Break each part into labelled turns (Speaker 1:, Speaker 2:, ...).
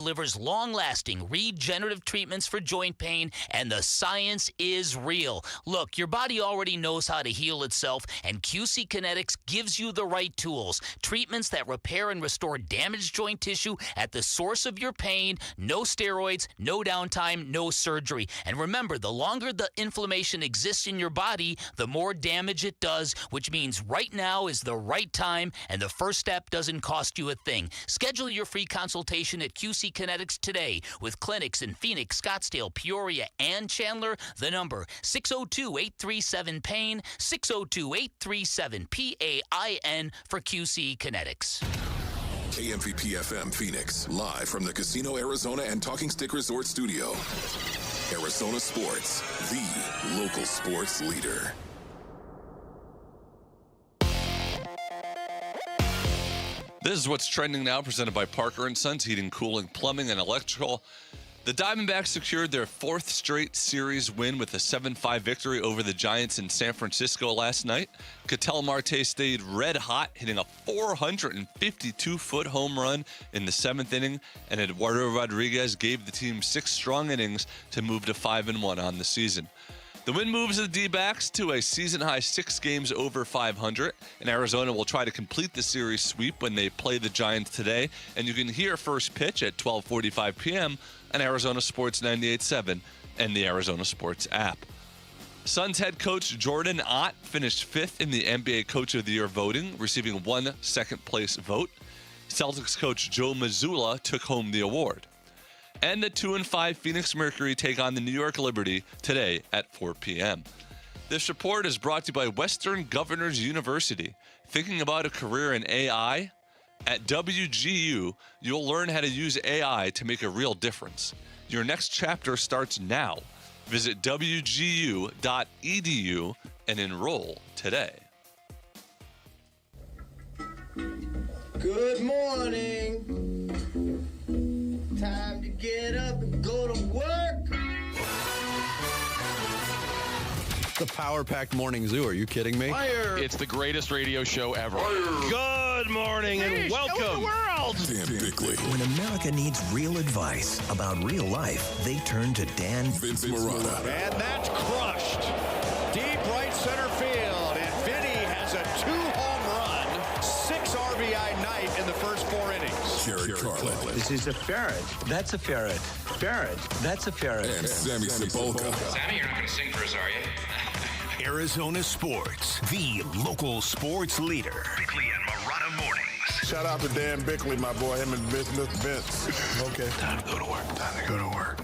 Speaker 1: delivers long-lasting regenerative treatments for joint pain, and the science is real. Look, your body already knows how to heal itself, and QC Kinetics gives you the right tools. Treatments that repair and restore damaged joint tissue at the source of your pain. No steroids, no downtime, no surgery. And remember, the longer the inflammation exists in your body, the more damage it does, which means right now is the right time, and the first step doesn't cost you a thing. Schedule your free consultation at QC Kinetics today with clinics in Phoenix, Scottsdale, Peoria, and Chandler. The number 602-837-PAIN, 602-837-PAIN for QC Kinetics.
Speaker 2: KMVP FM Phoenix, live from the Casino Arizona and Talking Stick Resort Studio. Arizona Sports, the local sports leader.
Speaker 3: This is what's trending now, presented by Parker & Sons Heating, Cooling, Plumbing, and Electrical. The Diamondbacks secured their fourth straight series win with a 7-5 victory over the Giants in San Francisco last night. Ketel Marte stayed red hot, hitting a 452-foot home run in the seventh inning, and Eduardo Rodriguez gave the team 6 strong innings to move to 5-1 on the season. The win moves the D-backs to a season-high 6 games over 500, and Arizona will try to complete the series sweep when they play the Giants today. And you can hear first pitch at 12:45 p.m. on Arizona Sports 98.7 and the Arizona Sports app. Suns head coach Jordan Ott finished 5th in the NBA Coach of the Year voting, receiving 1 second-place vote. Celtics coach Joe Mazzulla took home the award. And the 2-5 Phoenix Mercury take on the New York Liberty today at 4 p.m. This report is brought to you by Western Governors University. Thinking about a career in AI? At WGU, you'll learn how to use AI to make a real difference. Your next chapter starts now. Visit wgu.edu and enroll today.
Speaker 4: Good morning. Time to get up and go to work.
Speaker 5: The power-packed morning zoo. Are you kidding me?
Speaker 4: Fire.
Speaker 6: It's the greatest radio show ever.
Speaker 7: Good morning and welcome.
Speaker 2: Dan Bickley,
Speaker 8: When America needs real advice about real life, they turn to Dan
Speaker 2: Vince Marotta,
Speaker 7: And that's crushed. Deep right center field. And Vinny has a 2-home run, 6 RBI night in the first 4 innings.
Speaker 2: Jared Carlin,
Speaker 9: This is a ferret. That's a ferret. Ferret. That's a ferret.
Speaker 2: and Sammy Sepulka.
Speaker 10: Sammy, you're not going to sing for us, are you?
Speaker 8: Arizona Sports, the local sports leader. Bickley and Marotta mornings.
Speaker 11: Shout out to Dan Bickley, my boy, him and Vince. Okay.
Speaker 8: Time to go to work. Time to go to work.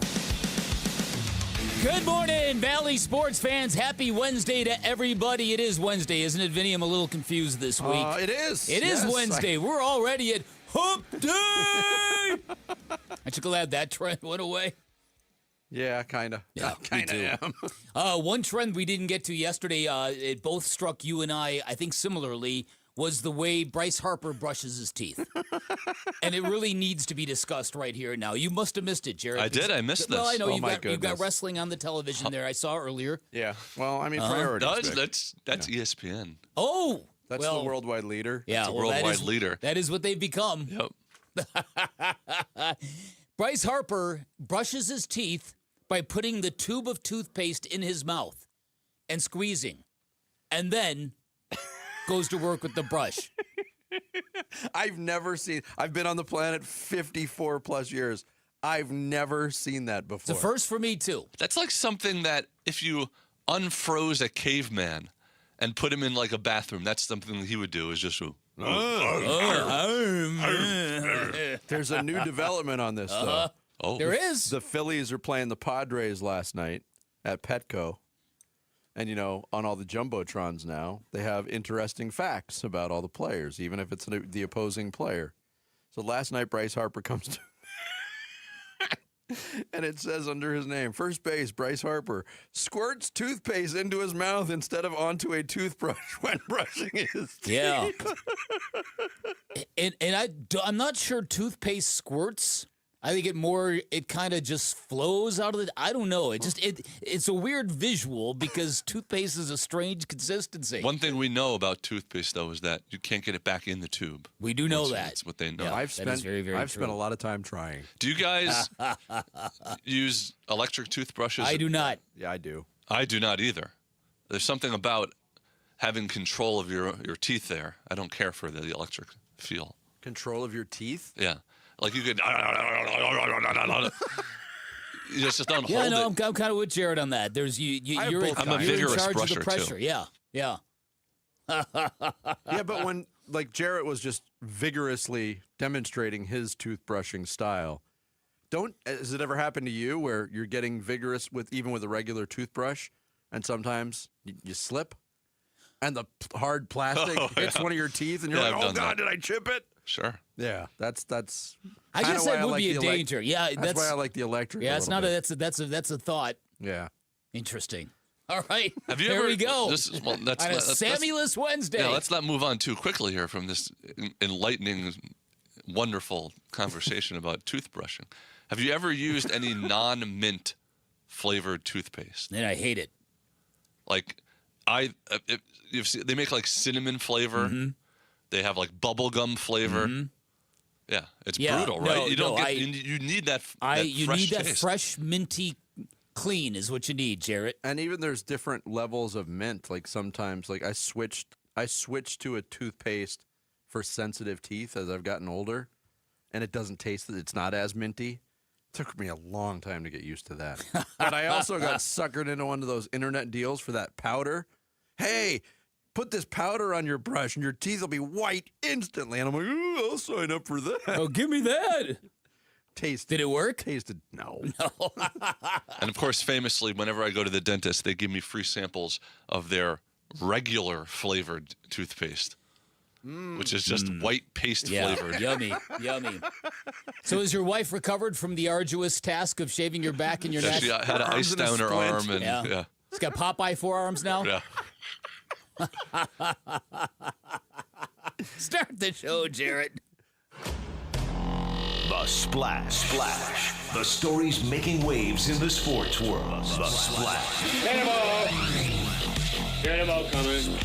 Speaker 1: Good morning, Valley sports fans. Happy Wednesday to everybody. It is Wednesday, isn't it, Vinny? I'm a little confused this week.
Speaker 5: It is.
Speaker 1: It is Wednesday. We're already at Hump Day. Aren't you glad that trend went away?
Speaker 5: Yeah, kind of.
Speaker 1: Yeah,
Speaker 5: kind of am.
Speaker 1: One trend we didn't get to yesterday, it both struck you and I think similarly, was the way Bryce Harper brushes his teeth. And it really needs to be discussed right here now. You must have missed it, Jared.
Speaker 3: I did. I missed this.
Speaker 1: Well, I know
Speaker 5: Oh,
Speaker 1: you've got wrestling on the television there. I saw earlier.
Speaker 5: Yeah. Well, I mean, priorities.
Speaker 3: That's ESPN.
Speaker 1: Oh,
Speaker 5: That's
Speaker 1: well,
Speaker 5: the worldwide leader.
Speaker 1: Yeah,
Speaker 3: It's a
Speaker 1: well,
Speaker 3: worldwide leader.
Speaker 1: That is what they've become.
Speaker 3: Yep.
Speaker 1: Bryce Harper brushes his teeth by putting the tube of toothpaste in his mouth and squeezing, and then goes to work with the brush.
Speaker 5: I've been on the planet 54 plus years. I've never seen that before.
Speaker 1: It's a first for me, too.
Speaker 3: That's like something that if you unfroze a caveman and put him in like a bathroom, that's something he would do, is just
Speaker 5: There's a new development on this, though.
Speaker 3: Oh,
Speaker 1: There is.
Speaker 5: The Phillies are playing the Padres last night at Petco. And, on all the Jumbotrons now, they have interesting facts about all the players, even if it's the opposing player. So last night, Bryce Harper comes to and it says under his name, first base, Bryce Harper, squirts toothpaste into his mouth instead of onto a toothbrush when brushing his teeth.
Speaker 1: Yeah. and I'm not sure toothpaste squirts.
Speaker 10: I think it kind of just flows out of the. I don't know. It's a weird visual because toothpaste is a strange consistency.
Speaker 3: One thing we know about toothpaste, though, is that you can't get it back in the tube.
Speaker 10: We do know that.
Speaker 3: That's what they know.
Speaker 10: Yeah,
Speaker 5: I've spent a lot of time trying.
Speaker 3: Do you guys use electric toothbrushes?
Speaker 10: I do not.
Speaker 5: Yeah, I do.
Speaker 3: I do not either. There's something about having control of your teeth there. I don't care for the electric feel.
Speaker 5: Control of your teeth?
Speaker 3: Yeah. Like you could. You just don't hold it.
Speaker 10: Yeah, no, I'm kind of with Jared on that. There's you're in charge of the pressure.
Speaker 3: Too.
Speaker 10: Yeah.
Speaker 5: Yeah, but when like Jarrett was just vigorously demonstrating his toothbrushing style, has it ever happened to you where you're getting vigorous even with a regular toothbrush, and sometimes you slip, and the hard plastic hits one of your teeth, and you're like, "Oh God, did I chip it?"
Speaker 3: Sure.
Speaker 5: Yeah, that's.
Speaker 10: I guess that would be a danger. Yeah,
Speaker 5: that's why I like the electric.
Speaker 10: Yeah, it's not that's a thought.
Speaker 5: Yeah.
Speaker 10: Interesting. All right.
Speaker 3: There
Speaker 10: we go.
Speaker 3: On
Speaker 10: a Samuelous Wednesday.
Speaker 3: Yeah, let's not move on too quickly here from this enlightening, wonderful conversation about toothbrushing. Have you ever used any non-mint flavored toothpaste?
Speaker 10: And I hate it.
Speaker 3: Like, they make like cinnamon flavor. Mm-hmm. They have like bubblegum flavor. Mm-hmm. Yeah, it's brutal, right? You need that.
Speaker 10: You need that fresh, minty, clean is what you need, Jarrett.
Speaker 5: And even there's different levels of mint. Like sometimes, like I switched to a toothpaste for sensitive teeth as I've gotten older, and it doesn't taste. It's not as minty. It took me a long time to get used to that. But I also got suckered into one of those internet deals for that powder. Hey, put this powder on your brush and your teeth will be white instantly. And I'm like, ooh, I'll sign up for that.
Speaker 10: Oh, give me that.
Speaker 5: Did
Speaker 10: it work?
Speaker 5: Tasted, no.
Speaker 3: And of course, famously, whenever I go to the dentist, they give me free samples of their regular flavored toothpaste, which is just white paste flavored.
Speaker 10: Yummy. So has your wife recovered from the arduous task of shaving your back and your neck?
Speaker 3: She had to ice down her arm. And,
Speaker 10: She's got Popeye forearms now?
Speaker 3: Yeah.
Speaker 10: Start the show, Jarrett.
Speaker 8: The Splash. The stories making waves in the sports world. The Splash.
Speaker 4: Cannonball coming.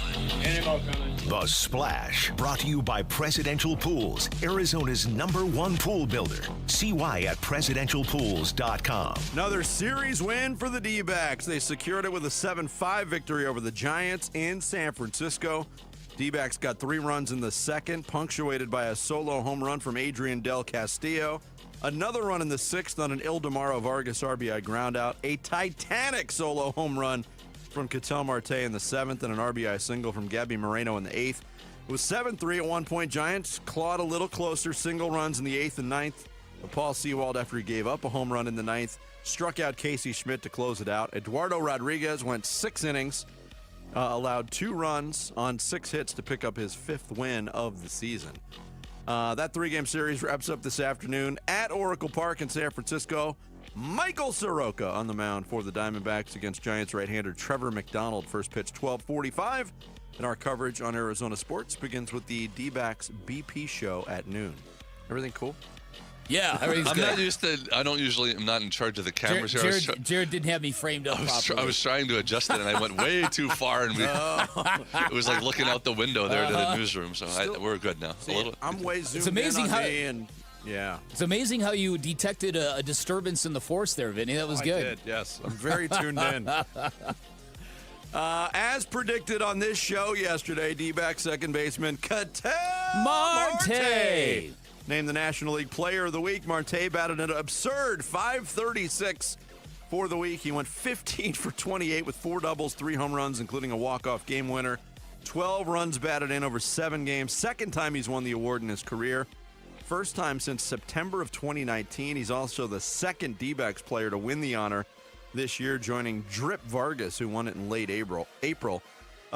Speaker 8: The Splash. Brought to you by Presidential Pools, Arizona's #1 pool builder. See why at presidentialpools.com.
Speaker 5: Another series win for the D-backs. They secured it with a 7-5 victory over the Giants in San Francisco. D-backs got 3 runs in the second, punctuated by a solo home run from Adrian Del Castillo. Another run in the sixth on an Ildemaro Vargas RBI groundout. A titanic solo home run from Ketel Marte in the seventh, and an RBI single from Gabby Moreno in the eighth. It was 7-3 at one point. Giants clawed a little closer, single runs in the eighth and ninth. But Paul Sewald, after he gave up a home run in the ninth, struck out Casey Schmidt to close it out. Eduardo Rodriguez went 6 innings, allowed 2 runs on 6 hits to pick up his 5th win of the season. That 3-game series wraps up this afternoon at Oracle Park in San Francisco. Michael Soroka on the mound for the Diamondbacks against Giants right-hander Trevor McDonald. First pitch 12:45, and our coverage on Arizona Sports begins with the D-backs BP show at noon. Everything cool?
Speaker 10: Yeah, everything's good.
Speaker 3: I'm not in charge of the cameras here.
Speaker 10: Jared didn't have me framed up properly.
Speaker 3: I was trying to adjust it, and I went way too far, and it was like looking out the window there to the newsroom. So we're good now.
Speaker 5: I'm way zoomed in on me, and yeah.
Speaker 10: It's amazing how you detected a disturbance in the force there, Vinny. That was good.
Speaker 5: I did, yes. I'm very tuned in. As predicted on this show yesterday, D-back second baseman Ketel Marte named the National League Player of the Week. Marte batted an absurd .536 for the week. He went 15 for 28 with 4 doubles, 3 home runs, including a walk-off game winner. 12 runs batted in over 7 games. Second time he's won the award in his career. First time since September of 2019. He's also the second D-backs player to win the honor this year, joining Drip Vargas, who won it in late April.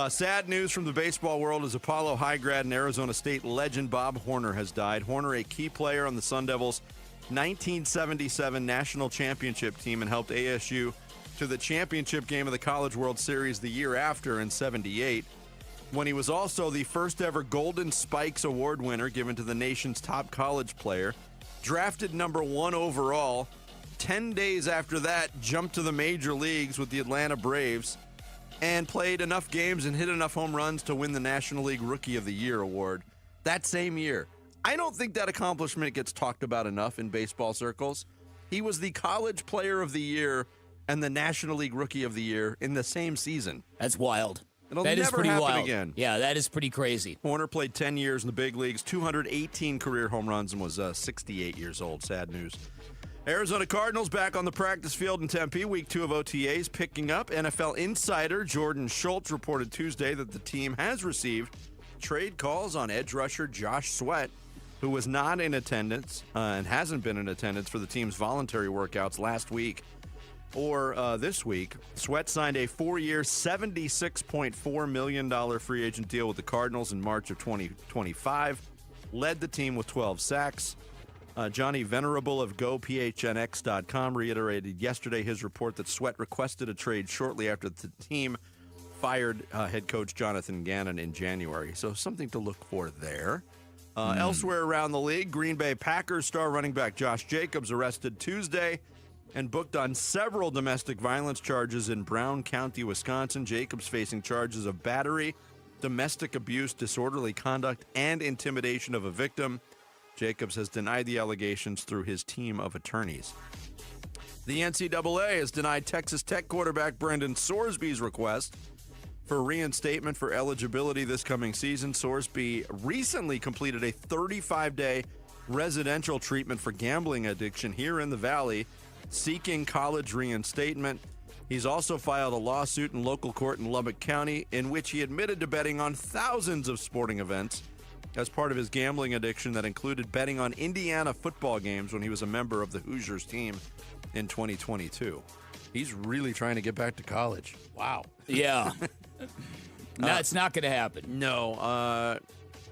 Speaker 5: Sad news from the baseball world as Apollo High grad and Arizona State legend Bob Horner has died. Horner, a key player on the Sun Devils' 1977 national championship team, and helped ASU to the championship game of the College World Series the year after in '78. When he was also the first ever Golden Spikes Award winner given to the nation's top college player. drafted number 1 overall. 10 days after that, jumped to the major leagues with the Atlanta Braves and played enough games and hit enough home runs to win the National League Rookie of the Year award that same year. I don't think that accomplishment gets talked about enough in baseball circles. He was the College Player of the Year and the National League Rookie of the Year in the same season.
Speaker 10: That's wild.
Speaker 5: It'll
Speaker 10: That is
Speaker 5: never
Speaker 10: pretty
Speaker 5: happen
Speaker 10: wild.
Speaker 5: again.
Speaker 10: Yeah, that is pretty crazy.
Speaker 5: Horner played 10 years in the big leagues, 218 career home runs, and was 68 years old. Sad news. Arizona Cardinals back on the practice field in Tempe. Week 2 of OTAs picking up. NFL insider Jordan Schultz reported Tuesday that the team has received trade calls on edge rusher Josh Sweat, who was not in attendance and hasn't been in attendance for the team's voluntary workouts last week or this week. Sweat signed a 4-year, $76.4 million free agent deal with the Cardinals in March of 2025. Led the team with 12 sacks. Johnny Venerable of GoPHNX.com reiterated yesterday his report that Sweat requested a trade shortly after the team fired head coach Jonathan Gannon in January. So something to look for there. Elsewhere around the league, Green Bay Packers star running back Josh Jacobs arrested Tuesday and booked on several domestic violence charges in Brown County, Wisconsin. Jacobs facing charges of battery, domestic abuse, disorderly conduct, and intimidation of a victim. Jacobs has denied the allegations through his team of attorneys. The NCAA has denied Texas Tech quarterback Brendan Sorsby's request for reinstatement for eligibility this coming season. Sorsby recently completed a 35-day residential treatment for gambling addiction here in the Valley, seeking college reinstatement. He's also filed a lawsuit in local court in Lubbock County in which he admitted to betting on thousands of sporting events as part of his gambling addiction that included betting on Indiana football games when he was a member of the Hoosiers team in 2022. He's really trying to get back to college. Wow.
Speaker 10: Yeah. No, it's not going to happen.
Speaker 5: No.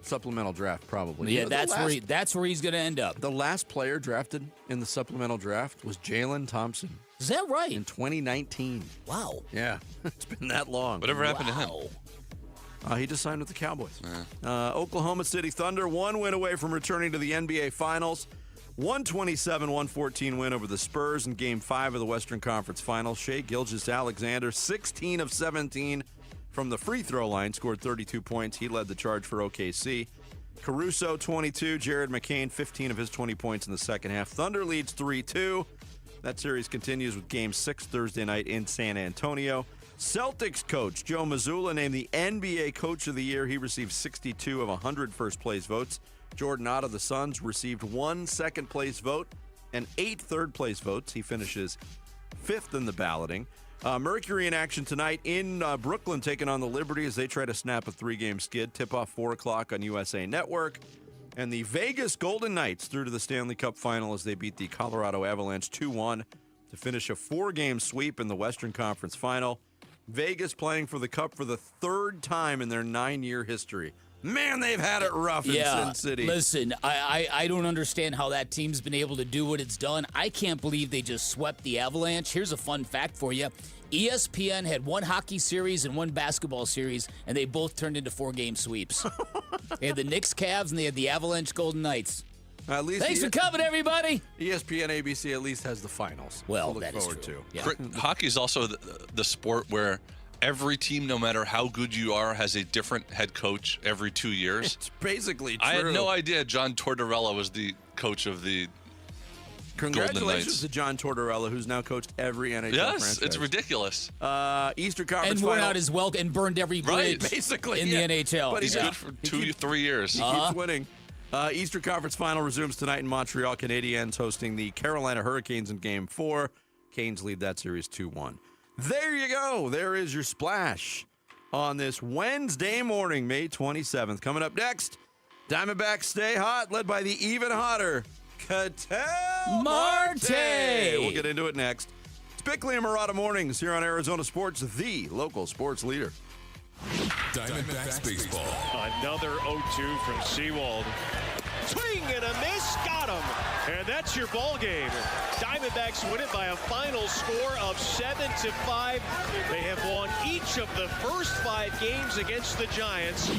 Speaker 5: Supplemental draft, probably.
Speaker 10: Yeah, that's where he's going to end up.
Speaker 5: The last player drafted in the supplemental draft was Jalen Thompson.
Speaker 10: Is that right?
Speaker 5: In 2019.
Speaker 10: Wow.
Speaker 5: Yeah. It's been that long.
Speaker 3: Whatever happened to him?
Speaker 5: He just signed with the Cowboys. Oklahoma City Thunder, 1 win away from returning to the NBA Finals. 127-114 win over the Spurs in Game 5 of the Western Conference Finals. Shai Gilgeous-Alexander, 16 of 17 from the free throw line, scored 32 points. He led the charge for OKC. Caruso, 22. Jared McCain, 15 of his 20 points in the second half. Thunder leads 3-2. That series continues with Game 6 Thursday night in San Antonio. Celtics coach Joe Mazzulla named the NBA Coach of the Year. He received 62 of 100 first-place votes. Jordan Ott of the Suns received 1 second-place vote and 8 third-place votes. He finishes 5th in the balloting. Mercury in action tonight in Brooklyn, taking on the Liberty as they try to snap a 3-game skid. Tip-off 4 o'clock on USA Network. And the Vegas Golden Knights through to the Stanley Cup final as they beat the Colorado Avalanche 2-1 to finish a 4-game sweep in the Western Conference final. Vegas playing for the Cup for the 3rd time in their 9-year history. Man, they've had it rough in Sin City.
Speaker 10: Listen, I don't understand how that team's been able to do what it's done. I can't believe they just swept the Avalanche. Here's a fun fact for you. ESPN had 1 hockey series and 1 basketball series, and they both turned into 4-game sweeps. They had the Knicks Cavs, and they had the Avalanche Golden Knights.
Speaker 5: At least
Speaker 10: Thanks for coming, everybody.
Speaker 5: ESPN ABC at least has the finals.
Speaker 10: Well,
Speaker 5: to look
Speaker 10: that is
Speaker 5: forward
Speaker 10: true.
Speaker 5: to.
Speaker 10: Yeah.
Speaker 3: Hockey is also the sport where every team, no matter how good you are, has a different head coach every 2 years.
Speaker 5: It's basically true.
Speaker 3: I had no idea John Tortorella was the coach of the Golden
Speaker 5: Congratulations
Speaker 3: Knights.
Speaker 5: to John Tortorella, who's now coached every NHL
Speaker 3: Yes,
Speaker 5: franchise.
Speaker 3: it's ridiculous.
Speaker 5: Eastern Conference
Speaker 10: And worn
Speaker 5: final.
Speaker 10: out his wealth and burned every bridge
Speaker 5: basically,
Speaker 10: in
Speaker 5: yeah.
Speaker 10: the NHL.
Speaker 5: But
Speaker 3: He's good for 3 years.
Speaker 5: He keeps winning. Eastern Conference final resumes tonight in Montreal. Canadiens hosting the Carolina Hurricanes in Game 4. Canes lead that series 2-1. There you go. There is your splash on this Wednesday morning, May 27th. Coming up next, Diamondbacks stay hot, led by the even hotter Ketel Marte. We'll get into it next. It's Bickley and Murata Mornings here on Arizona Sports, the local sports leader.
Speaker 2: Diamondbacks baseball.
Speaker 7: Another 0-2 from Seawald. Swing and a miss, got him. And that's your ball game. Diamondbacks win it by a final score of 7-5. They have won each of the first 5 games against the Giants.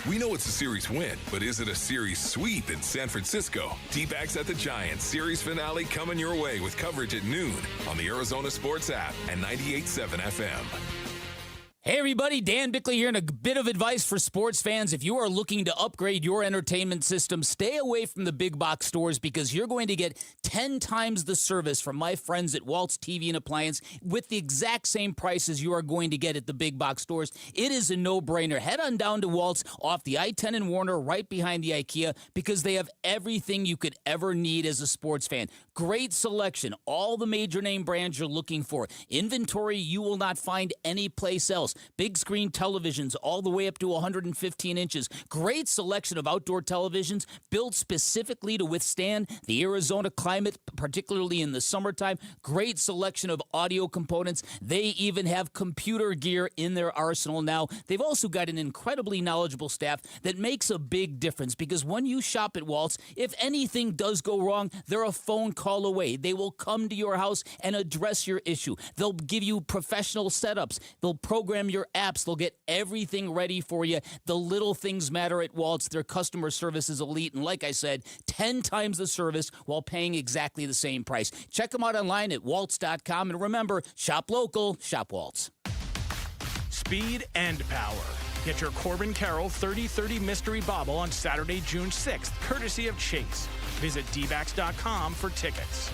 Speaker 2: We know it's a series win, but is it a series sweep in San Francisco? D-backs at the Giants series finale coming your way with coverage at noon on the Arizona Sports app and 98.7 FM.
Speaker 10: Hey everybody, Dan Bickley here, and a bit of advice for sports fans. If you are looking to upgrade your entertainment system, stay away from the big box stores because you're going to get 10 times the service from my friends at Waltz TV and Appliance with the exact same prices you are going to get at the big box stores. It is a no-brainer. Head on down to Waltz off the I-10 in Warner, right behind the IKEA, because they have everything you could ever need as a sports fan. Great selection, all the major name brands you're looking for. Inventory you will not find anyplace else. Big screen televisions all the way up to 115 inches. Great selection of outdoor televisions built specifically to withstand the Arizona climate, particularly in the summertime. Great selection of audio components. They even have computer gear in their arsenal now. They've also got an incredibly knowledgeable staff that makes a big difference because when you shop at Waltz, if anything does go wrong, they're a phone call away. They will come to your house and address your issue. They'll give you professional setups. They'll program your apps. They'll get everything ready for you. The little things matter at Waltz. Their customer service is elite. And like I said, 10 times the service while paying exactly the same price. Check them out online at waltz.com. And remember, shop local, shop Waltz.
Speaker 12: Speed and power. Get your Corbin Carroll 30-30 Mystery Bobble on Saturday, June 6th, courtesy of Chase. Visit dbacks.com for tickets.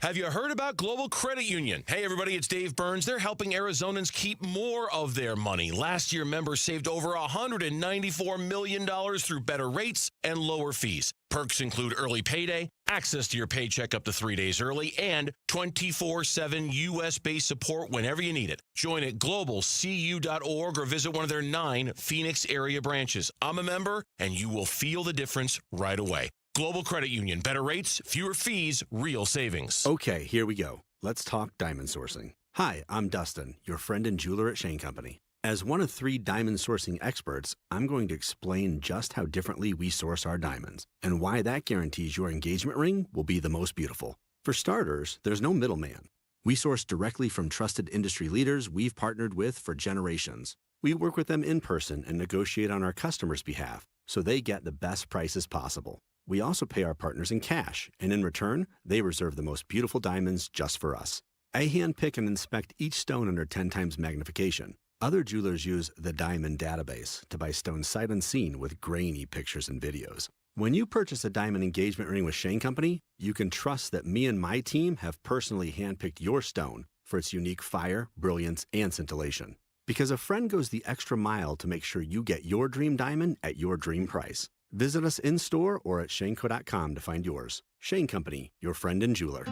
Speaker 6: Have you heard about Global Credit Union? Hey, everybody, it's Dave Burns. They're helping Arizonans keep more of their money. Last year, members saved over $194 million through better rates and lower fees. Perks include early payday, access to your paycheck up to 3 days early, and 24/7 U.S.-based support whenever you need it. Join at globalcu.org or visit one of their 9 Phoenix area branches. I'm a member, and you will feel the difference right away. Global Credit Union. Better rates, fewer fees, real savings.
Speaker 13: Okay, here we go. Let's talk diamond sourcing. Hi, I'm Dustin, your friend and jeweler at Shane Company. As one of 3 diamond sourcing experts, I'm going to explain just how differently we source our diamonds and why that guarantees your engagement ring will be the most beautiful. For starters, there's no middleman. We source directly from trusted industry leaders we've partnered with for generations. We work with them in person and negotiate on our customers' behalf so they get the best prices possible. We also pay our partners in cash, and in return, they reserve the most beautiful diamonds just for us. I handpick and inspect each stone under 10 times magnification. Other jewelers use the Diamond Database to buy stones sight unseen with grainy pictures and videos. When you purchase a diamond engagement ring with Shane Company, you can trust that me and my team have personally handpicked your stone for its unique fire, brilliance, and scintillation. Because a friend goes the extra mile to make sure you get your dream diamond at your dream price. Visit us in-store or at shaneco.com to find yours. Shane Company, your friend and jeweler.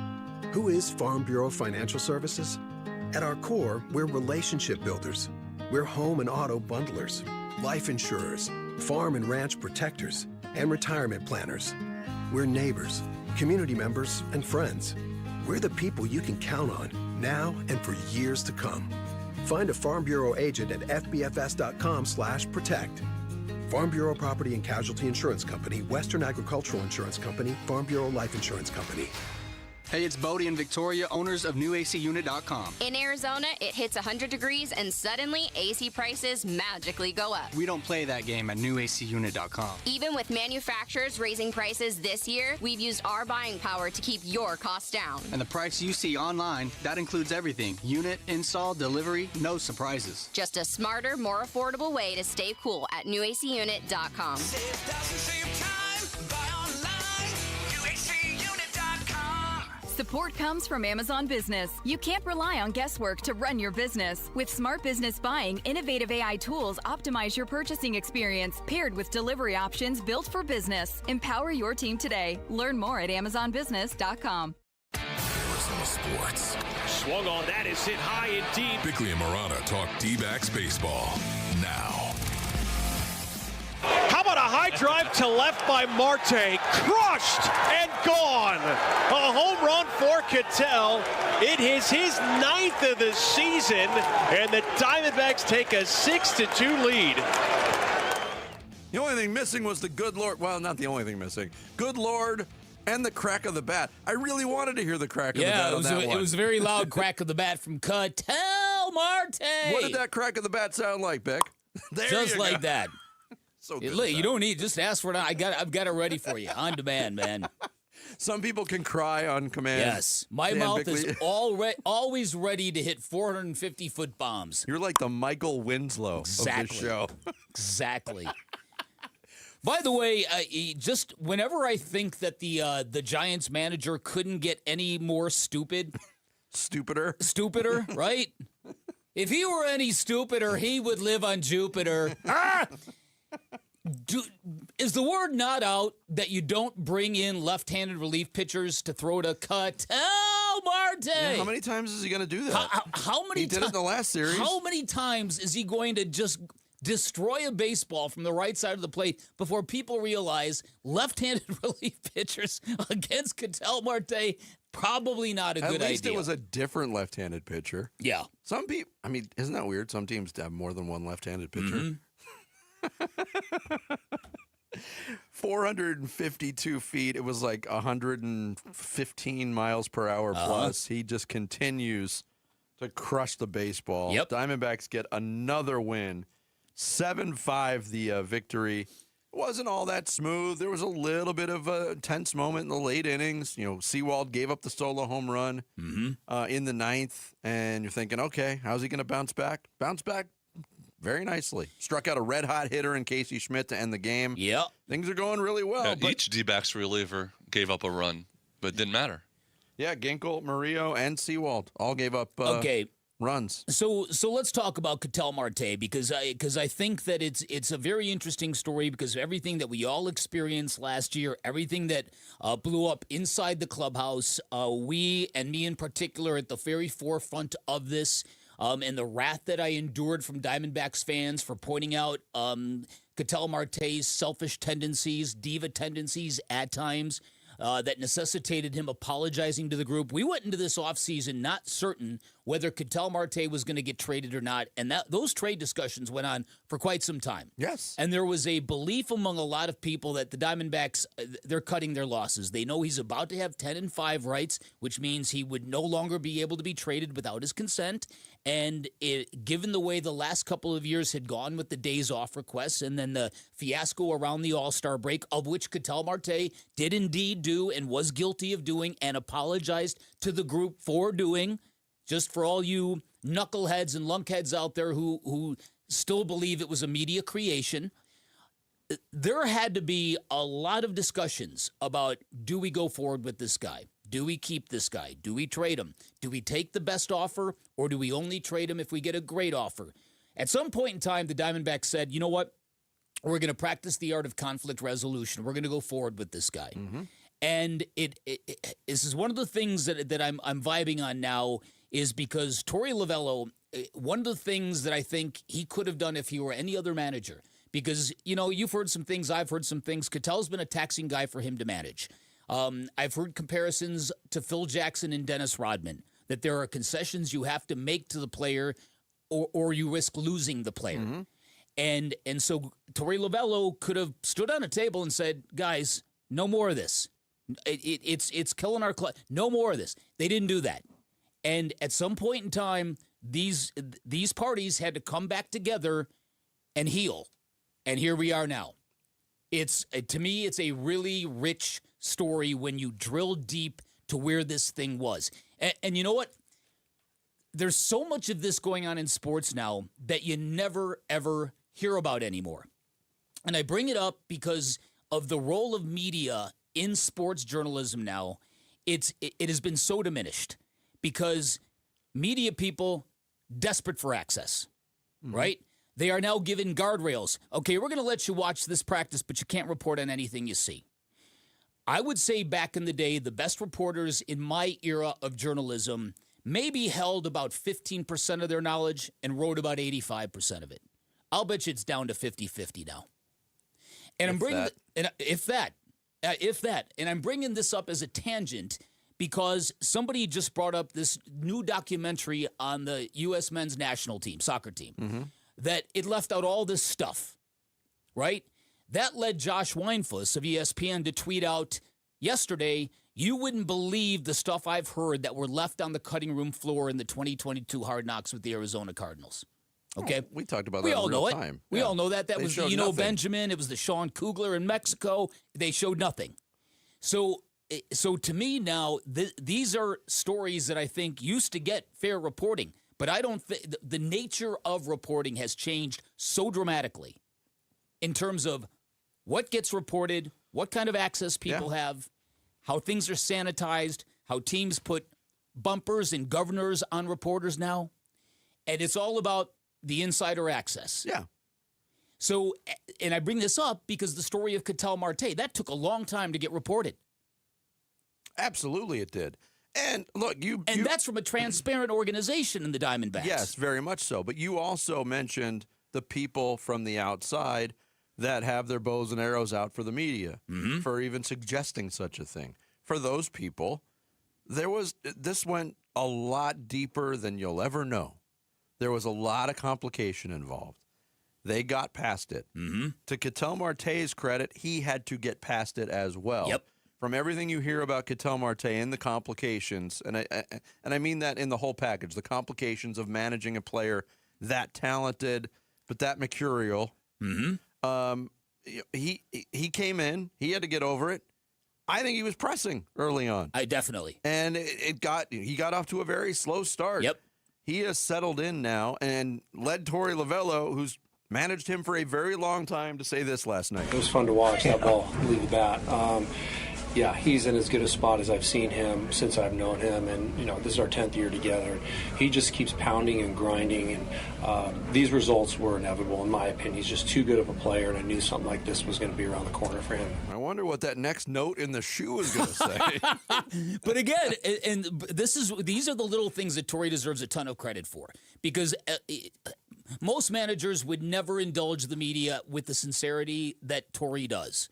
Speaker 14: Who is Farm Bureau Financial Services? At our core, we're relationship builders. We're home and auto bundlers, life insurers, farm and ranch protectors, and retirement planners. We're neighbors, community members, and friends. We're the people you can count on now and for years to come. Find a Farm Bureau agent at fbfs.com/protect. Farm Bureau Property and Casualty Insurance Company, Western Agricultural Insurance Company, Farm Bureau Life Insurance Company.
Speaker 15: Hey, it's Bodie and Victoria, owners of NewACUnit.com.
Speaker 16: In Arizona, it hits 100 degrees and suddenly AC prices magically go up.
Speaker 15: We don't play that game at NewACUnit.com.
Speaker 16: Even with manufacturers raising prices this year, we've used our buying power to keep your costs down.
Speaker 15: And the price you see online, that includes everything. Unit, install, delivery, no surprises.
Speaker 16: Just a smarter, more affordable way to stay cool at NewACUnit.com.
Speaker 17: Support comes from Amazon Business. You can't rely on guesswork to run your business. With Smart Business Buying, innovative AI tools optimize your purchasing experience, paired with delivery options built for business. Empower your team today. Learn more at AmazonBusiness.com.
Speaker 2: Arizona Sports.
Speaker 7: Swung on that is hit high and deep.
Speaker 2: Bickley and Murata talk D-backs baseball now.
Speaker 7: How about a high drive to left by Marte? Crushed and gone. A home run for Cattell. It is his 9th of the season, and the Diamondbacks take a 6-2 lead.
Speaker 5: The only thing missing was the good Lord. Well, not the only thing missing. Good Lord and the crack of the bat. I really wanted to hear the crack of the bat on that one.
Speaker 10: It was a very loud crack of the bat from Cattell Marte!
Speaker 5: What did that crack of the bat sound like, Beck?
Speaker 10: Just like that.
Speaker 5: So good.
Speaker 10: You don't need, just ask for it. I've got it ready for you on demand, man.
Speaker 5: Some people can cry on command.
Speaker 10: Yes. My
Speaker 5: Dan
Speaker 10: mouth
Speaker 5: Bickley.
Speaker 10: is always ready to hit 450-foot bombs.
Speaker 5: You're like the Michael Winslow of this show.
Speaker 10: Exactly. By the way, just whenever I think that the Giants manager couldn't get any more stupider, right? If he were any stupider, he would live on Jupiter. Is the word not out that you don't bring in left-handed relief pitchers to throw to Ketel Marte?
Speaker 5: Yeah, how many times is he going to do that?
Speaker 10: How many?
Speaker 5: He did it in the last series.
Speaker 10: How many times is he going to just destroy a baseball from the right side of the plate before people realize left-handed relief pitchers against Ketel Marte? Probably not a good idea.
Speaker 5: At least it was a different left-handed pitcher.
Speaker 10: Yeah.
Speaker 5: Some people, I mean, isn't that weird? Some teams have more than one left-handed pitcher.
Speaker 10: Mm-hmm.
Speaker 5: 452 feet. It was like 115 miles per hour plus. He just continues to crush the baseball.
Speaker 10: Yep.
Speaker 5: Diamondbacks get another win. 7-5 the victory. It wasn't all that smooth. There was a little bit of a tense moment in the late innings. You know, Sewald gave up the solo home run in the ninth, and you're thinking, okay, how's he going to bounce back? Bounce back very nicely. Struck out a red-hot hitter in Casey Schmidt to end the game.
Speaker 10: Yep.
Speaker 5: Things are going really well.
Speaker 3: Yeah,
Speaker 5: but
Speaker 3: each D-backs reliever gave up a run, but it didn't matter.
Speaker 5: yeah, Ginkel, Murillo, and Sewald all gave up runs.
Speaker 10: So let's talk about Ketel Marte because I think that it's a very interesting story because of everything that we all experienced last year, everything that blew up inside the clubhouse. We, and me in particular, at the very forefront of this. And the wrath that I endured from Diamondbacks fans for pointing out Ketel Marte's selfish tendencies, diva tendencies at times that necessitated him apologizing to the group. We went into this offseason not certain whether Ketel Marte was going to get traded or not, and those trade discussions went on for quite some time.
Speaker 5: Yes.
Speaker 10: And there was a belief among a lot of people that the Diamondbacks, they're cutting their losses. They know he's about to have 10-5 rights, which means he would no longer be able to be traded without his consent. And given the way the last couple of years had gone with the days off requests and then the fiasco around the All-Star break, of which Ketel Marte did indeed do and was guilty of doing and apologized to the group for doing, just for all you knuckleheads and lunkheads out there who still believe it was a media creation, there had to be a lot of discussions about, do we go forward with this guy? Do we keep this guy? Do we trade him? Do we take the best offer, or do we only trade him if we get a great offer? At some point in time, the Diamondbacks said, you know what? We're going to practice the art of conflict resolution. We're going to go forward with this guy. Mm-hmm. And this is one of the things that I'm vibing on now is because Torey Lovello, one of the things that I think he could have done if he were any other manager, because, you know, you've heard some things, I've heard some things. Ketel's been a taxing guy for him to manage. I've heard comparisons to Phil Jackson and Dennis Rodman, that there are concessions you have to make to the player or you risk losing the player. Mm-hmm. And so Torey Lovello could have stood on a table and said, guys, no more of this. It's killing our club. No more of this. They didn't do that. And at some point in time, these parties had to come back together and heal. And here we are now. To me, it's a really rich story when you drill deep to where this thing was. And you know what? There's so much of this going on in sports now that you never, ever hear about anymore. And I bring it up because of the role of media in sports journalism now. It has been so diminished because media people desperate for access, right? They are now given guardrails. Okay, we're going to let you watch this practice, but you can't report on anything you see. I would say back in the day, the best reporters in my era of journalism maybe held about 15% of their knowledge and wrote about 85% of it. I'll bet you it's down to 50-50 now. And I'm bringing if that. And I'm bringing this up as a tangent because somebody just brought up this new documentary on the U.S. men's national team, soccer team, that it left out all this stuff, right? That led Josh Weinfuss of ESPN to tweet out yesterday, You wouldn't believe the stuff I've heard that were left on the cutting room floor in the 2022 Hard Knocks with the Arizona Cardinals. Okay?
Speaker 5: Oh, we talked about that
Speaker 10: we all
Speaker 5: in real
Speaker 10: know
Speaker 5: time.
Speaker 10: We all know that. That
Speaker 5: They
Speaker 10: was the
Speaker 5: showed
Speaker 10: Eno
Speaker 5: nothing.
Speaker 10: Benjamin. It was the Sean Kugler in Mexico. They showed nothing. So to me now, these are stories that I think used to get fair reporting. But I don't think the nature of reporting has changed so dramatically in terms of what gets reported, what kind of access people have, how things are sanitized, how teams put bumpers and governors on reporters now. And it's all about the insider access.
Speaker 5: Yeah.
Speaker 10: So, and I bring this up because the story of Ketel Marte, that took a long time to get reported.
Speaker 5: Absolutely it did. And look,
Speaker 10: that's from a transparent organization in the Diamondbacks.
Speaker 5: Yes, very much so. But you also mentioned the people from the outside that have their bows and arrows out for the media for even suggesting such a thing. For those people, this went a lot deeper than you'll ever know. There was a lot of complication involved. They got past it. To Ketel Marte's credit, he had to get past it as well.
Speaker 10: Yep.
Speaker 5: From everything you hear about Ketel Marte and the complications, and I mean that in the whole package, the complications of managing a player that talented but that mercurial. He came in. He had to get over it. I think he was pressing early on.
Speaker 10: Definitely.
Speaker 5: And he got off to a very slow start.
Speaker 10: Yep.
Speaker 5: He has settled in now and led Torey Lovello, who's managed him for a very long time, to say this last night.
Speaker 18: It was fun to watch that ball leave the bat. Yeah, he's in as good a spot as I've seen him since I've known him, and this is our 10th year together. He just keeps pounding and grinding, and these results were inevitable in my opinion. He's just too good of a player, and I knew something like this was going to be around the corner for him.
Speaker 5: I wonder what that next note in the shoe is going to say.
Speaker 10: But again, and these are the little things that Torey deserves a ton of credit for, because most managers would never indulge the media with the sincerity that Torey does.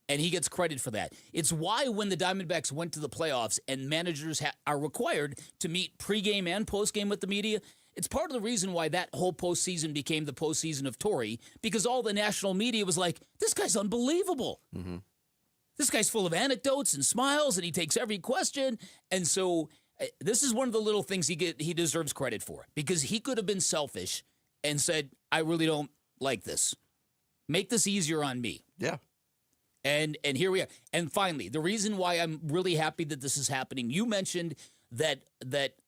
Speaker 10: And he gets credit for that. It's why when the Diamondbacks went to the playoffs and managers are required to meet pregame and postgame with the media, it's part of the reason why that whole postseason became the postseason of Torey, because all the national media was like, this guy's unbelievable. This guy's full of anecdotes and smiles, and he takes every question. And so this is one of the little things he deserves credit for, because he could have been selfish and said, I really don't like this. Make this easier on me.
Speaker 5: Yeah.
Speaker 10: And here we are. And finally, the reason why I'm really happy that this is happening, you mentioned that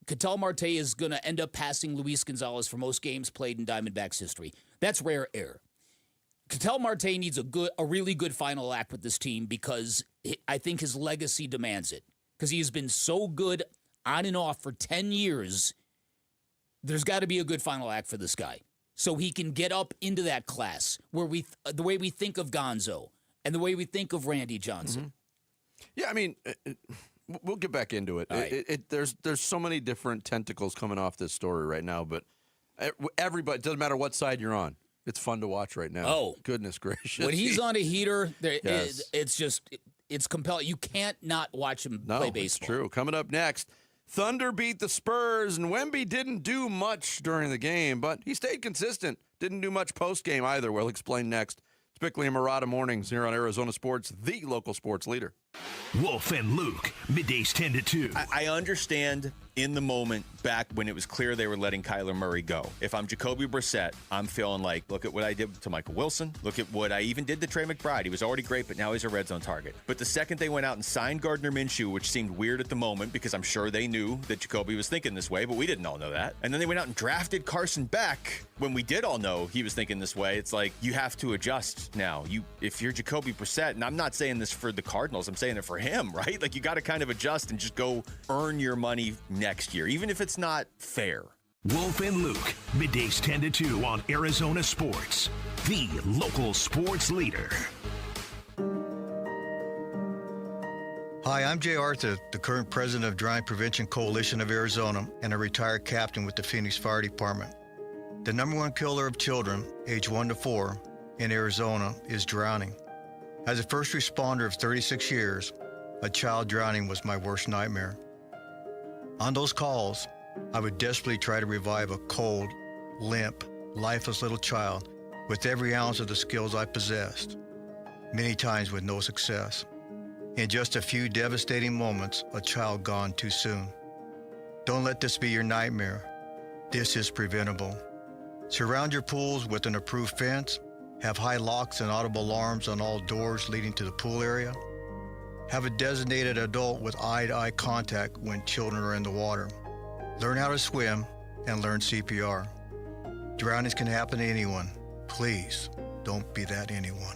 Speaker 10: Ketel Marte is going to end up passing Luis Gonzalez for most games played in Diamondbacks history. That's rare air. Ketel Marte needs a really good final act with this team, because I think his legacy demands it. Because he has been so good on and off for 10 years, there's got to be a good final act for this guy, so he can get up into that class where the way we think of Gonzo and the way we think of Randy Johnson.
Speaker 5: Yeah, I mean, we'll get back into it.
Speaker 10: Right.
Speaker 5: There's so many different tentacles coming off this story right now, but everybody, it doesn't matter what side you're on. It's fun to watch right now.
Speaker 10: Oh.
Speaker 5: Goodness gracious.
Speaker 10: When he's on a heater,
Speaker 5: Yes.
Speaker 10: it's compelling. You can't not watch him play baseball.
Speaker 5: It's true. Coming up next, Thunder beat the Spurs, and Wemby didn't do much during the game, but he stayed consistent. Didn't do much post-game either. We'll explain next. It's Bickley and Murata Mornings here on Arizona Sports, the local sports leader.
Speaker 8: Wolf and Luke, middays 10 to 2.
Speaker 19: I understand in the moment back when it was clear they were letting Kyler Murray go. If I'm Jacoby Brissett, I'm feeling like, look at what I did to Michael Wilson. Look at what I even did to Trey McBride. He was already great, but now he's a red zone target. But the second they went out and signed Gardner Minshew, which seemed weird at the moment because I'm sure they knew that Jacoby was thinking this way, but we didn't all know that. And then they went out and drafted Carson Beck when we did all know he was thinking this way. It's like, you have to adjust now. If you're Jacoby Brissett, and I'm not saying this for the Cardinals, I'm saying it for him, right? Like, you got to kind of adjust and just go earn your money next year, even if it's not fair.
Speaker 8: Wolf and Luke, middays 10 to 2 on Arizona Sports, the local sports leader.
Speaker 20: Hi, I'm Jay Arthur, the current president of Drowning Prevention Coalition of Arizona and a retired captain with the Phoenix Fire Department. The number one killer of children, age 1 to 4, in Arizona is drowning. As a first responder of 36 years, a child drowning was my worst nightmare. On those calls, I would desperately try to revive a cold, limp, lifeless little child with every ounce of the skills I possessed, many times with no success. In just a few devastating moments, a child gone too soon. Don't let this be your nightmare. This is preventable. Surround your pools with an approved fence. Have high locks and audible alarms on all doors leading to the pool area. Have a designated adult with eye-to-eye contact when children are in the water. Learn how to swim and learn CPR. Drownings can happen to anyone. Please, don't be that anyone.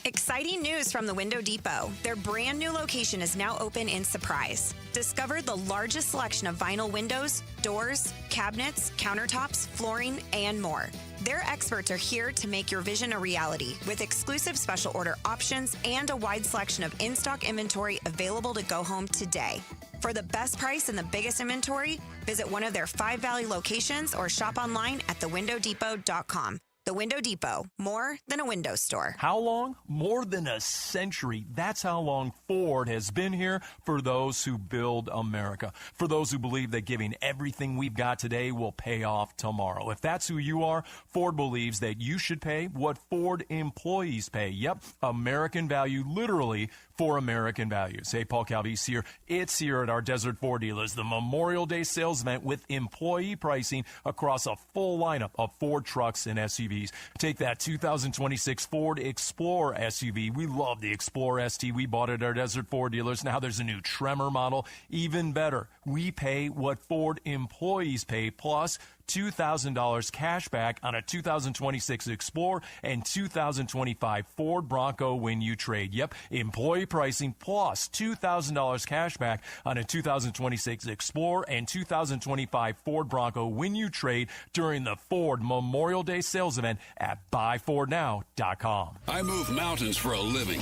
Speaker 21: Exciting news from the Window Depot. Their brand new location is now open in Surprise. Discover the largest selection of vinyl windows, doors, cabinets, countertops, flooring, and more. Their experts are here to make your vision a reality with exclusive special order options and a wide selection of in-stock inventory available to go home today. For the best price and the biggest inventory, visit one of their 5 Valley locations or shop online at thewindowdepot.com. The Window Depot, more than a window store.
Speaker 22: How long? More than a century. That's how long Ford has been here for those who build America. For those who believe that giving everything we've got today will pay off tomorrow. If that's who you are, Ford believes that you should pay what Ford employees pay. Yep, American value, literally for American values. Hey, Paul Calvise here. It's here at our Desert Ford dealers, the Memorial Day sales event with employee pricing across a full lineup of Ford trucks and SUVs. Take that 2026 Ford Explorer SUV. We love the Explorer ST. We bought it at our Desert Ford dealers. Now there's a new Tremor model. Even better, we pay what Ford employees pay, plus $2,000 cash back on a 2026 Explorer and 2025 Ford Bronco when you trade. Yep, employee pricing plus $2,000 cash back on a 2026 Explorer and 2025 Ford Bronco when you trade during the Ford Memorial Day sales event at buyfordnow.com.
Speaker 23: I move mountains for a living.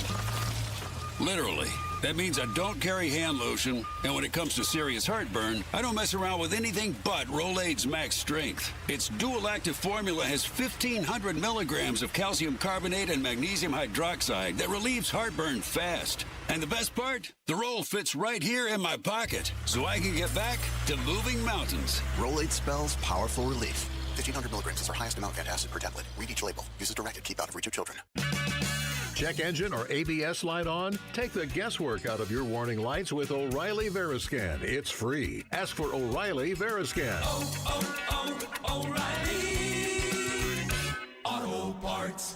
Speaker 23: Literally. That means I don't carry hand lotion, and when it comes to serious heartburn, I don't mess around with anything but Rolaids Max Strength. Its dual active formula has 1,500 milligrams of calcium carbonate and magnesium hydroxide that relieves heartburn fast. And the best part? The roll fits right here in my pocket, so I can get back to moving mountains.
Speaker 24: Rolaids spells powerful relief. 1,500 milligrams is our highest amount of antacid per tablet. Read each label. Use as directed. Keep out of reach of children.
Speaker 25: Check engine or ABS light on? Take the guesswork out of your warning lights with O'Reilly Veriscan. It's free. Ask for O'Reilly Veriscan.
Speaker 26: O'Reilly Auto Parts.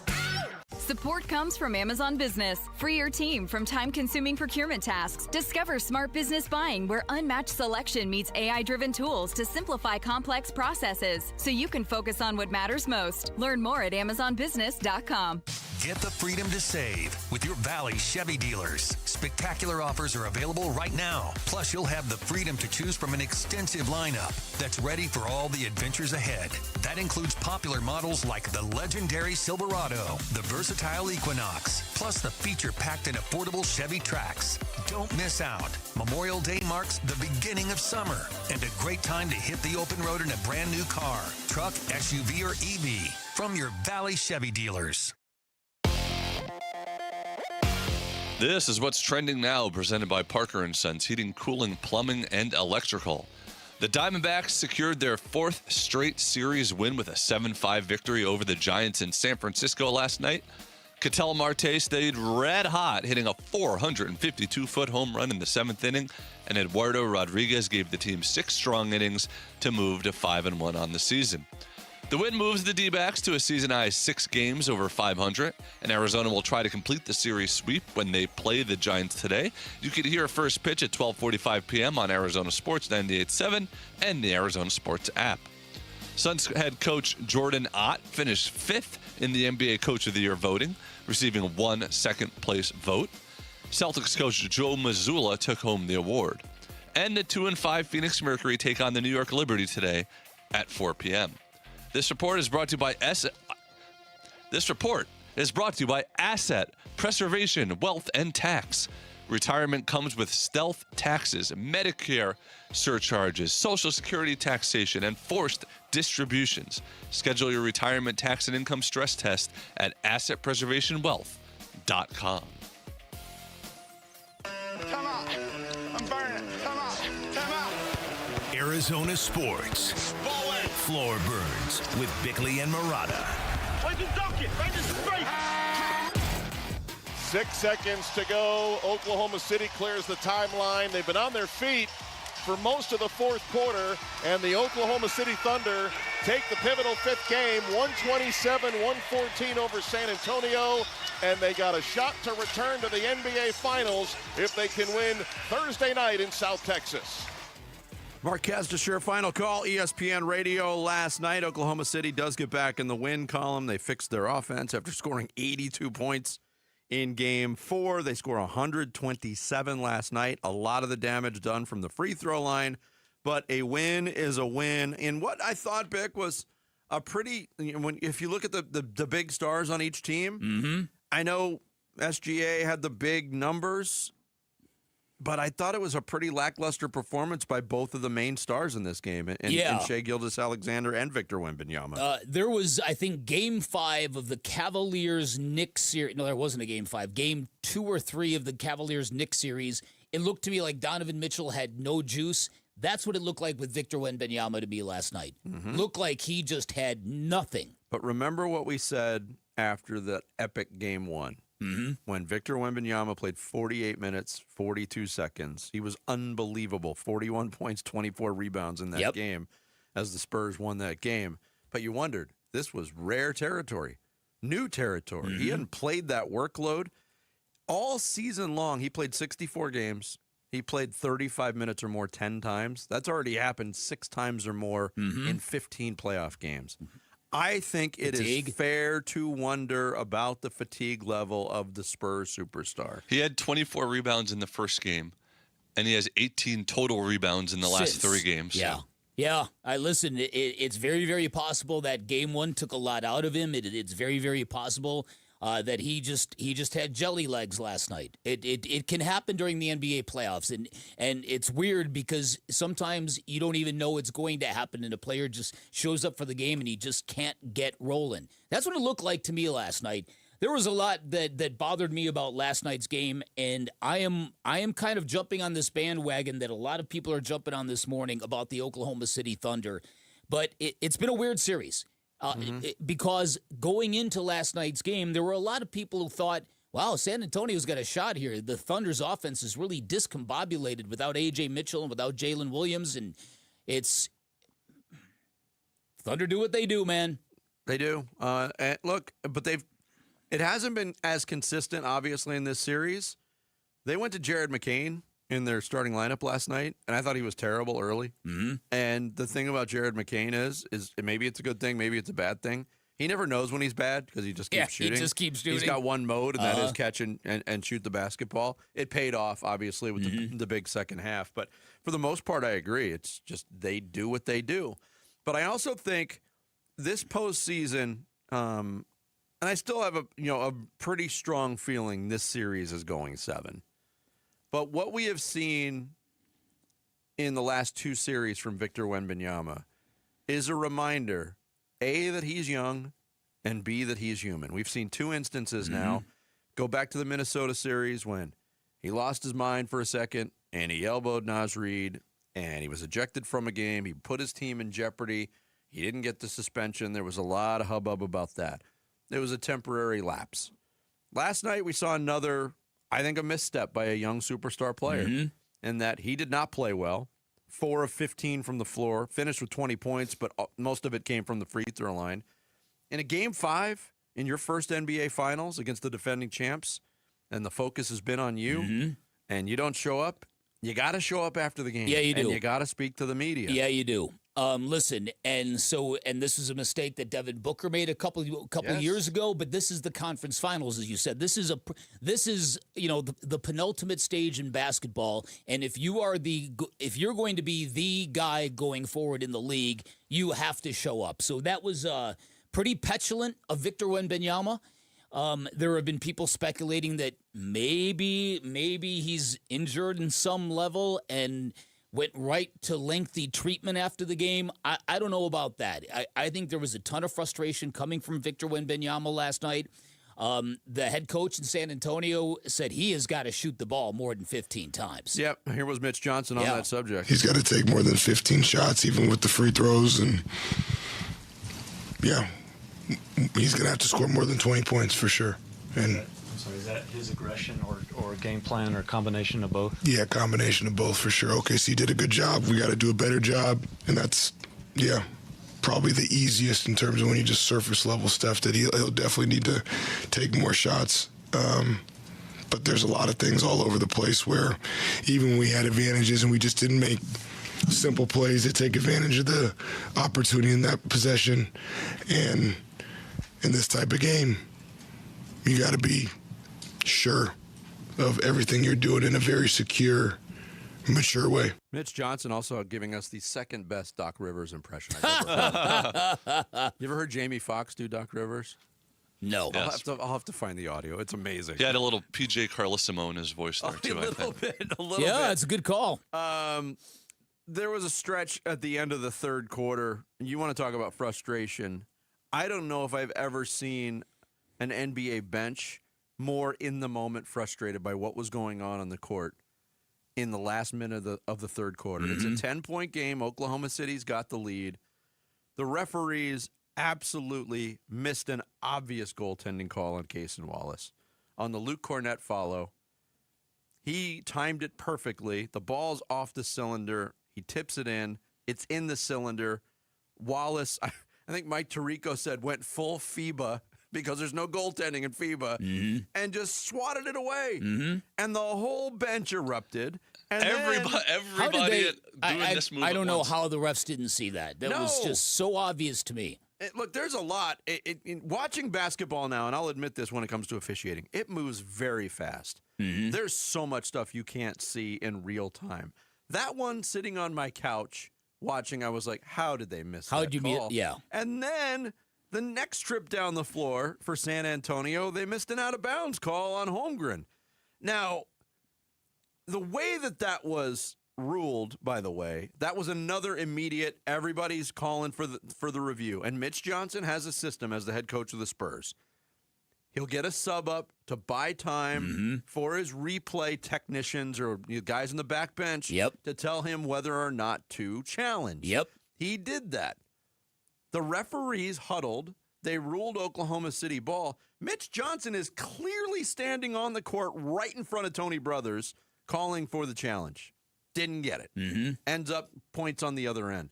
Speaker 17: Support comes from Amazon Business. Free your team from time-consuming procurement tasks. Discover smart business buying where unmatched selection meets AI-driven tools to simplify complex processes so you can focus on what matters most. Learn more at amazonbusiness.com.
Speaker 27: Get the freedom to save with your Valley Chevy dealers. Spectacular offers are available right now. Plus, you'll have the freedom to choose from an extensive lineup that's ready for all the adventures ahead. That includes popular models like the legendary Silverado, the versatile Equinox, plus the feature-packed and affordable Chevy Trax. Don't miss out. Memorial Day marks the beginning of summer and a great time to hit the open road in a brand new car, truck, SUV, or EV from your Valley Chevy dealers.
Speaker 3: This is what's trending now, presented by Parker & Sons Heating, Cooling, Plumbing, and Electrical. The Diamondbacks secured their 4th straight series win with a 7-5 victory over the Giants in San Francisco last night. Ketel Marte stayed red hot, hitting a 452-foot home run in the 7th inning, and Eduardo Rodriguez gave the team 6 strong innings to move to 5-1 on the season. The win moves the D-backs to a season-high 6 games over 500, and Arizona will try to complete the series sweep when they play the Giants today. You can hear first pitch at 12:45 p.m. on Arizona Sports 98.7 and the Arizona Sports app. Suns head coach Jordan Ott finished 5th in the NBA Coach of the Year voting, receiving 1 second-place vote. Celtics coach Joe Mazzulla took home the award. And the 2-5 Phoenix Mercury take on the New York Liberty today at 4 p.m. This report is brought to you by Asset Preservation, Wealth, and Tax. Retirement comes with stealth taxes, Medicare surcharges, Social Security taxation, and forced distributions. Schedule your retirement tax and income stress test at AssetPreservationWealth.com.
Speaker 11: Come on. I'm burning. Come on. Come on.
Speaker 8: Arizona Sports. Floor Burns with Bickley and Murata.
Speaker 1: 6 seconds to go. Oklahoma City clears the timeline. They've been on their feet for most of the fourth quarter, and the Oklahoma City Thunder take the pivotal fifth game, 127-114 over San Antonio, and they got a shot to return to the NBA Finals if they can win Thursday night in South Texas.
Speaker 5: Marquez to Sure final call, ESPN Radio last night. Oklahoma City does get back in the win column. They fixed their offense after scoring 82 points in Game 4. They score 127 last night. A lot of the damage done from the free throw line, but a win is a win. In what I thought, Bick, was a pretty, if you look at the big stars on each team, I know SGA had the big numbers, but I thought it was a pretty lackluster performance by both of the main stars in this game, and Shai Gilgeous-Alexander and Victor Wembanyama.
Speaker 10: There was, I think, Game 5 of the Cavaliers-Knicks series. No, there wasn't a Game 5. Game 2 or 3 of the Cavaliers-Knicks series. It looked to me like Donovan Mitchell had no juice. That's what it looked like with Victor Wembanyama to me last night. Looked like he just had nothing.
Speaker 5: But remember what we said after the epic Game 1. When Victor Wembanyama played 48 minutes, 42 seconds. He was unbelievable. 41 points, 24 rebounds in that game as the Spurs won that game. But you wondered, this was rare territory, new territory. He hadn't played that workload. All season long, he played 64 games. He played 35 minutes or more 10 times. That's already happened 6 times or more in 15 playoff games. I think it is fair to wonder about the fatigue level of the Spurs superstar.
Speaker 3: He had 24 rebounds in the first game, and he has 18 total rebounds in the last 3 games.
Speaker 10: Yeah. Listen, it's very, very possible that Game 1 took a lot out of him. It's very, very possible that he just had jelly legs last night. It can happen during the NBA playoffs, and it's weird because sometimes you don't even know it's going to happen, and a player just shows up for the game and he just can't get rolling. That's what it looked like to me last night. There was a lot that bothered me about last night's game, and I am kind of jumping on this bandwagon that a lot of people are jumping on this morning about the Oklahoma City Thunder. But it's been a weird series. Because going into last night's game, there were a lot of people who thought, wow, San Antonio's got a shot here. The Thunder's offense is really discombobulated without A.J. Mitchell and without Jalen Williams, and it's Thunder do what they do, man.
Speaker 5: They do. And look, but it hasn't been as consistent, obviously, in this series. They went to Jared McCain in their starting lineup last night, and I thought he was terrible early. And the thing about Jared McCain is maybe it's a good thing, maybe it's a bad thing. He never knows when he's bad because he just keeps shooting.
Speaker 10: He just keeps shooting.
Speaker 5: He's got one mode, and that is catch and shoot the basketball. It paid off, obviously, with the big second half. But for the most part, I agree. It's just they do what they do. But I also think this postseason, and I still have a pretty strong feeling this series is going 7. But what we have seen in the last 2 series from Victor Wembanyama is a reminder, A, that he's young, and B, that he's human. We've seen 2 instances now. Go back to the Minnesota series when he lost his mind for a second, and he elbowed Naz Reid, and he was ejected from a game. He put his team in jeopardy. He didn't get the suspension. There was a lot of hubbub about that. It was a temporary lapse. Last night we saw another, I think, a misstep by a young superstar player in that he did not play well. 4 of 15 from the floor, finished with 20 points, but most of it came from the free throw line. In a Game 5 in your first NBA Finals against the defending champs, and the focus has been on you, and you don't show up, you got to show up after the game.
Speaker 10: Yeah, you do.
Speaker 5: And you got to speak to the media.
Speaker 10: Yeah, you do. Listen, and this is a mistake that Devin Booker made a couple years ago, but this is the conference finals, as you said. This is the penultimate stage in basketball, and if you're going to be the guy going forward in the league, you have to show up. So that was pretty petulant of Victor Wembanyama. There have been people speculating that maybe he's injured in some level and went right to lengthy treatment after the game. I don't know about that. I think there was a ton of frustration coming from Victor Wembanyama last night. The head coach in San Antonio said he has got to shoot the ball more than 15 times.
Speaker 5: Yep, here was Mitch Johnson on that subject.
Speaker 11: He's got to take more than 15 shots, even with the free throws. And, yeah, he's going to have to score more than 20 points for sure. And
Speaker 4: So is that his aggression or game plan or a combination of both?
Speaker 6: Yeah, combination of both for sure. OKC did a good job. We got to do a better job, and that's, probably the easiest in terms of when you just surface level stuff that he'll definitely need to take more shots. But there's a lot of things all over the place where even when we had advantages and we just didn't make simple plays to take advantage of the opportunity in that possession. And in this type of game, you got to be sure of everything you're doing in a very secure, mature way.
Speaker 5: Mitch Johnson also giving us the second best Doc Rivers impression I've ever heard. You ever heard Jamie Foxx do Doc Rivers?
Speaker 10: No.
Speaker 3: Yes.
Speaker 5: I'll have to find the audio. It's amazing.
Speaker 3: He had a little PJ Carlesimo in his voice there, too,
Speaker 5: a little bit.
Speaker 10: Yeah, it's a good call.
Speaker 5: There was a stretch at the end of the third quarter. You want to talk about frustration. I don't know if I've ever seen an NBA bench more in the moment frustrated by what was going on the court in the last minute of the third quarter.
Speaker 10: Mm-hmm.
Speaker 5: It's a 10-point game. Oklahoma City's got the lead. The referees absolutely missed an obvious goaltending call on Cason Wallace. On the Luke Cornett follow, he timed it perfectly. The ball's off the cylinder. He tips it in. It's in the cylinder. Wallace, I think Mike Tirico said, went full FIBA because there's no goaltending in FIBA, and just swatted it away. And the whole bench erupted. And
Speaker 3: everybody doing this move
Speaker 10: I don't
Speaker 3: at
Speaker 10: know
Speaker 3: once.
Speaker 10: how the refs didn't see that. That was just so obvious to me.
Speaker 5: Look, there's a lot. In watching basketball now, and I'll admit this when it comes to officiating, it moves very fast. There's so much stuff you can't see in real time. That one sitting on my couch watching, I was like, how did they miss that
Speaker 10: How'd you
Speaker 5: call?
Speaker 10: Yeah.
Speaker 5: And then the next trip down the floor for San Antonio, they missed an out-of-bounds call on Holmgren. Now, the way that was ruled, by the way, that was another immediate, everybody's calling for the review. And Mitch Johnson has a system as the head coach of the Spurs. He'll get a sub up to buy time for his replay technicians or guys in the back bench to tell him whether or not to challenge. He did that. The referees huddled. They ruled Oklahoma City ball. Mitch Johnson is clearly standing on the court right in front of Tony Brothers calling for the challenge. Didn't get it. Ends up points on the other end.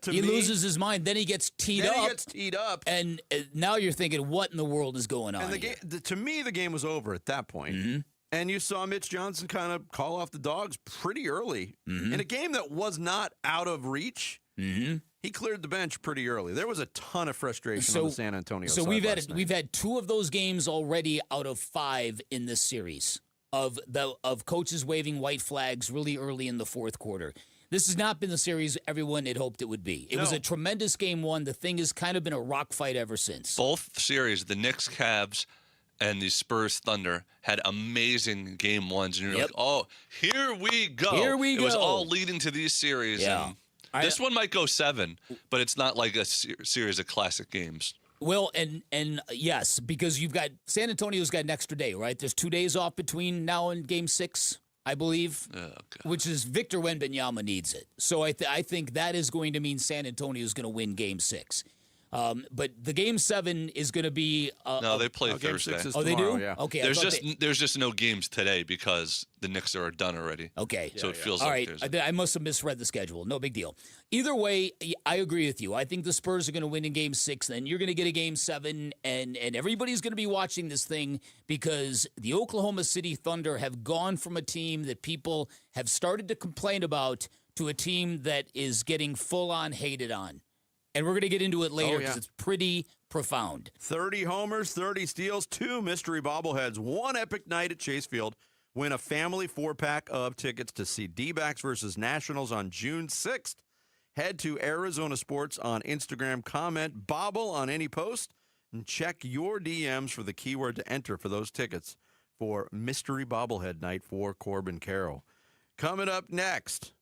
Speaker 5: He
Speaker 10: loses his mind. Then he gets teed
Speaker 5: up.
Speaker 10: And now you're thinking, what in the world is going on?
Speaker 5: And to me, the game was over at that point. And you saw Mitch Johnson kind of call off the dogs pretty early. In a game that was not out of reach, he cleared the bench pretty early. There was a ton of frustration on the San Antonio side.
Speaker 10: So we've had 2 of those games already out of 5 in this series of coaches waving white flags really early in the fourth quarter. This has not been the series everyone had hoped it would be. It was a tremendous game 1. The thing has kind of been a rock fight ever since.
Speaker 3: Both series, the Knicks, Cavs, and the Spurs Thunder had amazing game 1s. And you're like, oh, here we go.
Speaker 10: Here we go.
Speaker 3: It was all leading to these series.
Speaker 10: Yeah.
Speaker 3: And this one might go 7, but it's not like a series of classic games.
Speaker 10: Well, and yes, because you've got San Antonio's got an extra day, right? There's 2 days off between now and Game 6, I believe, which is Victor Wembanyama needs it. So I think that is going to mean San Antonio's going to win Game 6. But the Game 7 is going to be
Speaker 3: no, they play Thursday.
Speaker 10: They do?
Speaker 5: Yeah.
Speaker 10: Okay.
Speaker 3: There's just no games today because the Knicks are done already.
Speaker 10: Okay.
Speaker 3: So it feels
Speaker 10: all
Speaker 3: like
Speaker 10: right.
Speaker 3: Thursday.
Speaker 10: I must have misread the schedule. No big deal. Either way, I agree with you. I think the Spurs are going to win in Game 6. Then you're going to get a Game 7, and everybody's going to be watching this thing because the Oklahoma City Thunder have gone from a team that people have started to complain about to a team that is getting full-on hated on. And we're going to get into it later because it's pretty profound.
Speaker 5: 30 homers, 30 steals, 2 mystery bobbleheads, 1 epic night at Chase Field. Win a family 4-pack of tickets to see D-backs versus Nationals on June 6th. Head to Arizona Sports on Instagram, comment bobble on any post, and check your DMs for the keyword to enter for those tickets for Mystery Bobblehead Night for Corbin Carroll. Coming up next,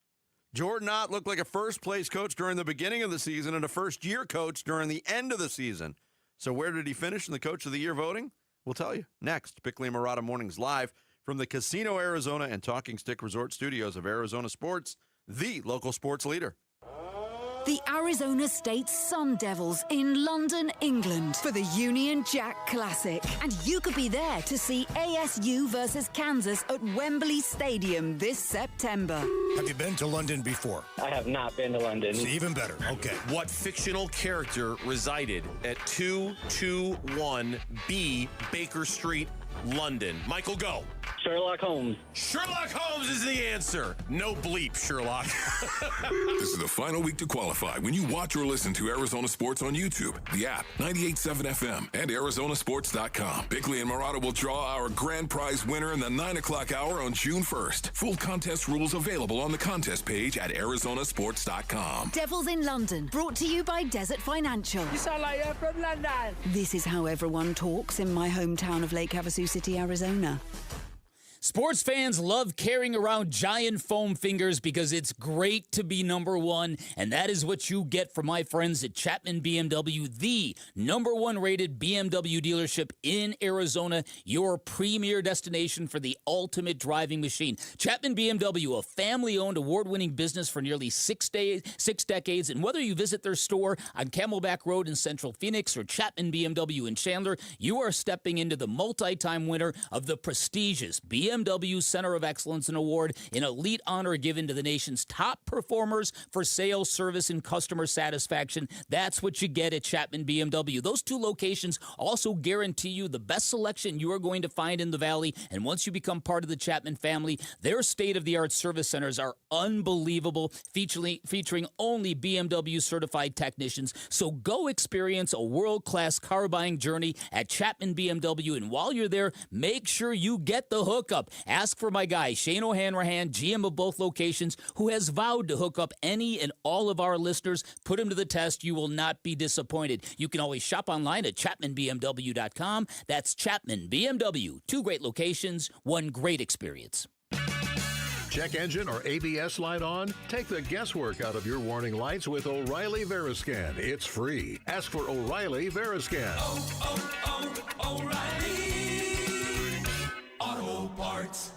Speaker 5: Jordan Ott looked like a first-place coach during the beginning of the season and a first-year coach during the end of the season. So where did he finish in the Coach of the Year voting? We'll tell you next. Bickley and Marotta Mornings live from the Casino Arizona and Talking Stick Resort Studios of Arizona Sports, the local sports leader.
Speaker 2: the Arizona State Sun Devils in London, England for the Union Jack Classic. And you could be there to see ASU versus Kansas at Wembley Stadium this September.
Speaker 9: Have you been to London before?
Speaker 12: I have not been to London.
Speaker 9: Even better. Okay.
Speaker 13: What fictional character resided at 221B Baker Street, London? Michael, go.
Speaker 12: Sherlock Holmes.
Speaker 13: Sherlock Holmes is the answer. No bleep, Sherlock.
Speaker 14: This is the final week to qualify when you watch or listen to Arizona Sports on YouTube, the app, 98.7 FM, and ArizonaSports.com. Bickley and Murata will draw our grand prize winner in the 9 o'clock hour on June 1st. Full contest rules available on the contest page at ArizonaSports.com.
Speaker 2: Devils in London, brought to you by Desert Financial.
Speaker 15: You sound like you're from London.
Speaker 2: This is how everyone talks in my hometown of Lake Havasu City, Arizona.
Speaker 10: Sports fans love carrying around giant foam fingers because it's great to be number one, and that is what you get from my friends at Chapman BMW, the number one rated BMW dealership in Arizona, your premier destination for the ultimate driving machine. Chapman BMW, a family-owned, award-winning business for nearly 6 decades, and whether you visit their store on Camelback Road in Central Phoenix or Chapman BMW in Chandler, you are stepping into the multi-time winner of the prestigious BMW Center of Excellence and Award, an elite honor given to the nation's top performers for sales, service, and customer satisfaction. That's what you get at Chapman BMW. Those two locations also guarantee you the best selection you are going to find in the Valley, and once you become part of the Chapman family, their state-of-the-art service centers are unbelievable, featuring only BMW certified technicians. So go experience a world-class car buying journey at Chapman BMW, and while you're there, make sure you get the hookup. Ask for my guy, Shane O'Hanrahan, GM of both locations, who has vowed to hook up any and all of our listeners. Put him to the test. You will not be disappointed. You can always shop online at ChapmanBMW.com. That's Chapman BMW. 2 great locations, 1 great experience.
Speaker 25: Check engine or ABS light on? Take the guesswork out of your warning lights with O'Reilly Veriscan. It's free. Ask for O'Reilly Veriscan.
Speaker 26: O'Reilly Auto Parts.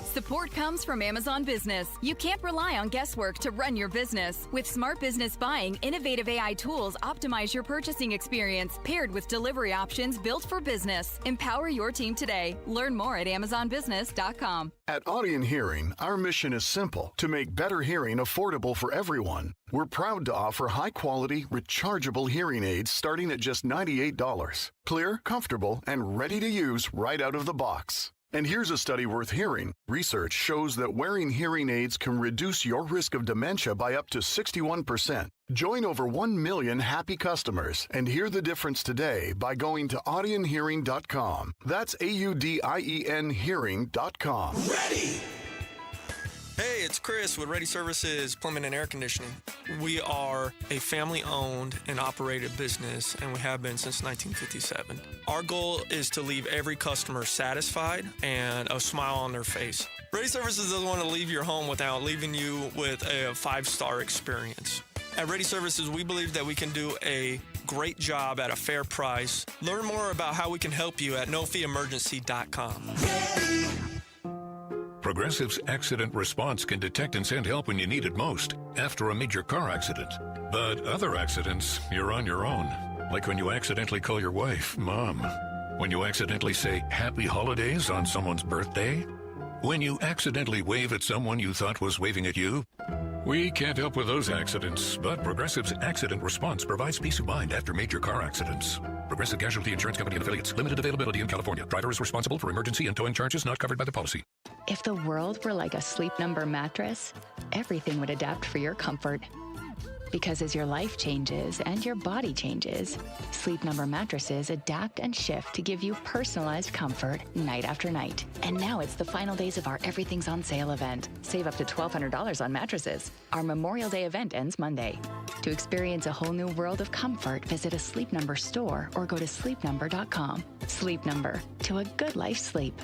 Speaker 17: Support comes from Amazon Business. You can't rely on guesswork to run your business. With Smart Business Buying, innovative AI tools optimize your purchasing experience, paired with delivery options built for business. Empower your team today. Learn more at AmazonBusiness.com.
Speaker 16: At Audion Hearing, our mission is simple: to make better hearing affordable for everyone. We're proud to offer high-quality, rechargeable hearing aids starting at just $98. Clear, comfortable, and ready to use right out of the box. And here's a study worth hearing. Research shows that wearing hearing aids can reduce your risk of dementia by up to 61%. Join over 1 million happy customers and hear the difference today by going to audionhearing.com. That's AUDIEN hearing.com.
Speaker 28: Ready! Hey, it's Chris with Ready Services Plumbing and Air Conditioning. We are a family-owned and operated business, and we have been since 1957. Our goal is to leave every customer satisfied and a smile on their face. Ready Services doesn't want to leave your home without leaving you with a 5-star experience. At Ready Services, we believe that we can do a great job at a fair price. Learn more about how we can help you at nofeeemergency.com.
Speaker 25: Progressive's accident response can detect and send help when you need it most, after a major car accident. But other accidents, you're on your own. Like when you accidentally call your wife Mom. When you accidentally say Happy Holidays on someone's birthday. When you accidentally wave at someone you thought was waving at you. We can't help with those accidents, but Progressive's accident response provides peace of mind after major car accidents. Progressive Casualty Insurance Company and Affiliates. Limited availability in California. Driver is responsible for emergency and towing charges not covered by the policy.
Speaker 29: If the world were like a Sleep Number mattress, everything would adapt for your comfort. Because as your life changes and your body changes, Sleep Number mattresses adapt and shift to give you personalized comfort night after night. And now it's the final days of our Everything's on Sale event. Save up to $1,200 on mattresses. Our Memorial Day event ends Monday. To experience a whole new world of comfort, visit a Sleep Number store or go to sleepnumber.com. Sleep Number, to a good life sleep.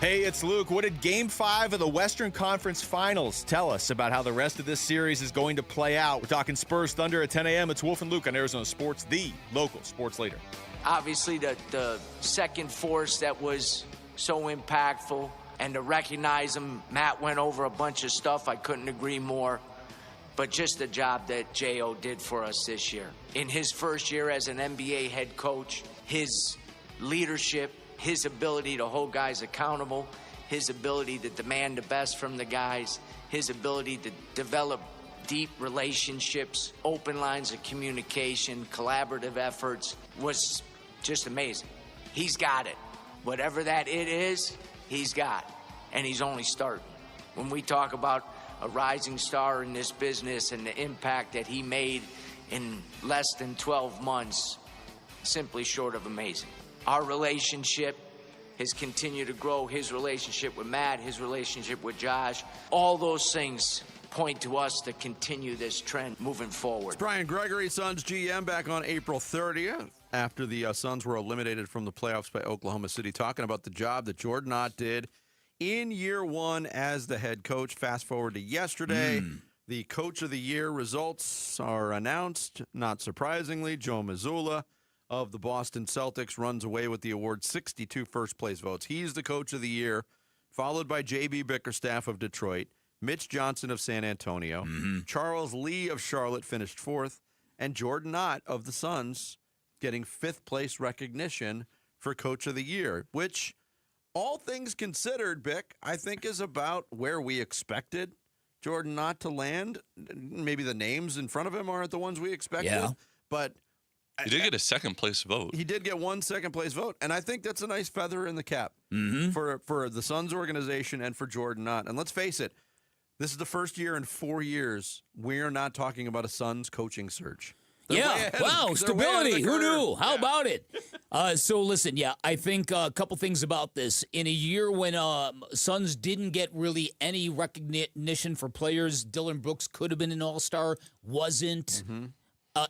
Speaker 19: Hey, it's Luke. What did Game 5 of the Western Conference Finals tell us about how the rest of this series is going to play out? We're talking Spurs Thunder at 10 a.m. It's Wolf and Luke on Arizona Sports, the local sports leader.
Speaker 30: Obviously, the second force that was so impactful
Speaker 7: And to recognize him, Matt went over a bunch of stuff. I couldn't agree more. But just the job that J.O. did for us this year. In his first year as an NBA head coach, his leadership, his ability to hold guys accountable, his ability to demand the best from the guys, his ability to develop deep relationships, open lines of communication, collaborative efforts was just amazing. He's got it. Whatever that it is, he's got. And he's only starting. When we talk about a rising star in this business and the impact that he made in less than 12 months, simply short of amazing. Our relationship has continued to grow. His relationship with Matt, his relationship with Josh, all those things point to us to continue this trend moving forward.
Speaker 5: It's Brian Gregory, Suns GM, back on April 30th after the Suns were eliminated from the playoffs by Oklahoma City, talking about the job that Jordan Ott did in year one as the head coach. Fast forward to yesterday. The Coach of the Year results are announced. Not surprisingly, Joe Mazzulla of the Boston Celtics runs away with the award, 62 first-place votes. He's the Coach of the Year, followed by J.B. Bickerstaff of Detroit, Mitch Johnson of San Antonio, Charles Lee of Charlotte finished fourth, and Jordan Ott of the Suns getting fifth-place recognition for Coach of the Year, which, all things considered, Bick, I think is about where we expected Jordan Ott to land. Maybe the names in front of him aren't the ones we expected, but
Speaker 3: he did get a second-place vote.
Speaker 5: He did get one second-place vote, and I think that's a nice feather in the cap for the Suns organization and for Jordan Ott. And let's face it, this is the first year in 4 years we're not talking about a Suns coaching search.
Speaker 10: Wow, stability. Who knew? How about it? So listen, I think a couple things about this. In a year when Suns didn't get really any recognition for players, Dillon Brooks could have been an all-star, wasn't.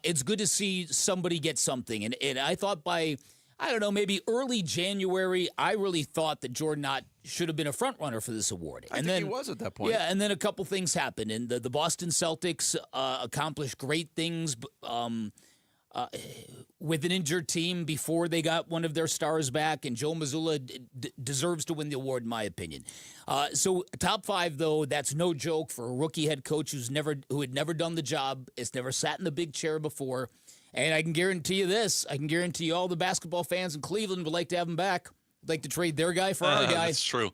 Speaker 10: It's good to see somebody get something. And I thought by, I don't know, maybe early January, I really thought that Jordan Ott should have been a front runner for this award.
Speaker 5: I think he was at that point.
Speaker 10: Yeah, and then a couple things happened. And the Boston Celtics accomplished great things with an injured team before they got one of their stars back. And Joe Mazzulla deserves to win the award, in my opinion. So top five, though, that's no joke for a rookie head coach who had never done the job, has never sat in the big chair before. And I can guarantee you this. I can guarantee you all the basketball fans in Cleveland would like to have him back. Like to trade their guy for our guy.
Speaker 3: That's true.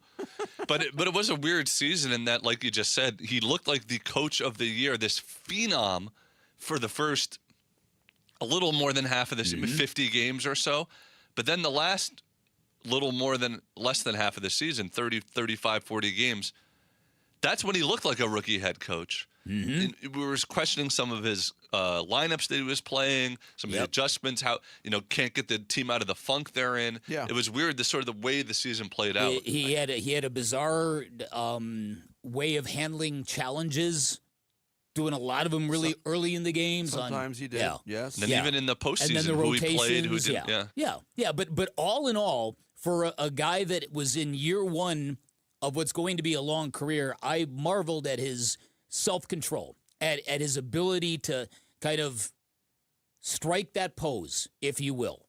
Speaker 3: But it was a weird season in that, like you just said, he looked like the Coach of the Year, this phenom for the first a little more than half of the 50 games or so. But then the last less than half of the season, 30, 35, 40 games, that's when he looked like a rookie head coach. And we were questioning some of his lineups that he was playing, some of the adjustments, how can't get the team out of the funk they're in. It was weird, the sort of the way the season played out.
Speaker 10: He had a bizarre way of handling challenges, doing a lot of them really early in the games.
Speaker 5: Sometimes he did, yes.
Speaker 3: And then even in the postseason,
Speaker 10: and then the
Speaker 3: who
Speaker 10: rotations,
Speaker 3: he played, who didn't.
Speaker 10: But all in all, for a guy that was in year one of what's going to be a long career, I marveled at his self-control, at his ability to kind of strike that pose, if you will.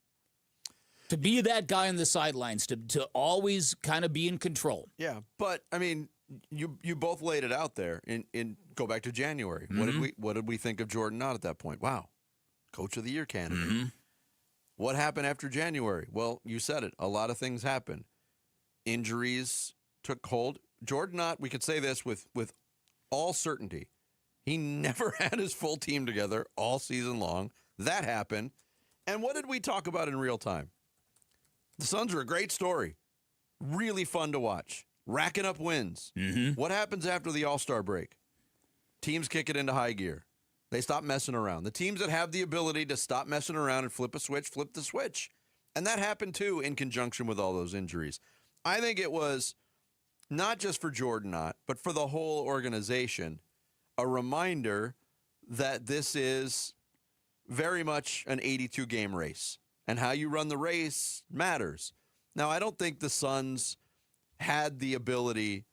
Speaker 10: To be that guy on the sidelines, to always kind of be in control.
Speaker 5: Yeah, but, I mean, you both laid it out there. In go back to January. What did we think of Jordan Ott at that point? Wow, Coach of the Year candidate. What happened after January? Well, you said it. A lot of things happened. Injuries took hold. Jordan Ott, we could say this with all certainty, he never had his full team together all season long. That happened. And what did we talk about in real time? The Suns are a great story. Really fun to watch. Racking up wins. What happens after the All-Star break? Teams kick it into high gear. They stop messing around. The teams that have the ability to stop messing around and flip a switch, flip the switch. And that happened, too, in conjunction with all those injuries. I think it was not just for Jordan Ott, but for the whole organization, a reminder that this is very much an 82-game race. And how you run the race matters. Now, I don't think the Suns had the ability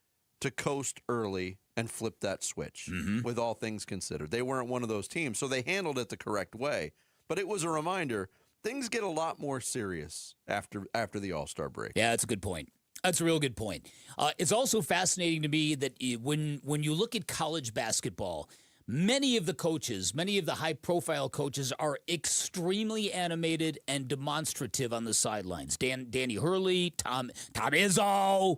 Speaker 5: to coast early and flip that switch, with all things considered. They weren't one of those teams, so they handled it the correct way. But it was a reminder, things get a lot more serious after the All-Star break.
Speaker 10: Yeah, that's a good point. That's a real good point. It's also fascinating to me that when you look at college basketball, many of the coaches, many of the high-profile coaches are extremely animated and demonstrative on the sidelines. Danny Hurley, Tom Izzo,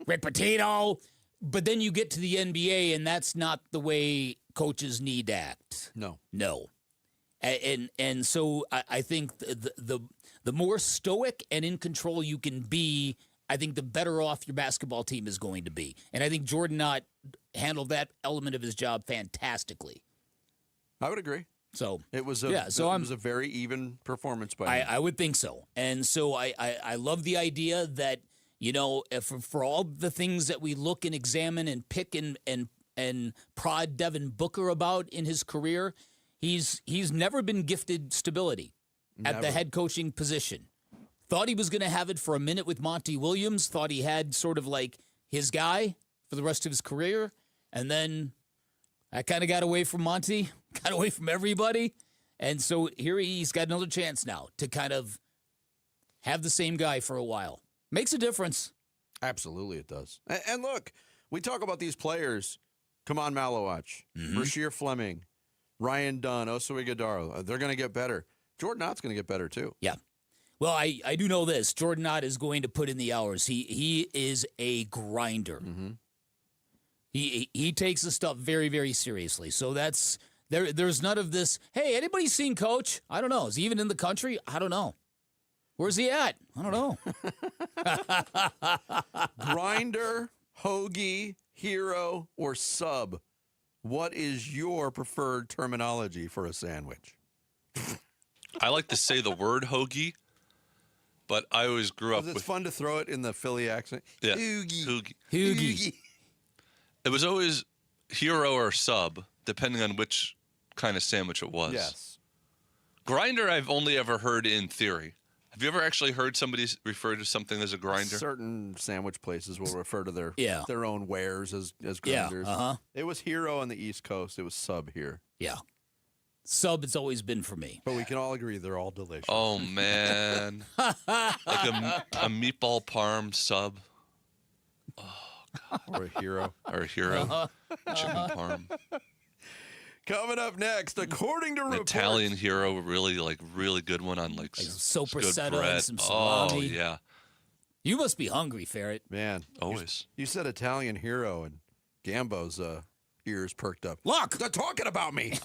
Speaker 10: Rick Pitino. But then you get to the NBA, and that's not the way coaches need to act.
Speaker 5: No.
Speaker 10: And so I think the more stoic and in control you can be, I think the better off your basketball team is going to be. And I think Jordan Knott handled that element of his job fantastically.
Speaker 5: I would agree.
Speaker 10: So
Speaker 5: it was a very even performance by him.
Speaker 10: I would think so. And so I love the idea that, for all the things that we look and examine and pick and prod Devin Booker about in his career, he's never been gifted stability at the head coaching position. Thought he was going to have it for a minute with Monty Williams. Thought he had sort of like his guy for the rest of his career. And then I kind of got away from Monty, got away from everybody. And so here he's got another chance now to kind of have the same guy for a while. Makes a difference.
Speaker 5: Absolutely it does. And look, we talk about these players. Kaman Malawach, Rasheer Fleming, Ryan Dunn, Oso Ighodaro. They're going to get better. Jordan Knott's going to get better too.
Speaker 10: Yeah. Well, I do know this. Jordan Knott is going to put in the hours. He is a grinder.
Speaker 5: Mm-hmm.
Speaker 10: He takes the stuff very, very seriously. So that's there's none of this, hey, anybody seen Coach? I don't know. Is he even in the country? I don't know. Where's he at? I don't know.
Speaker 5: Grinder, hoagie, hero, or sub. What is your preferred terminology for a sandwich?
Speaker 3: I like to say the word hoagie, but I always grew up with...
Speaker 5: It's fun to throw it in the Philly accent.
Speaker 3: Yeah.
Speaker 10: Hoogie.
Speaker 3: It was always hero or sub, depending on which kind of sandwich it was.
Speaker 5: Yes.
Speaker 3: Grinder I've only ever heard in theory. Have you ever actually heard somebody refer to something as a grinder?
Speaker 5: Certain sandwich places will refer to their own wares as grinders.
Speaker 10: Yeah,
Speaker 5: It was hero on the East Coast. It was sub here.
Speaker 10: Yeah. Sub it's always been for me.
Speaker 5: But we can all agree they're all delicious.
Speaker 3: Oh, man. Like a meatball parm sub. Oh, God.
Speaker 5: Or a hero.
Speaker 3: Chicken parm.
Speaker 5: Coming up next, according to reports...
Speaker 3: Italian hero, really good one on like
Speaker 10: sopressata and some salami.
Speaker 3: Oh, yeah.
Speaker 10: You must be hungry, Ferret.
Speaker 5: Man.
Speaker 3: Always.
Speaker 5: You said Italian hero, and Gambo's ears perked up.
Speaker 10: Look!
Speaker 5: They're talking about me!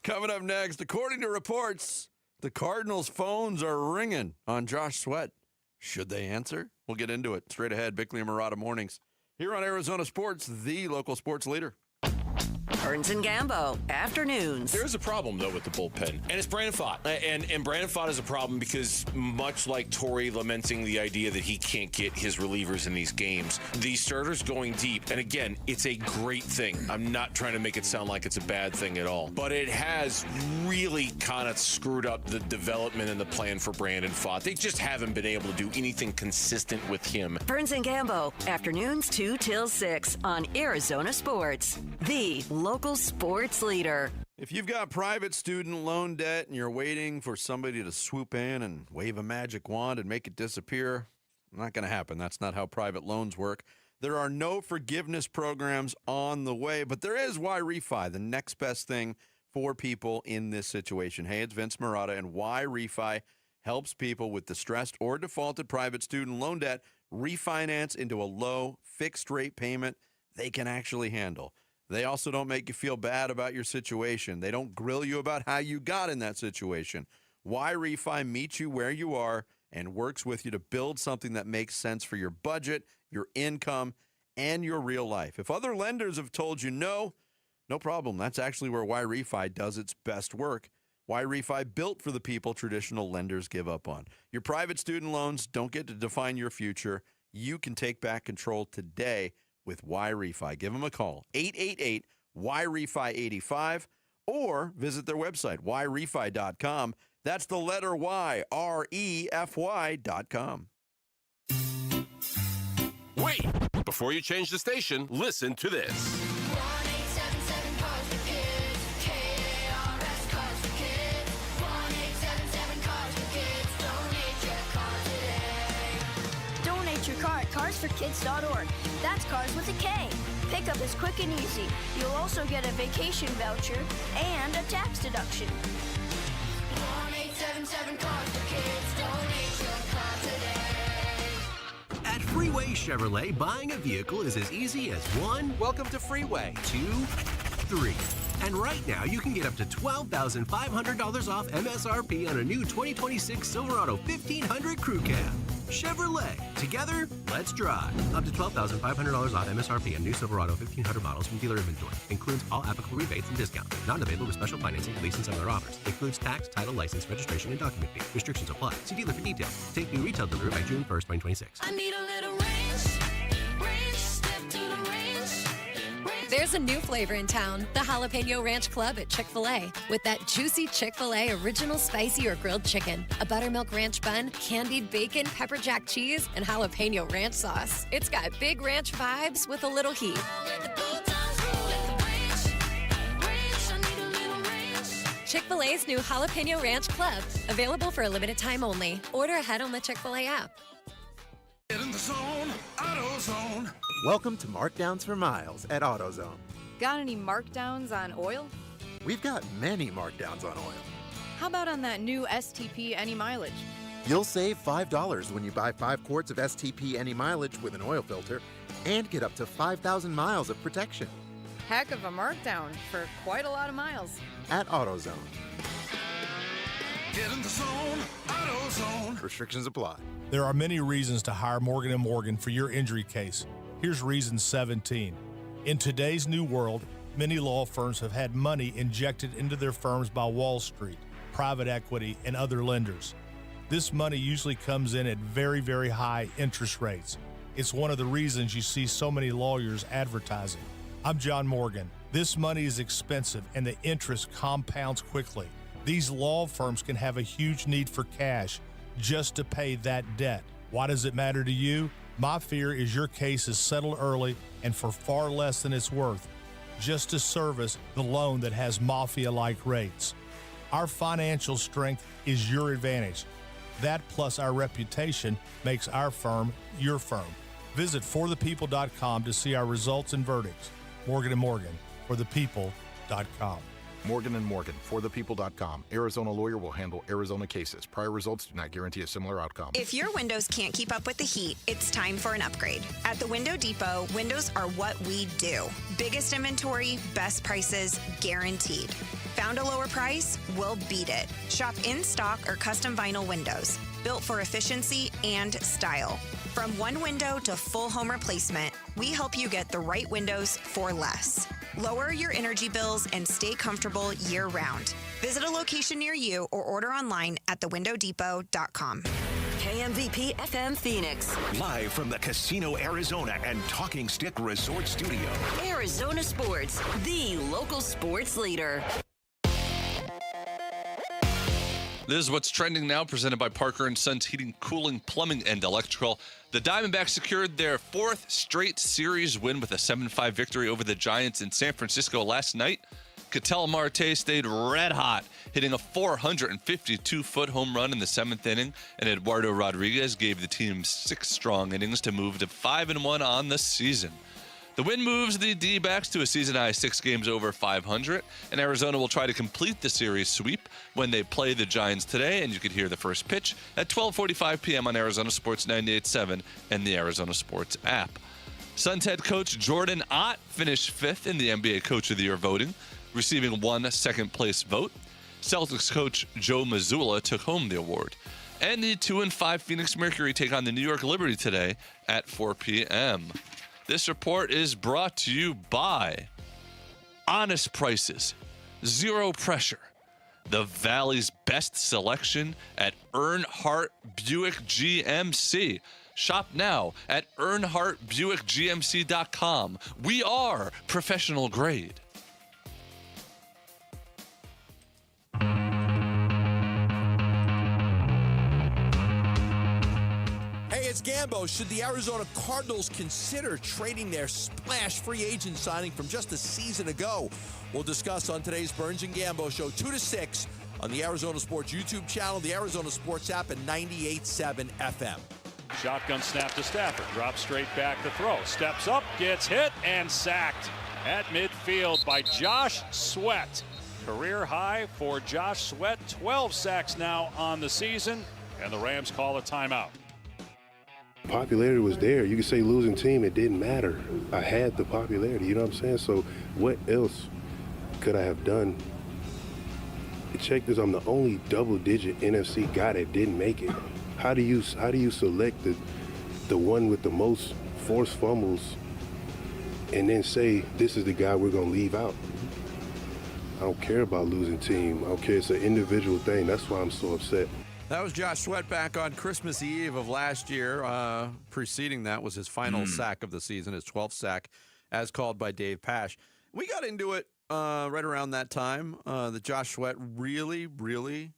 Speaker 5: Coming up next, according to reports, the Cardinals' phones are ringing on Josh Sweat. Should they answer? We'll get into it straight ahead. Bickley and Murata Mornings. Here on Arizona Sports, the local sports leader.
Speaker 1: Burns and Gambo, afternoons.
Speaker 13: There is a problem, though, with the bullpen, and it's Brandon Pfaadt. And Brandon Pfaadt is a problem because, much like Torrey lamenting the idea that he can't get his relievers in these games, the starters going deep, and again, it's a great thing. I'm not trying to make it sound like it's a bad thing at all, but it has really kind of screwed up the development and the plan for Brandon Pfaadt. They just haven't been able to do anything consistent with him.
Speaker 1: Burns and Gambo, afternoons 2 till 6 on Arizona Sports, the local sports leader.
Speaker 5: If you've got private student loan debt and you're waiting for somebody to swoop in and wave a magic wand and make it disappear, not going to happen. That's not how private loans work. There are no forgiveness programs on the way, but there is Why Refi, the next best thing for people in this situation. Hey, it's Vince Murata, and Why Refi helps people with distressed or defaulted private student loan debt refinance into a low fixed rate payment they can actually handle. They also don't make you feel bad about your situation. They don't grill you about how you got in that situation. Why Refi meets you where you are and works with you to build something that makes sense for your budget, your income, and your real life. If other lenders have told you no, no problem. That's actually where Why Refi does its best work. Why Refi built for the people traditional lenders give up on. Your private student loans don't get to define your future. You can take back control today with Why Refi. Give them a call, 888-WHY-REFI-85, or visit their website, whyrefi.com. That's the letter Y, REFY.com.
Speaker 8: Wait! Before you change the station, listen to this.
Speaker 4: carsforkids.org. That's cars with a K. Pickup is quick and easy. You'll also get a vacation voucher and a tax deduction.
Speaker 11: 1-877-CARS-FOR-KIDS. Donate your car today.
Speaker 18: At Freeway Chevrolet, buying a vehicle is as easy as 1. Welcome to Freeway. 2, 3. And right now, you can get up to $12,500 off MSRP on a new 2026 Silverado 1500 Crew Cab. Chevrolet. Together, let's drive. Up to $12,500 off MSRP on new Silverado 1500 models from dealer inventory. Includes all applicable rebates and discounts. Not available with special financing, lease, and similar offers. Includes tax, title, license, registration, and document fee. Restrictions apply. See dealer for details. Take new retail delivery by June 1st, 2026.
Speaker 11: I need a little ranch. Step to the ranch.
Speaker 20: There's a new flavor in town, the Jalapeno Ranch Club at Chick-fil-A. With that juicy Chick-fil-A original spicy or grilled chicken, a buttermilk ranch bun, candied bacon, pepper jack cheese, and jalapeno ranch sauce. It's got big ranch vibes with a little heat. Chick-fil-A's new Jalapeno Ranch Club, available for a limited time only. Order ahead on the Chick-fil-A app.
Speaker 21: Get in the zone, AutoZone.
Speaker 22: Welcome to Markdowns for Miles at AutoZone.
Speaker 23: Got any markdowns on oil?
Speaker 22: We've got many markdowns on oil.
Speaker 23: How about on that new STP Any Mileage?
Speaker 22: You'll save $5 when you buy 5 quarts of STP Any Mileage with an oil filter and get up to 5,000 miles of protection.
Speaker 23: Heck of a markdown for quite a lot of miles.
Speaker 22: At AutoZone.
Speaker 21: Get in the zone, AutoZone.
Speaker 22: Restrictions apply.
Speaker 9: There are many reasons to hire Morgan & Morgan for your injury case. Here's reason 17. In today's new world, many law firms have had money injected into their firms by Wall Street, private equity, and other lenders. This money usually comes in at very, very high interest rates. It's one of the reasons you see so many lawyers advertising. I'm John Morgan. This money is expensive and the interest compounds quickly. These law firms can have a huge need for cash just to pay that debt. Why does it matter to you? My fear is your case is settled early and for far less than it's worth, just to service the loan that has mafia-like rates. Our financial strength is your advantage. That plus our reputation makes our firm your firm. Visit forthepeople.com to see our results and verdicts. Morgan & Morgan, forthepeople.com.
Speaker 24: Morgan & Morgan, forthepeople.com. Arizona lawyer will handle Arizona cases. Prior results do not guarantee a similar outcome.
Speaker 27: If your windows can't keep up with the heat, it's time for an upgrade. At the Window Depot, windows are what we do. Biggest inventory, best prices, guaranteed. Found a lower price? We'll beat it. Shop in stock or custom vinyl windows, built for efficiency and style. From one window to full home replacement, we help you get the right windows for less. Lower your energy bills and stay comfortable year-round. Visit a location near you or order online at thewindowdepot.com.
Speaker 1: KMVP FM Phoenix.
Speaker 30: Live from the Casino Arizona and Talking Stick Resort Studio.
Speaker 1: Arizona Sports, the local sports leader.
Speaker 3: This is what's trending now, presented by Parker & Sons Heating, Cooling, Plumbing, and Electrical. The Diamondbacks secured their 4th straight series win with a 7-5 victory over the Giants in San Francisco last night. Ketel Marte stayed red hot, hitting a 452-foot home run in the 7th inning, and Eduardo Rodriguez gave the team 6 strong innings to move to 5-1 on the season. The win moves the D-backs to a season-high 6 games over 500, and Arizona will try to complete the series sweep when they play the Giants today, and you can hear the first pitch at 12:45 p.m. on Arizona Sports 98.7 and the Arizona Sports app. Suns head coach Jordan Ott finished 5th in the NBA Coach of the Year voting, receiving 1 second-place vote. Celtics coach Joe Mazzulla took home the award. And the 2-5 Phoenix Mercury take on the New York Liberty today at 4 p.m. This report is brought to you by Honest Prices, Zero Pressure, the Valley's best selection at Earnhardt Buick GMC. Shop now at EarnhardtBuickGMC.com. We are professional grade.
Speaker 31: Hey, it's Gambo. Should the Arizona Cardinals consider trading their splash free agent signing from just a season ago? We'll discuss on today's Burns and Gambo show, 2 to 6 on the Arizona Sports YouTube channel, the Arizona Sports app, and 98.7 FM.
Speaker 2: Shotgun snap to Stafford. Drops straight back to throw. Steps up, gets hit, and sacked at midfield by Josh Sweat. Career high for Josh Sweat. 12 sacks now on the season, and the Rams call a timeout.
Speaker 6: Popularity was there. You could say losing team, it didn't matter. I had the popularity, you know what I'm saying? So what else could I have done? Check this, I'm the only double-digit NFC guy that didn't make it. How do you select the one with the most forced fumbles and then say this is the guy we're gonna leave out? I don't care about losing team. I don't care. It's an individual thing. That's why I'm so upset.
Speaker 5: That was Josh Sweat back on Christmas Eve of last year. Preceding that was his final sack of the season, his 12th sack, as called by Dave Pasch. We got into it right around that time that Josh Sweat really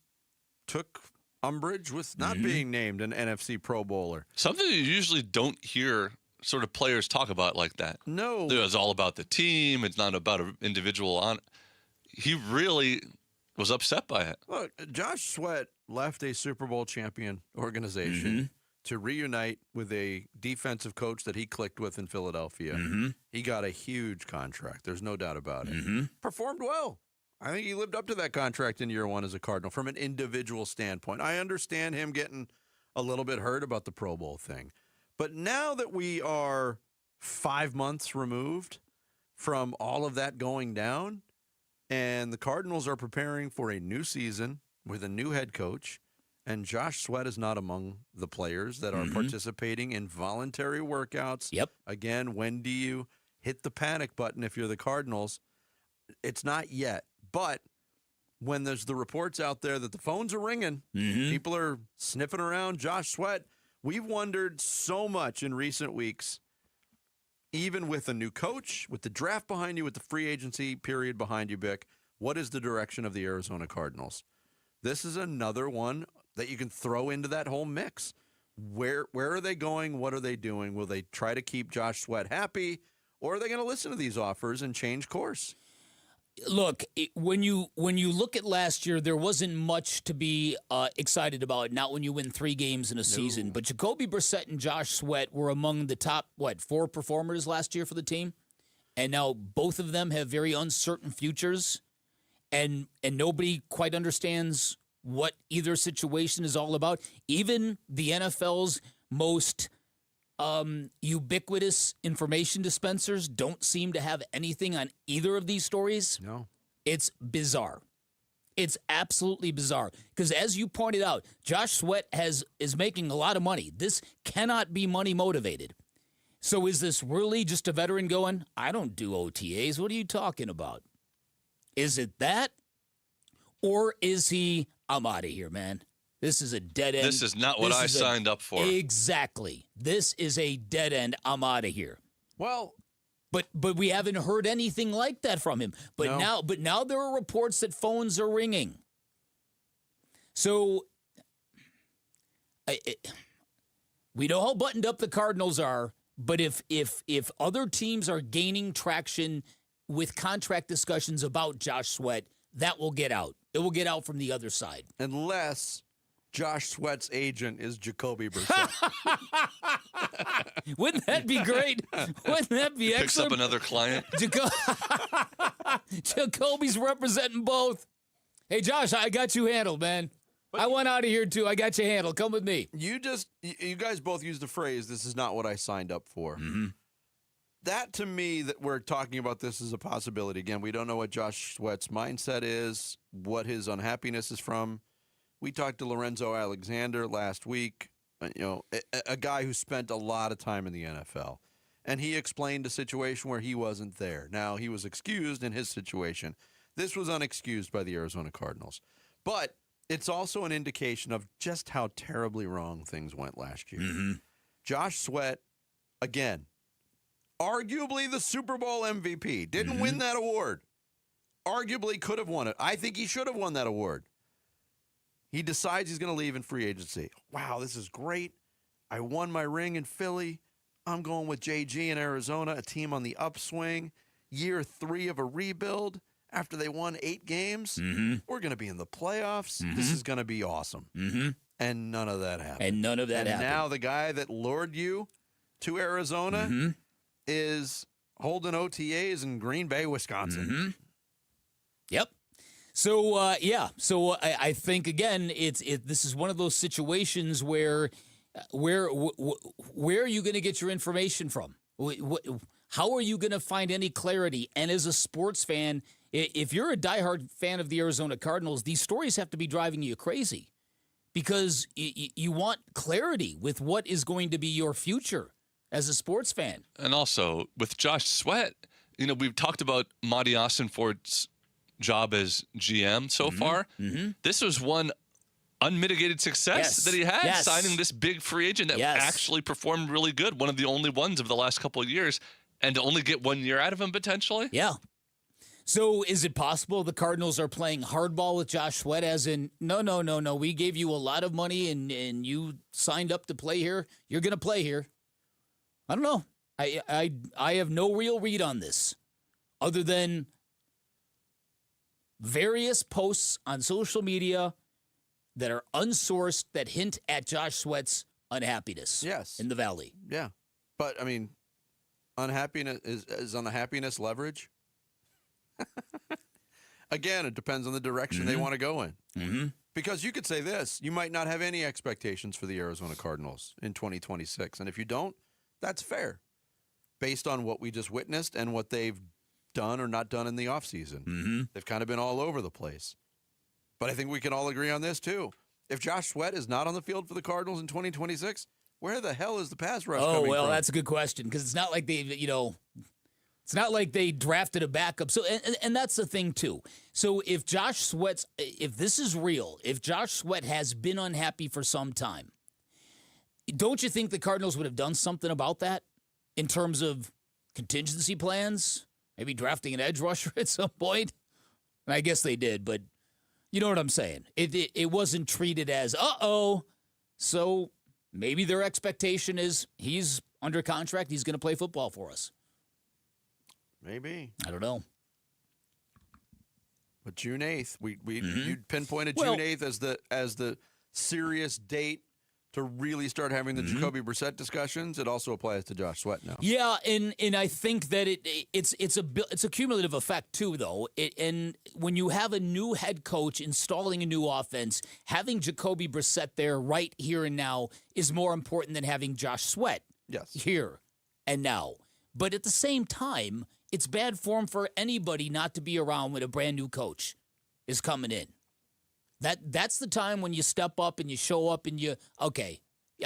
Speaker 5: took umbrage with not being named an NFC Pro Bowler.
Speaker 3: Something you usually don't hear sort of players talk about like that.
Speaker 5: No.
Speaker 3: It's all about the team. It's not about an individual. He really was upset by it.
Speaker 5: Look, Josh Sweat left a Super Bowl champion organization to reunite with a defensive coach that he clicked with in Philadelphia. He got a huge contract. There's no doubt about it. Performed well. I think he lived up to that contract in year one as a Cardinal from an individual standpoint. I understand him getting a little bit hurt about the Pro Bowl thing. But now that we are 5 months removed from all of that going down, and the Cardinals are preparing for a new season with a new head coach, and Josh Sweat is not among the players that are participating in voluntary workouts.
Speaker 10: Yep.
Speaker 5: Again, when do you hit the panic button if you're the Cardinals? It's not yet. But when there's the reports out there that the phones are ringing, people are sniffing around Josh Sweat, we've wondered so much in recent weeks, even with a new coach, with the draft behind you, with the free agency period behind you, Bick, what is the direction of the Arizona Cardinals? This is another one that you can throw into that whole mix. Where are they going? What are they doing? Will they try to keep Josh Sweat happy, or are they going to listen to these offers and change course?
Speaker 10: Look, when you look at last year, there wasn't much to be excited about. Not when you win 3 games in a season. But Jacoby Brissett and Josh Sweat were among the top 4 performers last year for the team, and now both of them have very uncertain futures, and nobody quite understands what either situation is all about. Even the NFL's most ubiquitous information dispensers don't seem to have anything on either of these stories.
Speaker 5: No.
Speaker 10: It's bizarre. It's absolutely bizarre. Because as you pointed out, Josh Sweat is making a lot of money. This cannot be money motivated. So is this really just a veteran going, I don't do OTAs. What are you talking about? Is it that? Or is he, I'm out of here, man. This is a dead end.
Speaker 3: This is not what I signed up for.
Speaker 10: Exactly. This is a dead end. I'm out of here.
Speaker 5: Well,
Speaker 10: but we haven't heard anything like that from him. But now there are reports that phones are ringing. So we know how buttoned up the Cardinals are, but if other teams are gaining traction with contract discussions about Josh Sweat, that will get out. It will get out from the other side.
Speaker 5: Unless Josh Sweat's agent is Jacoby Brissett.
Speaker 10: Wouldn't that be great? Wouldn't that be excellent?
Speaker 3: Picks up another client.
Speaker 10: Jacoby's representing both. Hey, Josh, I got you handled, man. I went out of here, too. I got you handled. Come with me.
Speaker 5: You guys both used the phrase, this is not what I signed up for. That, to me, that we're talking about this is a possibility. Again, we don't know what Josh Sweat's mindset is, what his unhappiness is from. We talked to Lorenzo Alexander last week, a guy who spent a lot of time in the NFL. And he explained a situation where he wasn't there. Now, he was excused in his situation. This was unexcused by the Arizona Cardinals. But it's also an indication of just how terribly wrong things went last year. Josh Sweat, again, arguably the Super Bowl MVP, didn't win that award. Arguably could have won it. I think he should have won that award. He decides he's going to leave in free agency. Wow, this is great. I won my ring in Philly. I'm going with JG in Arizona, a team on the upswing. Year 3 of a rebuild after they won 8 games. We're going to be in the playoffs. This is going to be awesome. And none of that happened.
Speaker 10: And none of that happened.
Speaker 5: Now the guy that lured you to Arizona is holding OTAs in Green Bay, Wisconsin.
Speaker 10: Yep. So, So I think, again, this is one of those situations where are you going to get your information from? How are you going to find any clarity? And as a sports fan, if you're a diehard fan of the Arizona Cardinals, these stories have to be driving you crazy because you want clarity with what is going to be your future as a sports fan.
Speaker 3: And also, with Josh Sweat, we've talked about Monty Austinford's job as GM so far. This was one unmitigated success that he had, signing this big free agent that actually performed really good, one of the only ones of the last couple of years, and to only get 1 year out of him potentially.
Speaker 10: Yeah. So is it possible the Cardinals are playing hardball with Josh Sweat as in, no, we gave you a lot of money and you signed up to play here. You're going to play here. I don't know. I have no real read on this other than various posts on social media that are unsourced that hint at Josh Sweat's unhappiness in the Valley.
Speaker 5: Yeah. But, I mean, unhappiness is unhappiness leverage? Again, it depends on the direction they want to go in. Because you could say this, you might not have any expectations for the Arizona Cardinals in 2026. And if you don't, that's fair, based on what we just witnessed and what they've done or not done in the offseason. They've kind of been all over the place. But I think we can all agree on this, too. If Josh Sweat is not on the field for the Cardinals in 2026, where the hell is the pass rush coming from?
Speaker 10: Oh, well, that's a good question because it's not like they, it's not like they drafted a backup. So, and that's the thing, too. So if if this is real, if Josh Sweat has been unhappy for some time, don't you think the Cardinals would have done something about that in terms of contingency plans? Maybe drafting an edge rusher at some point? And I guess they did, but you know what I'm saying. It wasn't treated as, so maybe their expectation is he's under contract, he's going to play football for us.
Speaker 5: Maybe.
Speaker 10: I don't know.
Speaker 5: But June 8th, you pinpointed June 8th as the serious date to really start having the Jacoby Brissett discussions. It also applies to Josh Sweat now.
Speaker 10: Yeah, and I think that it's a cumulative effect too, though. And when you have a new head coach installing a new offense, having Jacoby Brissett there right here and now is more important than having Josh Sweat here and now. But at the same time, it's bad form for anybody not to be around when a brand new coach is coming in. That's the time when you step up and you show up and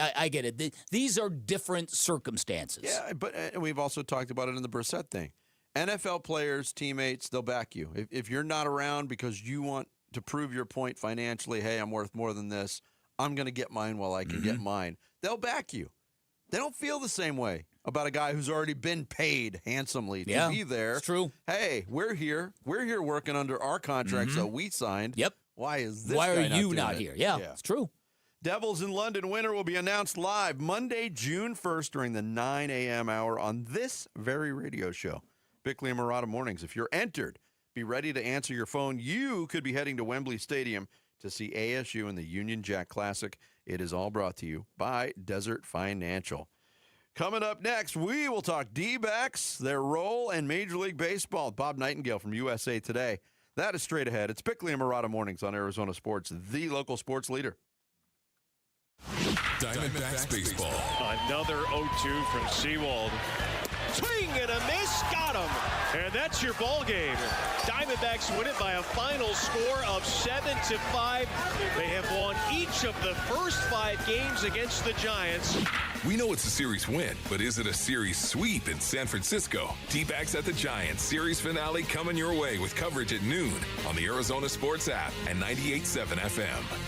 Speaker 10: I get it. These are different circumstances.
Speaker 5: Yeah, but we've also talked about it in the Brissett thing. NFL players, teammates, they'll back you. If you're not around because you want to prove your point financially, hey, I'm worth more than this, I'm going to get mine while I can get mine, they'll back you. They don't feel the same way about a guy who's already been paid handsomely to be there.
Speaker 10: It's true.
Speaker 5: Hey, we're here. We're here working under our contracts that we signed.
Speaker 10: Yep.
Speaker 5: Why is this
Speaker 10: Why
Speaker 5: guy
Speaker 10: are you not
Speaker 5: doing
Speaker 10: here?
Speaker 5: it?
Speaker 10: Yeah, it's true.
Speaker 5: Devils in London winner will be announced live Monday, June 1st during the 9 a.m. hour on this very radio show. Bickley and Murata Mornings. If you're entered, be ready to answer your phone. You could be heading to Wembley Stadium to see ASU in the Union Jack Classic. It is all brought to you by Desert Financial. Coming up next, we will talk D-backs, their role, and Major League Baseball. Bob Nightingale from USA Today. That is straight ahead. It's Bickley and Murata Mornings on Arizona Sports, the local sports leader.
Speaker 8: Diamondbacks baseball.
Speaker 2: Another 0-2 from Seawald. Swing and a miss, got him. And that's your ball game. Diamondbacks win it by a final score of 7-5. They have won each of the first 5 games against the Giants.
Speaker 8: We know it's a series win, but is it a series sweep in San Francisco? D-backs at the Giants series finale coming your way with coverage at noon on the Arizona Sports app and 98.7 FM.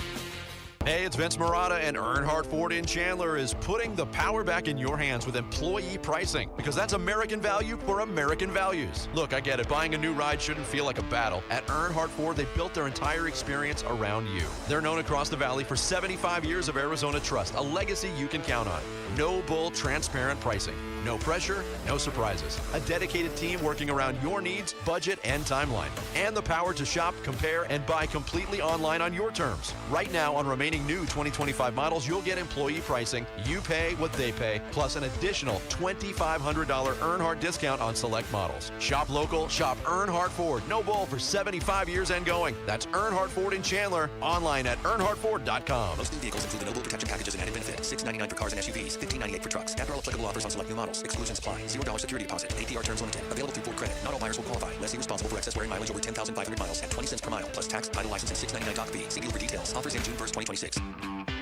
Speaker 5: Hey, it's Vince Murata, and Earnhardt Ford in Chandler is putting the power back in your hands with employee pricing, because that's American value for American values. Look, I get it. Buying a new ride shouldn't feel like a battle. At Earnhardt Ford, they built their entire experience around you. They're known across the valley for 75 years of Arizona trust, a legacy you can count on. No bull, transparent pricing. No pressure, no surprises. A dedicated team working around your needs, budget, and timeline. And the power to shop, compare, and buy completely online on your terms. Right now, on remaining
Speaker 7: any new 2025 models, you'll get employee pricing. You pay what they pay, plus an additional $2,500 Earnhardt discount on select models. Shop local, shop Earnhardt Ford. No bull for 75 years and going. That's Earnhardt Ford in Chandler. Online at earnhardtford.com.
Speaker 12: Most new vehicles include the Noble Protection Packages and added benefit. $699 for cars and SUVs, $1,598 for trucks. After all applicable offers on select new models. Exclusions apply. $0 security deposit. APR terms limited. Available through Ford Credit. Not all buyers will qualify. Lessee responsible for excess wearing mileage over 10,500 miles at 20 cents per mile, plus tax, title, license, and $699 doc fee. See dealer for details. Offers in June 1st, 2026.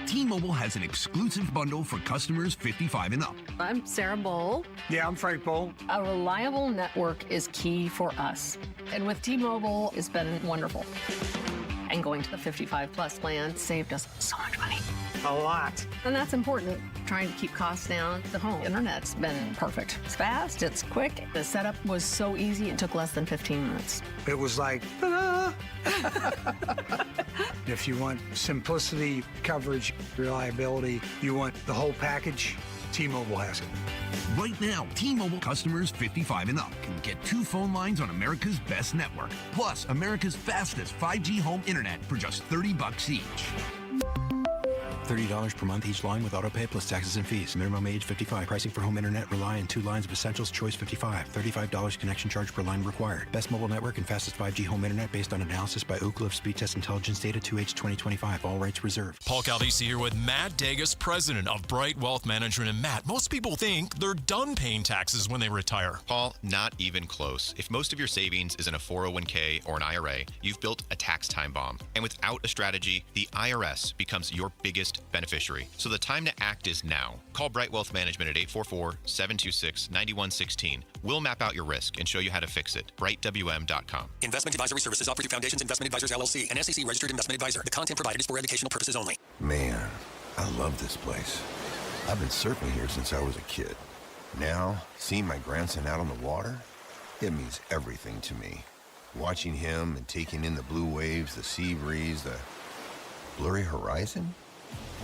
Speaker 14: T-Mobile has an exclusive bundle for customers 55 and up.
Speaker 15: I'm Sarah Bowl.
Speaker 16: Yeah, I'm Frank Bowl.
Speaker 15: A reliable network is key for us. And with T-Mobile, it's been wonderful. And going to the 55 plus plan saved us so much money.
Speaker 16: A lot.
Speaker 15: And that's important. Trying to keep costs down. The home internet's been perfect. It's fast, it's quick. The setup was so easy, it took less than 15 minutes.
Speaker 16: It was like, ta-da! If you want simplicity, coverage, reliability, you want the whole package, T-Mobile has it.
Speaker 14: Right now, T-Mobile customers 55 and up can get 2 phone lines on America's best network, plus America's fastest 5G home internet for just $30 each.
Speaker 17: $30 per month each line with autopay plus taxes and fees. Minimum age 55. Pricing for home internet rely on 2 lines of essentials. Choice 55. $35 connection charge per line required. Best mobile network and fastest 5G home internet based on analysis by Ookla of Speed Test Intelligence data 2H 2025. All rights reserved.
Speaker 19: Paul Caldesi here with Matt Degas, president of Bright Wealth Management. And Matt, most people think they're done paying taxes when they retire.
Speaker 25: Paul, not even close. If most of your savings is in a 401k or an IRA, you've built a tax time bomb. And without a strategy, the IRS becomes your biggest beneficiary. So the time to act is now. Call Bright Wealth Management at 844-726-9116. We'll map out your risk and show you how to fix it. BrightWM.com.
Speaker 12: Investment advisory services offered through Foundations Investment Advisors LLC, an SEC registered investment advisor. The content provided is for educational purposes only.
Speaker 26: Man, I love this place. I've been surfing here since I was a kid. Now, seeing my grandson out on the water, it means everything to me. Watching him and taking in the blue waves, the sea breeze, the blurry horizon.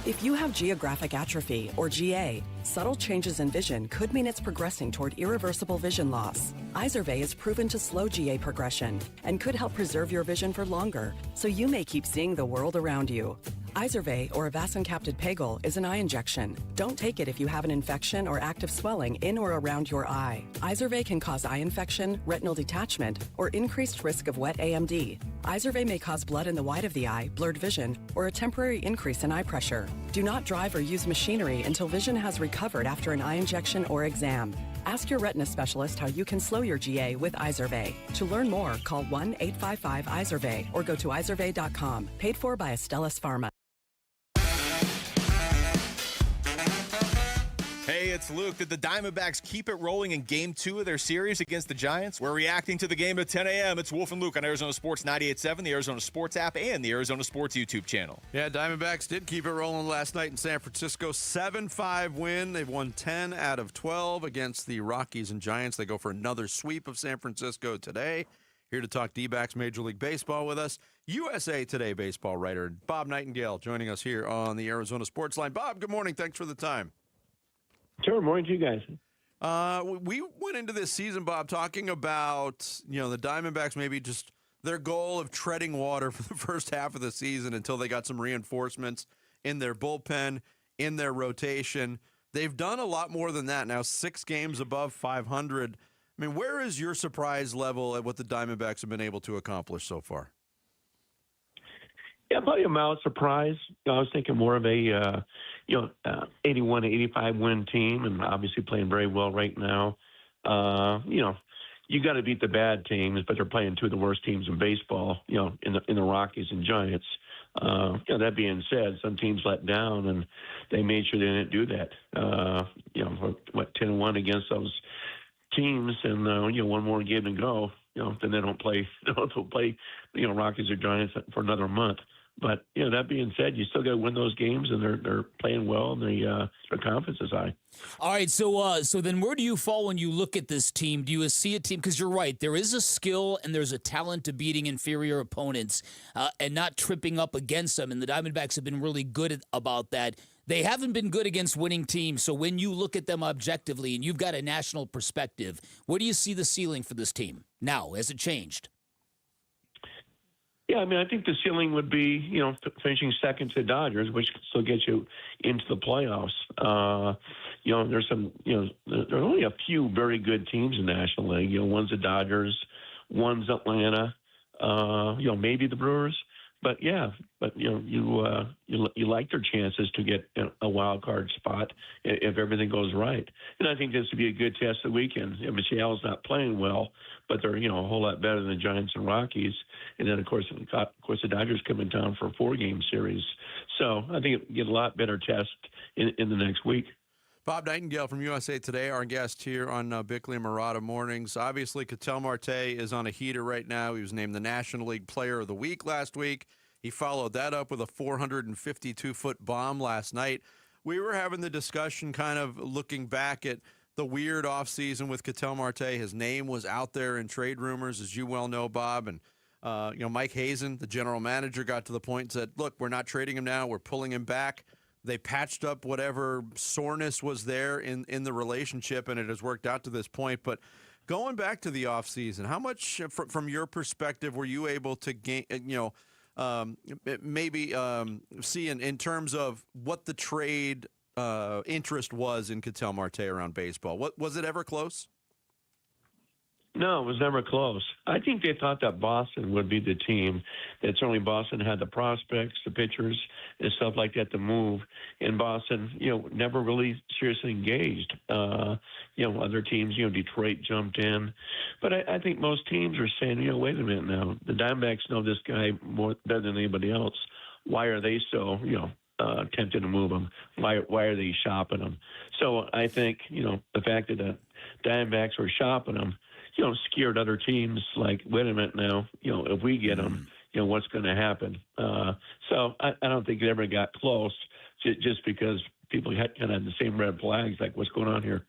Speaker 28: If you have geographic atrophy, or GA, subtle changes in vision could mean it's progressing toward irreversible vision loss. Izervay is proven to slow GA progression and could help preserve your vision for longer, so you may keep seeing the world around you. Izervay, or avacincaptad pegol, is an eye injection. Don't take it if you have an infection or active swelling in or around your eye. Izervay can cause eye infection, retinal detachment, or increased risk of wet AMD. Izervay may cause blood in the white of the eye, blurred vision, or a temporary increase in eye pressure. Do not drive or use machinery until vision has recovered after an eye injection or exam. Ask your retina specialist how you can slow your GA with Izervay. To learn more, call 1-855-IZERVAY or go to izervay.com. Paid for by Astellas Pharma.
Speaker 29: Hey, it's Luke. Did the Diamondbacks keep it rolling in Game 2 of their series against the Giants? We're reacting to the game at 10 a.m. It's Wolf and Luke on Arizona Sports 98.7, the Arizona Sports app, and the Arizona Sports YouTube channel.
Speaker 5: Yeah, Diamondbacks did keep it rolling last night in San Francisco. 7-5 win. They've won 10 out of 12 against the Rockies and Giants. They go for another sweep of San Francisco today. Here to talk D-backs Major League Baseball with us, USA Today baseball writer Bob Nightingale joining us here on the Arizona Sports Line. Bob, good morning. Thanks for the time.
Speaker 32: Sure, morning to you guys.
Speaker 5: We went into this season, Bob, talking about, the Diamondbacks maybe just their goal of treading water for the first half of the season until they got some reinforcements in their bullpen, in their rotation. They've done a lot more than that now, 6 games above 500. I mean, where is your surprise level at what the Diamondbacks have been able to accomplish so far?
Speaker 32: Yeah, probably a mild surprise. I was thinking more of a 81 to 85 win team, and obviously playing very well right now. You got to beat the bad teams, but they're playing 2 of the worst teams in baseball. In the Rockies and Giants. That being said, some teams let down, and they made sure they didn't do that. 10-1 against those teams, and one more game to go. Then they don't play. They don't play. Rockies or Giants for another month. But that being said, you still got to win those games, and they're playing well, and their confidence is high.
Speaker 10: All right, so then where do you fall when you look at this team? Do you see a team? Because you're right, there is a skill and there's a talent to beating inferior opponents and not tripping up against them. And the Diamondbacks have been really good about that. They haven't been good against winning teams. So when you look at them objectively and you've got a national perspective, where do you see the ceiling for this team now? Has it changed?
Speaker 32: Yeah, I mean, I think the ceiling would be, finishing second to the Dodgers, which still gets you into the playoffs. There's some, there are only a few very good teams in the National League. One's the Dodgers, one's Atlanta, maybe the Brewers. But you like their chances to get a wild card spot if everything goes right. And I think this would be a good test of the weekend. Seattle's not playing well, but they're a whole lot better than the Giants and Rockies. And then of course the Dodgers come in town for a 4-game series. So I think it get a lot better test in the next week.
Speaker 5: Bob Nightingale from USA Today, our guest here on Bickley and Marotta Mornings. Obviously, Ketel Marte is on a heater right now. He was named the National League Player of the Week last week. He followed that up with a 452-foot bomb last night. We were having the discussion kind of looking back at the weird offseason with Ketel Marte. His name was out there in trade rumors, as you well know, Bob. And, Mike Hazen, the general manager, got to the point and said, look, we're not trading him now. We're pulling him back. They patched up whatever soreness was there in the relationship, and it has worked out to this point. But going back to the offseason, how much, from your perspective, were you able to gain, see in terms of what the trade interest was in Ketel Marte around baseball? Was it ever close?
Speaker 32: No, it was never close. I think they thought that Boston would be the team. That certainly Boston had the prospects, the pitchers, and stuff like that to move. And Boston, never really seriously engaged. Other teams, Detroit jumped in. But I think most teams are saying, wait a minute now. The Diamondbacks know this guy better than anybody else. Why are they so, tempted to move him? Why are they shopping him? So I think, the fact that the Diamondbacks were shopping him, scared other teams like, wait a minute now, if we get him, what's going to happen? So I don't think it ever got close just because people had kind of the same red flags, like what's going on here.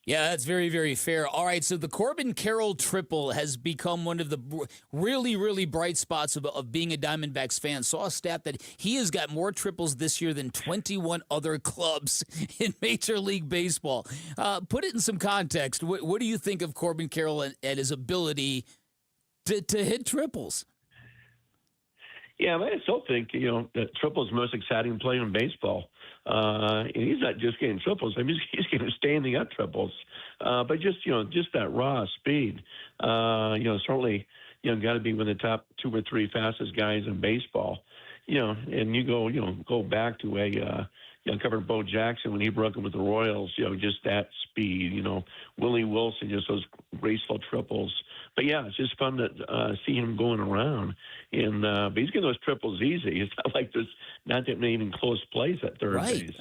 Speaker 10: Yeah, that's very, very fair. All right, so the Corbin Carroll triple has become one of the really, really bright spots of being a Diamondbacks fan. Saw a stat that he has got more triples this year than 21 other clubs in Major League Baseball. Put it in some context. What do you think of Corbin Carroll and his ability to hit triples?
Speaker 32: Yeah, I still think, that triple is the most exciting play in baseball. And he's not just getting triples. I mean, he's getting standing up triples. But just that raw speed, certainly, got to be one of the top 2 or 3 fastest guys in baseball. And you go back to covered Bo Jackson when he broke him with the Royals, just that speed, Willie Wilson, just those graceful triples. But yeah, it's just fun to see him going around. And but he's getting those triples easy. It's not like there's not that many even close plays at third base.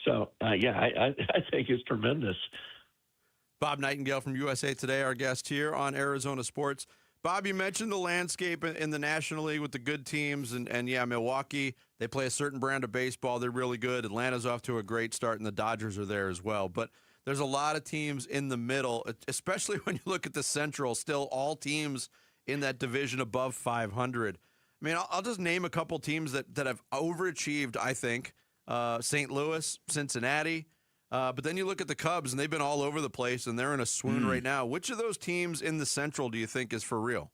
Speaker 32: So I think it's tremendous.
Speaker 5: Bob Nightingale from USA Today, our guest here on Arizona Sports. Bob, you mentioned the landscape in the National League with the good teams, and Milwaukee, they play a certain brand of baseball. They're really good. Atlanta's off to a great start, and the Dodgers are there as well. But there's a lot of teams in the middle, especially when you look at the Central, still all teams in that division above 500. I mean, I'll just name a couple teams that have overachieved, I think. St. Louis, Cincinnati. But then you look at the Cubs, and they've been all over the place, and they're in a swoon right now. Which of those teams in the Central do you think is for real?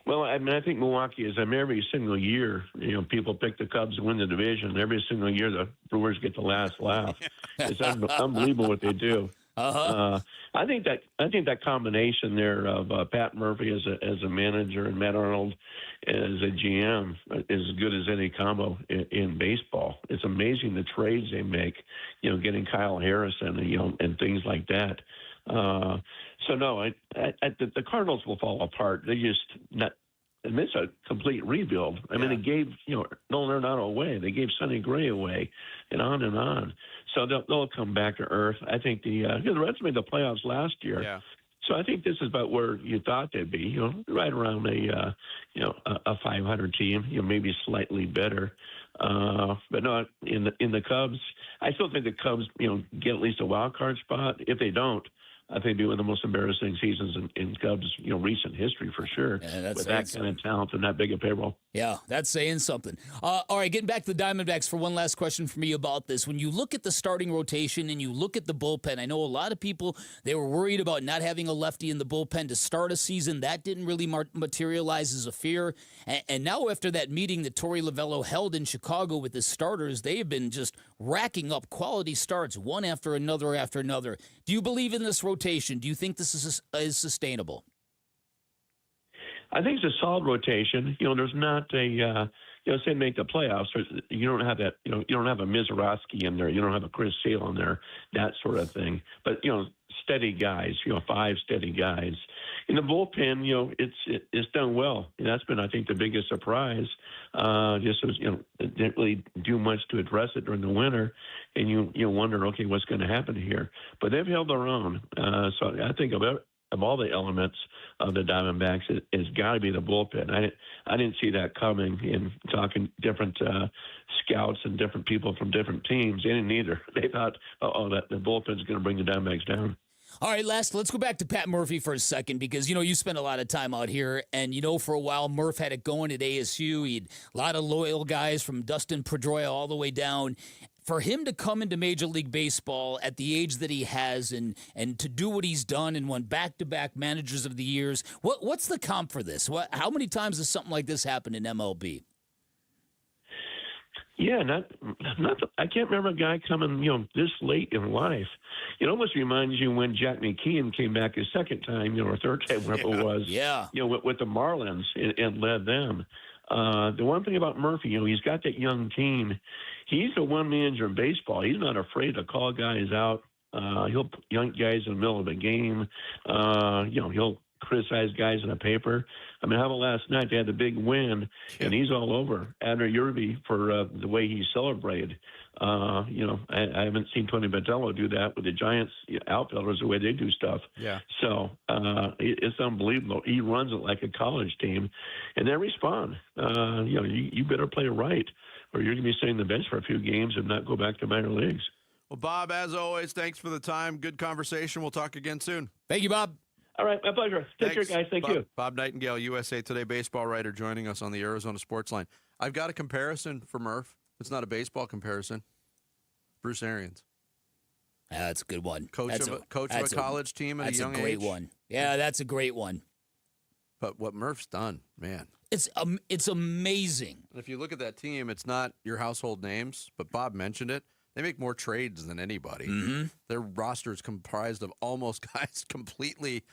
Speaker 32: Well, I mean, I think Milwaukee is. I mean, every single year, people pick the Cubs to win the division. Every single year, the Brewers get the last laugh. It's unbelievable what they do. I think that combination there of Pat Murphy as a manager and Matt Arnold as a GM is as good as any combo in baseball. It's amazing the trades they make, getting Kyle Harrison, and things like that. So no, the Cardinals will fall apart. They just not. And it's a complete rebuild. I mean, they gave Nolan Arenado away. They gave Sonny Gray away, and on and on. So they'll come back to earth. I think the Reds made the playoffs last year. Yeah. So I think this is about where you thought they'd be. Right around a 500 team. Maybe slightly better. But no, in the Cubs, I still think the Cubs get at least a wild card spot. If they don't, I think it'd be one of the most embarrassing seasons in Cubs, recent history for sure.
Speaker 10: Yeah,
Speaker 32: with that kind of talent and that big a payroll.
Speaker 10: Yeah, that's saying something. All right, getting back to the Diamondbacks for one last question for me about this. When you look at the starting rotation and you look at the bullpen, I know a lot of people, they were worried about not having a lefty in the bullpen to start a season. That didn't really materialize as a fear. And now after that meeting that Torey Lovullo held in Chicago with the starters, they have been just racking up quality starts one after another after another. Do you believe in this rotation? Do you think this is sustainable?
Speaker 32: I think it's a solid rotation. There's not a, say make the playoffs. You don't have that, you don't have a Mizorowski in there. You don't have a Chris Sale in there, that sort of thing. But, steady guys, 5 steady guys. In the bullpen, it's done well. And that's been, I think, the biggest surprise. It didn't really do much to address it during the winter. And you wonder, okay, what's going to happen here? But they've held their own. So I think of all the elements of the Diamondbacks, it's got to be the bullpen. I didn't see that coming. In talking different scouts and different people from different teams, they didn't either. They thought, that the bullpen's going to bring the Diamondbacks down.
Speaker 10: All right, let's go back to Pat Murphy for a second because, you spent a lot of time out here, and, for a while Murph had it going at ASU. He had a lot of loyal guys from Dustin Pedroia all the way down. For him to come into Major League Baseball at the age that he has and to do what he's done and won back-to-back Managers of the Years, what's the comp for this? How many times has something like this happened in MLB?
Speaker 32: Yeah, I can't remember a guy coming, this late in life. It almost reminds you when Jack McKeon came back a second time, or third time, whatever it was.
Speaker 10: Yeah.
Speaker 32: With the Marlins and led them. The one thing about Murphy, he's got that young team. He's the one manager in baseball. He's not afraid to call guys out. He'll put young guys in the middle of a game. He'll criticize guys in a paper. I mean, how about last night? They had the big win, and he's all over Adner Yerby for the way he celebrated. I haven't seen Tony Vitello do that with the Giants outfielders, the way they do stuff.
Speaker 5: Yeah.
Speaker 32: So it's unbelievable. He runs it like a college team, and they respond. You better play right, or you're going to be sitting on the bench for a few games and not go back to minor leagues.
Speaker 5: Well, Bob, as always, thanks for the time. Good conversation. We'll talk again soon.
Speaker 10: Thank you, Bob.
Speaker 32: All right, my pleasure. Take care, guys. Thank you.
Speaker 5: Bob Nightingale, USA Today baseball writer, joining us on the Arizona Sports Line. I've got a comparison for Murph. It's not a baseball comparison. Bruce Arians.
Speaker 10: That's a good one.
Speaker 5: Coach of a college team at a young age.
Speaker 10: That's a great one. Yeah, that's a great one.
Speaker 5: But what Murph's done, man.
Speaker 10: It's amazing.
Speaker 5: And if you look at that team, it's not your household names, but Bob mentioned it. They make more trades than anybody.
Speaker 10: Mm-hmm.
Speaker 5: Their roster is comprised of almost guys completely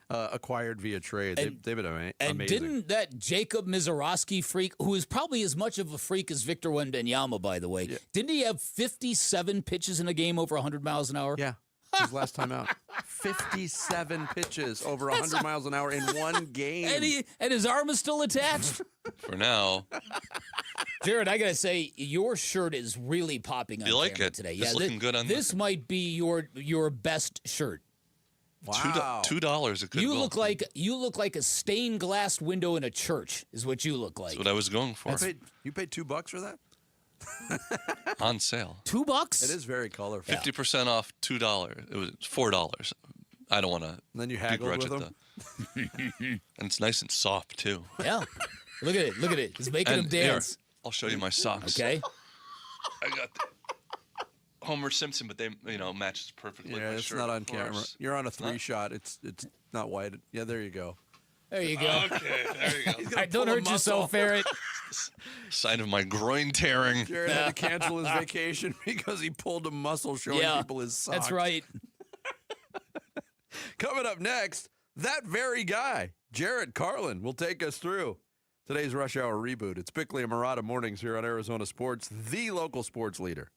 Speaker 5: acquired via trade. They've been amazing.
Speaker 10: And didn't that Jacob Mizorowski freak, who is probably as much of a freak as Victor Wembanyama, by the way, didn't he have 57 pitches in a game over 100 miles an hour?
Speaker 5: Yeah. His last time out. 57 pitches over 100 miles an hour in one game.
Speaker 10: And his arm is still attached?
Speaker 3: For now.
Speaker 10: Jared, I got to say, your shirt is really popping on camera today.
Speaker 3: It's looking good on
Speaker 10: this might be your best shirt.
Speaker 5: Wow.
Speaker 3: $2 at Goodwill.
Speaker 10: You look like a stained glass window in a church is what you look like.
Speaker 3: That's what I was going for.
Speaker 5: You paid $2 for that?
Speaker 3: On sale.
Speaker 10: $2?
Speaker 5: It is very colorful.
Speaker 3: 50% off $2. It was $4. I don't want to.
Speaker 5: Then you haggled with them.
Speaker 3: And it's nice and soft too.
Speaker 10: Yeah. Look at it. It's making him dance.
Speaker 3: Here, I'll show you my socks.
Speaker 10: Okay.
Speaker 3: I got Homer Simpson, but they matches perfectly.
Speaker 5: Yeah, it's not on camera. You're on a 3-shot. It's not wide. Yeah, there you go.
Speaker 10: There you go.
Speaker 3: Okay, there you go.
Speaker 10: Don't hurt yourself, Ferret.
Speaker 3: Sign of my groin tearing.
Speaker 5: Jared had to cancel his vacation because he pulled a muscle showing people his socks.
Speaker 10: That's right.
Speaker 5: Coming up next, that very guy, Jarrett Carlin, will take us through today's Rush Hour Reboot. It's Bickley and Murata Mornings here on Arizona Sports, the local sports leader.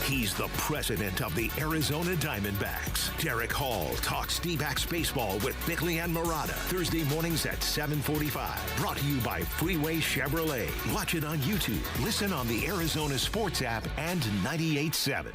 Speaker 14: He's the president of the Arizona Diamondbacks. Derek Hall talks D-backs baseball with Bickley and Murata. Thursday mornings at 7:45. Brought to you by Freeway Chevrolet. Watch it on YouTube. Listen on the Arizona Sports app and 98.7.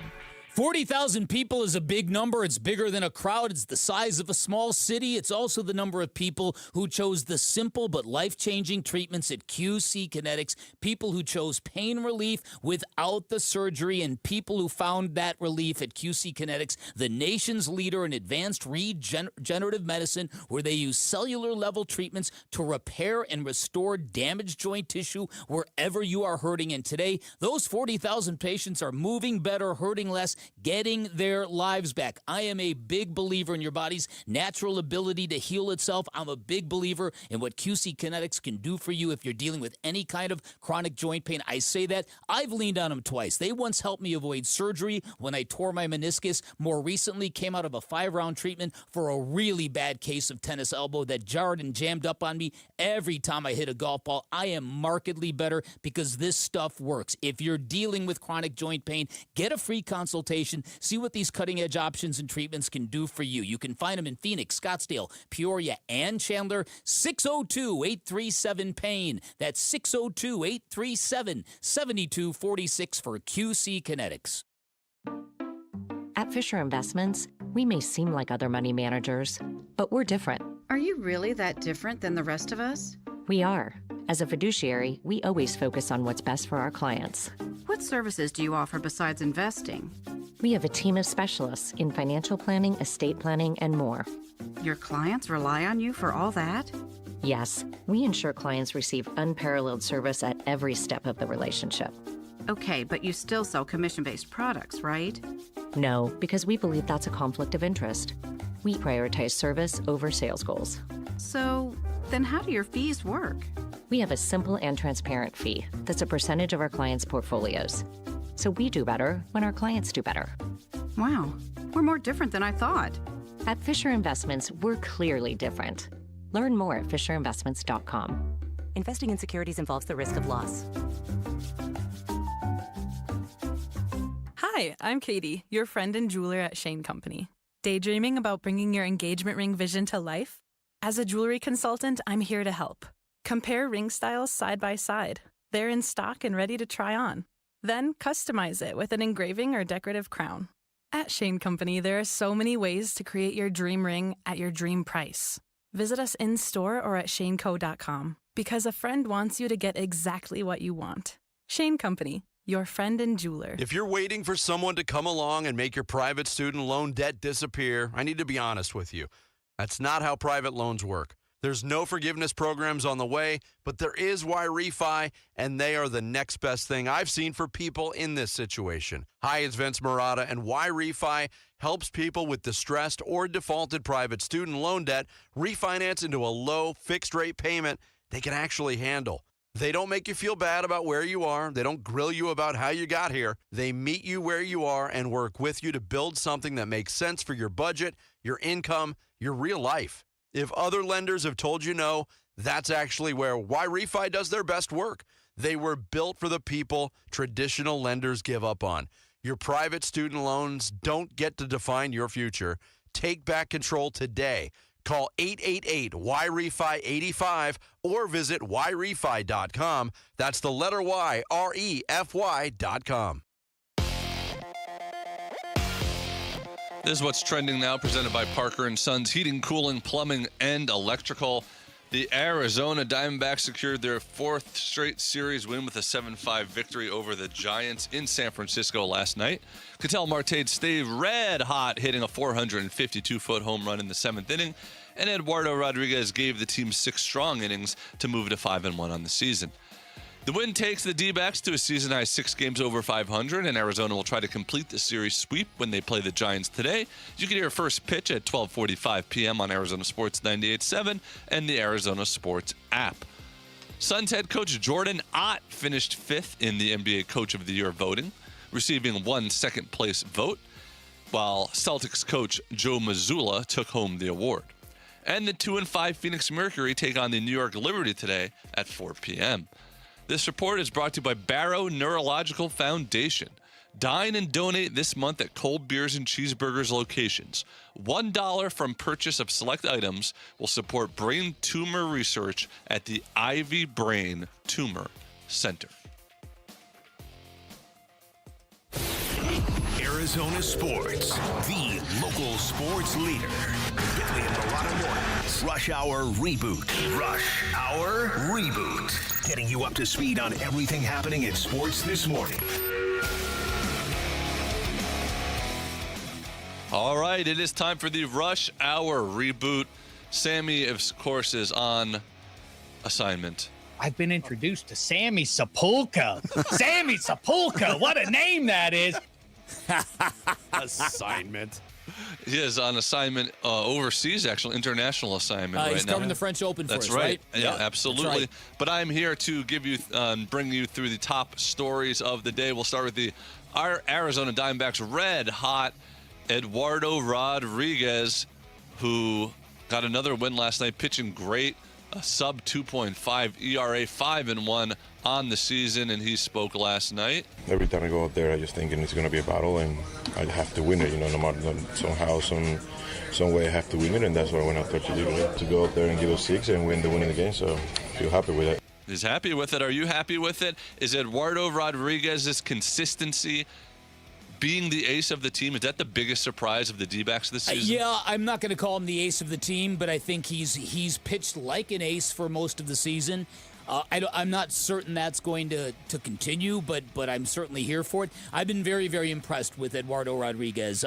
Speaker 10: 40,000 people is a big number. It's bigger than a crowd. It's the size of a small city. It's also the number of people who chose the simple but life-changing treatments at QC Kinetics, people who chose pain relief without the surgery, and people who found that relief at QC Kinetics, the nation's leader in advanced regenerative medicine, where they use cellular-level treatments to repair and restore damaged joint tissue wherever you are hurting. And today, those 40,000 patients are moving better, hurting less, getting their lives back. I am a big believer in your body's natural ability to heal itself. I'm a big believer in what QC Kinetics can do for you if you're dealing with any kind of chronic joint pain. I say that. I've leaned on them twice. They once helped me avoid surgery when I tore my meniscus. More recently, came out of a 5-round treatment for a really bad case of tennis elbow that jarred and jammed up on me every time I hit a golf ball. I am markedly better because this stuff works. If you're dealing with chronic joint pain, get a free consultation. See what these cutting-edge options and treatments can do for you. You can find them in Phoenix, Scottsdale, Peoria, and Chandler. 602-837-PAIN. That's 602-837-7246 for QC Kinetics.
Speaker 4: At Fisher Investments, we may seem like other money managers, but we're different.
Speaker 9: Are you really that different than the rest of us?
Speaker 4: We are. As a fiduciary, we always focus on what's best for our clients.
Speaker 9: What services do you offer besides investing?
Speaker 4: We have a team of specialists in financial planning, estate planning, and more.
Speaker 9: Your clients rely on you for all that?
Speaker 4: Yes, we ensure clients receive unparalleled service at every step of the relationship.
Speaker 9: Okay, but you still sell commission-based products, right?
Speaker 4: No, because we believe that's a conflict of interest. We prioritize service over sales goals.
Speaker 9: So, then how do your fees work?
Speaker 4: We have a simple and transparent fee that's a percentage of our clients' portfolios. So we do better when our clients do better.
Speaker 9: Wow, we're more different than I thought.
Speaker 4: At Fisher Investments, we're clearly different. Learn more at FisherInvestments.com.
Speaker 11: Investing in securities involves the risk of loss.
Speaker 13: Hi, I'm Katie, your friend and jeweler at Shane Company. Daydreaming about bringing your engagement ring vision to life? As a jewelry consultant, I'm here to help. Compare ring styles side by side. They're in stock and ready to try on. Then customize it with an engraving or decorative crown. At Shane Company, there are so many ways to create your dream ring at your dream price. Visit us in-store or at shaneco.com, because a friend wants you to get exactly what you want. Shane Company, your friend and jeweler.
Speaker 5: If you're waiting for someone to come along and make your private student loan debt disappear, I need to be honest with you. That's not how private loans work. There's no forgiveness programs on the way, but there is Y-Refi, and they are the next best thing I've seen for people in this situation. Hi, it's Vince Marotta, and Y-Refi helps people with distressed or defaulted private student loan debt refinance into a low fixed-rate payment they can actually handle. They don't make you feel bad about where you are. They don't grill you about how you got here. They meet you where you are and work with you to build something that makes sense for your budget, your income, your real life. If other lenders have told you no, that's actually where Y-Refi does their best work. They were built for the people traditional lenders give up on. Your private student loans don't get to define your future. Take back control today. Call 888-Y-REFI-85 or visit YREFI.com. That's the letter Y, REFY.com.
Speaker 3: This is what's trending now, presented by Parker & Sons Heating, Cooling, Plumbing, and Electrical. The Arizona Diamondbacks secured their 4th straight series win with a 7-5 victory over the Giants in San Francisco last night. Ketel Marte stayed red hot, hitting a 452-foot home run in the 7th inning, and Eduardo Rodriguez gave the team 6 strong innings to move to 5-1 on the season. The win takes the D-backs to a season-high 6 games over 500, and Arizona will try to complete the series sweep when they play the Giants today. You can hear first pitch at 12:45 p.m. on Arizona Sports 98.7 and the Arizona Sports app. Suns head coach Jordan Ott finished 5th in the NBA Coach of the Year voting, receiving 1 second-place vote, while Celtics coach Joe Mazzulla took home the award. And the 2-5 Phoenix Mercury take on the New York Liberty today at 4 p.m. This report is brought to you by Barrow Neurological Foundation. Dine and donate this month at Cold Beers and Cheeseburgers locations. $1 from purchase of select items will support brain tumor research at the Ivy Brain Tumor Center.
Speaker 14: Arizona sports, the local sports leader. Billy and Marotta Mornings. Rush Hour Reboot. Rush Hour Reboot. Getting you up to speed on everything happening in sports this morning.
Speaker 3: All right, it is time for the Rush Hour Reboot. Sammy, of course, is on assignment.
Speaker 1: I've been introduced to Sammy Sepulka. Sammy Sepulka, what a name that is.
Speaker 5: Assignment.
Speaker 3: He is on assignment overseas, actual international assignment right now.
Speaker 10: He's covering the French Open for
Speaker 3: That's
Speaker 10: us,
Speaker 3: right.
Speaker 10: right?
Speaker 3: Yeah, absolutely.
Speaker 10: Right.
Speaker 3: But I'm here to give you, bring you through the top stories of the day. We'll start with our Arizona Diamondbacks red hot Eduardo Rodriguez, who got another win last night, pitching great. A sub 2.5 ERA, 5-1 on the season, and he spoke last night.
Speaker 2: Every time I go out there, I just think it's going to be a battle, and I have to win it. No matter somehow, some way, I have to win it, and that's what I went out there to do. To go out there and give us 6 and win the winning game. So I feel happy with it.
Speaker 3: He's happy with it. Are you happy with it? Is Eduardo Rodriguez's consistency being the ace of the team, is that the biggest surprise of the D-backs this season?
Speaker 10: Yeah, I'm not going to call him the ace of the team, but I think he's pitched like an ace for most of the season. I'm not certain that's going to continue, but I'm certainly here for it. I've been very, very impressed with Eduardo Rodriguez.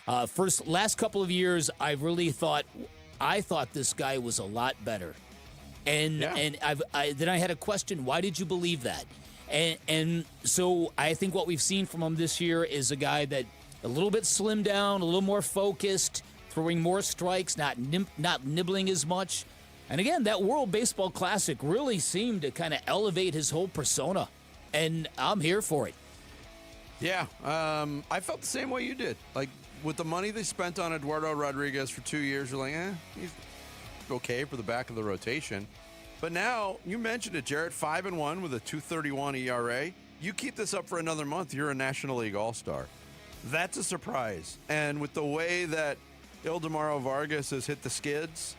Speaker 10: Last couple of years, I really thought this guy was a lot better, and then I had a question: why did you believe that? And so I think what we've seen from him this year is a guy that a little bit slimmed down, a little more focused, throwing more strikes, not nibbling as much. And again, that World Baseball Classic really seemed to kind of elevate his whole persona, and I'm here for it.
Speaker 5: Yeah, I felt the same way you did. Like, with the money they spent on Eduardo Rodriguez for 2 years, you're like, he's okay for the back of the rotation. But now, you mentioned it, Jarrett, 5-1 with a 2.31 ERA. You keep this up for another month, you're a National League All-Star. That's a surprise. And with the way that Ildemaro Vargas has hit the skids,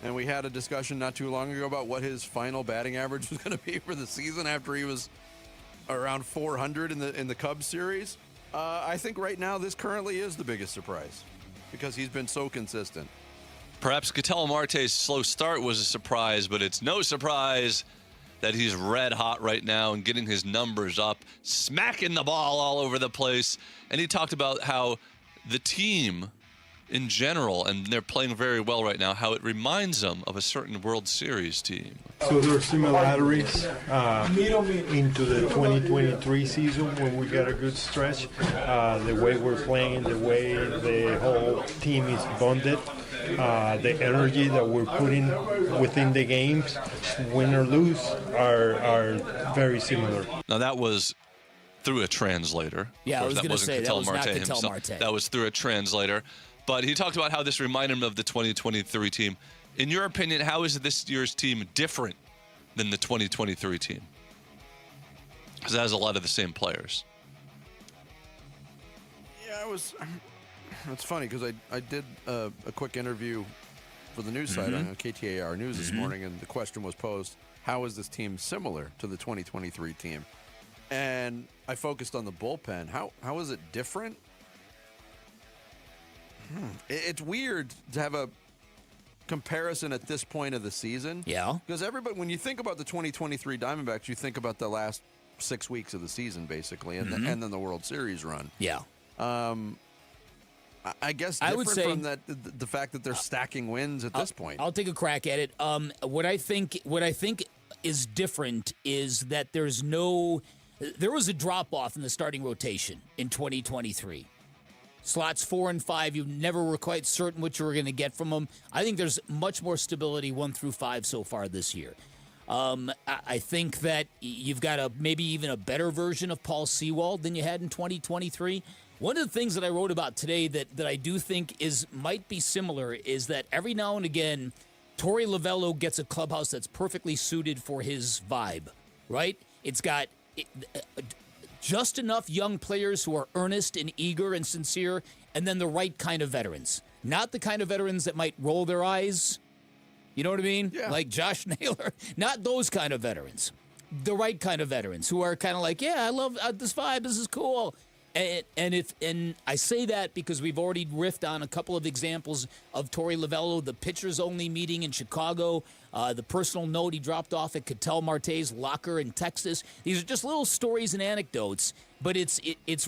Speaker 5: and we had a discussion not too long ago about what his final batting average was going to be for the season after he was around 400 in the Cubs series, I think right now this currently is the biggest surprise because he's been so consistent.
Speaker 3: Perhaps Ketel Marte's slow start was a surprise, but it's no surprise that he's red hot right now and getting his numbers up, smacking the ball all over the place. And he talked about how the team in general, and they're playing very well right now, how it reminds them of a certain World Series team.
Speaker 6: So there are similarities into the 2023 season when we got a good stretch. The way we're playing, the way the whole team is bonded. The energy that we're putting within the games, win or lose, are very similar.
Speaker 3: Now that was through a translator.
Speaker 10: Yeah, I was going to say that was not Ketel
Speaker 3: himself.
Speaker 10: Marte.
Speaker 3: That was through a translator. But he talked about how this reminded him of the 2023 team. In your opinion, how is this year's team different than the 2023 team? Because it has a lot of the same players.
Speaker 5: Yeah, it's funny because I did a quick interview for the news site on KTAR News this morning, and the question was posed, how is this team similar to the 2023 team? And I focused on the bullpen. How is it different? It's weird to have a comparison at this point of the season.
Speaker 10: Yeah.
Speaker 5: Because everybody, when you think about the 2023 Diamondbacks, you think about the last 6 weeks of the season, basically, and then the World Series run.
Speaker 10: Yeah.
Speaker 5: I guess
Speaker 10: I would say
Speaker 5: from that the fact that they're stacking wins at this point.
Speaker 10: I'll take a crack at it. What I think is different is that there was a drop off in the starting rotation in 2023. Slots 4 and 5, you never were quite certain what you were going to get from them. I think there's much more stability 1 through 5 so far this year. I think that you've got maybe even a better version of Paul Sewald than you had in 2023. One of the things that I wrote about today that I do think might be similar is that every now and again, Torey Lovullo gets a clubhouse that's perfectly suited for his vibe, right? It's got just enough young players who are earnest and eager and sincere, and then the right kind of veterans. Not the kind of veterans that might roll their eyes, you know what I mean?
Speaker 5: Yeah.
Speaker 10: Like Josh Naylor. Not those kind of veterans. The right kind of veterans who are kind of like, yeah, I love this vibe, this is cool. And I say that because we've already riffed on a couple of examples of Torey Lovullo, the pitchers-only meeting in Chicago, the personal note he dropped off at Ketel Marte's locker in Texas. These are just little stories and anecdotes, but it's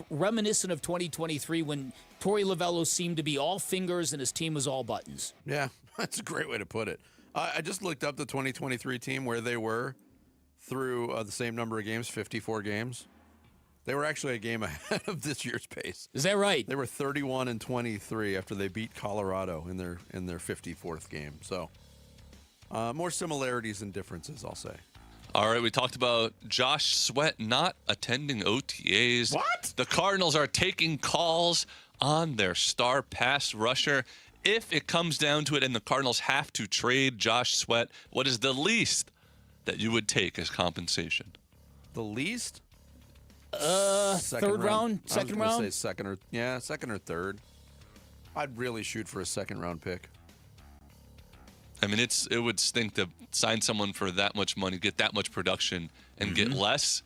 Speaker 10: reminiscent of 2023 when Torey Lovullo seemed to be all fingers and his team was all buttons.
Speaker 5: Yeah, that's a great way to put it. I just looked up the 2023 team, where they were through the same number of games, 54 games. They were actually a game ahead of this year's pace.
Speaker 10: Is that right?
Speaker 5: They were 31-23 after they beat Colorado in their 54th game. So more similarities than differences, I'll say.
Speaker 3: All right, we talked about Josh Sweat not attending OTAs.
Speaker 5: What?
Speaker 3: The Cardinals are taking calls on their star pass rusher. If it comes down to it and the Cardinals have to trade Josh Sweat, what is the least that you would take as compensation?
Speaker 5: The least?
Speaker 10: Third round, second round?
Speaker 5: I was going to say second or third. I'd really shoot for a second round pick.
Speaker 3: I mean, it would stink to sign someone for that much money, get that much production, and get less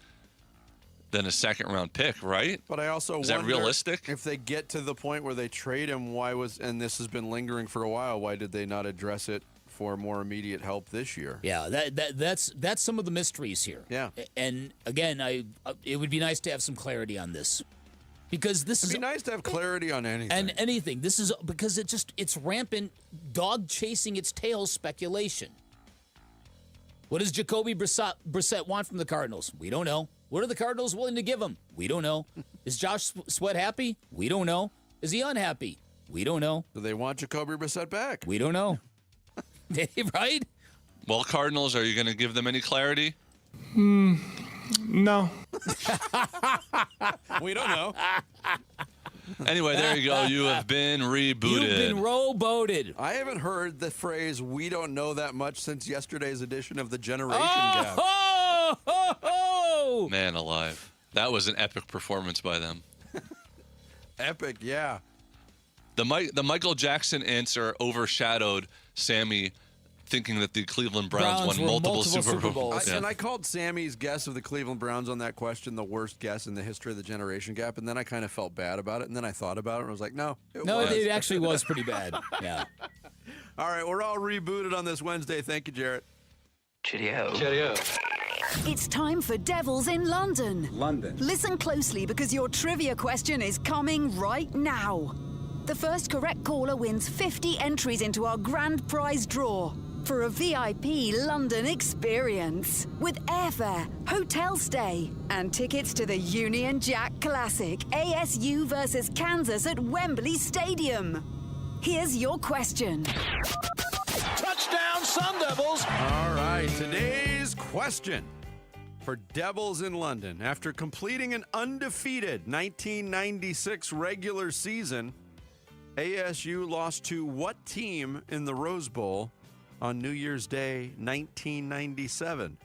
Speaker 3: than a second round pick, right?
Speaker 5: But I also
Speaker 3: is
Speaker 5: wonder
Speaker 3: that realistic?
Speaker 5: If they get to the point where they trade him, and this has been lingering for a while, why did they not address it for more immediate help this year?
Speaker 10: Yeah, that's some of the mysteries here.
Speaker 5: Yeah.
Speaker 10: And again, it would be nice to have some clarity on this. Because
Speaker 5: It'd be nice to have clarity on anything.
Speaker 10: And anything. This is because it's rampant dog chasing its tail speculation. What does Jacoby Brissett want from the Cardinals? We don't know. What are the Cardinals willing to give him? We don't know. Is Josh Sweat happy? We don't know. Is he unhappy? We don't know.
Speaker 5: Do they want Jacoby Brissett back?
Speaker 10: We don't know. Right?
Speaker 3: Well, Cardinals, are you going to give them any clarity?
Speaker 6: No.
Speaker 5: We don't know.
Speaker 3: Anyway, there you go. You have been rebooted.
Speaker 10: You've been rowboated.
Speaker 5: I haven't heard the phrase "we don't know that much" since yesterday's edition of the Generation Gap.
Speaker 3: Man alive. That was an epic performance by them.
Speaker 5: Epic, yeah.
Speaker 3: The Michael Jackson answer overshadowed Sammy thinking that the Cleveland Browns won multiple Super Bowls.
Speaker 5: And I called Sammy's guess of the Cleveland Browns on that question the worst guess in the history of the Generation Gap, and then I kind of felt bad about it, and then I thought about it, and I was like, no,
Speaker 10: it actually was pretty bad. Yeah.
Speaker 5: All right, we're all rebooted on this Wednesday. Thank you, Jarrett.
Speaker 12: Cheerio.
Speaker 7: It's time for Devils in London. Listen closely because your trivia question is coming right now. The first correct caller wins 50 entries into our grand prize draw for a VIP London experience with airfare, hotel stay, and tickets to the Union Jack Classic ASU versus Kansas at Wembley Stadium. Here's your question.
Speaker 8: Touchdown, Sun Devils!
Speaker 5: All right, today's question for Devils in London. After completing an undefeated 1996 regular season, ASU lost to what team in the Rose Bowl on New Year's Day 1997?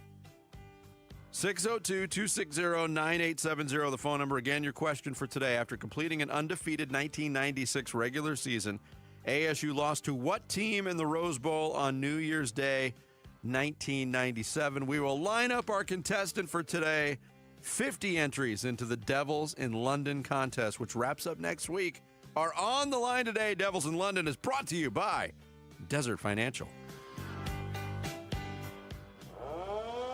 Speaker 5: 602-260-9870, the phone number. Again, your question for today. After completing an undefeated 1996 regular season, ASU lost to what team in the Rose Bowl on New Year's Day 1997? We will line up our contestant for today. 50 entries into the Devils in London contest, which wraps up next week. Are on the line today. Devils in London is brought to you by Desert Financial.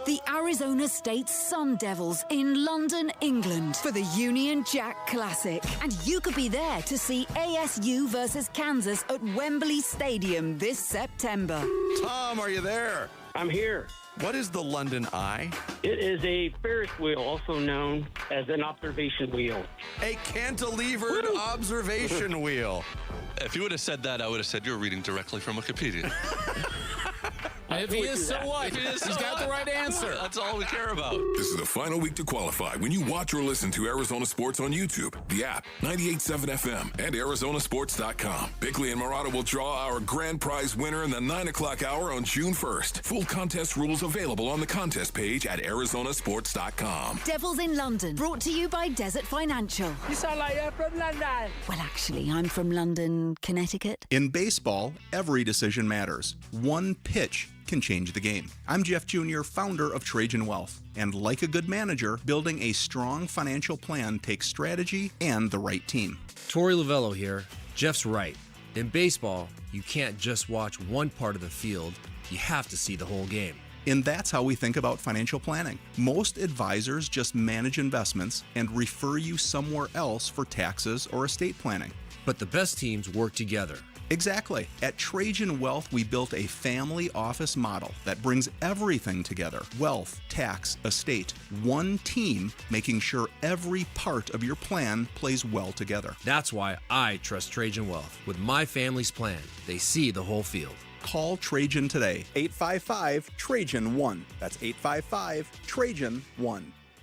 Speaker 7: The Arizona State Sun Devils in London, England for the Union Jack Classic. And you could be there to see ASU versus Kansas at Wembley Stadium this September.
Speaker 5: Tom, are you there?
Speaker 15: I'm here.
Speaker 5: What is the London Eye?
Speaker 15: It is a Ferris wheel, also known as an observation wheel.
Speaker 5: A cantilevered observation wheel.
Speaker 3: If you would have said that, I would have said you're reading directly from Wikipedia.
Speaker 10: If he is, so what? He's got the right answer.
Speaker 3: That's all we care about.
Speaker 18: This is the final week to qualify when you watch or listen to Arizona Sports on YouTube, the app, 98.7 FM, and ArizonaSports.com. Bickley and Murata will draw our grand prize winner in the 9 o'clock hour on June 1st. Full contest rules available on the contest page at ArizonaSports.com.
Speaker 7: Devils in London, brought to you by Desert Financial.
Speaker 8: You sound like you're from London.
Speaker 7: Well, actually, I'm from London, Connecticut.
Speaker 20: In baseball, every decision matters. One pitch
Speaker 16: can change the game. I'm Jeff Jr., founder of Trajan Wealth, and like a good manager, building a strong financial plan takes strategy and the right team.
Speaker 17: Torey Lavello here. Jeff's right. In baseball, you can't just watch one part of the field. You have to see the whole game.
Speaker 16: And that's how we think about financial planning. Most advisors just manage investments and refer you somewhere else for taxes or estate planning.
Speaker 17: But the best teams work together.
Speaker 16: Exactly. At Trajan Wealth, we built a family office model that brings everything together. Wealth, tax, estate. One team making sure every part of your plan plays well together.
Speaker 17: That's why I trust Trajan Wealth. With my family's plan, they see the whole field.
Speaker 16: Call Trajan today. 855-TRAJAN-1. That's 855-TRAJAN-1.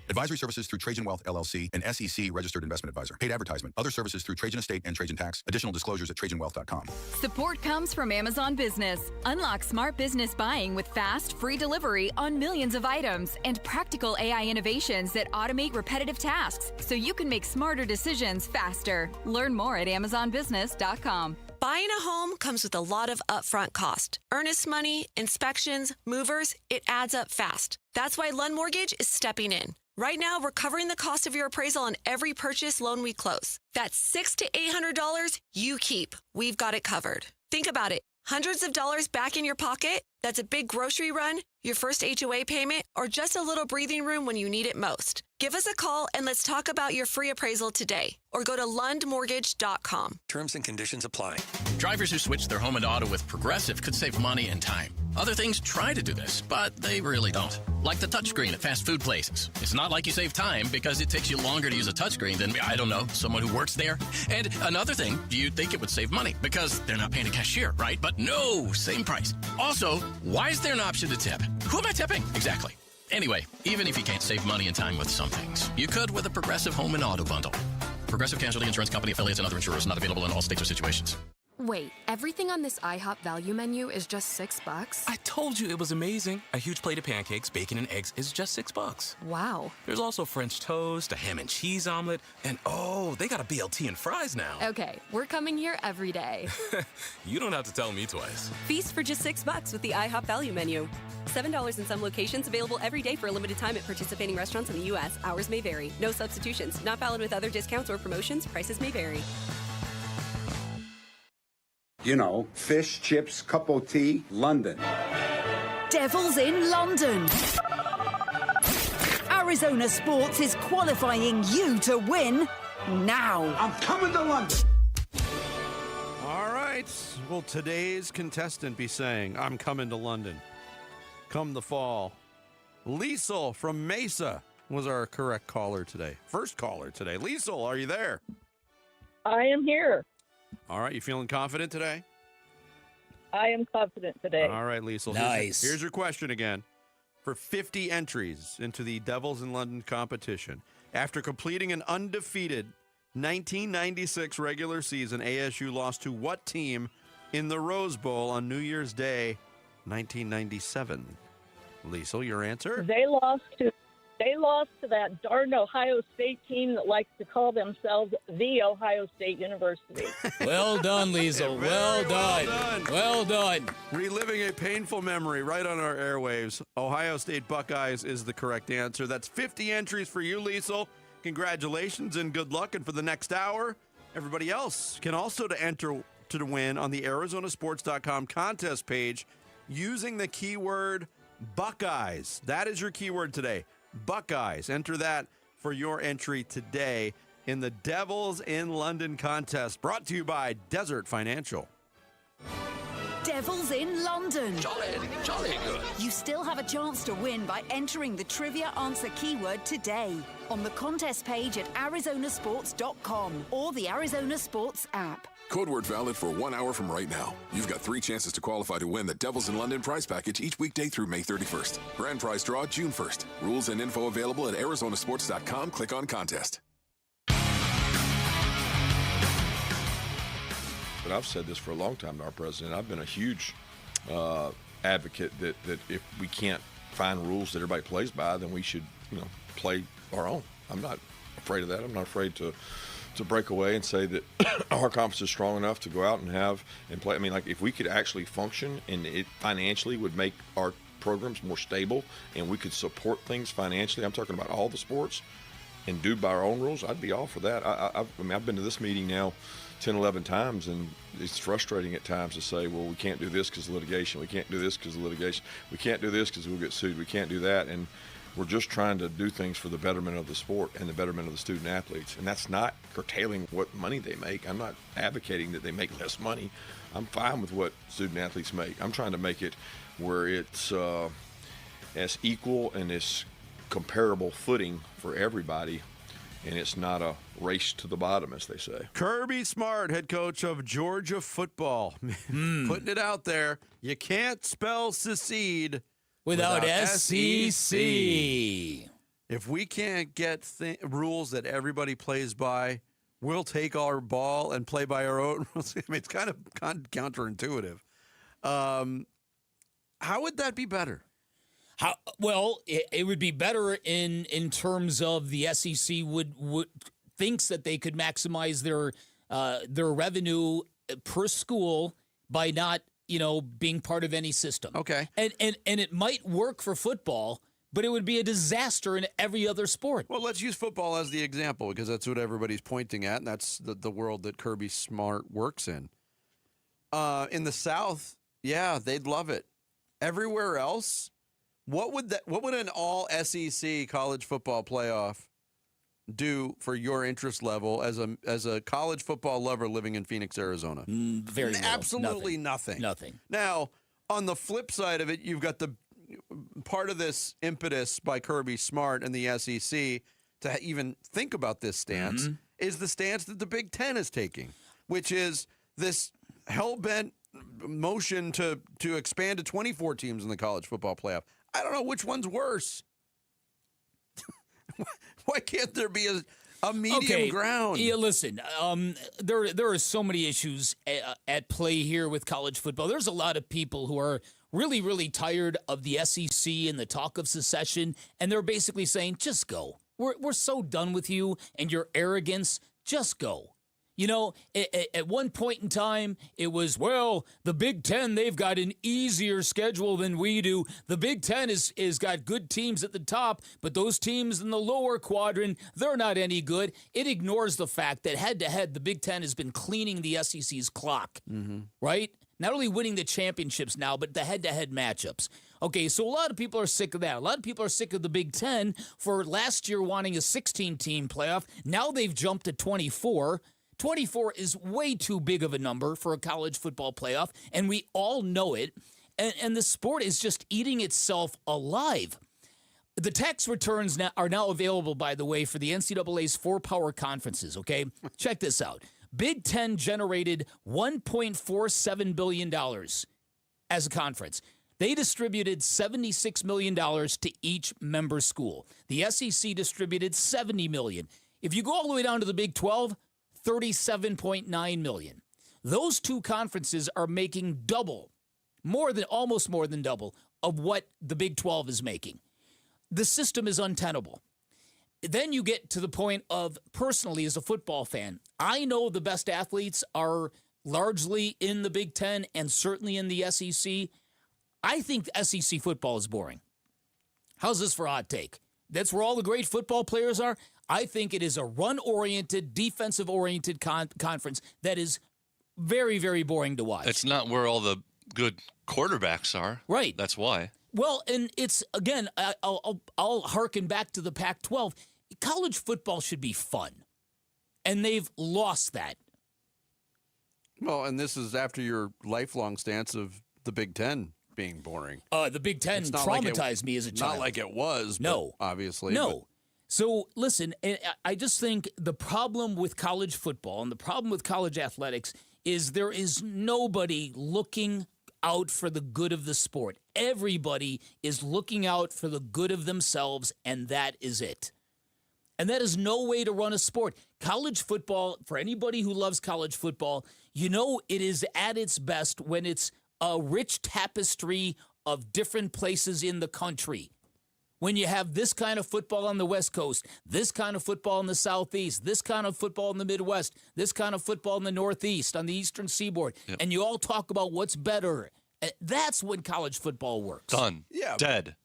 Speaker 19: Advisory services through Trajan Wealth, LLC, an SEC registered investment advisor. Paid advertisement. Other services through Trajan Estate and Trajan Tax. Additional disclosures at TrajanWealth.com.
Speaker 20: Support comes from Amazon Business. Unlock smart business buying with fast, free delivery on millions of items and practical AI innovations that automate repetitive tasks so you can make smarter decisions faster. Learn more at AmazonBusiness.com.
Speaker 26: Buying a home comes with a lot of upfront cost. Earnest money, inspections, movers, it adds up fast. That's why Lund Mortgage is stepping in. Right now, we're covering the cost of your appraisal on every purchase loan we close. That's $600 to $800 you keep. We've got it covered. Think about it. Hundreds of dollars back in your pocket? That's a big grocery run, your first HOA payment, or just a little breathing room when you need it most. Give us a call and let's talk about your free appraisal today. Or go to lundmortgage.com.
Speaker 12: Terms and conditions apply.
Speaker 21: Drivers who switch their home and auto with Progressive could save money and time. Other things try to do this, but they really don't. Like the touchscreen at fast food places. It's not like you save time because it takes you longer to use a touchscreen than, I don't know, someone who works there. And another thing, you'd think it would save money because they're not paying a cashier, right? But no, same price. Also, why is there an option to tip? Who am I tipping? Exactly. Anyway, even if you can't save money and time with some things, you could with a Progressive Home and Auto Bundle. Progressive Casualty Insurance Company, affiliates, and other insurers. Not available in all states or situations.
Speaker 28: Wait, everything on this IHOP value menu is just $6?
Speaker 29: I told you it was amazing. A huge plate of pancakes, bacon, and eggs is just $6.
Speaker 28: Wow.
Speaker 29: There's also French toast, a ham and cheese omelet, and oh, they got a BLT and fries now.
Speaker 28: Okay, we're coming here every day.
Speaker 29: You don't have to tell me twice.
Speaker 11: Feast for just $6 with the IHOP value menu. $7 in some locations, available every day for a limited time at participating restaurants in the U.S. Hours may vary. No substitutions. Not valid with other discounts or promotions. Prices may vary.
Speaker 22: You know, fish, chips, cup of tea, London.
Speaker 7: Devils in London. Arizona Sports is qualifying you to win now.
Speaker 22: I'm coming to London.
Speaker 5: All right. Will today's contestant be saying, I'm coming to London come the fall? Liesel from Mesa was our correct caller today. First caller today. Liesel, are you there?
Speaker 23: I am here.
Speaker 5: All right. You feeling confident today?
Speaker 23: I am confident today.
Speaker 5: All right, Liesel.
Speaker 10: Nice.
Speaker 5: Here's your question again. For 50 entries into the Devils in London competition, after completing an undefeated 1996 regular season, ASU lost to what team in the Rose Bowl on New Year's Day, 1997? Liesel, your answer?
Speaker 23: They lost to that darn Ohio State team that likes to call themselves the Ohio State University.
Speaker 10: Well done, Liesel. Well done. Well done.
Speaker 5: Reliving a painful memory right on our airwaves. Ohio State Buckeyes is the correct answer. That's 50 entries for you, Liesel. Congratulations and good luck. And for the next hour, everybody else can also enter to win on the ArizonaSports.com contest page using the keyword Buckeyes. That is your keyword today. Buckeyes. Enter that for your entry today in the Devils in London contest, brought to you by Desert Financial.
Speaker 7: Devils in London.
Speaker 29: Jolly good.
Speaker 7: You still have a chance to win by entering the trivia answer keyword today on the contest page at arizonasports.com or the Arizona Sports app.
Speaker 18: Code word valid for 1 hour from right now. You've got 3 chances to qualify to win the Devils in London prize package each weekday through May 31st. Grand prize draw June 1st. Rules and info available at arizonasports.com. Click on contest.
Speaker 2: But I've said this for a long time to our president. I've been a huge advocate that if we can't find rules that everybody plays by, then we should, play our own. I'm not afraid of that. I'm not afraid to
Speaker 1: to break away and say that our conference is strong enough to go out and play. I mean, like if we could actually function and it financially would make our programs more stable and we could support things financially, I'm talking about all the sports, and do by our own rules, I'd be all for that. I mean, I've been to this meeting now 10, 11 times, and it's frustrating at times to say, well, we can't do this because of litigation. We can't do this because of litigation. We can't do this because we'll get sued. We can't do that. And we're just trying to do things for the betterment of the sport and the betterment of the student athletes. And that's not curtailing what money they make. I'm not advocating that they make less money. I'm fine with what student athletes make. I'm trying to make it where it's as equal and as comparable footing for everybody, and it's not a race to the bottom, as they say.
Speaker 5: Kirby Smart, head coach of Georgia football. Putting it out there. You can't spell secede
Speaker 10: without SEC.
Speaker 5: If we can't get rules that everybody plays by, we'll take our ball and play by our own rules. I mean, it's kind of counterintuitive. How would that be better?
Speaker 10: Well, it would be better in terms of the SEC would thinks that they could maximize their revenue per school by not being part of any system.
Speaker 5: Okay,
Speaker 10: and it might work for football, but it would be a disaster in every other sport.
Speaker 5: Well, let's use football as the example because that's what everybody's pointing at, and that's the world that Kirby Smart works in. In the South, yeah, they'd love it. Everywhere else. What would an all SEC college football playoff do for your interest level as a college football lover living in Phoenix, Arizona?
Speaker 10: Very little.
Speaker 5: Absolutely nothing.
Speaker 10: Nothing.
Speaker 5: Now, on the flip side of it, you've got the part of this impetus by Kirby Smart and the SEC to even think about this stance is the stance that the Big Ten is taking, which is this hell-bent motion to expand to 24 teams in the college football playoff. I don't know which one's worse. Why can't there be a medium ground?
Speaker 10: Yeah, listen, there are so many issues at play here with college football. There's a lot of people who are really, really tired of the SEC and the talk of secession, and they're basically saying, just go. We're so done with you and your arrogance. Just go. At one point in time, it was, well, the Big Ten, they've got an easier schedule than we do. The Big Ten is got good teams at the top, but those teams in the lower quadrant, they're not any good. It ignores the fact that head-to-head, the Big Ten has been cleaning the SEC's clock, right? Not only winning the championships now, but the head-to-head matchups. Okay, so a lot of people are sick of that. A lot of people are sick of the Big Ten for last year wanting a 16-team playoff. Now they've jumped to 24. 24 is way too big of a number for a college football playoff, and we all know it. And the sport is just eating itself alive. The tax returns are now available, by the way, for the NCAA's 4 power conferences, okay? Check this out. Big Ten generated $1.47 billion as a conference. They distributed $76 million to each member school. The SEC distributed $70 million. If you go all the way down to the Big 12, $37.9 million. Those two conferences are making almost more than double of what the Big 12 is making. The system is untenable. Then you get to the point of, personally, as a football fan, I know the best athletes are largely in the Big Ten and certainly in the SEC. I think SEC football is boring. How's this for a hot take? That's where all the great football players are. I think it is a run-oriented, defensive-oriented conference that is very, very boring to watch.
Speaker 3: It's not where all the good quarterbacks are.
Speaker 10: Right.
Speaker 3: That's why.
Speaker 10: Well, and it's, again, I'll harken back to the Pac-12. College football should be fun, and they've lost that.
Speaker 5: Well, and this is after your lifelong stance of the Big Ten being boring.
Speaker 10: The Big Ten traumatized me as a child.
Speaker 5: Not like it was,
Speaker 10: no,
Speaker 5: obviously.
Speaker 10: No.
Speaker 5: But.
Speaker 10: So, listen, I just think the problem with college football and the problem with college athletics is there is nobody looking out for the good of the sport. Everybody is looking out for the good of themselves, and that is it. And that is no way to run a sport. College football, for anybody who loves college football, it is at its best when it's a rich tapestry of different places in the country. when you have this kind of football on the West Coast, this kind of football in the Southeast, this kind of football in the Midwest, this kind of football in the Northeast, on the Eastern Seaboard, and you all talk about what's better. That's when college football works.
Speaker 3: Done.
Speaker 10: Yeah.
Speaker 3: Dead.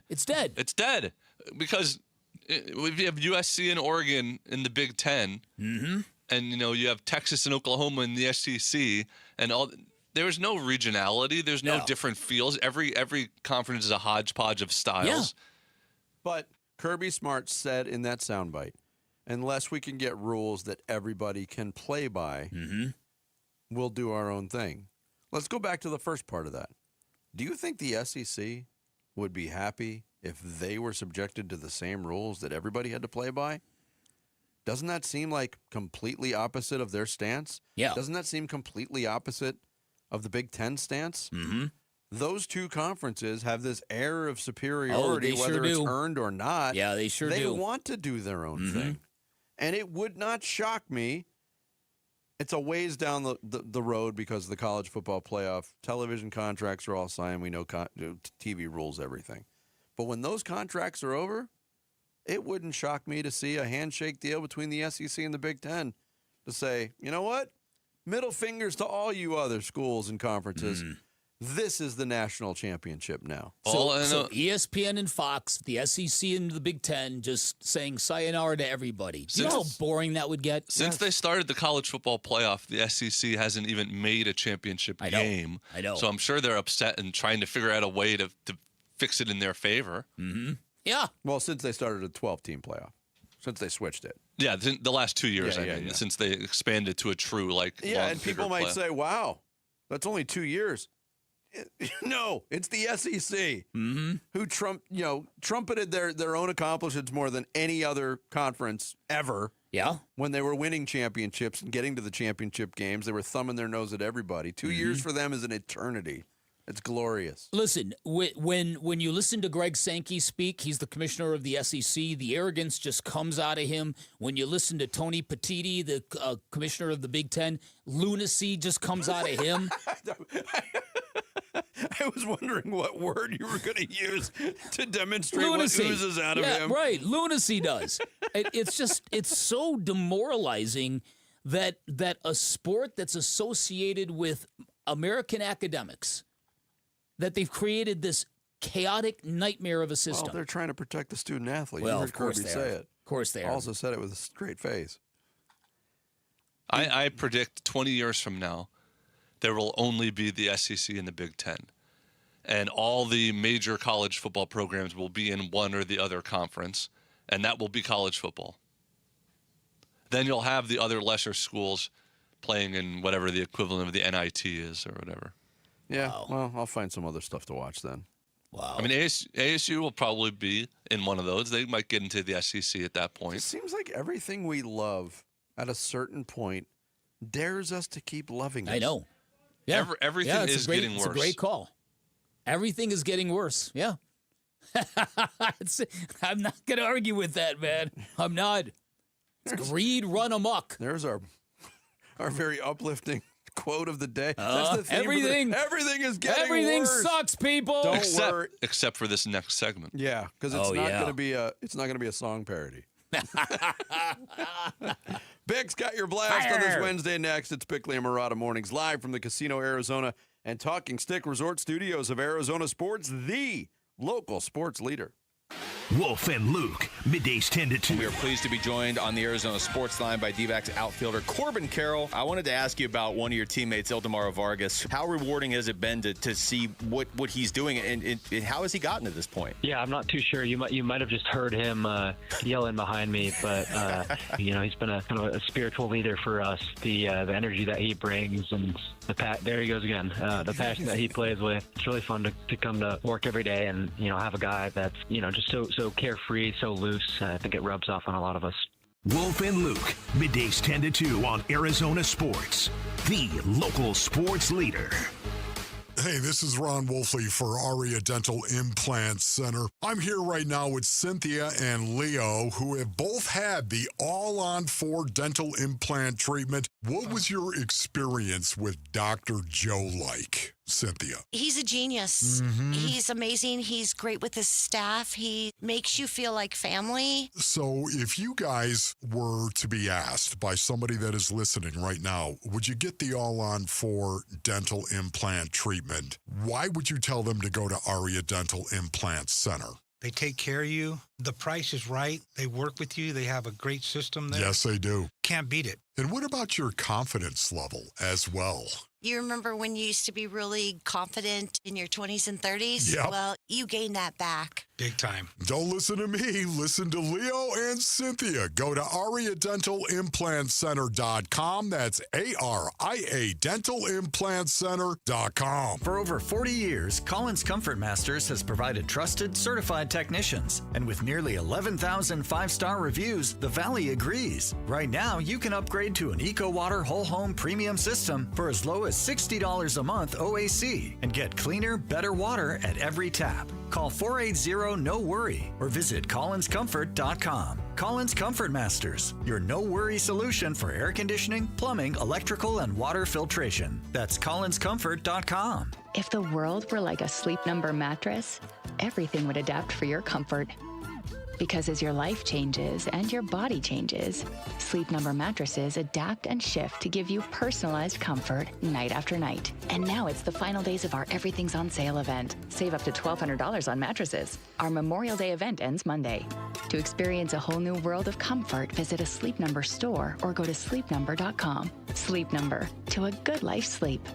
Speaker 10: It's dead.
Speaker 3: It's dead. Because if you have USC and Oregon in the Big Ten, and you have Texas and Oklahoma in the SEC, and all, there's no regionality. There's no different feels. Every conference is a hodgepodge of styles.
Speaker 5: Yeah. But Kirby Smart said in that soundbite, unless we can get rules that everybody can play by, we'll do our own thing. Let's go back to the first part of that. Do you think the SEC would be happy if they were subjected to the same rules that everybody had to play by? Doesn't that seem like completely opposite of their stance?
Speaker 10: Yeah.
Speaker 5: Doesn't that seem completely opposite of the Big Ten stance? Mm-hmm. Those two conferences have this air of superiority, whether it's earned or not.
Speaker 10: Yeah, they sure do.
Speaker 5: They want to do their own thing. And it would not shock me. It's a ways down the road because the college football playoff television contracts are all signed. We know TV rules everything. But when those contracts are over, it wouldn't shock me to see a handshake deal between the SEC and the Big Ten to say, you know what? Middle fingers to all you other schools and conferences. This is the national championship now.
Speaker 10: So ESPN and Fox, the SEC and the Big Ten, just saying sayonara to everybody. Do you know how boring that would get?
Speaker 3: Since they started the college football playoff, the SEC hasn't even made a championship game.
Speaker 10: I know.
Speaker 3: So I'm sure they're upset and trying to figure out a way to fix it in their favor.
Speaker 10: Yeah.
Speaker 5: Well, since they started a 12-team playoff, since they switched it.
Speaker 3: Yeah, the last 2 years, since they expanded to a true,
Speaker 5: and people might say, wow, that's only 2 years. No, it's the SEC who trumpeted their own accomplishments more than any other conference ever.
Speaker 10: Yeah.
Speaker 5: When they were winning championships and getting to the championship games, they were thumbing their nose at everybody. 2 years for them is an eternity. It's glorious.
Speaker 10: Listen, when you listen to Greg Sankey speak, he's the commissioner of the SEC. The arrogance just comes out of him. When you listen to Tony Petitti, the commissioner of the Big Ten, lunacy just comes out of him.
Speaker 5: I was wondering what word you were going to use to demonstrate
Speaker 10: lunacy.
Speaker 5: What oozes out of him.
Speaker 10: Right, lunacy does. It's so demoralizing that a sport that's associated with American academics, that they've created this chaotic nightmare of a system.
Speaker 5: Well, they're trying to protect the student athlete.
Speaker 10: Well,
Speaker 5: you heard
Speaker 10: of course
Speaker 5: Kirby
Speaker 10: they
Speaker 5: say
Speaker 10: are.
Speaker 5: it.
Speaker 10: Of course they are.
Speaker 5: Also said it with a straight face.
Speaker 3: I predict 20 years from now, there will only be the SEC and the Big Ten. And all the major college football programs will be in one or the other conference, and that will be college football. Then you'll have the other lesser schools playing in whatever the equivalent of the NIT is or whatever.
Speaker 5: Yeah, well, I'll find some other stuff to watch then.
Speaker 10: Wow.
Speaker 3: I mean, ASU will probably be in one of those. They might get into the SEC at that point.
Speaker 5: It seems like everything we love at a certain point dares us to keep loving it.
Speaker 10: I know. Yeah.
Speaker 3: Everything is getting worse.
Speaker 10: It's a great call. Everything is getting worse. Yeah. I'm not going to argue with that, man. I'm not. It's greed run amok.
Speaker 5: There's our very uplifting quote of the day. That's the theme
Speaker 10: everything
Speaker 5: is getting worse.
Speaker 10: Sucks, people.
Speaker 5: Don't worry.
Speaker 3: Except for this next segment.
Speaker 5: Yeah, because it's not going to be a song parody. Bick's got your blast on this Wednesday next. It's Bickley and Murata Mornings live from the Casino Arizona and Talking Stick Resort Studios of Arizona Sports, the local sports leader.
Speaker 4: Wolf and Luke, middays 10 to 2.
Speaker 29: We are pleased to be joined on the Arizona Sports Line by D-backs outfielder Corbin Carroll. I wanted to ask you about one of your teammates, Ildemaro Vargas. How rewarding has it been to see what he's doing, and how has he gotten to this point?
Speaker 6: Yeah, I'm not too sure. You might have just heard him yelling behind me, but he's been a kind of a spiritual leader for us. The energy that he brings and there he goes again. The passion that he plays with. It's really fun to come to work every day and have a guy that's just so carefree, so loose. I think it rubs off on a lot of us.
Speaker 4: Wolf and Luke, middays 10 to 2 on Arizona Sports, the local sports leader.
Speaker 9: Hey, this is Ron Wolfley for Aria Dental Implant Center. I'm here right now with Cynthia and Leo, who have both had the all-on-4 dental implant treatment. What was your experience with Dr. Joe like? Cynthia?
Speaker 8: He's a genius.
Speaker 9: Mhm.
Speaker 8: He's amazing. He's great with his staff. He makes you feel like family.
Speaker 9: So if you guys were to be asked by somebody that is listening right now, would you get the all-on-4 dental implant treatment? Why would you tell them to go to Aria Dental Implant Center?
Speaker 13: They take care of you. The price is right. They work with you. They have a great system there.
Speaker 9: Yes, they do.
Speaker 13: Can't beat it.
Speaker 9: And what about your confidence level as well?
Speaker 8: You remember when you used to be really confident in your 20s and 30s?
Speaker 9: Yep.
Speaker 8: Well, you gained that back.
Speaker 13: Big time.
Speaker 9: Don't listen to me. Listen to Leo and Cynthia. Go to AriaDentalImplantCenter.com. That's ARIA DentalImplantCenter.com.
Speaker 14: For over 40 years, Collins Comfort Masters has provided trusted, certified technicians. And with nearly 11,000 five-star reviews, the Valley agrees. Right now, you can upgrade to an EcoWater Whole Home Premium System for as low as $60 a month OAC and get cleaner, better water at every tap. Call 480-NO-WORRY or visit collinscomfort.com. Collins Comfort Masters, your no-worry solution for air conditioning, plumbing, electrical, and water filtration. That's collinscomfort.com.
Speaker 15: If the world were like a Sleep Number mattress, everything would adapt for your comfort. Because as your life changes and your body changes, Sleep Number mattresses adapt and shift to give you personalized comfort night after night. And now it's the final days of our Everything's on Sale event. Save up to $1,200 on mattresses. Our Memorial Day event ends Monday. To experience a whole new world of comfort, visit a Sleep Number store or go to sleepnumber.com. Sleep Number, to a good life sleep.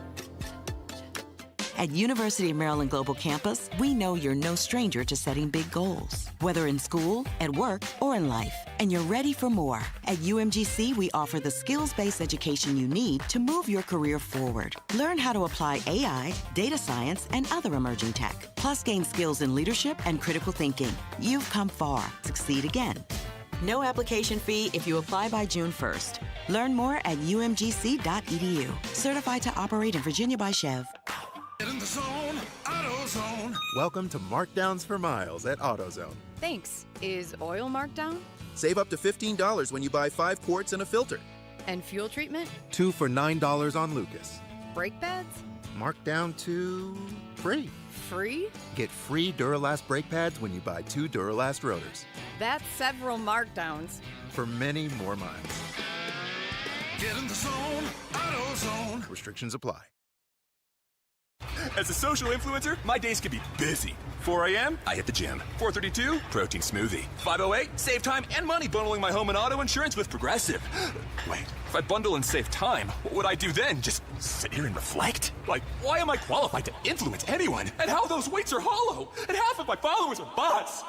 Speaker 16: At University of Maryland Global Campus, we know you're no stranger to setting big goals, whether in school, at work, or in life, and you're ready for more. At UMGC, we offer the skills-based education you need to move your career forward. Learn how to apply AI, data science, and other emerging tech, plus gain skills in leadership and critical thinking. You've come far. Succeed again. No application fee if you apply by June 1st. Learn more at umgc.edu. Certified to operate in Virginia by Chev.
Speaker 17: Get in the zone, AutoZone.
Speaker 24: Welcome to Markdowns for Miles at AutoZone.
Speaker 25: Thanks. Is oil marked down?
Speaker 24: Save up to $15 when you buy 5 quarts and a filter.
Speaker 25: And fuel treatment?
Speaker 24: 2 for $9 on Lucas.
Speaker 25: Brake pads?
Speaker 24: Marked down to free.
Speaker 25: Free?
Speaker 24: Get free Duralast brake pads when you buy 2 Duralast rotors.
Speaker 25: That's several markdowns.
Speaker 24: For many more miles.
Speaker 17: Get in the zone, AutoZone.
Speaker 24: Restrictions apply.
Speaker 27: As a social influencer, my days can be busy. 4 a.m., I hit the gym. 4:32, protein smoothie. 5:08, save time and money bundling my home and auto insurance with Progressive. Wait, if I bundle and save time, what would I do then? Just sit here and reflect? Like, why am I qualified to influence anyone? And how those weights are hollow? And half of my followers are bots.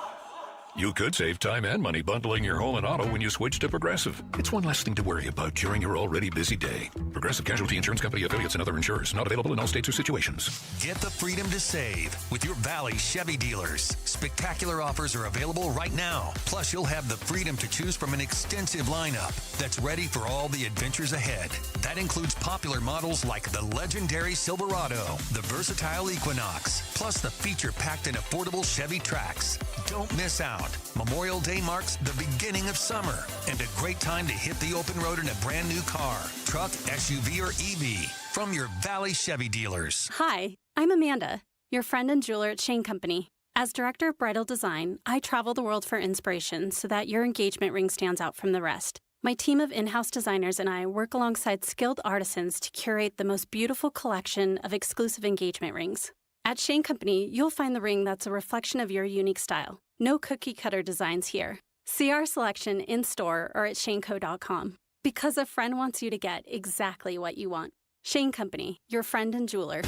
Speaker 30: You could save time and money bundling your home and auto when you switch to Progressive. It's one less thing to worry about during your already busy day. Progressive Casualty Insurance Company affiliates and other insurers. Not available in all states or situations.
Speaker 31: Get the freedom to save with your Valley Chevy dealers. Spectacular offers are available right now. Plus, you'll have the freedom to choose from an extensive lineup that's ready for all the adventures ahead. That includes popular models like the legendary Silverado, the versatile Equinox, plus the feature-packed and affordable Chevy Trax. Don't miss out. Memorial Day marks the beginning of summer and a great time to hit the open road in a brand new car, truck, SUV, or EV from your Valley Chevy dealers.
Speaker 32: Hi, I'm Amanda, your friend and jeweler at Shane Company. As director of bridal design, I travel the world for inspiration so that your engagement ring stands out from the rest. My team of in-house designers and I work alongside skilled artisans to curate the most beautiful collection of exclusive engagement rings. At Shane Company, you'll find the ring that's a reflection of your unique style. No cookie-cutter designs here. See our selection in-store or at shaneco.com. Because a friend wants you to get exactly what you want. Shane Company, your friend and jeweler.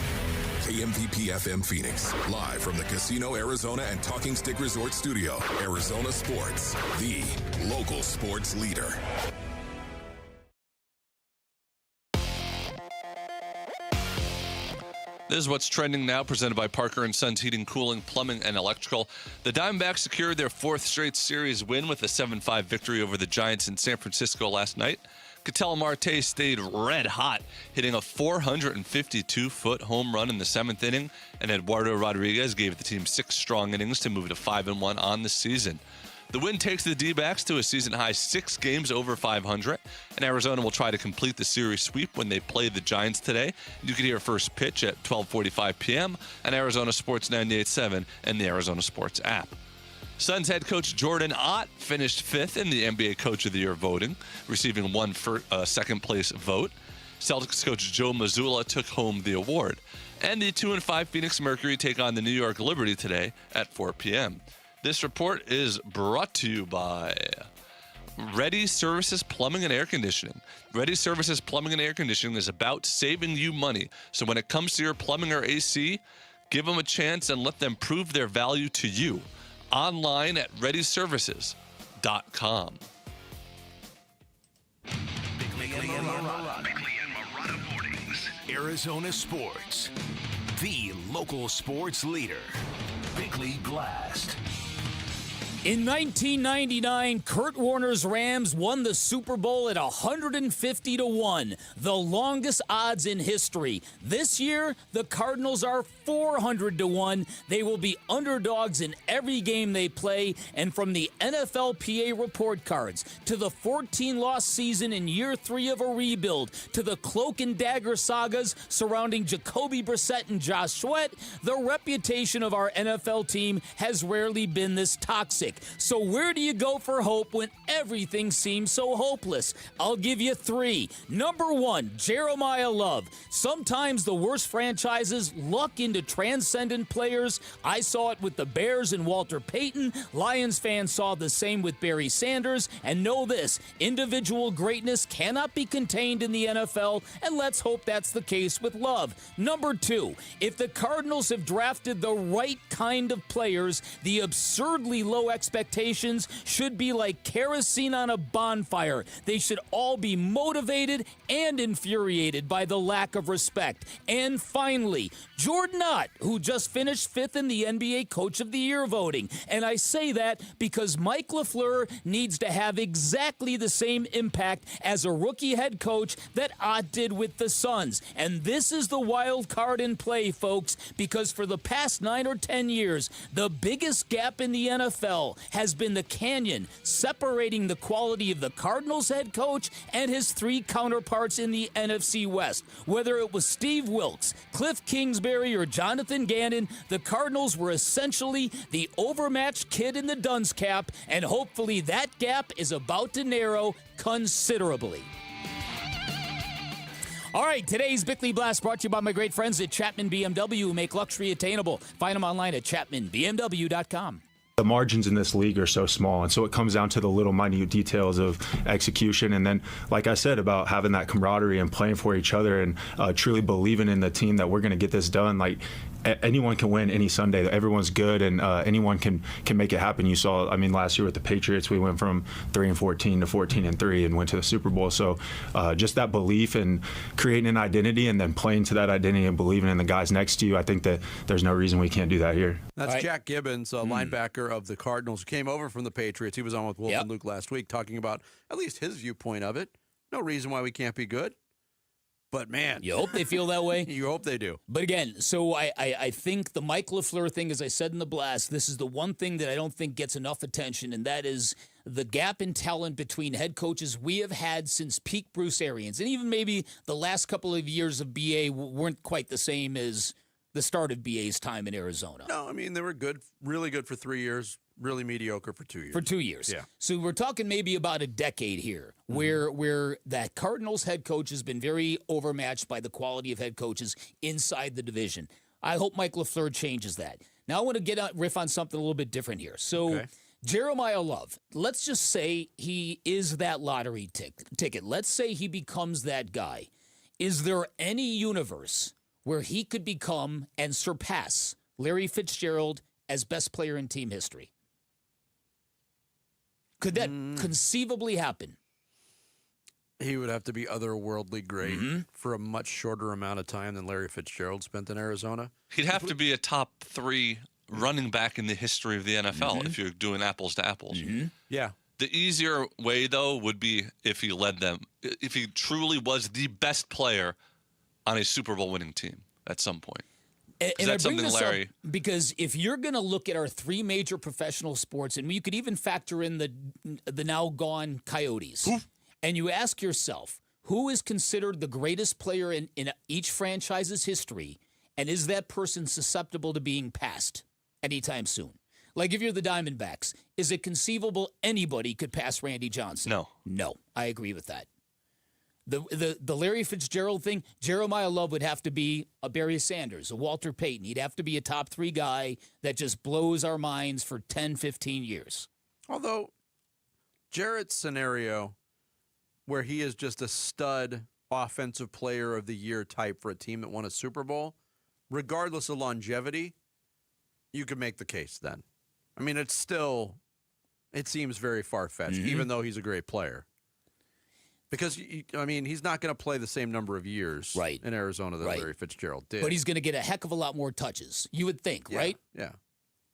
Speaker 18: KMVP FM Phoenix, live from the Casino Arizona and Talking Stick Resort Studio. Arizona Sports, the local sports leader.
Speaker 3: This is what's trending now, presented by Parker & Sons Heating, Cooling, Plumbing, and Electrical. The Diamondbacks secured their 4th straight series win with a 7-5 victory over the Giants in San Francisco last night. Ketel Marte stayed red hot, hitting a 452-foot home run in the 7th inning, and Eduardo Rodriguez gave the team 6 strong innings to move to 5-1 on the season. The win takes the D-backs to a season-high 6 games over 500, and Arizona will try to complete the series sweep when they play the Giants today. You can hear first pitch at 12:45 p.m. on Arizona Sports 98.7 and the Arizona Sports app. Suns head coach Jordan Ott finished 5th in the NBA Coach of the Year voting, receiving one second-place vote. Celtics coach Joe Mazzulla took home the award. And the 2-5 Phoenix Mercury take on the New York Liberty today at 4 p.m. This report is brought to you by Ready Services Plumbing and Air Conditioning. Ready Services Plumbing and Air Conditioning is about saving you money. So when it comes to your plumbing or AC, give them a chance and let them prove their value to you. Online at ReadyServices.com.
Speaker 4: Bickley and Marotta Mornings. Arizona Sports. The local sports leader. Bickley Blast.
Speaker 10: In 1999, Kurt Warner's Rams won the Super Bowl at 150-1, the longest odds in history. This year, the Cardinals are 400-1. They will be underdogs in every game they play, and from the NFLPA report cards to the 14-loss season in year 3 of a rebuild to the cloak and dagger sagas surrounding Jacoby Brissett and Josh Sweat, the reputation of our NFL team has rarely been this toxic. So where do you go for hope when everything seems so hopeless? I'll give you 3. Number 1, Jeremiah Love. Sometimes the worst franchises luck into transcendent players. I saw it with the Bears and Walter Payton. Lions fans saw the same with Barry Sanders. And know this, individual greatness cannot be contained in the NFL, and let's hope that's the case with Love. Number 2, if the Cardinals have drafted the right kind of players, the absurdly low expectations should be like kerosene on a bonfire. They should all be motivated and infuriated by the lack of respect. And finally, Jordan Ott, who just finished 5th in the NBA Coach of the Year voting. And I say that because Mike LaFleur needs to have exactly the same impact as a rookie head coach that Ott did with the Suns. And this is the wild card in play, folks, because for the past 9 or 10 years, the biggest gap in the NFL has been the canyon separating the quality of the Cardinals head coach and his 3 counterparts in the NFC West. Whether it was Steve Wilkes, Cliff Kingsbury, or Jonathan Gannon, the Cardinals were essentially the overmatched kid in the dunce cap, and hopefully that gap is about to narrow considerably. All right, today's Bickley Blast brought to you by my great friends at Chapman BMW, who make luxury attainable. Find them online at chapmanbmw.com.
Speaker 1: The margins in this league are so small, and so it comes down to the little minute details of execution. And then, like I said, about having that camaraderie and playing for each other and truly believing in the team that we're going to get this done. Like, anyone can win any Sunday. Everyone's good, and anyone can make it happen. You saw, I mean, last year with the Patriots, we went from 3-14 to 14-3 and went to the Super Bowl. So just that belief and creating an identity and then playing to that identity and believing in the guys next to you, I think that there's no reason we can't do that here.
Speaker 5: That's right. Jack Gibbons, linebacker of the Cardinals, who came over from the Patriots. He was on with Wolf and Luke last week talking about at least his viewpoint of it. No reason why we can't be good. But, man.
Speaker 10: You hope they feel that way.
Speaker 5: You hope they do.
Speaker 10: But, again, so I think the Mike LaFleur thing, as I said in the blast, this is the one thing that I don't think gets enough attention, and that is the gap in talent between head coaches we have had since peak Bruce Arians. And even maybe the last couple of years of BA weren't quite the same as the start of BA's time in Arizona.
Speaker 5: No, I mean, they were good, really good for 3 years, really mediocre for 2 years.
Speaker 10: For 2 years.
Speaker 5: Yeah.
Speaker 10: So we're talking maybe about a decade here where that Cardinals head coach has been very overmatched by the quality of head coaches inside the division. I hope Mike LaFleur changes that. Now I want to riff on something a little bit different here. So Jeremiah Love, let's just say he is that lottery ticket. Let's say he becomes that guy. Is there any universe where he could become and surpass Larry Fitzgerald as best player in team history? Could that conceivably happen?
Speaker 5: He would have to be otherworldly great for a much shorter amount of time than Larry Fitzgerald spent in Arizona.
Speaker 3: He'd have to be a top 3 running back in the history of the NFL if you're doing apples to apples.
Speaker 5: Yeah.
Speaker 3: The easier way, though, would be if he led them, if he truly was the best player on a Super Bowl winning team at some point.
Speaker 10: And
Speaker 3: that's
Speaker 10: I bring
Speaker 3: something
Speaker 10: this up
Speaker 3: Larry.
Speaker 10: because if you're going to look at our three major professional sports, and you could even factor in the now gone Coyotes, and you ask yourself, who is considered the greatest player in each franchise's history, and is that person susceptible to being passed anytime soon? Like if you're the Diamondbacks, is it conceivable anybody could pass Randy Johnson?
Speaker 3: No.
Speaker 10: No, I agree with that. The Larry Fitzgerald thing, Jeremiah Love would have to be a Barry Sanders, a Walter Payton. He'd have to be a top 3 guy that just blows our minds for 10, 15 years.
Speaker 5: Although Jarrett's scenario, where he is just a stud offensive player of the year type for a team that won a Super Bowl, regardless of longevity, you could make the case then. I mean, it seems very far-fetched, even though he's a great player. Because, I mean, he's not going to play the same number of years in Arizona that Larry Fitzgerald did.
Speaker 10: But he's going to get a heck of a lot more touches, you would think, right?
Speaker 5: Yeah.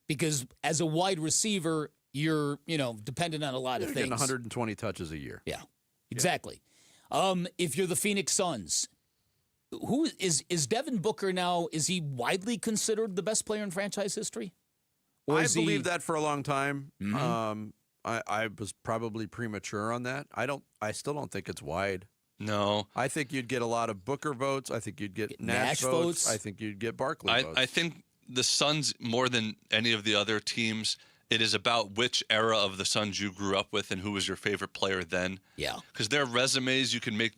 Speaker 10: Because as a wide receiver, you're, dependent on a lot of
Speaker 5: You're
Speaker 10: things.
Speaker 5: getting 120 touches a year.
Speaker 10: Yeah, exactly. If you're the Phoenix Suns, who is Devin Booker now? Is he widely considered the best player in franchise history? Or
Speaker 5: I
Speaker 10: is
Speaker 5: believed that for a long time.
Speaker 10: Mm-hmm.
Speaker 5: I was probably premature on that. I still don't think it's wide.
Speaker 3: No.
Speaker 5: I think you'd get a lot of Booker votes. I think you'd get Nash votes. I think you'd get Barkley votes.
Speaker 3: I think the Suns, more than any of the other teams, it is about which era of the Suns you grew up with and who was your favorite player then.
Speaker 10: Yeah.
Speaker 3: Because their resumes, you can make,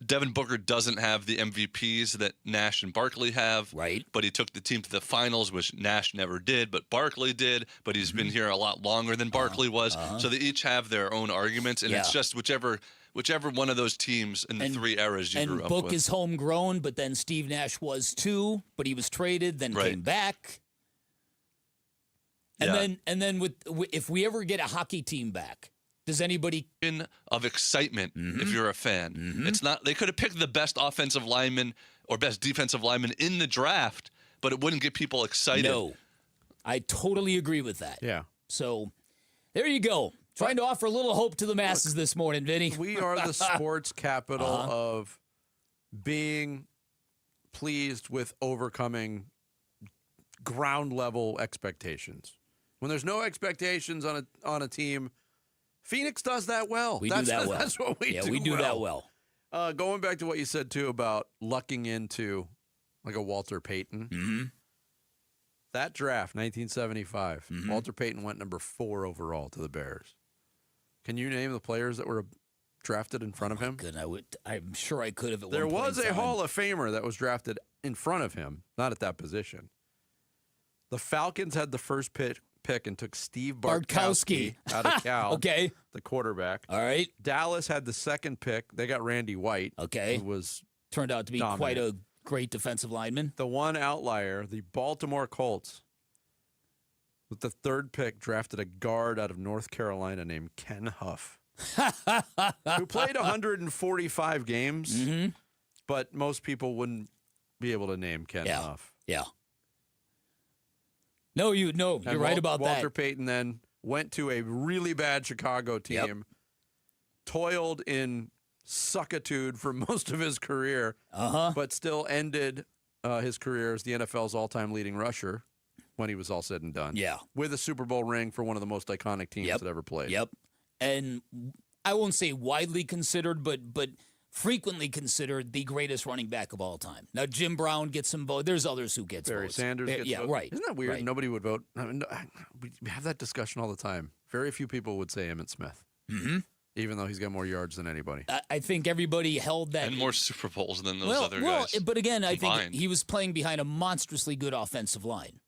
Speaker 3: Devin Booker doesn't have the MVPs that Nash and Barkley have.
Speaker 10: Right.
Speaker 3: But he took the team to the finals, which Nash never did, but Barkley did. But he's been here a lot longer than Barkley was. So they each have their own arguments. And it's just whichever one of those teams in the three eras you grew up with.
Speaker 10: And Book is homegrown, but then Steve Nash was too, but he was traded, then came back. And then if we ever get a hockey team back, does anybody
Speaker 3: of excitement if you're a fan? It's not. They could have picked the best offensive lineman or best defensive lineman in the draft, but it wouldn't get people excited.
Speaker 10: No, I totally agree with that.
Speaker 5: Yeah.
Speaker 10: So there you go. Trying to offer a little hope to the masses this morning, Vinny.
Speaker 5: We are the sports capital of being pleased with overcoming ground level expectations. When there's no expectations on a team, Phoenix does that well.
Speaker 10: We do that well.
Speaker 5: That's what we do.
Speaker 10: Yeah, we do that well.
Speaker 5: Going back to what you said too about lucking into like a Walter Payton. That draft, 1975, Walter Payton went number 4 overall to the Bears. Can you name the players that were drafted in front of him?
Speaker 10: Good. I'm sure I could have.
Speaker 5: There was a Hall of Famer that was drafted in front of him, not at that position. The Falcons had the first pick and took Steve Bartkowski out of Cal.
Speaker 10: Okay.
Speaker 5: The quarterback.
Speaker 10: All right.
Speaker 5: Dallas had the second pick. They got Randy White.
Speaker 10: Okay.
Speaker 5: Who was
Speaker 10: turned out to be
Speaker 5: dominant.
Speaker 10: quite a great defensive lineman.
Speaker 5: The one outlier, the Baltimore Colts, with the third pick, drafted a guard out of North Carolina named Ken Huff, who played 145 games, but most people wouldn't be able to name Ken Huff.
Speaker 10: Yeah. No, you're right about that.
Speaker 5: Walter Payton then went to a really bad Chicago team, toiled in suckitude for most of his career, but still ended his career as the NFL's all-time leading rusher when he was all said and done.
Speaker 10: Yeah.
Speaker 5: With a Super Bowl ring for one of the most iconic teams that ever played.
Speaker 10: Yep. And I won't say widely considered, but frequently considered the greatest running back of all time. Now, Jim Brown gets some votes. There's others who get
Speaker 5: Barry
Speaker 10: votes.
Speaker 5: Sanders gets votes.
Speaker 10: Right.
Speaker 5: Isn't that weird?
Speaker 10: Right.
Speaker 5: Nobody would vote. I mean, we have that discussion all the time. Very few people would say Emmitt Smith, even though he's got more yards than anybody.
Speaker 10: I think everybody held that.
Speaker 3: And more Super Bowls than those other guys.
Speaker 10: But again, I
Speaker 3: combined.
Speaker 10: think he was playing behind a monstrously good offensive line.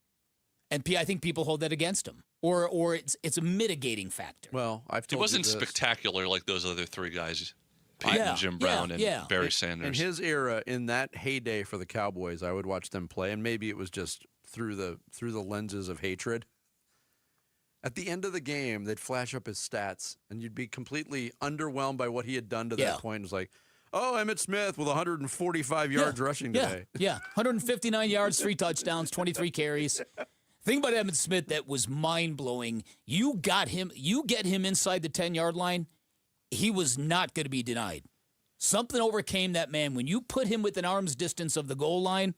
Speaker 10: And I think people hold that against him. Or it's a mitigating factor.
Speaker 5: Well, I've told
Speaker 3: It wasn't
Speaker 5: you this.
Speaker 3: spectacular like those other three guys. Peyton, Jim Brown, and Barry Sanders.
Speaker 5: In his era, in that heyday for the Cowboys, I would watch them play, and maybe it was just through the lenses of hatred. At the end of the game, they'd flash up his stats, and you'd be completely underwhelmed by what he had done to that point. It was like, oh, Emmitt Smith with 145 yards rushing today.
Speaker 10: Yeah, 159 yards, 3 touchdowns, 23 carries. Thing about Emmitt Smith that was mind-blowing, you get him inside the 10-yard line, he was not going to be denied. Something overcame that man. When you put him within arm's distance of the goal line,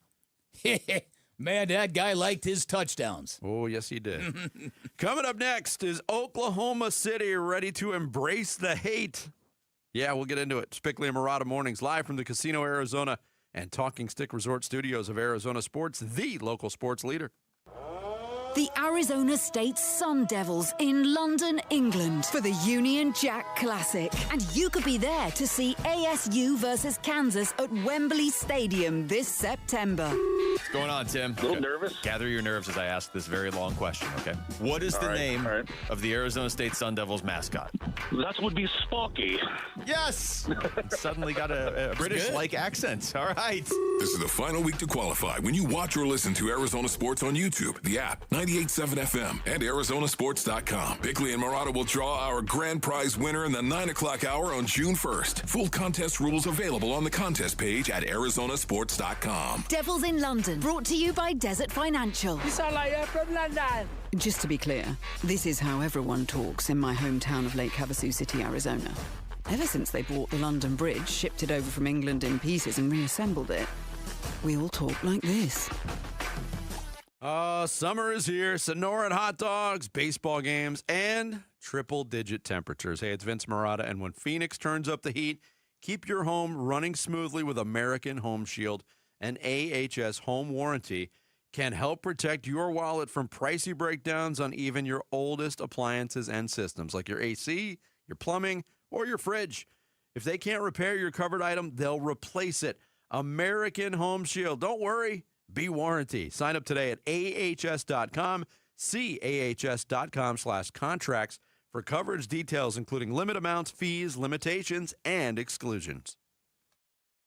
Speaker 10: Man, that guy liked his touchdowns.
Speaker 5: Oh, yes, he did. Coming up next is Oklahoma City ready to embrace the hate. Yeah, we'll get into it. Spickley and Murata Mornings, live from the Casino Arizona and Talking Stick Resort Studios of Arizona Sports, the local sports leader.
Speaker 2: The Arizona State Sun Devils in London, England for the Union Jack Classic. And you could be there to see ASU versus Kansas at Wembley Stadium this September.
Speaker 7: What's going on, Tim?
Speaker 11: A little nervous.
Speaker 7: Gather your nerves as I ask this very long question, okay? What is the name of the Arizona State Sun Devils mascot?
Speaker 11: That would be Sparky.
Speaker 7: Yes! Suddenly got a British-like accent. All right.
Speaker 18: This is the final week to qualify when you watch or listen to Arizona Sports on YouTube, the app, 98.7 FM, and Arizonasports.com. Bickley and Murata will draw our grand prize winner in the 9 o'clock hour on June 1st. Full contest rules available on the contest page at Arizonasports.com.
Speaker 2: Devils in London, brought to you by Desert Financial.
Speaker 12: You sound like you're from London.
Speaker 2: Just to be clear, this is how everyone talks in my hometown of Lake Havasu City, Arizona. Ever since they bought the London Bridge, shipped it over from England in pieces and reassembled it, we all talk like this.
Speaker 5: Summer is here. Sonoran hot dogs, baseball games, and triple-digit temperatures. Hey, it's Vince Murata, and when Phoenix turns up the heat, keep your home running smoothly with American Home Shield. An AHS home warranty can help protect your wallet from pricey breakdowns on even your oldest appliances and systems, like your AC, your plumbing, or your fridge. If they can't repair your covered item, they'll replace it. American Home Shield. Don't worry. Be warranty. Sign up today at ahs.com. See ahs.com/contracts for coverage details, including limit amounts, fees, limitations, and exclusions.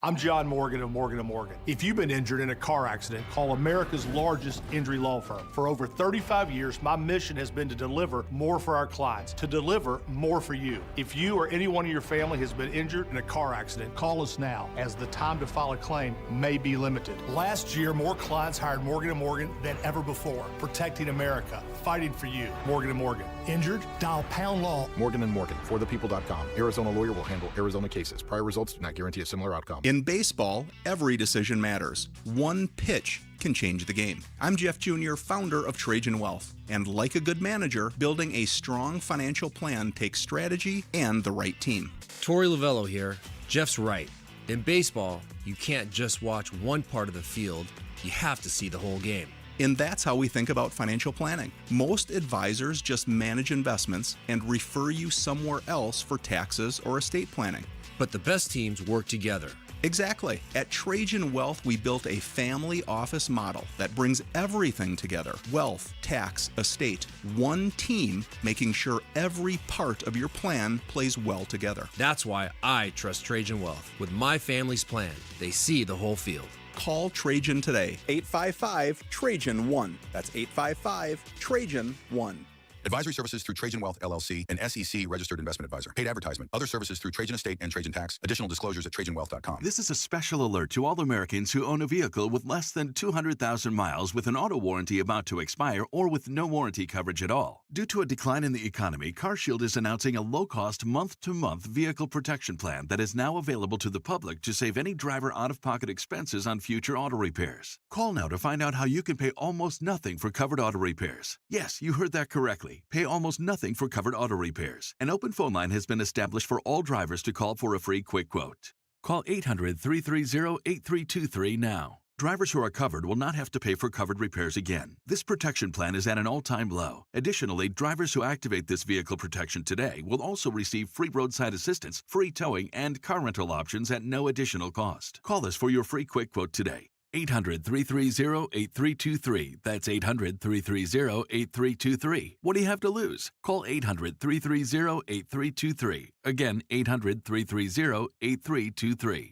Speaker 19: I'm John Morgan of Morgan & Morgan. If you've been injured in a car accident, call America's largest injury law firm. For over 35 years, my mission has been to deliver more for our clients, to deliver more for you. If you or anyone in your family has been injured in a car accident, call us now, as the time to file a claim may be limited. Last year, more clients hired Morgan & Morgan than ever before, protecting America, fighting for you. Morgan & Morgan. Injured? Dial pound law.
Speaker 20: Morgan & Morgan, forthepeople.com. Arizona lawyer will handle Arizona cases. Prior results do not guarantee a similar outcome.
Speaker 21: In baseball, every decision matters. One pitch can change the game. I'm Jeff Jr., founder of Trajan Wealth. And like a good manager, building a strong financial plan takes strategy and the right team.
Speaker 22: Torey Lavello here. Jeff's right. In baseball, you can't just watch one part of the field. You have to see the whole game.
Speaker 21: And that's how we think about financial planning. Most advisors just manage investments and refer you somewhere else for taxes or estate planning.
Speaker 22: But the best teams work together.
Speaker 21: Exactly. At Trajan Wealth, we built a family office model that brings everything together. Wealth, tax, estate. One team making sure every part of your plan plays well together.
Speaker 22: That's why I trust Trajan Wealth. With my family's plan, they see the whole field.
Speaker 21: Call Trajan today. 855-TRAJAN-1. That's 855-TRAJAN-1.
Speaker 20: Advisory services through Trajan Wealth, LLC, an SEC registered investment advisor. Paid advertisement. Other services through Trajan Estate and Trajan Tax. Additional disclosures at TrajanWealth.com.
Speaker 23: This is a special alert to all Americans who own a vehicle with less than 200,000 miles with an auto warranty about to expire or with no warranty coverage at all. Due to a decline in the economy, CarShield is announcing a low-cost month-to-month vehicle protection plan that is now available to the public to save any driver out-of-pocket expenses on future auto repairs. Call now to find out how you can pay almost nothing for covered auto repairs. Yes, you heard that correctly. Pay almost nothing for covered auto repairs. An open phone line has been established for all drivers to call for a free quick quote. Call 800-330-8323 now. Drivers who are covered will not have to pay for covered repairs again. This protection plan is at an all-time low. Additionally, drivers who activate this vehicle protection today will also receive free roadside assistance, free towing, and car rental options at no additional cost. Call us for your free quick quote today. 800-330-8323. That's 800-330-8323. What do you have to lose? Call 800-330-8323. Again, 800-330-8323.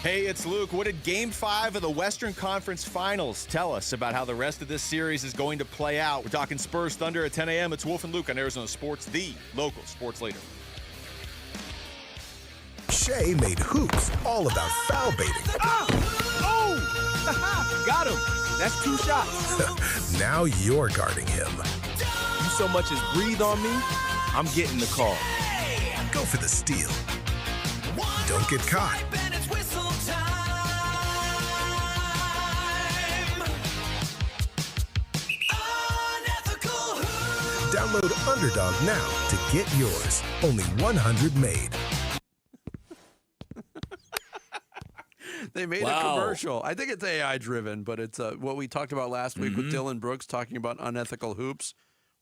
Speaker 7: Hey, it's Luke. What did Game 5 of the Western Conference Finals tell us about how the rest of this series is going to play out? We're talking Spurs Thunder at 10 a.m. It's Wolf and Luke on Arizona Sports, the local sports leader.
Speaker 4: Shay made hoops all about foul baiting.
Speaker 26: Oh! Got him. That's 2 shots.
Speaker 4: Now you're guarding him.
Speaker 26: You so much as breathe on me, I'm getting the call.
Speaker 4: Go for the steal. Don't get caught.
Speaker 6: Download Underdog now to get yours. Only 100 made.
Speaker 5: They made a commercial. I think it's AI driven, but it's what we talked about last week with Dylan Brooks talking about unethical hoops.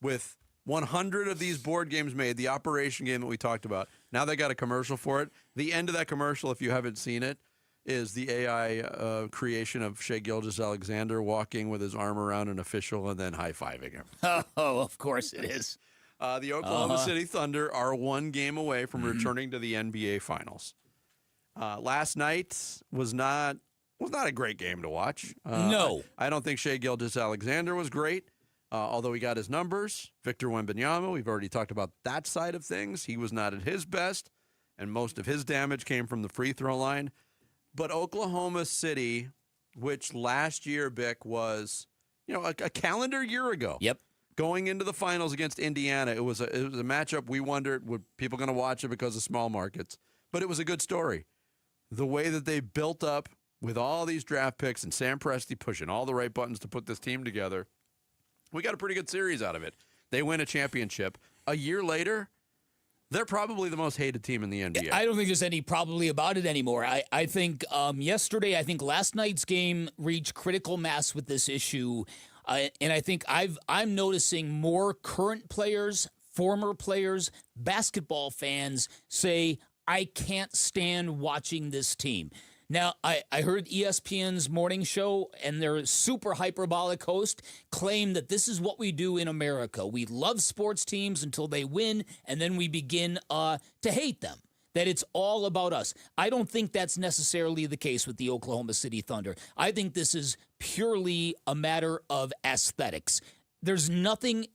Speaker 5: With 100 of these board games made, the Operation game that we talked about, now they got a commercial for it. The end of that commercial, if you haven't seen it, is the AI creation of Shai Gilgeous-Alexander walking with his arm around an official and then high-fiving him.
Speaker 10: Oh, of course it is.
Speaker 5: The Oklahoma City Thunder are one game away from returning to the NBA Finals. Last night was not a great game to watch.
Speaker 10: No.
Speaker 5: I don't think Shai Gilgeous-Alexander was great, although he got his numbers. Victor Wembanyama, we've already talked about that side of things. He was not at his best, and most of his damage came from the free throw line. But Oklahoma City, which last year, Bick, was a calendar year ago.
Speaker 10: Yep.
Speaker 5: Going into the finals against Indiana, it was a matchup we wondered, were people going to watch it because of small markets? But it was a good story. The way that they built up with all these draft picks and Sam Presti pushing all the right buttons to put this team together, we got a pretty good series out of it. They win a championship. A year later, they're probably the most hated team in the NBA.
Speaker 10: I don't think there's any probably about it anymore. I think last night's game reached critical mass with this issue. And I think I'm noticing more current players, former players, basketball fans say, I can't stand watching this team. Now, I heard ESPN's morning show and their super hyperbolic host claim that this is what we do in America. We love sports teams until they win, and then we begin to hate them, that it's all about us. I don't think that's necessarily the case with the Oklahoma City Thunder. I think this is purely a matter of aesthetics. There's nothing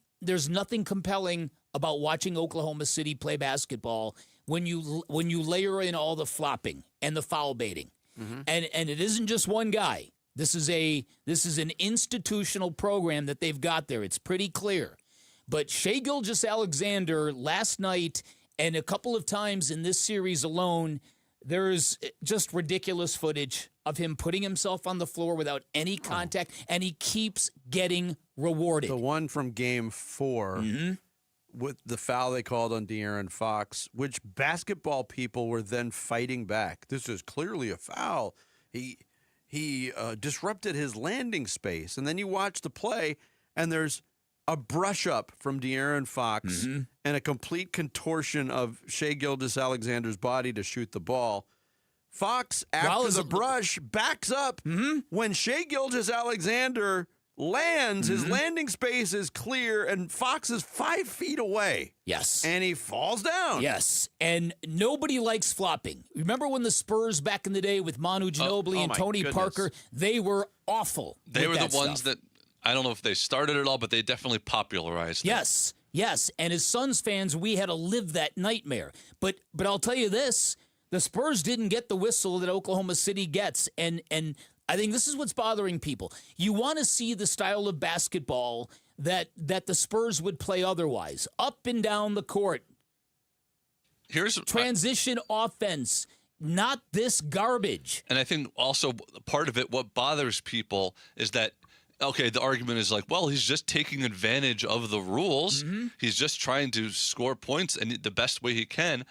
Speaker 10: compelling about watching Oklahoma City play basketball when you layer in all the flopping and the foul baiting. Mm-hmm. And it isn't just one guy. This is an institutional program that they've got there. It's pretty clear. But Shai Gilgeous-Alexander last night and a couple of times in this series alone, there's just ridiculous footage of him putting himself on the floor without any contact, and he keeps getting rewarded.
Speaker 5: The one from Game 4 with the foul they called on De'Aaron Fox, which basketball people were then fighting back. This is clearly a foul. He disrupted his landing space. And then you watch the play, and there's a brush up from De'Aaron Fox and a complete contortion of Shai Gilgeous-Alexander's body to shoot the ball. Fox, after the brush, backs up. When Shai Gilgeous-Alexander lands, his landing space is clear, and Fox is 5 feet away.
Speaker 10: Yes.
Speaker 5: And he falls down.
Speaker 10: Yes. And nobody likes flopping. Remember when the Spurs back in the day with Manu Ginobili and Tony Parker, they were awful.
Speaker 3: They were the ones that, I don't know if they started it all, but they definitely popularized it.
Speaker 10: Yes. Yes. And as Suns fans, we had to live that nightmare. But I'll tell you this, the Spurs didn't get the whistle that Oklahoma City gets, and I think this is what's bothering people. You want to see the style of basketball that the Spurs would play otherwise. Up and down the court.
Speaker 3: Here's
Speaker 10: transition offense, not this garbage.
Speaker 3: And I think also part of it, what bothers people is that, okay, the argument is like, well, he's just taking advantage of the rules. He's just trying to score points and the best way he can.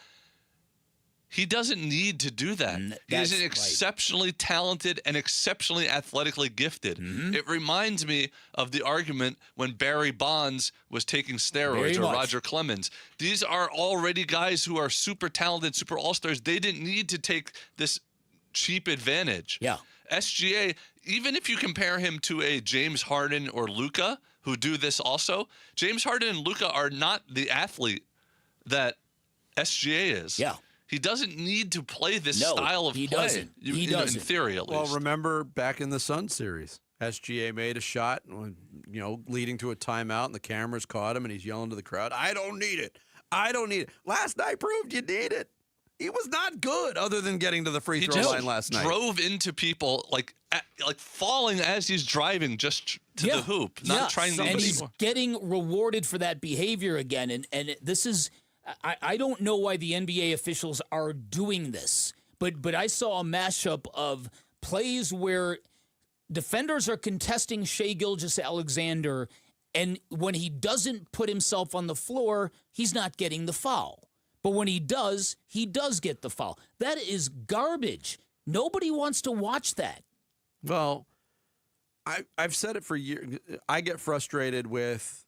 Speaker 3: He doesn't need to do that. He's an exceptionally talented and exceptionally athletically gifted. It reminds me of the argument when Barry Bonds was taking steroids or Roger Clemens. These are already guys who are super talented, super all-stars. They didn't need to take this cheap advantage.
Speaker 10: Yeah.
Speaker 3: SGA, even if you compare him to a James Harden or Luka, who do this also, James Harden and Luka are not the athlete that SGA is.
Speaker 10: Yeah.
Speaker 3: He doesn't need to play this style of play.
Speaker 10: Doesn't. He doesn't.
Speaker 3: In theory, at least.
Speaker 5: Well, remember back in the Sun series, SGA made a shot, leading to a timeout, and the cameras caught him, and he's yelling to the crowd, I don't need it. I don't need it. Last night proved you need it. He was not good other than getting to the free throw line last night.
Speaker 3: He drove into people like falling as he's driving just to the hoop, not trying to.
Speaker 10: And he's getting rewarded for that behavior again. And this is, I don't know why the NBA officials are doing this, but I saw a mashup of plays where defenders are contesting Shai Gilgeous-Alexander, And when he doesn't put himself on the floor, he's not getting the foul. But when he does get the foul. That is garbage. Nobody wants to watch that.
Speaker 5: Well, I've said it for years. I get frustrated with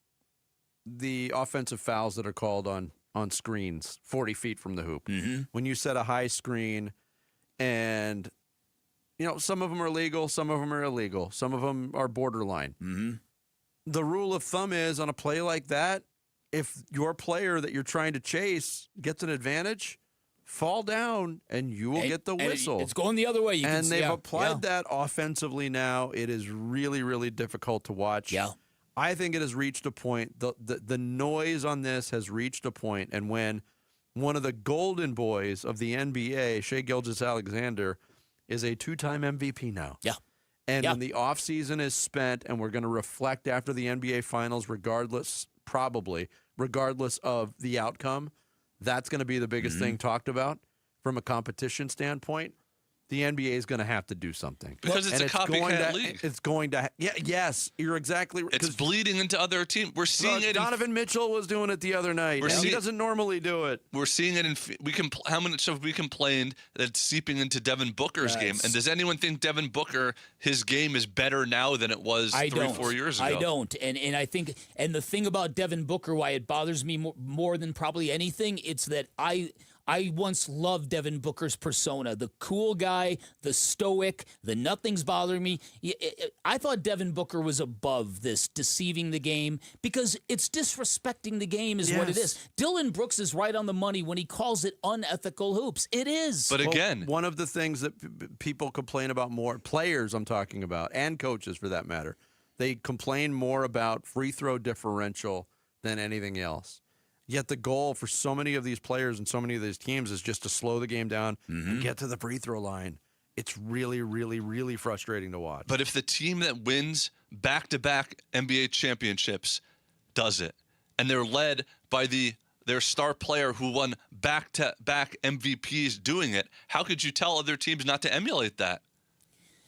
Speaker 5: the offensive fouls that are called on screens 40 feet from the hoop.
Speaker 10: Mm-hmm.
Speaker 5: When you set a high screen and, some of them are legal, some of them are illegal, some of them are borderline.
Speaker 10: Mm-hmm.
Speaker 5: The rule of thumb is on a play like that, if your player that you're trying to chase gets an advantage, fall down and you will get the whistle.
Speaker 10: It's going the other way.
Speaker 5: They've applied that offensively now. It is really, really difficult to watch.
Speaker 10: Yeah.
Speaker 5: I think it has reached a point. The noise on this has reached a point, and when one of the golden boys of the NBA, Shai Gilgeous-Alexander, is a 2-time MVP now.
Speaker 10: Yeah.
Speaker 5: And when the offseason is spent and we're going to reflect after the NBA Finals, regardless of the outcome, that's going to be the biggest thing talked about from a competition standpoint. The NBA is going to have to do something.
Speaker 3: Because it's a copycat league.
Speaker 5: It's going to yes, you're exactly right.
Speaker 3: It's bleeding into other teams. We're seeing it.
Speaker 5: Donovan Mitchell was doing it the other night. He doesn't normally do it.
Speaker 3: We're seeing it how much have we complained that it's seeping into Devin Booker's game? And does anyone think Devin Booker, his game is better now than it was 3-4 years ago?
Speaker 10: I don't. And I think, and the thing about Devin Booker, why it bothers me more than probably anything, it's that I once loved Devin Booker's persona, the cool guy, the stoic, the nothing's bothering me. I thought Devin Booker was above this deceiving the game because it's disrespecting the game is what it is. Dylan Brooks is right on the money when he calls it unethical hoops. It is.
Speaker 3: But again,
Speaker 5: one of the things that people complain about more, players I'm talking about, and coaches for that matter, they complain more about free throw differential than anything else. Yet the goal for so many of these players and so many of these teams is just to slow the game down and get to the free throw line. It's really, really, really frustrating to watch.
Speaker 3: But if the team that wins back-to-back NBA championships does it, and they're led by their star player who won back-to-back MVPs doing it, how could you tell other teams not to emulate that?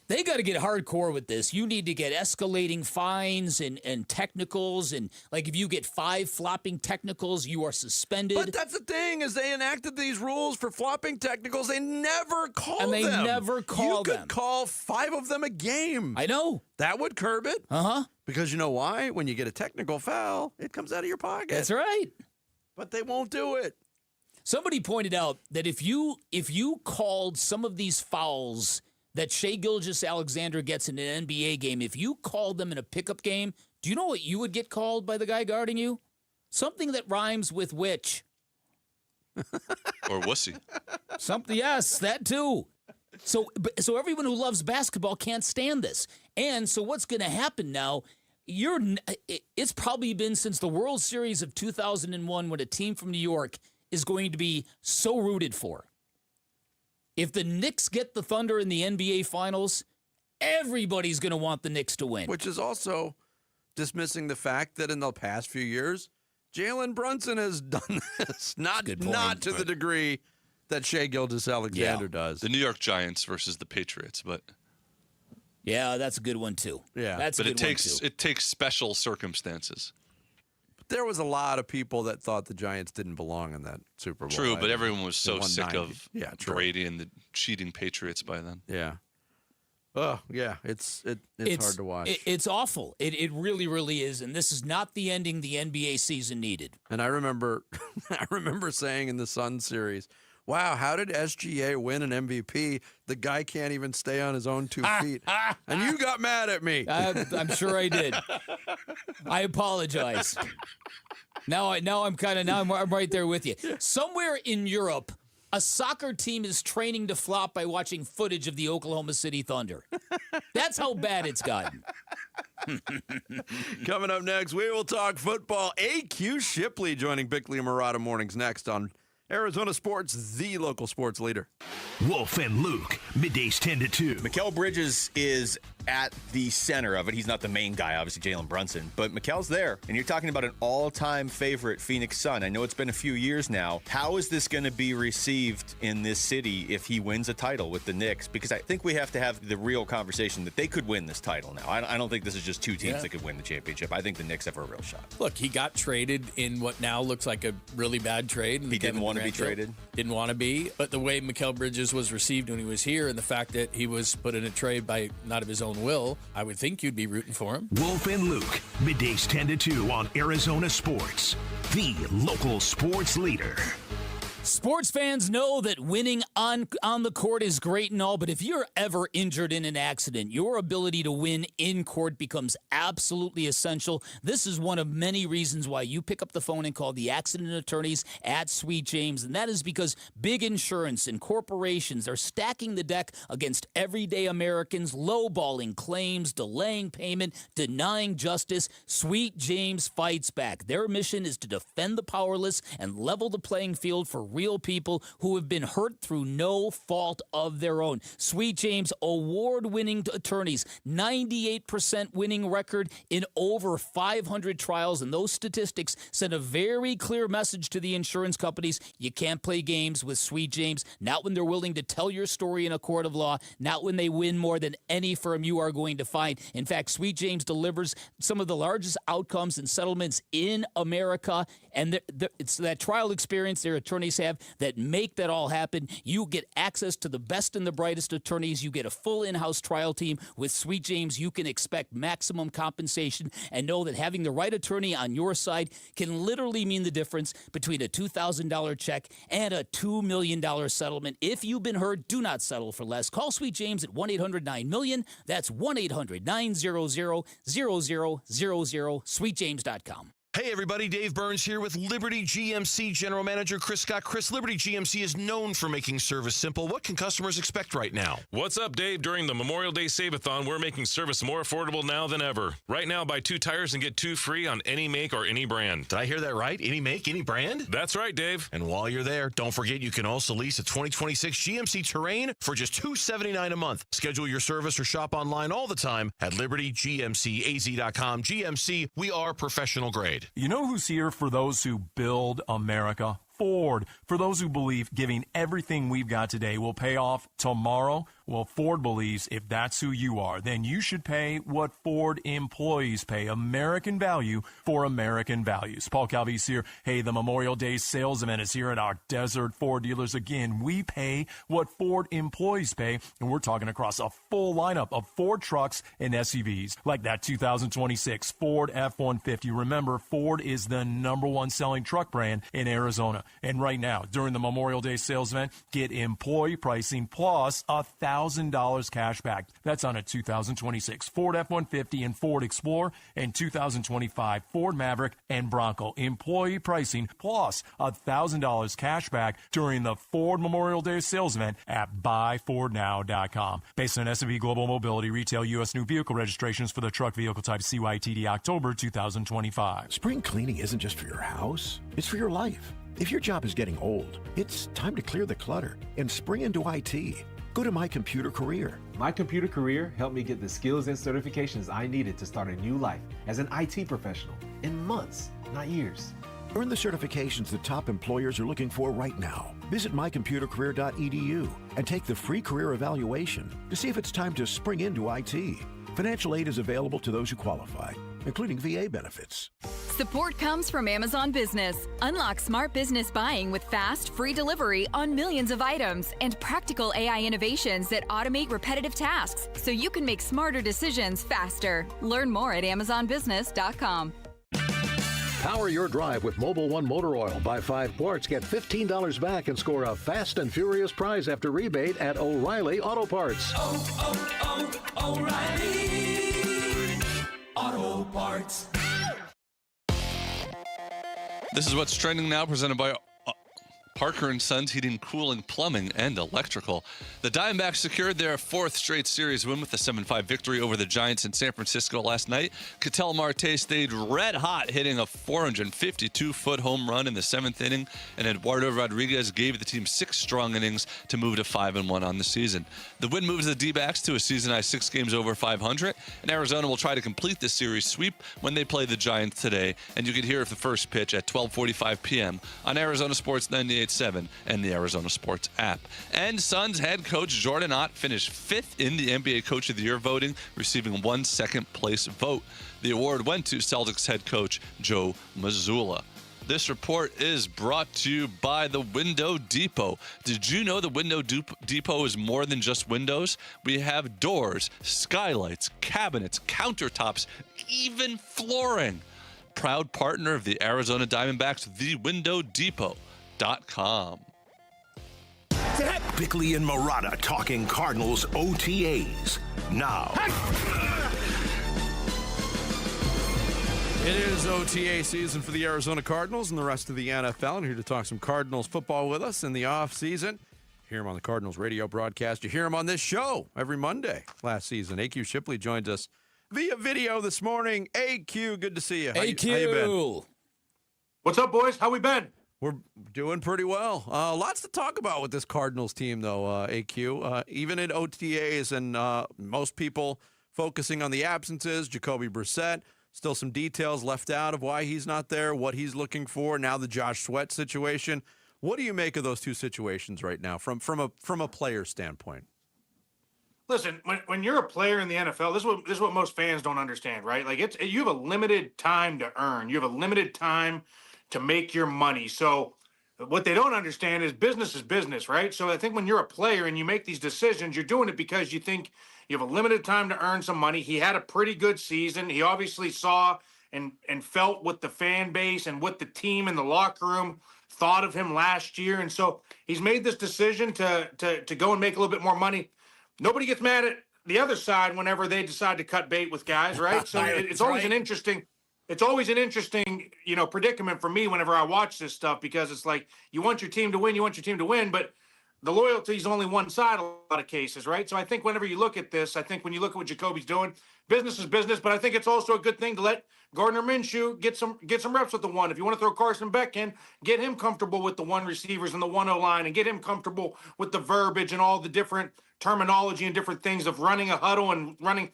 Speaker 10: They got to get hardcore with this. You need to get escalating fines and technicals. And, like, if you get 5 flopping technicals, you are suspended.
Speaker 5: But that's the thing, is they enacted these rules for flopping technicals. They never call them.
Speaker 10: And they never call them.
Speaker 5: You could call 5 of them a game.
Speaker 10: I know.
Speaker 5: That would curb it.
Speaker 10: Uh-huh.
Speaker 5: Because you know why? When you get a technical foul, it comes out of your pocket.
Speaker 10: That's right.
Speaker 5: But they won't do it.
Speaker 10: Somebody pointed out that if you called some of these fouls that Shai Gilgeous-Alexander gets in an NBA game, if you called them in a pickup game, do you know what you would get called by the guy guarding you? Something that rhymes with witch.
Speaker 3: Or wussy.
Speaker 10: Something, yes, that too. So everyone who loves basketball can't stand this. And so what's going to happen now, it's probably been since the World Series of 2001 when a team from New York is going to be so rooted for. If the Knicks get the Thunder in the NBA Finals, everybody's going to want the Knicks to win.
Speaker 5: Which is also dismissing the fact that in the past few years, Jalen Brunson has done this. Not to the degree that Shai Gilgeous-Alexander does.
Speaker 3: The New York Giants versus the Patriots, but...
Speaker 10: Yeah, that's a good one, too.
Speaker 5: Yeah.
Speaker 10: That's a good one, too.
Speaker 3: It takes special circumstances.
Speaker 5: There was a lot of people that thought the Giants didn't belong in that Super Bowl.
Speaker 3: True, but everyone was so sick
Speaker 5: 190.
Speaker 3: of Brady and the cheating Patriots by then.
Speaker 5: Yeah. Oh, yeah. It's hard to watch.
Speaker 10: It's awful. It really, really is. And this is not the ending the NBA season needed.
Speaker 5: And I remember saying in the Sun series, wow, how did SGA win an MVP? The guy can't even stay on his own 2 feet. And you got mad at me.
Speaker 10: I'm sure I did. I apologize. Now I'm right there with you. Somewhere in Europe, a soccer team is training to flop by watching footage of the Oklahoma City Thunder. That's how bad it's gotten.
Speaker 5: Coming up next, we will talk football. A.Q. Shipley joining Bickley and Murata mornings next on Arizona Sports, the local sports leader.
Speaker 4: Wolf and Luke, middays 10 to 2.
Speaker 7: Mikal Bridges is at the center of it. He's not the main guy, obviously, Jalen Brunson, but Mikel's there, and you're talking about an all-time favorite Phoenix Sun. I know it's been a few years now. How is this going to be received in this city if he wins a title with the Knicks? Because I think we have to have the real conversation that they could win this title now. I don't think this is just two teams that could win the championship. I think the Knicks have a real shot.
Speaker 8: Look, he got traded in what now looks like a really bad trade.
Speaker 7: He didn't want to be traded.
Speaker 8: Didn't want to be. But the way Mikal Bridges was received when he was here and the fact that he was put in a trade by not of his own will, I would think you'd be rooting for him.
Speaker 4: Wolf and Luke, middays 10 to 2 on Arizona Sports, the local sports leader.
Speaker 10: Sports fans know that winning on the court is great and all, but if you're ever injured in an accident, your ability to win in court becomes absolutely essential. This is one of many reasons why you pick up the phone and call the accident attorneys at Sweet James, and that is because big insurance and corporations are stacking the deck against everyday Americans, lowballing claims, delaying payment, denying justice. Sweet James fights back. Their mission is to defend the powerless and level the playing field for real people who have been hurt through no fault of their own. Sweet James, award-winning attorneys, 98% winning record in over 500 trials, and those statistics send a very clear message to the insurance companies. You can't play games with Sweet James, not when they're willing to tell your story in a court of law, not when they win more than any firm you are going to find. In fact, Sweet James delivers some of the largest outcomes and settlements in America, and it's that trial experience their attorneys have that make that all happen. You get access to the best and the brightest attorneys. You get a full in-house trial team. With Sweet James, you can expect maximum compensation and know that having the right attorney on your side can literally mean the difference between a $2,000 check and a $2 million settlement. If you've been hurt, do not settle for less. Call Sweet James at 1-800-9-MILLION. That's 1-800-900-0000, sweetjames.com.
Speaker 9: Hey everybody, Dave Burns here with Liberty GMC General Manager Chris Scott. Chris, Liberty GMC is known for making service simple. What can customers expect right now?
Speaker 13: What's up, Dave? During the Memorial Day Save-a-thon, we're making service more affordable now than ever. Right now, buy 2 tires and get 2 free on any make or any brand.
Speaker 9: Did I hear that right? Any make, any brand?
Speaker 13: That's right, Dave.
Speaker 9: And while you're there, don't forget you can also lease a 2026 GMC Terrain for just $279 a month. Schedule your service or shop online all the time at libertygmcaz.com. GMC, we are professional grade.
Speaker 14: You know who's here for those who build America? Ford. For those who believe giving everything we've got today will pay off tomorrow, well, Ford believes if that's who you are, then you should pay what Ford employees pay. American value for American values. Paul Calvi's here. Hey, the Memorial Day sales event is here at our Desert Ford dealers. Again, we pay what Ford employees pay, and we're talking across a full lineup of Ford trucks and SUVs, like that 2026 Ford F-150. Remember, Ford is the #1 selling truck brand in Arizona. And right now, during the Memorial Day sales event, get employee pricing plus $1,000 cash back. That's on a 2026 Ford F-150 and Ford Explorer and 2025 Ford Maverick and Bronco. Employee pricing plus $1,000 cash back during the Ford Memorial Day sales event at buyfordnow.com. Based on S&P Global Mobility, retail U.S. new vehicle registrations for the truck vehicle type CYTD October 2025.
Speaker 15: Spring cleaning isn't just for your house, it's for your life. If your job is getting old, it's time to clear the clutter and spring into IT. Go to My Computer Career.
Speaker 26: My Computer Career helped me get the skills and certifications I needed to start a new life as an IT professional in months, not years.
Speaker 15: Earn the certifications the top employers are looking for right now. Visit mycomputercareer.edu and take the free career evaluation to see if it's time to spring into IT. Financial aid is available to those who qualify, including VA benefits.
Speaker 16: Support comes from Amazon Business. Unlock smart business buying with fast, free delivery on millions of items and practical AI innovations that automate repetitive tasks so you can make smarter decisions faster. Learn more at amazonbusiness.com.
Speaker 17: Power your drive with Mobil 1 Motor Oil. Buy 5 quarts, get $15 back, and score a fast and furious prize after rebate at O'Reilly Auto Parts.
Speaker 24: O'Reilly Auto Parts.
Speaker 3: This is what's trending now, presented by Parker & Sons Heating, Cooling, Plumbing, and Electrical. The Diamondbacks secured their fourth straight series win with a 7-5 victory over the Giants in San Francisco last night. Ketel Marte stayed red hot, hitting a 452-foot home run in the seventh inning, and Eduardo Rodriguez gave the team 6 strong innings to move to 5-1 on the season. The win moves the D-backs to a season-high 6 games over 500, and Arizona will try to complete the series sweep when they play the Giants today, and you can hear the first pitch at 12:45 p.m. on Arizona Sports 98.7 and the Arizona Sports app. And Suns head coach Jordan Ott finished 5th in the NBA Coach of the Year voting, receiving 1 second-place vote. The award went to Celtics head coach Joe Mazzulla. This report is brought to you by the Window Depot. Did you know the Window Depot is more than just windows? We have doors, skylights, cabinets, countertops, even flooring. Proud partner of the Arizona Diamondbacks, thewindowdepot.com.
Speaker 4: Bickley and Marotta talking Cardinals OTAs. Now.
Speaker 5: It is OTA season for the Arizona Cardinals and the rest of the NFL. And here to talk some Cardinals football with us in the off season. Hear him on the Cardinals radio broadcast. You hear him on this show every Monday last season. AQ Shipley joins us via video this morning. AQ, good to see you.
Speaker 10: AQ.
Speaker 5: How you been?
Speaker 1: What's up, boys? How we been?
Speaker 5: We're doing pretty well. Lots to talk about with this Cardinals team, though, AQ. Even in OTAs and most people focusing on the absences, Jacoby Brissett. Still some details left out of why he's not there, what he's looking for. Now the Josh Sweat situation. What do you make of those two situations right now from a player standpoint?
Speaker 1: Listen, when you're a player in the NFL, this is what most fans don't understand, right? Like you have a limited time to earn. You have a limited time to make your money. So what they don't understand is business, right? So I think when you're a player and you make these decisions, you're doing it because you think you have a limited time to earn some money. He had a pretty good season. He obviously saw and felt what the fan base and what the team in the locker room thought of him last year. And so he's made this decision to go and make a little bit more money. Nobody gets mad at the other side whenever they decide to cut bait with guys, right? So it's always an interesting predicament for me whenever I watch this stuff, because it's like you want your team to win, but the loyalty is only one side a lot of cases, right? So I think whenever you look at this, I think when you look at what Jacoby's doing, business is business, but I think it's also a good thing to let Gardner Minshew get some reps with the one. If you want to throw Carson Beck in, get him comfortable with the one receivers and the 1-0 line, and get him comfortable with the verbiage and all the different terminology and different things of running a huddle and running.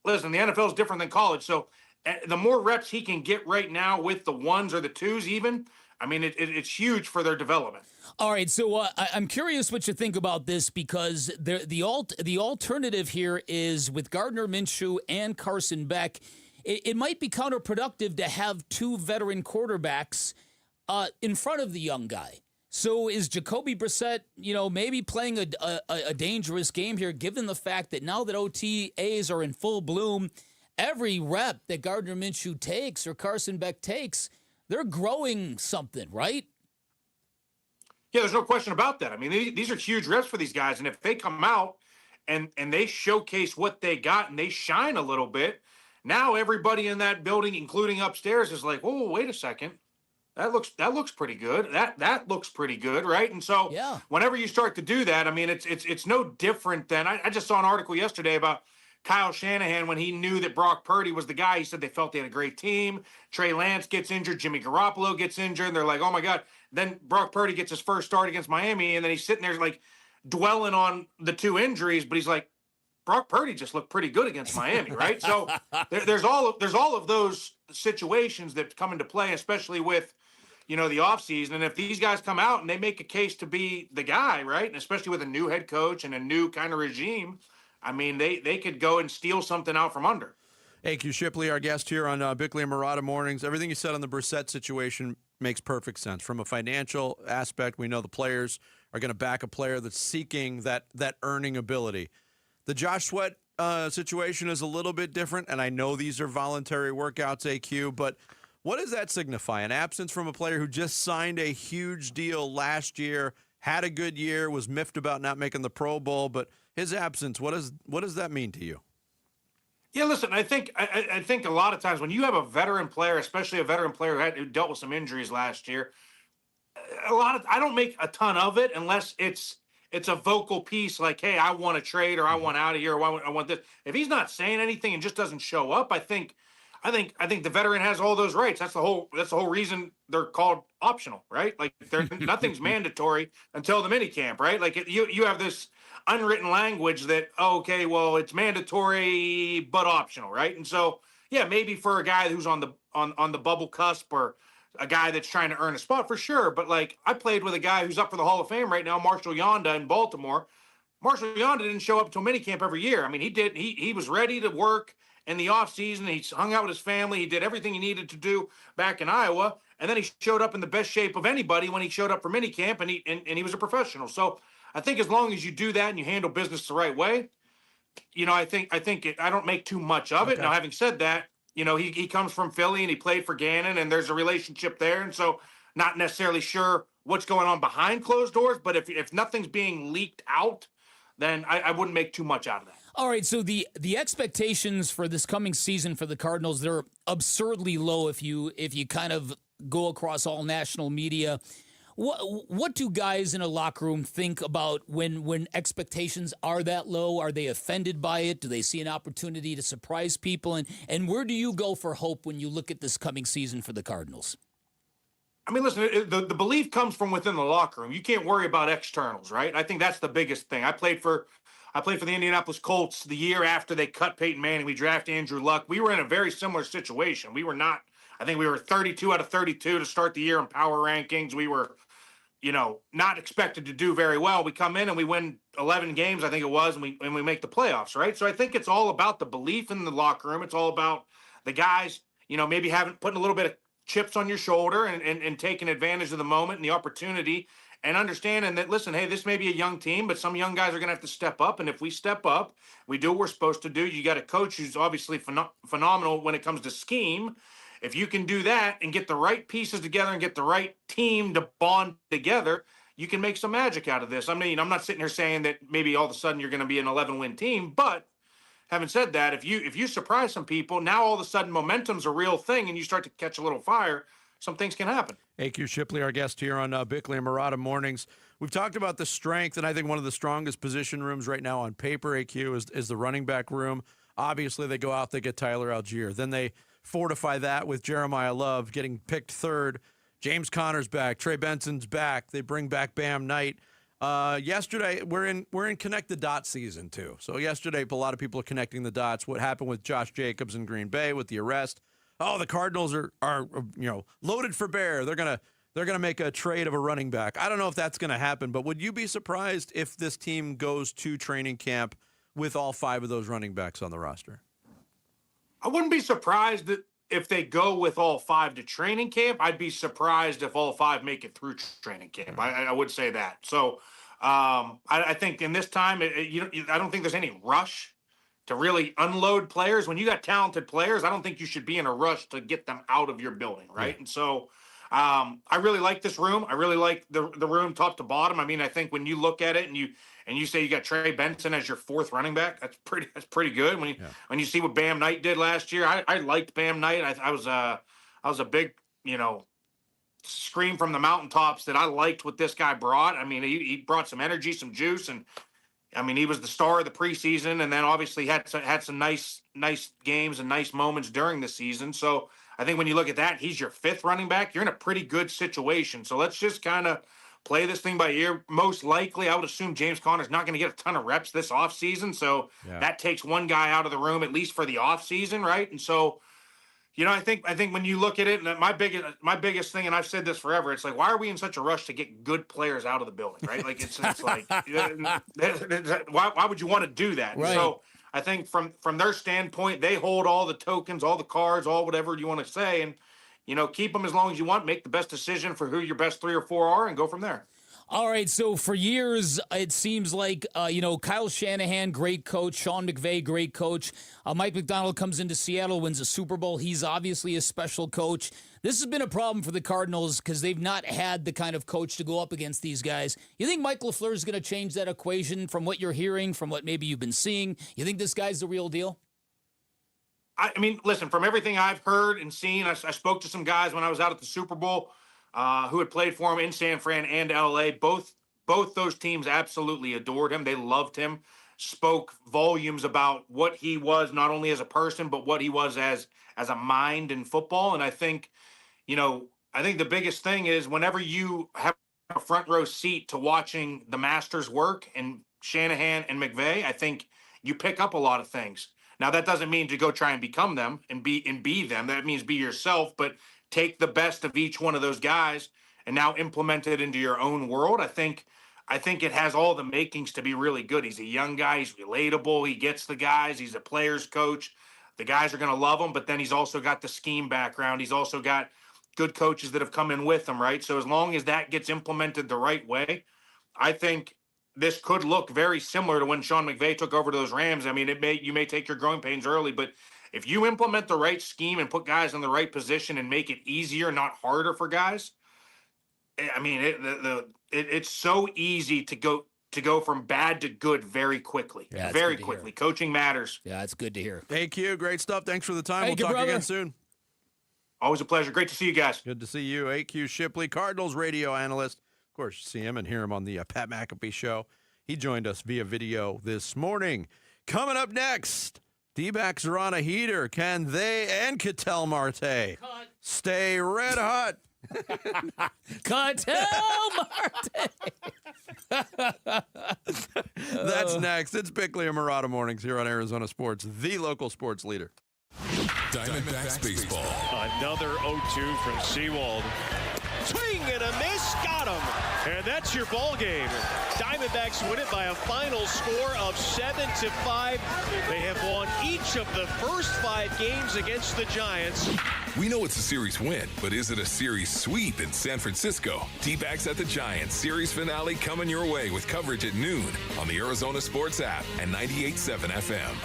Speaker 1: Listen, the NFL is different than college, so the more reps he can get right now with the ones or the twos even, I mean, it's huge for their development.
Speaker 10: All right, so I'm curious what you think about this, because the alternative here is with Gardner Minshew and Carson Beck, it might be counterproductive to have two veteran quarterbacks in front of the young guy. So is Jacoby Brissett, maybe playing a dangerous game here, given the fact that now that OTAs are in full bloom, every rep that Gardner Minshew takes or Carson Beck takes, they're growing something, right?
Speaker 1: Yeah, there's no question about that. I mean, these are huge reps for these guys, and if they come out and they showcase what they got and they shine a little bit, now everybody in that building, including upstairs, is like, "Oh, wait a second, that looks pretty good. That looks pretty good, right?" And so, whenever you start to do that, I mean, it's no different than I just saw an article yesterday about Kyle Shanahan when he knew that Brock Purdy was the guy. He said they felt they had a great team. Trey Lance gets injured. Jimmy Garoppolo gets injured. And they're like, oh, my God. Then Brock Purdy gets his first start against Miami, and then he's sitting there like dwelling on the two injuries. But he's like, Brock Purdy just looked pretty good against Miami, right? So there's all of those situations that come into play, especially with, the offseason. And if these guys come out and they make a case to be the guy, right, and especially with a new head coach and a new kind of regime, I mean, they could go and steal something out from under.
Speaker 5: AQ Shipley, our guest here on Bickley and Marotta Mornings. Everything you said on the Brissett situation makes perfect sense. From a financial aspect, we know the players are going to back a player that's seeking that earning ability. The Josh Sweat situation is a little bit different, and I know these are voluntary workouts, AQ, but what does that signify? An absence from a player who just signed a huge deal last year, had a good year, was miffed about not making the Pro Bowl, but his absence, what does that mean to you?
Speaker 1: Yeah, listen, I think a lot of times when you have a veteran player, especially a veteran player who dealt with some injuries last year, I don't make a ton of it unless it's a vocal piece like, hey, I want to trade or I want out of here or I want this. If he's not saying anything and just doesn't show up, I think the veteran has all those rights. That's the whole reason they're called optional, right? Like nothing's mandatory until the mini camp, right? Like you have this unwritten language that, okay, well, it's mandatory but optional, right? And so yeah, maybe for a guy who's on the bubble cusp or a guy that's trying to earn a spot for sure. But like I played with a guy who's up for the Hall of Fame right now, Marshall Yonda in Baltimore. Marshall Yonda didn't show up until minicamp every year. I mean, he was ready to work in the offseason. He hung out with his family. He did everything he needed to do back in Iowa. And then he showed up in the best shape of anybody when he showed up for minicamp, and he was a professional. So I think as long as you do that and you handle business the right way, I think I don't make too much of it.
Speaker 5: Okay.
Speaker 1: Now, having said that, he comes from Philly and he played for Gannon, and there's a relationship there. And so not necessarily sure what's going on behind closed doors, but if nothing's being leaked out, then I wouldn't make too much out of that.
Speaker 10: All right, so the expectations for this coming season for the Cardinals, they're absurdly low if you kind of go across all national media. What do guys in a locker room think about when expectations are that low? Are they offended by it? Do they see an opportunity to surprise people? And where do you go for hope when you look at this coming season for the Cardinals?
Speaker 1: I mean, listen, the belief comes from within the locker room. You can't worry about externals, right? I think that's the biggest thing. I played for the Indianapolis Colts the year after they cut Peyton Manning. We drafted Andrew Luck. We were in a very similar situation. I think we were 32 out of 32 to start the year in power rankings. We were, not expected to do very well. We come in and we win 11 games, I think it was, and we make the playoffs, right? So I think it's all about the belief in the locker room. It's all about the guys, maybe putting a little bit of chips on your shoulder and taking advantage of the moment and the opportunity and understanding that, listen, hey, this may be a young team, but some young guys are going to have to step up. And if we step up, we do what we're supposed to do. You got a coach who's obviously phenomenal when it comes to scheme. If you can do that and get the right pieces together and get the right team to bond together, you can make some magic out of this. I mean, I'm not sitting here saying that maybe all of a sudden you're going to be an 11-win team, but having said that, if you surprise some people, now all of a sudden momentum's a real thing and you start to catch a little fire, some things can happen.
Speaker 5: AQ Shipley, our guest here on Bickley and Murata Mornings. We've talked about the strength, and I think one of the strongest position rooms right now on paper, AQ, is the running back room. Obviously, they go out, they get Tyler Algier. Then they fortify that with Jeremiah Love getting picked third. James Conner's back. Trey Benson's back. They bring back Bam Knight. Yesterday, we're in connect the dots season too. So yesterday, a lot of people are connecting the dots. What happened with Josh Jacobs in Green Bay with the arrest? Oh, the Cardinals are loaded for bear. They're gonna make a trade of a running back. I don't know if that's gonna happen, but would you be surprised if this team goes to training camp with all 5 of those running backs on the roster?
Speaker 1: I wouldn't be surprised if they go with all 5 to training camp. I'd be surprised if all 5 make it through training camp. I would say that. So I think in this time, I don't think there's any rush to really unload players. When you got talented players, I don't think you should be in a rush to get them out of your building, right? Yeah. And so I really like this room. I really like the room top to bottom. I mean, I think when you look at it and you say you got Trey Benson as your 4th running back, that's pretty good. When you see what Bam Knight did last year, I liked Bam Knight. I was a big, scream from the mountaintops that I liked what this guy brought. I mean, he brought some energy, some juice, and I mean, he was the star of the preseason, and then obviously had some nice games and nice moments during the season. So I think when you look at that, he's your 5th running back. You're in a pretty good situation. So let's just kind of play this thing by ear. Most likely, I would assume James Conner's not going to get a ton of reps this offseason. So that takes one guy out of the room, at least for the offseason, right? And so, I think when you look at it, and my biggest thing, and I've said this forever, it's like, why are we in such a rush to get good players out of the building, right? Like it's like, why would you want to do that?
Speaker 10: Right.
Speaker 1: So I think from their standpoint, they hold all the tokens, all the cards, all whatever you want to say, and keep them as long as you want. Make the best decision for who your best 3 or 4 are, and go from there.
Speaker 10: All right, so for years, it seems like, Kyle Shanahan, great coach. Sean McVay, great coach. Mike McDonald comes into Seattle, wins a Super Bowl. He's obviously a special coach. This has been a problem for the Cardinals because they've not had the kind of coach to go up against these guys. You think Mike LaFleur is going to change that equation from what you're hearing, from what maybe you've been seeing? You think this guy's the real deal?
Speaker 1: I mean, listen, from everything I've heard and seen, I spoke to some guys when I was out at the Super Bowl. who had played for him in San Fran and LA. Both those teams absolutely adored him. They loved him, spoke volumes about what he was, not only as a person, but what he was as a mind in football. And I think, I think the biggest thing is whenever you have a front row seat to watching the masters work and Shanahan and McVay, I think you pick up a lot of things. Now, that doesn't mean to go try and become them and be them. That means be yourself, but take the best of each one of those guys and now implement it into your own world. I think it has all the makings to be really good. He's a young guy. He's relatable. He gets the guys. He's a player's coach. The guys are going to love him, but then he's also got the scheme background. He's also got good coaches that have come in with him, right? So as long as that gets implemented the right way, I think this could look very similar to when Sean McVay took over those Rams. I mean, you may take your growing pains early, but if you implement the right scheme and put guys in the right position and make it easier, not harder for guys, I mean, it's so easy to go from bad to good very quickly.
Speaker 10: Yeah,
Speaker 1: very quickly. Coaching matters.
Speaker 10: Yeah, it's good to hear.
Speaker 5: Hey, Q, great stuff. Thanks for the time.
Speaker 10: Thank
Speaker 5: We'll
Speaker 10: you,
Speaker 5: talk
Speaker 10: brother.
Speaker 5: again soon.
Speaker 1: Always a pleasure. Great to see you guys.
Speaker 5: Good to see you. AQ Shipley, Cardinals radio analyst. Of course, you see him and hear him on the Pat McAfee show. He joined us via video this morning. Coming up next, D-backs are on a heater. Can they and Ketel Marte stay red hot?
Speaker 10: Ketel Marte.
Speaker 5: That's next. It's Bickley and Murata Mornings here on Arizona Sports, the local sports leader.
Speaker 2: Diamondbacks baseball.
Speaker 11: Another 0-2 from Seawald. Swing and a miss, got him, and that's your ball game. Diamondbacks win it by a final score of 7-5. They have won each of the first 5 games against the Giants.
Speaker 2: We know it's a series win, but is it a series sweep in San Francisco? D-backs at the Giants series finale coming your way with coverage at noon on the Arizona Sports app and 98.7 FM.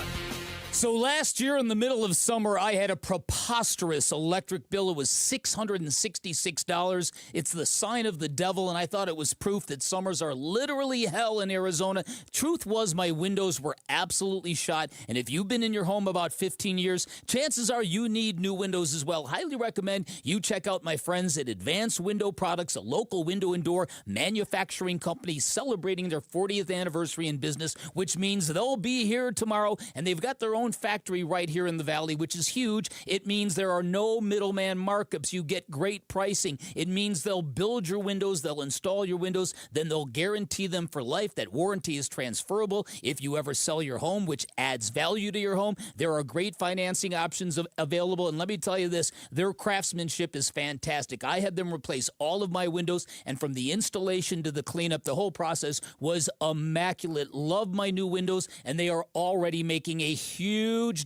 Speaker 10: So last year in the middle of summer, I had a preposterous electric bill. It was $666. It's the sign of the devil, and I thought it was proof that summers are literally hell in Arizona. Truth was my windows were absolutely shot, and if you've been in your home about 15 years, chances are you need new windows as well. Highly recommend you check out my friends at Advanced Window Products, a local window and door manufacturing company celebrating their 40th anniversary in business, which means they'll be here tomorrow, and they've got their own factory right here in the valley, which is huge. It means there are no middleman markups. You get great pricing. It means they'll build your windows, they'll install your windows, then they'll guarantee them for life. That warranty is transferable if you ever sell your home, which adds value to your home. There are great financing options available, and let me tell you this, their craftsmanship is fantastic. I had them replace all of my windows, and from the installation to the cleanup, the whole process was immaculate. Love my new windows, and they are already making a huge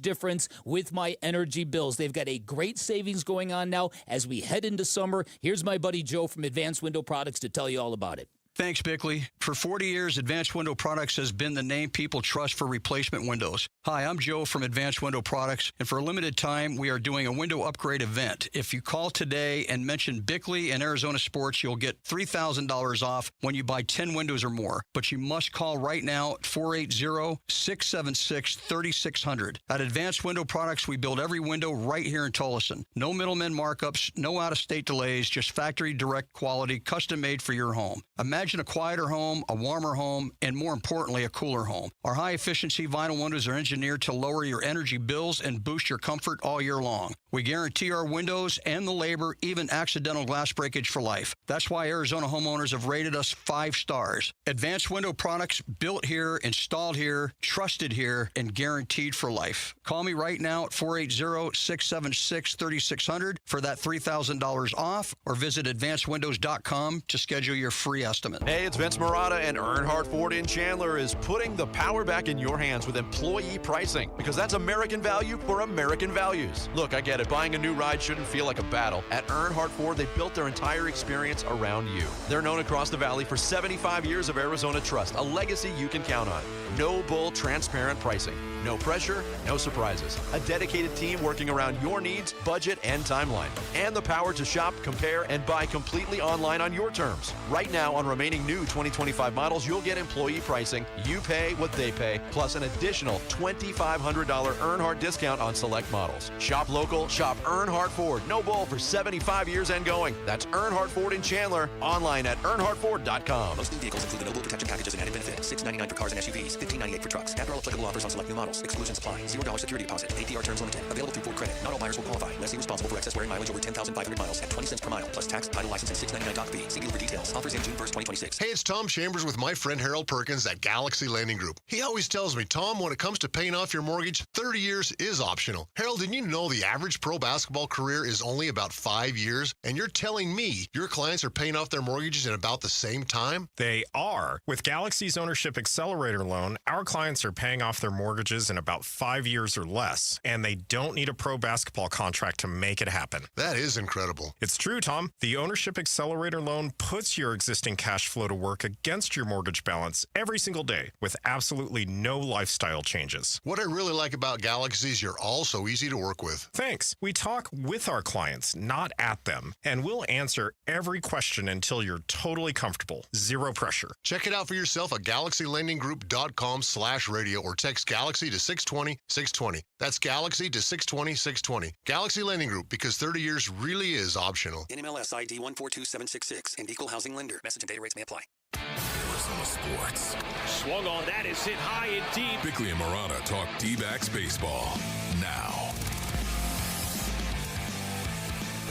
Speaker 10: difference with my energy bills. They've got a great savings going on now as we head into summer. Here's my buddy Joe from Advanced Window Products to tell you all about it.
Speaker 12: Thanks, Bickley. For 40 years, Advanced Window Products has been the name people trust for replacement windows. Hi, I'm Joe from Advanced Window Products, and for a limited time, we are doing a window upgrade event. If you call today and mention Bickley and Arizona Sports, you'll get $3,000 off when you buy 10 windows or more. But you must call right now at 480-676-3600. At Advanced Window Products, we build every window right here in Tolleson. No middlemen markups, no out-of-state delays, just factory direct quality, custom made for your home. Imagine a quieter home, a warmer home, and more importantly, a cooler home. Our high-efficiency vinyl windows are engineered to lower your energy bills and boost your comfort all year long. We guarantee our windows and the labor, even accidental glass breakage for life. That's why Arizona homeowners have rated us 5 stars. Advanced Window Products, built here, installed here, trusted here, and guaranteed for life. Call me right now at 480-676-3600 for that $3,000 off, or visit advancedwindows.com to schedule your free estimate.
Speaker 18: Hey, it's Vince Murata, and Earnhardt Ford in Chandler is putting the power back in your hands with employee pricing, because that's American value for American values. Look, I get it. Buying a new ride shouldn't feel like a battle. At Earnhardt Ford, they built their entire experience around you. They're known across the valley for 75 years of Arizona trust, a legacy you can count on. No bull, transparent pricing. No pressure, no surprises. A dedicated team working around your needs, budget, and timeline. And the power to shop, compare, and buy completely online on your terms. Right now on remaining remaining new 2025 models, you'll get employee pricing. You pay what they pay, plus an additional $2,500 Earnhardt discount on select models. Shop local, shop Earnhardt Ford. No bull for 75 years and going. That's Earnhardt Ford in Chandler. Online at earnhardtford.com.
Speaker 19: Most new vehicles include the no-bull protection packages and added benefit. $699 for cars and SUVs, $1,598 for trucks. After all applicable offers on select new models. Exclusions apply. $0 security deposit. APR terms limited. Available through Ford Credit. Not all buyers will qualify. Lessee responsible for excess wearing mileage over 10,500 miles at 20 cents per mile, plus tax, title, license, and $699 doc fee. See dealer for details. Offers in June 1st, 2026.
Speaker 20: Hey, it's Tom Chambers with my friend Harold Perkins at Galaxy Lending Group. He always tells me, Tom, when it comes to paying off your mortgage, 30 years is optional. Harold, did you know the average pro basketball career is only about 5 years? And you're telling me your clients are paying off their mortgages in about the same time?
Speaker 21: They are. With Galaxy's Ownership Accelerator loan, our clients are paying off their mortgages in about 5 years or less, and they don't need a pro basketball contract to make it happen.
Speaker 20: That is incredible.
Speaker 21: It's true, Tom. The Ownership Accelerator loan puts your existing cash flow to work against your mortgage balance every single day with absolutely no lifestyle changes.
Speaker 20: What I really like about Galaxy is you're all so easy to work with.
Speaker 21: Thanks. We talk with our clients, not at them, and we'll answer every question until you're totally comfortable. Zero pressure.
Speaker 20: Check it out for yourself at GalaxyLendingGroup.com/radio or text Galaxy to 620-620. That's Galaxy to 620-620. Galaxy Lending Group, because 30 years really is optional.
Speaker 19: NMLS ID 142766 and equal housing lender. Message and data rates may apply.
Speaker 2: Arizona Sports.
Speaker 11: Swung on that is hit high and deep.
Speaker 2: Bickley and Murata talk D-backs baseball now.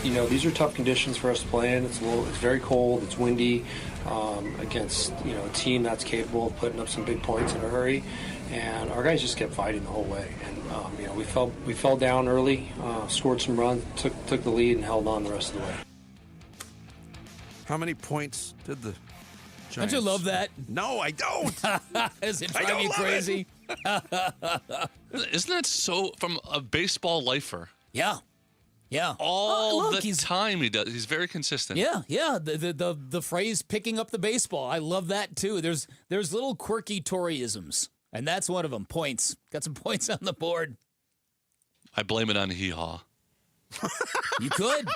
Speaker 22: You know, these are tough conditions for us to play in. It's very cold. It's windy against a team that's capable of putting up some big points in a hurry. And our guys just kept fighting the whole way. And we fell down early, scored some runs, took the lead, and held on the rest of the way.
Speaker 5: How many points did the
Speaker 10: Don't you love that?
Speaker 5: No, I don't.
Speaker 10: Does it drive you crazy?
Speaker 3: Isn't that so from a baseball lifer?
Speaker 10: Yeah. Yeah.
Speaker 3: All the time he does. He's very consistent.
Speaker 10: Yeah. The phrase "picking up the baseball." I love that too. There's little quirky Toryisms, and that's one of them. Points. Got some points on the board.
Speaker 3: I blame it on hee-haw.
Speaker 10: You could.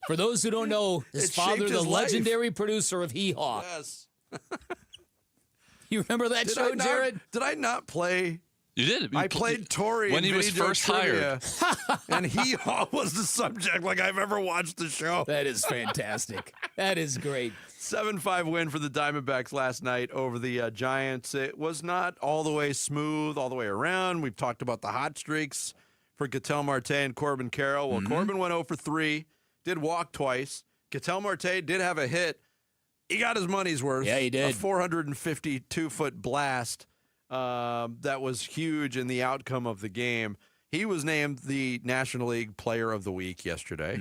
Speaker 10: For those who don't know, his father, the legendary producer of Hee Haw.
Speaker 5: Yes.
Speaker 10: You remember that show, Jared?
Speaker 5: Did I not play?
Speaker 3: You did.
Speaker 5: I played Tori
Speaker 3: when
Speaker 5: in
Speaker 3: he was
Speaker 5: Video
Speaker 3: first
Speaker 5: Trivia,
Speaker 3: hired.
Speaker 5: and Hee Haw was the subject like I've ever watched the show.
Speaker 10: That is fantastic. That is great.
Speaker 5: 7-5 win for the Diamondbacks last night over the Giants. It was not all the way smooth, all the way around. We've talked about the hot streaks for Ketel Marte and Corbin Carroll. Well, Corbin went 0 for 3. Did walk twice. Ketel Marte did have a hit. He got his money's worth.
Speaker 10: Yeah, he did.
Speaker 5: A 452-foot blast that was huge in the outcome of the game. He was named the National League Player of the Week yesterday.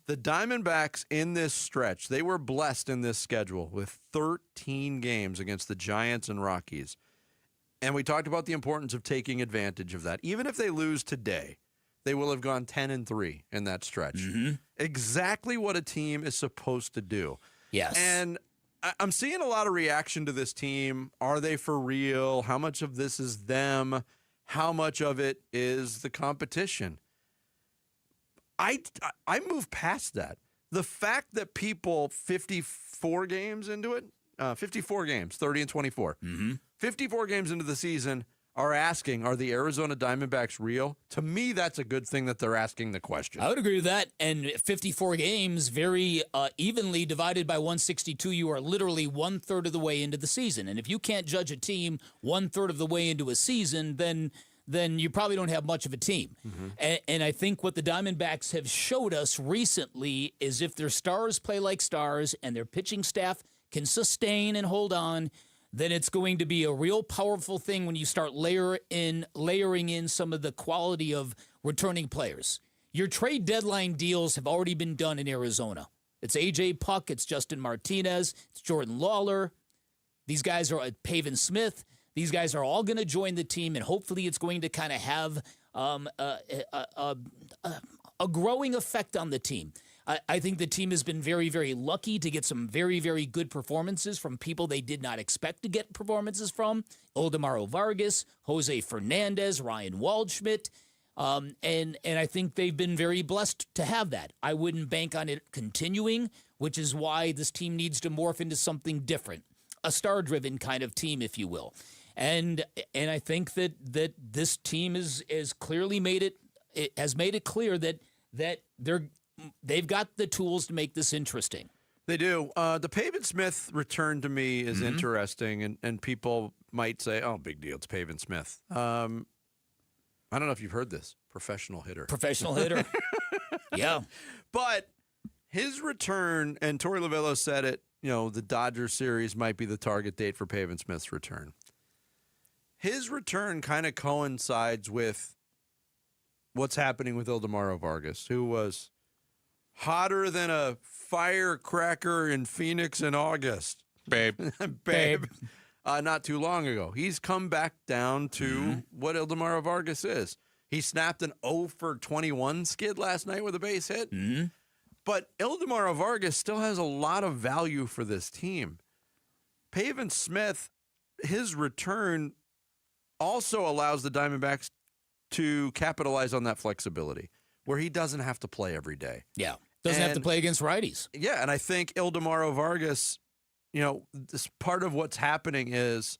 Speaker 5: The Diamondbacks in this stretch, they were blessed in this schedule with 13 games against the Giants and Rockies. And we talked about the importance of taking advantage of that. Even if they lose today, they will have gone 10-3 in that stretch. Exactly what a team is supposed to do.
Speaker 10: Yes.
Speaker 5: And I'm seeing a lot of reaction to this team. Are they for real? How much of this is them? How much of it is the competition? I move past that. The fact that people 54 games into it, 54 games, 30 and 24, 54 games into the season are asking, are the Arizona Diamondbacks real? To me, that's a good thing that they're asking the question.
Speaker 10: I would agree with that. And 54 games, very evenly divided by 162, you are literally 1/3 of the way into the season. And if you can't judge a team 1/3 of the way into a season, then you probably don't have much of a team. And I think what the Diamondbacks have showed us recently is if their stars play like stars and their pitching staff can sustain and hold on, then it's going to be a real powerful thing when you start layering in some of the quality of returning players. Your trade deadline deals have already been done in Arizona. It's A.J. Puck, it's Justin Martinez, it's Jordan Lawler. These guys are Pavin Smith. These guys are all going to join the team, and hopefully it's going to kind of have a growing effect on the team. I think the team has been very, very lucky to get some very, very good performances from people they did not expect to get performances from. Oldemaro Vargas, Jose Fernandez, Ryan Waldschmidt. And I think they've been very blessed to have that. I wouldn't bank on it continuing which is why this team needs to morph into something different, a star-driven kind of team, if you will. And I think that this team is clearly has made it clear that they've got the tools to make this interesting.
Speaker 5: They do. The Pavin Smith return to me is interesting, and people might say, "Oh, big deal, it's Pavin Smith." I don't know if you've heard this. Professional hitter.
Speaker 10: Yeah.
Speaker 5: But his return, and Torey Lovello said it, the Dodgers series might be the target date for Pavin Smith's return. His return kind of coincides with what's happening with Ildemaro Vargas, who was hotter than a firecracker in Phoenix in August.
Speaker 3: Babe.
Speaker 5: Not too long ago. He's come back down to what Ildemaro Vargas is. He snapped an 0 for 21 skid last night with a base hit. But Ildemaro Vargas still has a lot of value for this team. Pavin Smith, his return also allows the Diamondbacks to capitalize on that flexibility where he doesn't have to play every day.
Speaker 10: Yeah. Doesn't have to play against righties.
Speaker 5: Yeah, and I think Ildemaro Vargas, this part of what's happening is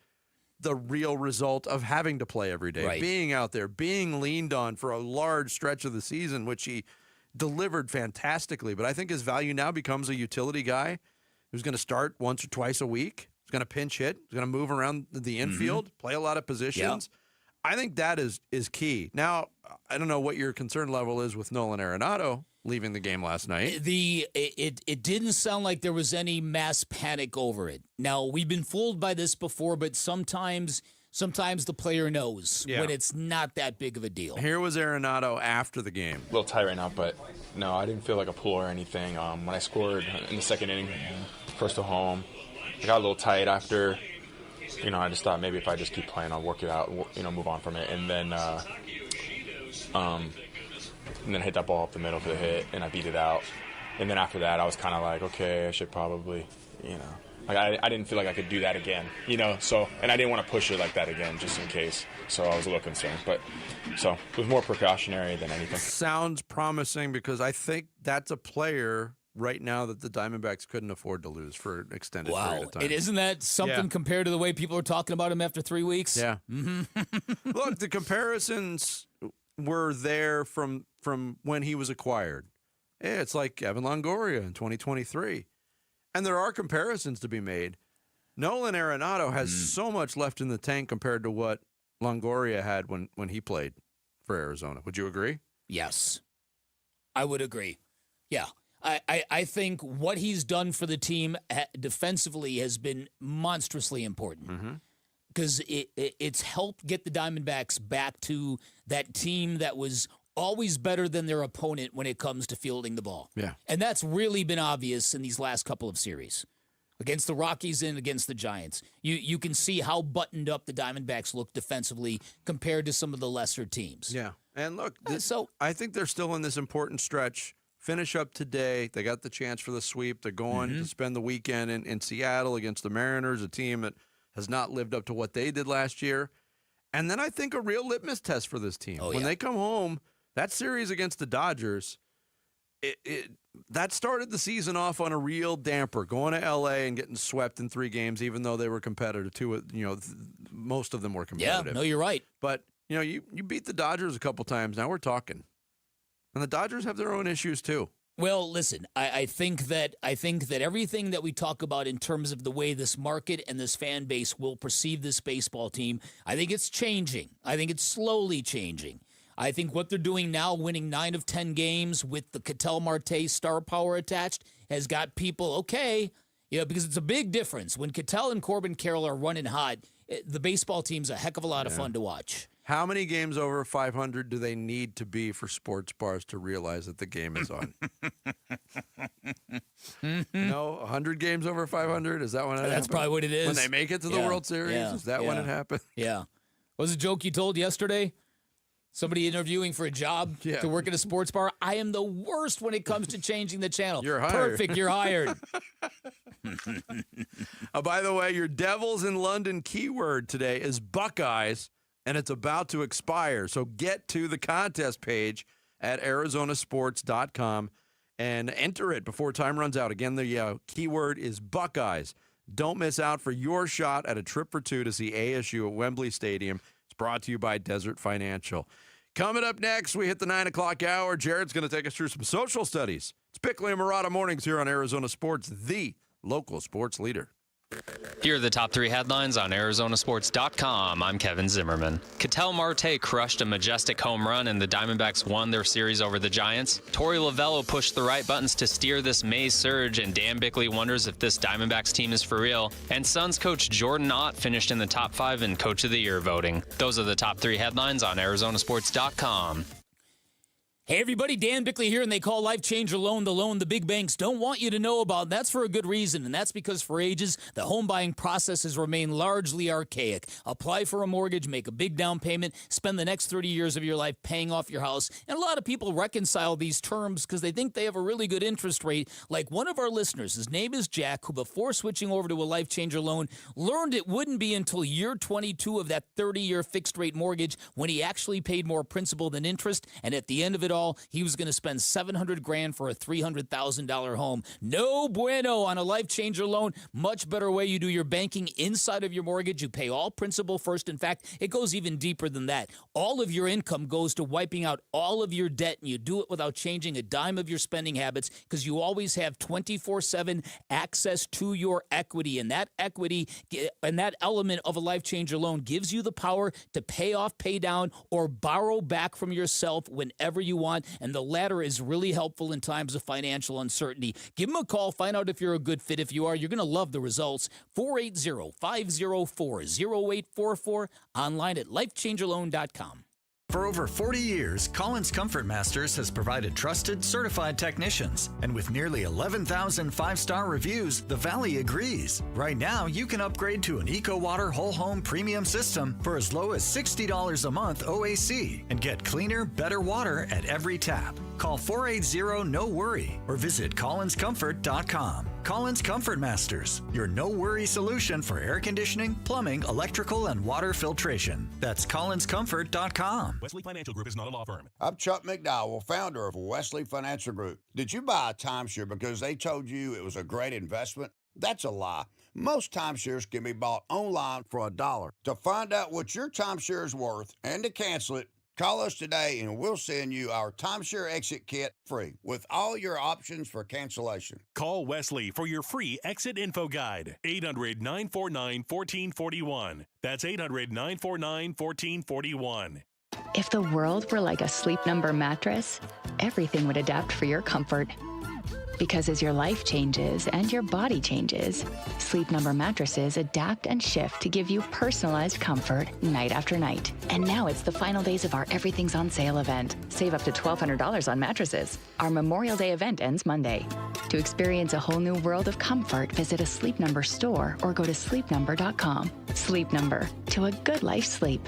Speaker 5: the real result of having to play every day, being out there, being leaned on for a large stretch of the season, which he delivered fantastically. But I think his value now becomes a utility guy who's going to start once or twice a week. He's going to pinch hit. He's going to move around the infield, play a lot of positions. I think that is key. Now, I don't know what your concern level is with Nolan Arenado leaving the game last night.
Speaker 10: It didn't sound like there was any mass panic over it. Now, we've been fooled by this before, but sometimes the player knows when it's not that big of a deal.
Speaker 5: Here was Arenado after the game.
Speaker 6: A little tight right now, but no, I didn't feel like a pull or anything. When I scored in the second inning, first to home, I got a little tight after. I just thought maybe if I just keep playing, I'll work it out, move on from it. And then hit that ball up the middle for the hit, and I beat it out. And then after that, I was kind of like, okay, I should probably, I didn't feel like I could do that again, So, and I didn't want to push it like that again, just in case. So I was a little concerned, so it was more precautionary than anything.
Speaker 5: Sounds promising because I think that's a player right now that the Diamondbacks couldn't afford to lose for an extended period of time.
Speaker 10: And isn't that something compared to the way people are talking about him after 3 weeks?
Speaker 5: Yeah. Look, the comparisons were there from when he was acquired. Yeah, it's like Evan Longoria in 2023. And there are comparisons to be made. Nolan Arenado has so much left in the tank compared to what Longoria had when he played for Arizona. Would you agree?
Speaker 10: Yes. I would agree. Yeah. I think what he's done for the team defensively has been monstrously important because it's helped get the Diamondbacks back to that team that was always better than their opponent when it comes to fielding the ball.
Speaker 5: Yeah.
Speaker 10: And that's really been obvious in these last couple of series against the Rockies and against the Giants. You can see how buttoned up the Diamondbacks look defensively compared to some of the lesser teams.
Speaker 5: Yeah. And look, I think they're still in this important stretch. Finish up today. They got the chance for the sweep. They're going to spend the weekend in Seattle against the Mariners, a team that has not lived up to what they did last year. And then I think a real litmus test for this team. When they come home, that series against the Dodgers, that started the season off on a real damper, going to L.A. and getting swept in 3 games, even though they were competitive too. Most of them were competitive.
Speaker 10: Yeah, no, you're right.
Speaker 5: But, you beat the Dodgers a couple times. Now we're talking. And the Dodgers have their own issues too.
Speaker 10: Well, listen, I think that everything that we talk about in terms of the way this market and this fan base will perceive this baseball team, I think it's changing. I think it's slowly changing. I think what they're doing now, winning 9 of 10 games with the Ketel Marte star power attached, has got people okay. Because it's a big difference when Ketel and Corbin Carroll are running hot. The baseball team's a heck of a lot of fun to watch.
Speaker 5: How many games over 500 do they need to be for sports bars to realize that the game is on? 100 games over 500? Is that when it happens?
Speaker 10: That's probably what it is.
Speaker 5: When they make it to the World Series?
Speaker 10: Yeah.
Speaker 5: Is that when it happened?
Speaker 10: Yeah. What was a joke you told yesterday? Somebody interviewing for a job to work at a sports bar. I am the worst when it comes to changing the channel.
Speaker 5: You're hired.
Speaker 10: Perfect, you're hired.
Speaker 5: By the way, your Devils in London keyword today is Buckeyes, and it's about to expire. So get to the contest page at arizonasports.com and enter it before time runs out. Again, the keyword is Buckeyes. Don't miss out for your shot at a trip for two to see ASU at Wembley Stadium. It's brought to you by Desert Financial. Coming up next, we hit the 9 o'clock hour. Jared's going to take us through some social studies. It's Bickley and Murata Mornings here on Arizona Sports, the local sports leader.
Speaker 7: Here are the top 3 headlines on Arizonasports.com. I'm Kevin Zimmerman. Ketel Marte crushed a majestic home run and the Diamondbacks won their series over the Giants. Torey Lovello pushed the right buttons to steer this May surge, and Dan Bickley wonders if this Diamondbacks team is for real. And Suns coach Jordan Ott finished in the top 5 in Coach of the Year voting. Those are the top 3 headlines on Arizonasports.com.
Speaker 10: Hey everybody, Dan Bickley here, and they call Life Changer Loan the loan the big banks don't want you to know about. That's for a good reason, and that's because for ages, the home buying process has remained largely archaic. Apply for a mortgage, make a big down payment, spend the next 30 years of your life paying off your house, and a lot of people reconcile these terms because they think they have a really good interest rate. Like one of our listeners, his name is Jack, who before switching over to a Life Changer Loan, learned it wouldn't be until year 22 of that 30-year fixed-rate mortgage when he actually paid more principal than interest, and at the end of it all, he was going to spend $700,000 for a $300,000 home. No bueno on a Life Changer Loan. Much better way. You do your banking inside of your mortgage. You pay all principal first. In fact, it goes even deeper than that. All of your income goes to wiping out all of your debt, and you do it without changing a dime of your spending habits because you always have 24/7 access to your equity. And that equity and that element of a Life Changer Loan gives you the power to pay off, pay down, or borrow back from yourself whenever you want. And the latter is really helpful in times of financial uncertainty. Give them a call. Find out if you're a good fit. If you are, you're going to love the results. 480-504-0844. Online at lifechangerloan.com.
Speaker 8: For over 40 years, Collins Comfort Masters has provided trusted, certified technicians. And with nearly 11,000 five-star reviews, the Valley agrees. Right now, you can upgrade to an EcoWater Whole Home Premium System for as low as $60 a month OAC and get cleaner, better water at every tap. Call 480-NO-WORRY or visit collinscomfort.com. Collins Comfort Masters, your no-worry solution for air conditioning, plumbing, electrical, and water filtration. That's collinscomfort.com.
Speaker 9: Wesley Financial Group is not a law firm.
Speaker 13: I'm Chuck McDowell, founder of Wesley Financial Group. Did you buy a timeshare because they told you it was a great investment? That's a lie. Most timeshares can be bought online for $1. To find out what your timeshare is worth and to cancel it, call us today and we'll send you our timeshare exit kit free with all your options for cancellation.
Speaker 9: Call Wesley for your free exit info guide. 800-949-1441. That's 800-949-1441.
Speaker 23: If the world were like a Sleep Number mattress, everything would adapt for your comfort. Because as your life changes and your body changes, Sleep Number mattresses adapt and shift to give you personalized comfort night after night. And now it's the final days of our Everything's on Sale event. Save up to $1,200 on mattresses. Our Memorial Day event ends Monday. To experience a whole new world of comfort, visit a Sleep Number store or go to sleepnumber.com. Sleep Number, to a good life sleep.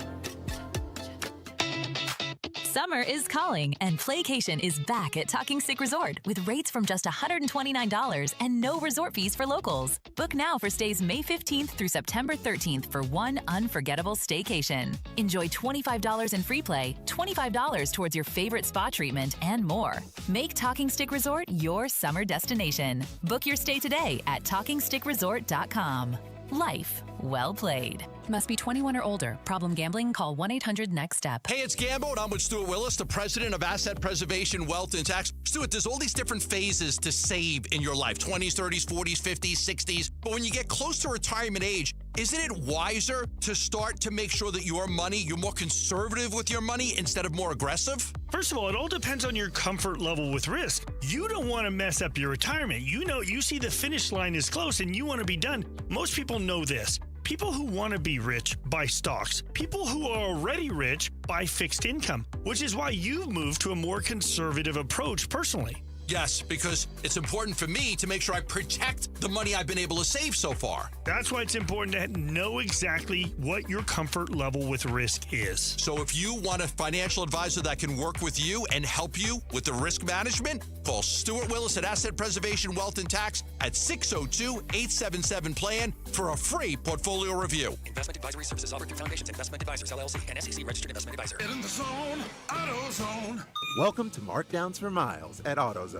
Speaker 25: Summer is calling, and Playcation is back at Talking Stick Resort with rates from just $129 and no resort fees for locals. Book now for stays May 15th through September 13th for one unforgettable staycation. Enjoy $25 in free play, $25 towards your favorite spa treatment, and more. Make Talking Stick Resort your summer destination. Book your stay today at TalkingStickResort.com. Life well played. Must be 21 or older. Problem gambling? Call 1-800-NEXT-STEP.
Speaker 18: Hey, it's Gambo, and I'm with Stuart Willis, the president of Asset Preservation, Wealth, and Tax. Stuart, there's all these different phases to save in your life, 20s, 30s, 40s, 50s, 60s. But when you get close to retirement age, isn't it wiser to start to make sure that you're more conservative with your money instead of more aggressive?
Speaker 27: First of all, it all depends on your comfort level with risk. You don't want to mess up your retirement. You see the finish line is close and you want to be done. Most people know this. People who want to be rich buy stocks. People who are already rich buy fixed income, which is why you've moved to a more conservative approach personally.
Speaker 18: Yes, because it's important for me to make sure I protect the money I've been able to save so far.
Speaker 27: That's why it's important to know exactly what your comfort level with risk is.
Speaker 18: So if you want a financial advisor that can work with you and help you with the risk management, call Stuart Willis at Asset Preservation, Wealth, and Tax at 602-877-PLAN for a free portfolio review.
Speaker 19: Investment advisory services offered through Foundations Investment Advisors, LLC, and SEC registered investment advisor.
Speaker 28: Get in the zone, AutoZone.
Speaker 26: Welcome to Markdowns for Miles at AutoZone.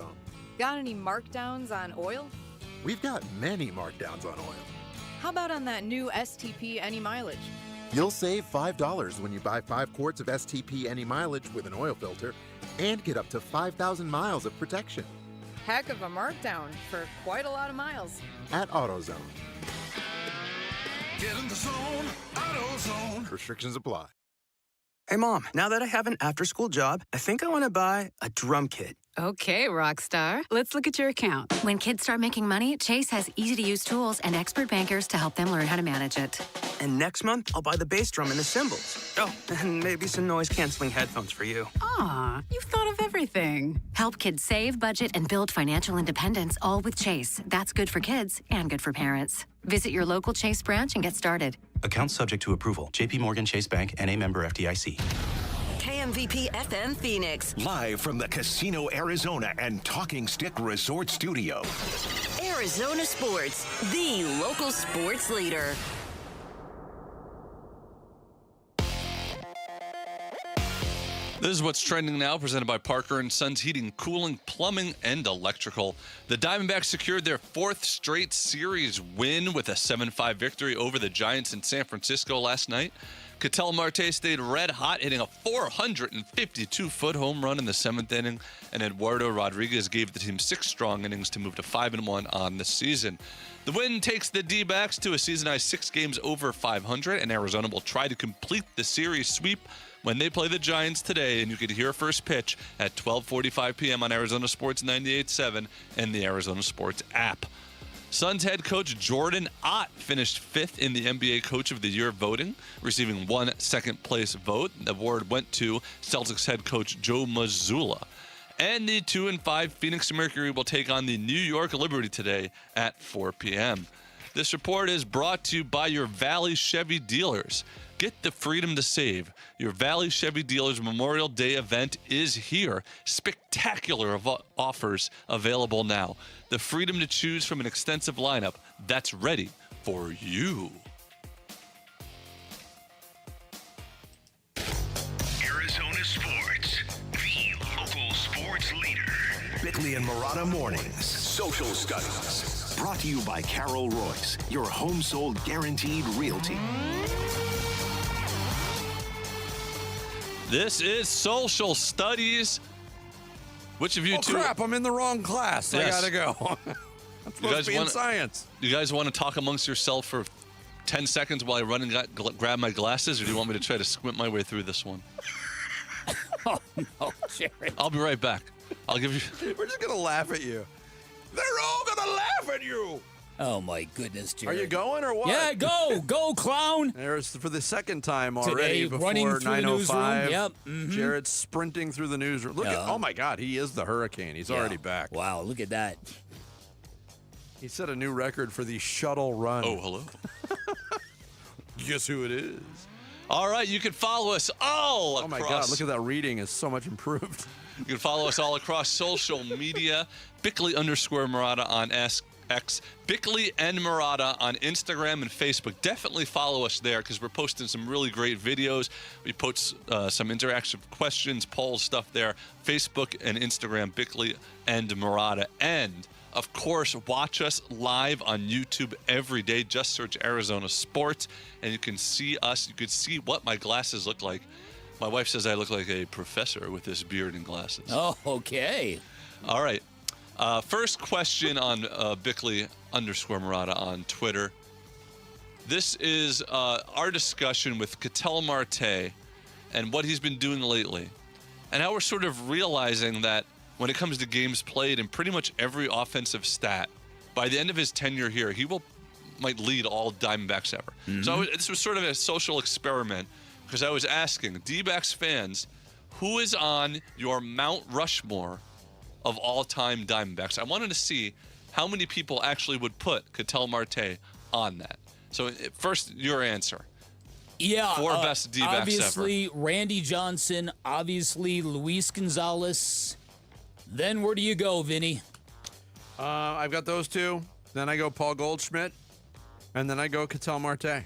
Speaker 1: Got any markdowns on oil?
Speaker 4: We've got many markdowns on oil.
Speaker 1: How about on that new STP Any Mileage?
Speaker 4: You'll save $5 when you buy 5 quarts of STP Any Mileage with an oil filter and get up to 5,000 miles of protection.
Speaker 1: Heck of a markdown for quite a lot of miles.
Speaker 4: At AutoZone.
Speaker 14: Get in the zone, AutoZone.
Speaker 4: Restrictions apply.
Speaker 15: Hey, Mom, now that I have an after-school job, I think I want to buy a drum kit.
Speaker 16: Okay, Rockstar. Let's look at your account.
Speaker 17: When kids start making money, Chase has easy-to-use tools and expert bankers to help them learn how to manage it.
Speaker 15: And next month, I'll buy the bass drum and the cymbals. Oh, and maybe some noise-canceling headphones for you.
Speaker 16: Aw, you've thought of everything.
Speaker 17: Help kids save, budget, and build financial independence, all with Chase. That's good for kids and good for parents. Visit your local Chase branch and get started.
Speaker 24: Account subject to approval. J.P. Morgan Chase Bank, N.A. member FDIC.
Speaker 28: KMVP FM Phoenix.
Speaker 29: Live from the Casino Arizona and Talking Stick Resort Studio.
Speaker 28: Arizona Sports, the local sports leader.
Speaker 3: This is what's trending now, presented by Parker & Sons Heating, Cooling, Plumbing, and Electrical. The Diamondbacks secured their 4th straight series win with a 7-5 victory over the Giants in San Francisco last night. Ketel Marte stayed red hot, hitting a 452-foot home run in the 7th inning, and Eduardo Rodriguez gave the team 6 strong innings to move to 5-1 on the season. The win takes the D-backs to a season-high 6 games over 500, and Arizona will try to complete the series sweep when they play the Giants today, and you can hear first pitch at 12:45 p.m. on Arizona Sports 98.7 and the Arizona Sports app. Suns head coach Jordan Ott finished 5th in the NBA Coach of the Year voting, receiving 1 second-place vote. The award went to Celtics head coach Joe Mazzulla. And the 2-5 Phoenix Mercury will take on the New York Liberty today at 4 p.m. This report is brought to you by your Valley Chevy dealers. Get the freedom to save. Your Valley Chevy Dealers Memorial Day event is here. Spectacular offers available now. The freedom to choose from an extensive lineup that's ready for you.
Speaker 29: Arizona Sports, the local sports leader. Bickley and Murata Mornings, Social Studies. Brought to you by Carol Royce, your home sold guaranteed realty.
Speaker 3: This is Social Studies. Which of you two?
Speaker 5: Oh, crap, I'm in the wrong class.
Speaker 3: Yes.
Speaker 5: I gotta go. I'm supposed to be in science.
Speaker 3: You guys want to talk amongst yourself for 10 seconds while I run and grab my glasses, or do you want me to try to squint my way through this one?
Speaker 10: Oh, no, Jared.
Speaker 3: I'll be right back. I'll give you...
Speaker 5: We're just gonna laugh at you. They're all gonna laugh at you.
Speaker 10: Oh, my goodness, Jared.
Speaker 5: Are you going or what?
Speaker 10: Yeah, go. Go, clown.
Speaker 5: There's for the second time already
Speaker 10: Today,
Speaker 5: before
Speaker 10: running through
Speaker 5: 9:05.
Speaker 10: the newsroom. Yep. Mm-hmm.
Speaker 5: Jared's sprinting through the newsroom. Look at, oh my God, he is the hurricane. He's already back.
Speaker 10: Wow, look at that.
Speaker 5: He set a new record for the shuttle run.
Speaker 3: Oh, hello.
Speaker 5: Guess who it is?
Speaker 3: All right, you can follow us all across.
Speaker 5: Oh my God, look at that reading is so much improved.
Speaker 3: You can follow us all across social media. Bickley_Murata on X, Bickley and Murata on Instagram and Facebook. Definitely follow us there because we're posting some really great videos. We post some interactive questions, polls, stuff there. Facebook and Instagram, Bickley and Murata. And, of course, watch us live on YouTube every day. Just search Arizona Sports, and you can see us. You can see what my glasses look like. My wife says I look like a professor with this beard and glasses.
Speaker 10: Oh, okay.
Speaker 3: All right. First question on Bickley_Murata on Twitter. This is our discussion with Ketel Marte and what he's been doing lately, and how we're sort of realizing that when it comes to games played in pretty much every offensive stat, by the end of his tenure here, he might lead all Diamondbacks ever. Mm-hmm. So this was sort of a social experiment because I was asking D-backs fans, who is on your Mount Rushmore of all-time Diamondbacks? I wanted to see how many people actually would put Ketel Marte on that. So first, your answer.
Speaker 10: Yeah,
Speaker 3: 4 best D-backs
Speaker 10: obviously
Speaker 3: ever.
Speaker 10: Randy Johnson, obviously Luis Gonzalez. Then where do you go, Vinny?
Speaker 5: I've got those two. Then I go Paul Goldschmidt, and then I go Ketel Marte.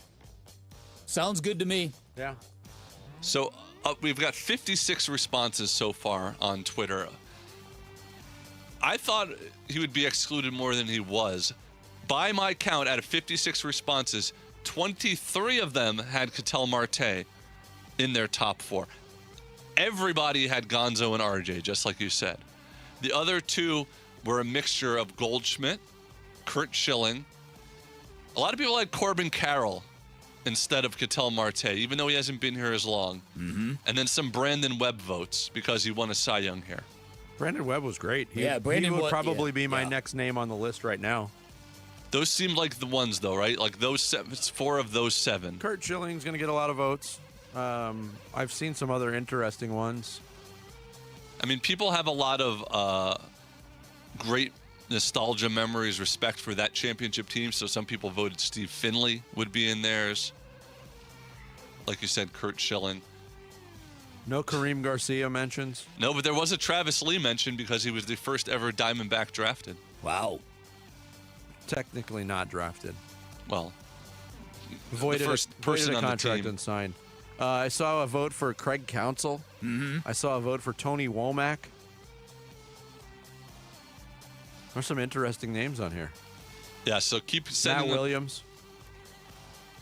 Speaker 10: Sounds good to me.
Speaker 5: Yeah.
Speaker 3: So we've got 56 responses so far on Twitter. I thought he would be excluded more than he was. By my count, out of 56 responses, 23 of them had Ketel Marte in their top 4. Everybody had Gonzo and RJ, just like you said. The other 2 were a mixture of Goldschmidt, Kurt Schilling. A lot of people had Corbin Carroll instead of Ketel Marte, even though he hasn't been here as long.
Speaker 10: Mm-hmm.
Speaker 3: And then some Brandon Webb votes because he won a Cy Young here.
Speaker 5: Brandon Webb was great. He would probably be my next name on the list right now.
Speaker 3: Those seem like the ones, though, right? Like those 4 of those 7.
Speaker 5: Kurt Schilling's going to get a lot of votes. I've seen some other interesting ones.
Speaker 3: I mean, people have a lot of great nostalgia memories, respect for that championship team. So some people voted Steve Finley would be in theirs. Like you said, Kurt Schilling.
Speaker 5: No Kareem Garcia mentions?
Speaker 3: No, but there was a Travis Lee mention because he was the first ever Diamondback drafted.
Speaker 10: Wow.
Speaker 5: Technically not drafted.
Speaker 3: Well,
Speaker 5: voided
Speaker 3: the first person
Speaker 5: a
Speaker 3: on the
Speaker 5: contract
Speaker 3: team.
Speaker 5: and signed. I saw a vote for Craig Counsell.
Speaker 10: Mm-hmm.
Speaker 5: I saw a vote for Tony Womack. There's some interesting names on here.
Speaker 3: Yeah, so keep sending
Speaker 5: Matt Williams.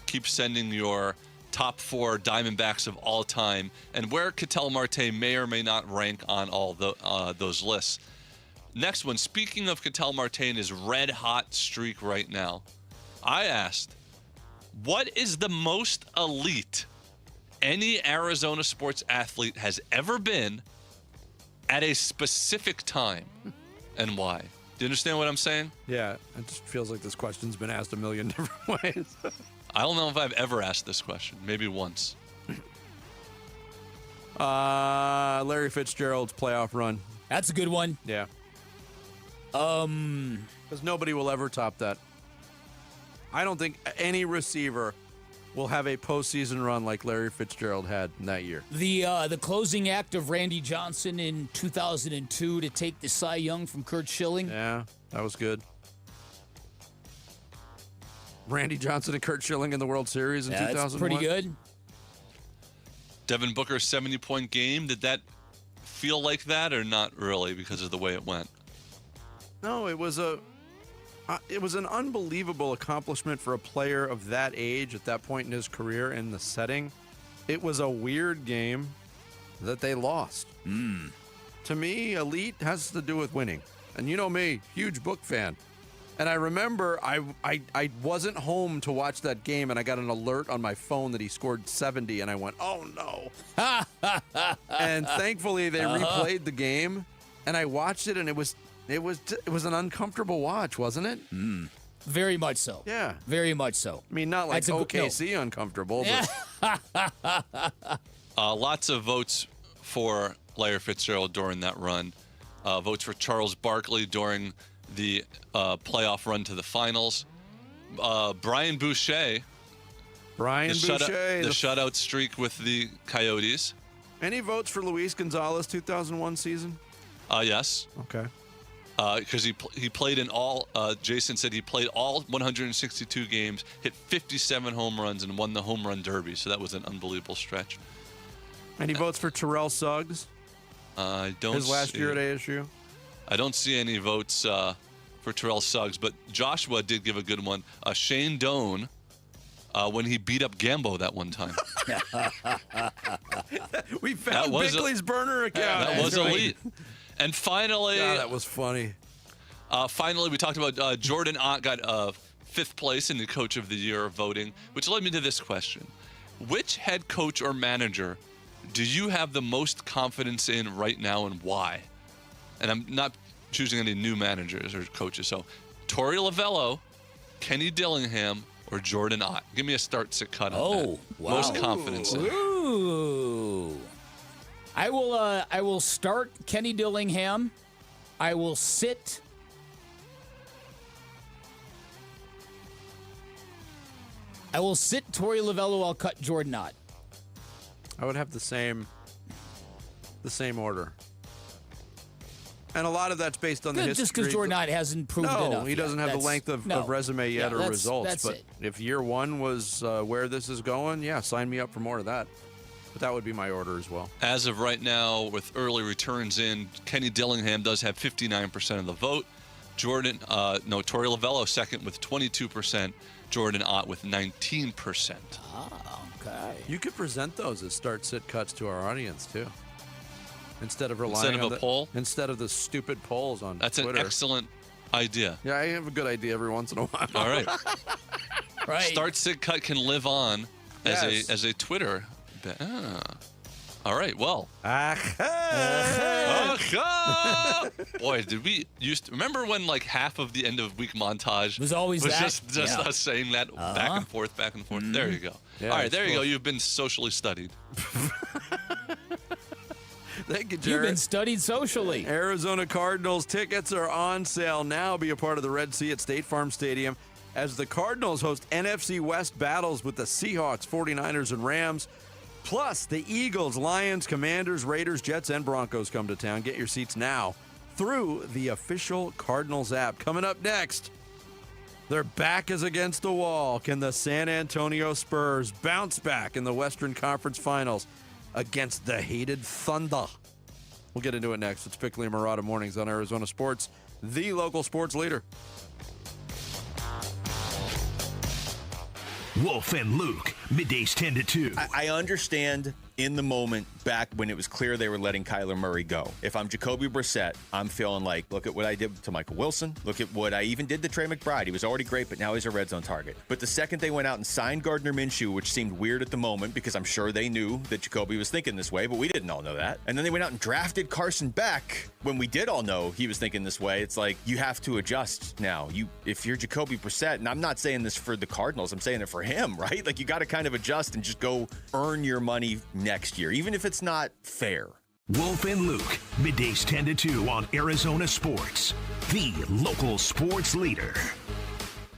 Speaker 3: Keep sending your top 4 Diamondbacks of all time and where Ketel Marte may or may not rank on all those lists. Next one, speaking of Ketel Marte and his red-hot streak right now, I asked, what is the most elite any Arizona sports athlete has ever been at a specific time, and why? Do you understand what I'm saying?
Speaker 5: Yeah, it just feels like this question's been asked a million different ways.
Speaker 3: I don't know if I've ever asked this question. Maybe once.
Speaker 5: Larry Fitzgerald's playoff run.
Speaker 10: That's a good one.
Speaker 5: Yeah. Because nobody will ever top that. I don't think any receiver will have a postseason run like Larry Fitzgerald had in that year.
Speaker 10: The closing act of Randy Johnson in 2002 to take the Cy Young from Kurt Schilling.
Speaker 5: Yeah, that was good. Randy Johnson and Kurt Schilling in the World Series in 2001.
Speaker 10: That's pretty good.
Speaker 3: Devin Booker's 70-point game, did that feel like that or not really because of the way it went?
Speaker 5: No, it was an unbelievable accomplishment for a player of that age at that point in his career in the setting. It was a weird game that they lost. To me, elite has to do with winning. And you know me, huge Book fan. And I remember I wasn't home to watch that game, and I got an alert on my phone that he scored 70, and I went, oh no. And thankfully they replayed the game, and I watched it, and it was an uncomfortable watch, wasn't it?
Speaker 10: Very much so.
Speaker 5: Yeah.
Speaker 10: Very much so.
Speaker 5: I mean, not like OKC uncomfortable, but
Speaker 3: lots of votes for Larry Fitzgerald during that run. Votes for Charles Barkley during the playoff run to the finals. Brian Boucher. The shutout streak with the Coyotes.
Speaker 5: Any votes for Luis Gonzalez 2001 season?
Speaker 3: Yes.
Speaker 5: Okay.
Speaker 3: Because he played in all, Jason said he played all 162 games, hit 57 home runs, and won the home run derby. So that was an unbelievable stretch.
Speaker 5: Any votes for Terrell Suggs?
Speaker 3: I don't.
Speaker 5: His last year at ASU?
Speaker 3: I don't see any votes for Terrell Suggs, but Joshua did give a good one. Shane Doan, when he beat up Gambo that one time.
Speaker 5: We found Bickley's burner account.
Speaker 3: That was elite. And finally,
Speaker 5: that was funny.
Speaker 3: Finally, we talked about Jordan Ott got 5th place in the Coach of the Year voting, which led me to this question. Which head coach or manager do you have the most confidence in right now, and why? And I'm not choosing any new managers or coaches. So Torey Lovello, Kenny Dillingham, or Jordan Ott. Give me a start-sit cut on that.
Speaker 10: Wow.
Speaker 3: Most confidence in.
Speaker 10: Ooh. I will start Kenny Dillingham. I will sit Torey Lovello. I'll cut Jordan Ott.
Speaker 5: I would have the same order. And a lot of that's based on the history.
Speaker 10: Just because Jordan Ott hasn't proved enough.
Speaker 5: No, he doesn't have the length of resume yet or results. But if year one was where this is going, yeah, sign me up for more of that. But that would be my order as well.
Speaker 3: As of right now, with early returns in, Kenny Dillingham does have 59% of the vote. Torey Lovello second with 22%. Jordan Ott with 19%.
Speaker 10: Oh, okay.
Speaker 5: You could present those as start-sit cuts to our audience, too. Instead of relying on
Speaker 3: a poll?
Speaker 5: Instead of the stupid polls on
Speaker 3: That's
Speaker 5: Twitter.
Speaker 3: an excellent idea.
Speaker 5: Yeah, I have a good idea every once in a while.
Speaker 3: All right.
Speaker 10: Right.
Speaker 3: Start, sit, cut can live on as a Twitter. All right, well. Boy, did we remember when like half of the end of week montage
Speaker 10: was always
Speaker 3: just us saying that back and forth.
Speaker 10: Mm-hmm.
Speaker 3: There you go.
Speaker 5: Yeah,
Speaker 3: all right, there you go. You've been socially studied.
Speaker 5: Thank you, Jared.
Speaker 10: You've been studied socially.
Speaker 5: Arizona Cardinals tickets are on sale now. Be a part of the Red Sea at State Farm Stadium as the Cardinals host NFC West battles with the Seahawks, 49ers, and Rams. Plus, the Eagles, Lions, Commanders, Raiders, Jets, and Broncos come to town. Get your seats now through the official Cardinals app. Coming up next, their back is against the wall. Can the San Antonio Spurs bounce back in the Western Conference Finals against the hated Thunder? We'll get into it next. It's Bickley and Murata Mornings on Arizona Sports, the local sports leader.
Speaker 29: Wolf and Luke, middays 10 to 2.
Speaker 2: I understand in the moment back when it was clear they were letting Kyler Murray go. If I'm Jacoby Brissett, I'm feeling like, look at what I did to Michael Wilson. Look at what I even did to Trey McBride. He was already great, but now he's a red zone target. But the second they went out and signed Gardner Minshew, which seemed weird at the moment because I'm sure they knew that Jacoby was thinking this way, but we didn't all know that. And then they went out and drafted Carson Beck when we did all know he was thinking this way. It's like, you have to adjust now. If you're Jacoby Brissett, and I'm not saying this for the Cardinals, I'm saying it for him, right? Like, you got to kind of adjust and just go earn your money next year, even if it's not fair.
Speaker 29: Wolf and Luke, middays 10 to 2 on Arizona Sports, the local sports leader.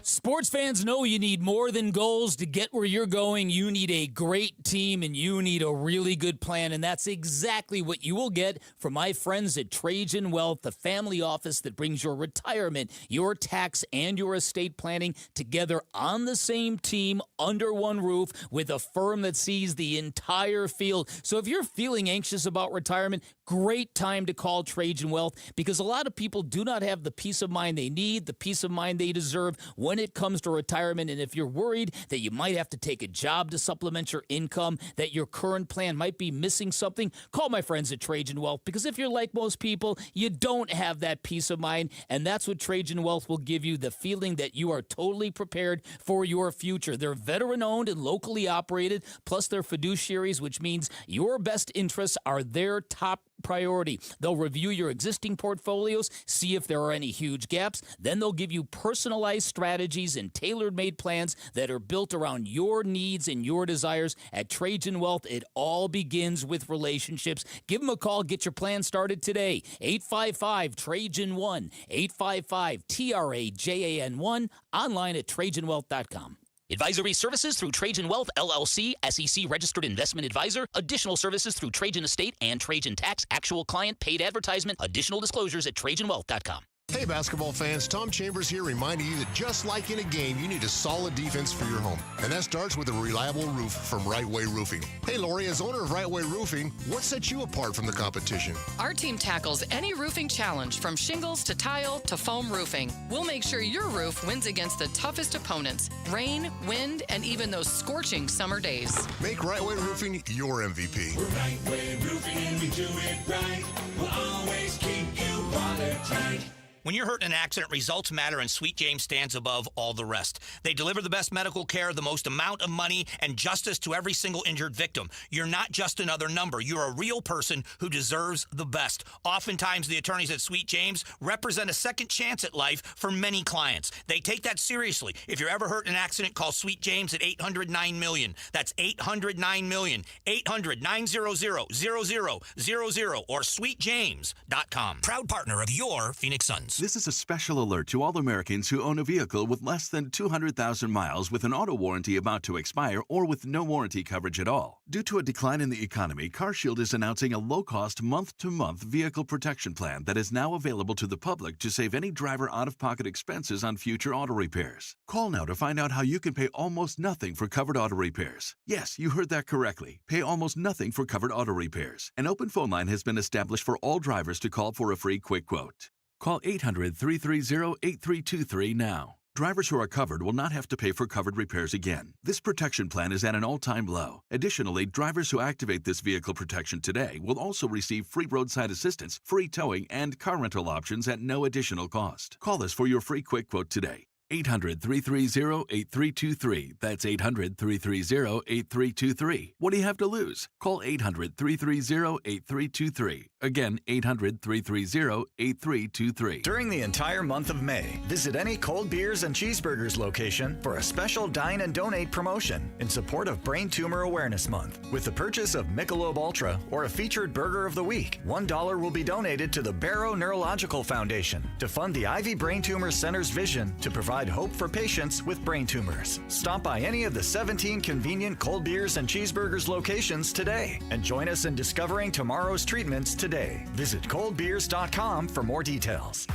Speaker 10: Sports fans know you need more than goals to get where you're going. You need a great team, and you need a really good plan, and that's exactly what you will get from my friends at Trajan Wealth, the family office that brings your retirement, your tax, and your estate planning together on the same team under one roof with a firm that sees the entire field. So if you're feeling anxious about retirement, great time to call Trajan Wealth, because a lot of people do not have the peace of mind they need, the peace of mind they deserve when it comes to retirement. And if you're worried that you might have to take a job to supplement your income, that your current plan might be missing something, call my friends at Trajan Wealth, because if you're like most people, you don't have that peace of mind, and that's what Trajan Wealth will give you, the feeling that you are totally prepared for your future. They're veteran-owned and locally operated, plus they're fiduciaries, which means your best interests are their top priority. They'll review your existing portfolios, see if there are any huge gaps. Then they'll give you personalized strategies and tailor-made plans that are built around your needs and your desires. At Trajan Wealth, it all begins with relationships. Give them a call. Get your plan started today. 855-TRAJAN-1. 855-TRAJAN-1. Online at TrajanWealth.com.
Speaker 6: Advisory services through Trajan Wealth, LLC, SEC Registered Investment Advisor. Additional services through Trajan Estate and Trajan Tax. Actual client paid advertisement. Additional disclosures at TrajanWealth.com.
Speaker 7: Hey, basketball fans, Tom Chambers here reminding you that just like in a game, you need a solid defense for your home. And that starts with a reliable roof from Right Way Roofing. Hey, Lori, as owner of Right Way Roofing, what sets you apart from the competition?
Speaker 8: Our team tackles any roofing challenge, from shingles to tile to foam roofing. We'll make sure your roof wins against the toughest opponents, rain, wind, and even those scorching summer days.
Speaker 7: Make Right Way Roofing your MVP.
Speaker 14: We're Right Way Roofing and we do it right. We'll always keep you watertight.
Speaker 11: When you're hurt in an accident, results matter, and Sweet James stands above all the rest. They deliver the best medical care, the most amount of money, and justice to every single injured victim. You're not just another number. You're a real person who deserves the best. Oftentimes, the attorneys at Sweet James represent a second chance at life for many clients. They take that seriously. If you're ever hurt in an accident, call Sweet James at 800-9-MILLION. That's 800-9-MILLION. 800-900-0000 or sweetjames.com. Proud partner of your Phoenix Suns.
Speaker 9: Sports. This is a special alert to all Americans who own a vehicle with less than 200,000 miles with an auto warranty about to expire or with no warranty coverage at all. Due to a decline in the economy, CarShield is announcing a low-cost month-to-month vehicle protection plan that is now available to the public to save any driver out-of-pocket expenses on future auto repairs. Call now to find out how you can pay almost nothing for covered auto repairs. Yes, you heard that correctly. Pay almost nothing for covered auto repairs. An open phone line has been established for all drivers to call for a free quick quote. Call 800-330-8323 now. Drivers who are covered will not have to pay for covered repairs again. This protection plan is at an all-time low. Additionally, drivers who activate this vehicle protection today will also receive free roadside assistance, free towing, and car rental options at no additional cost. Call us for your free quick quote today. 800-330-8323. That's 800-330-8323. What do you have to lose? Call 800-330-8323. Again, 800-330-8323.
Speaker 12: During the entire month of May, visit any Cold Beers and Cheeseburgers location for a special Dine and Donate promotion in support of Brain Tumor Awareness Month. With the purchase of Michelob Ultra or a featured Burger of the Week, $1 will be donated to the Barrow Neurological Foundation to fund the Ivy Brain Tumor Center's vision to provide hope for patients with brain tumors. Stop by any of the 17 convenient Cold Beers and Cheeseburgers locations today and join us in discovering tomorrow's treatments today. Visit coldbeers.com for more details.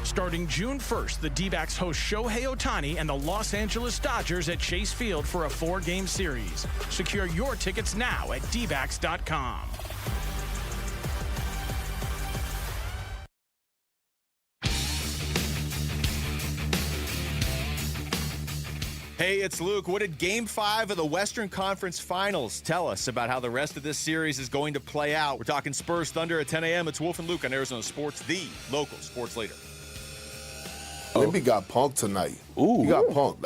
Speaker 13: Starting June 1st, the D-backs host Shohei Ohtani and the Los Angeles Dodgers at Chase Field for a 4-game series. Secure your tickets now at dbacks.com.
Speaker 2: Hey, it's Luke. What did Game 5 of the Western Conference Finals tell us about how the rest of this series is going to play out? We're talking Spurs Thunder at 10 a.m. It's Wolf and Luke on Arizona Sports, the local sports leader.
Speaker 20: Wemby got punked tonight. He got punked.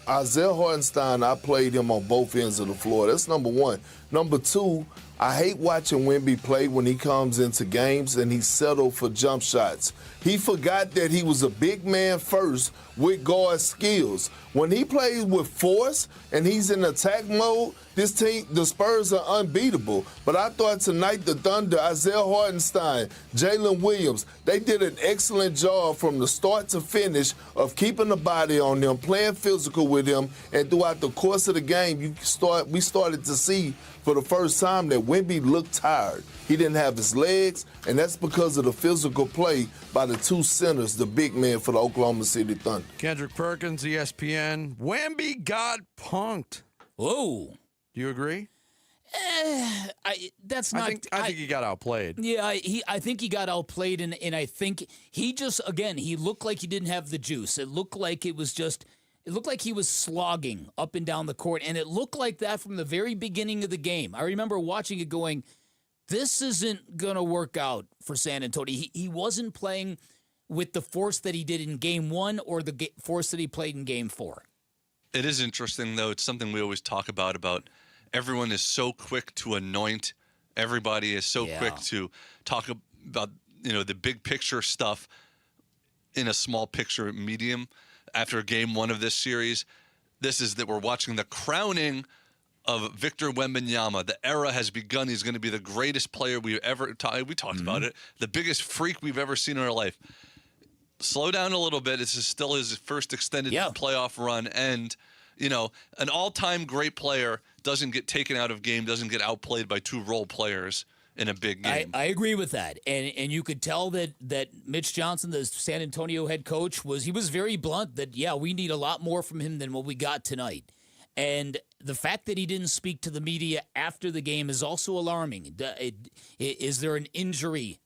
Speaker 20: Isaiah Hartenstein, I played him on both ends of the floor. That's number one. Number two, I hate watching Wemby play when he comes into games and he settled for jump shots. He forgot that he was a big man first with guard skills. When he plays with force and he's in attack mode, this team, the Spurs are unbeatable. But I thought tonight the Thunder, Isaiah Hartenstein, Jalen Williams, they did an excellent job from the start to finish of keeping the body on them, playing physical with him, and throughout the course of the game, we started to see for the first time that Wemby looked tired. He didn't have his legs, and that's because of the physical play by the two centers, the big men for the Oklahoma City Thunder.
Speaker 5: Kendrick Perkins, ESPN. Wemby got punked.
Speaker 10: Whoa.
Speaker 5: Do you agree?
Speaker 10: That's not.
Speaker 5: I think he got outplayed.
Speaker 10: Yeah, I think he got outplayed, and I think he just, again, he looked like he didn't have the juice. It looked like it looked like he was slogging up and down the court, and it looked like that from the very beginning of the game. I remember watching it going, this isn't going to work out for San Antonio. He wasn't playing with the force that he did in Game 1 or the force that he played in Game 4.
Speaker 3: It is interesting, though. It's something we always talk about everyone is so quick to anoint. Everybody is so quick to talk about, the big picture stuff in a small picture medium. After Game 1 of this series, this is that we're watching the crowning of Victor Wembanyama. The era has begun. He's going to be the greatest player we've ever we talked about it. The biggest freak we've ever seen in our life. Slow down a little bit. This is still his first extended playoff run. And, an all-time great player doesn't get taken out of game, doesn't get outplayed by two role players in a big game.
Speaker 10: I agree with that. And you could tell that Mitch Johnson, the San Antonio head coach, was very blunt that, we need a lot more from him than what we got tonight. And the fact that he didn't speak to the media after the game is also alarming. Is there an injury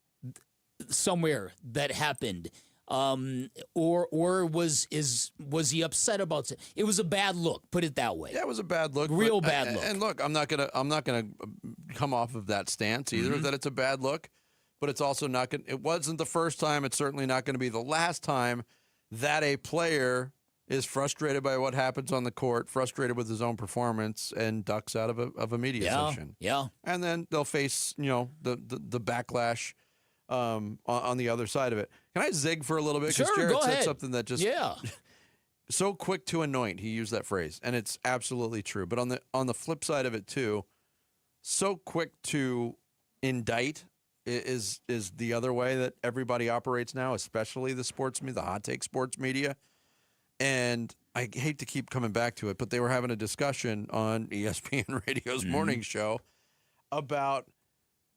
Speaker 10: somewhere that happened? Or was he upset about it? It was a bad look, put it that way.
Speaker 5: Yeah, it was a bad look.
Speaker 10: Real bad look.
Speaker 5: And look, I'm not gonna come off of that stance either, that it's a bad look, but it's also not gonna, it wasn't the first time, it's certainly not gonna be the last time that a player is frustrated by what happens on the court, frustrated with his own performance, and ducks out of a media session.
Speaker 10: Yeah.
Speaker 5: And then they'll face, the backlash on the other side of it. Can I zig for a little bit?
Speaker 10: Sure,
Speaker 5: Jared
Speaker 10: go
Speaker 5: said
Speaker 10: ahead.
Speaker 5: something that just so quick to anoint. He used that phrase, and it's absolutely true. But on the flip side of it too, so quick to indict is the other way that everybody operates now, especially the sports media, the hot take sports media. And I hate to keep coming back to it, but they were having a discussion on ESPN Radio's morning show about,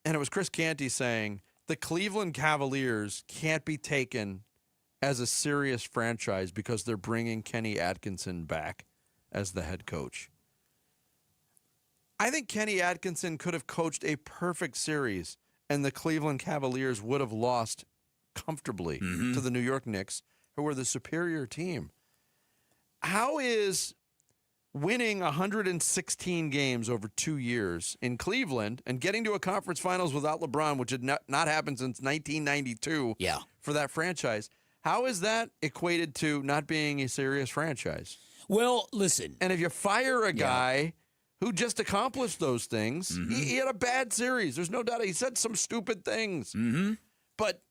Speaker 5: and it was Chris Canty saying, the Cleveland Cavaliers can't be taken as a serious franchise because they're bringing Kenny Atkinson back as the head coach. I think Kenny Atkinson could have coached a perfect series, and the Cleveland Cavaliers would have lost comfortably to the New York Knicks, who were the superior team. How is winning 116 games over 2 years in Cleveland and getting to a conference finals without LeBron, which had not happened since 1992 for that franchise, how is that equated to not being a serious franchise?
Speaker 10: Well, listen.
Speaker 5: And if you fire a guy who just accomplished those things, he had a bad series. There's no doubt. He said some stupid things. But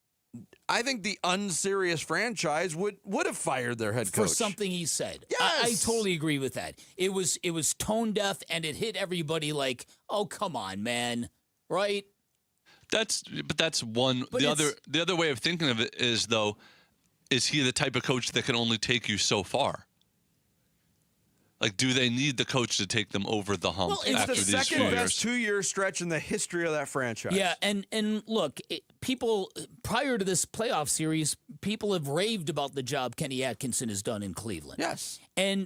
Speaker 5: I think the unserious franchise would have fired their head coach.
Speaker 10: For something he said.
Speaker 5: Yes.
Speaker 10: I totally agree with that. It was tone deaf, and it hit everybody like, oh, come on, man. Right?
Speaker 3: That's one. But the other way of thinking of it is, though, is he the type of coach that can only take you so far? Like, do they need the coach to take them over the hump after these 2 years?
Speaker 5: It's the second best 2-year stretch in the history of that franchise.
Speaker 10: Yeah, and look, people prior to this playoff series, people have raved about the job Kenny Atkinson has done in Cleveland.
Speaker 5: Yes,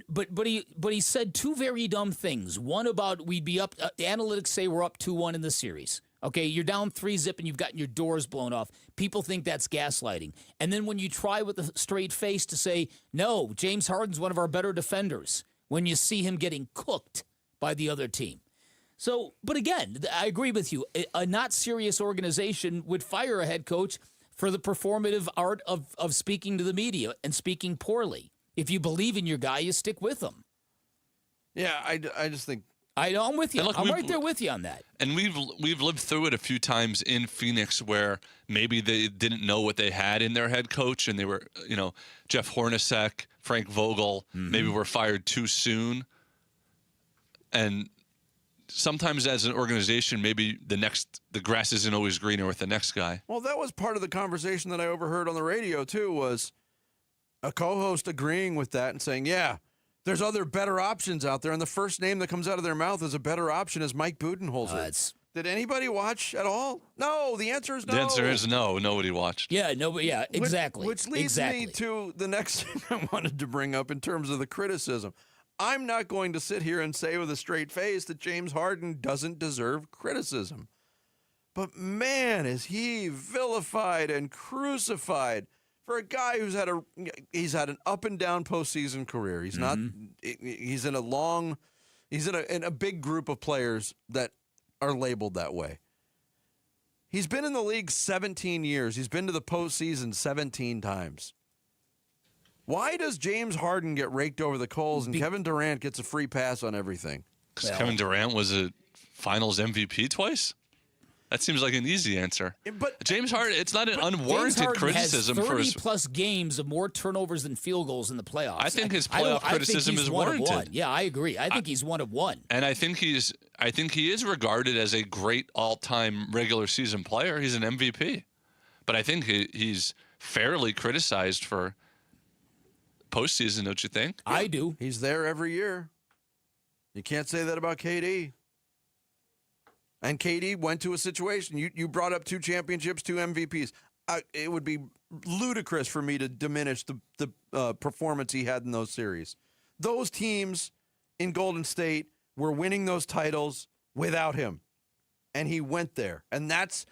Speaker 10: but he said two very dumb things. One about we'd be up. The analytics say we're up 2-1 in the series. Okay, you're down 3-0 and you've gotten your doors blown off. People think that's gaslighting. And then when you try with a straight face to say, no, James Harden's one of our better defenders, when you see him getting cooked by the other team. So, but again, I agree with you. A not serious organization would fire a head coach for the performative art of speaking to the media and speaking poorly. If you believe in your guy, you stick with him.
Speaker 5: Yeah, I just think.
Speaker 10: I'm with you.
Speaker 3: Look,
Speaker 10: I'm right there with you on that.
Speaker 3: And we've lived through it a few times in Phoenix where maybe they didn't know what they had in their head coach, and they were, Jeff Hornacek, Frank Vogel, maybe were fired too soon. And sometimes as an organization, maybe the grass isn't always greener with the next guy.
Speaker 5: Well, that was part of the conversation that I overheard on the radio too, was a co-host agreeing with that and saying, yeah, there's other better options out there, and the first name that comes out of their mouth as a better option is Mike Budenholzer. Did anybody watch at all? No, the answer is no.
Speaker 3: The answer is no. Nobody watched.
Speaker 10: Yeah, nobody. Yeah, exactly.
Speaker 5: Which leads me to the next thing I wanted to bring up in terms of the criticism. I'm not going to sit here and say with a straight face that James Harden doesn't deserve criticism. But man, is he vilified and crucified for a guy who's had an up and down postseason career. He's not. He's in a big group of players that are labeled that way. He's been in the league 17 years. He's been to the postseason 17 times. Why does James Harden get raked over the coals and Kevin Durant gets a free pass on everything?
Speaker 3: Because Kevin Durant was a Finals MVP twice? That seems like an easy answer. But James Harden, it's not an unwarranted criticism
Speaker 10: has 30
Speaker 3: for his
Speaker 10: plus games of more turnovers than field goals in the playoffs.
Speaker 3: I think his playoff criticism is warranted.
Speaker 10: Yeah, I agree. I think he's one of one.
Speaker 3: And I think he is regarded as a great all-time regular season player. He's an MVP. But I think he's fairly criticized for postseason, don't you think?
Speaker 10: I do.
Speaker 5: He's there every year. You can't say that about KD. And KD went to a situation. You brought up 2 championships, 2 MVPs. It would be ludicrous for me to diminish the performance he had in those series. Those teams in Golden State were winning those titles without him. And he went there. And that's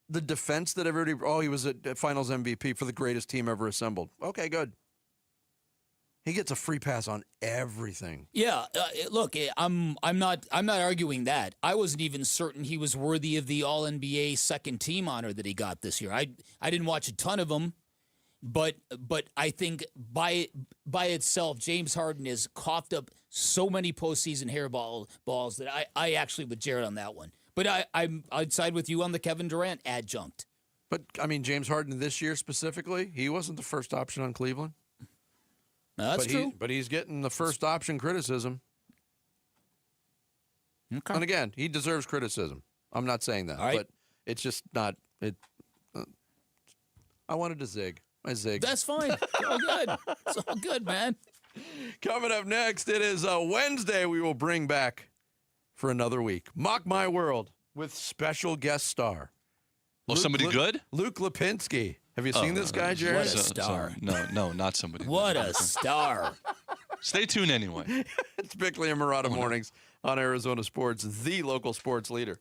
Speaker 5: the defense that everybody, he was a Finals MVP for the greatest team ever assembled. Okay, good. He gets a free pass on everything.
Speaker 10: Yeah, look, I'm not arguing that. I wasn't even certain he was worthy of the All-NBA second team honor that he got this year. I didn't watch a ton of them, but I think by itself, James Harden has coughed up so many postseason balls that I actually with Jared on that one. But I'd side with you on the Kevin Durant adjunct.
Speaker 5: But I mean, James Harden this year specifically, he wasn't the first option on Cleveland.
Speaker 10: No, that's true.
Speaker 5: But he's getting the first option criticism.
Speaker 10: Okay.
Speaker 5: And again, he deserves criticism. I'm not saying that.
Speaker 10: All right.
Speaker 5: But It's just not. I wanted to zig. I zig.
Speaker 10: That's fine. It's all good. It's all good, man.
Speaker 5: Coming up next, it is a Wednesday we will bring back for another week. Mock My World with special guest star.
Speaker 3: Oh, somebody good?
Speaker 5: Luke Lipinski. Have you seen this guy, Jared?
Speaker 10: What a star.
Speaker 3: No, not somebody.
Speaker 10: What a star.
Speaker 3: Stay tuned anyway.
Speaker 5: It's Bickley and Murata Mornings on Arizona Sports, the local sports leader.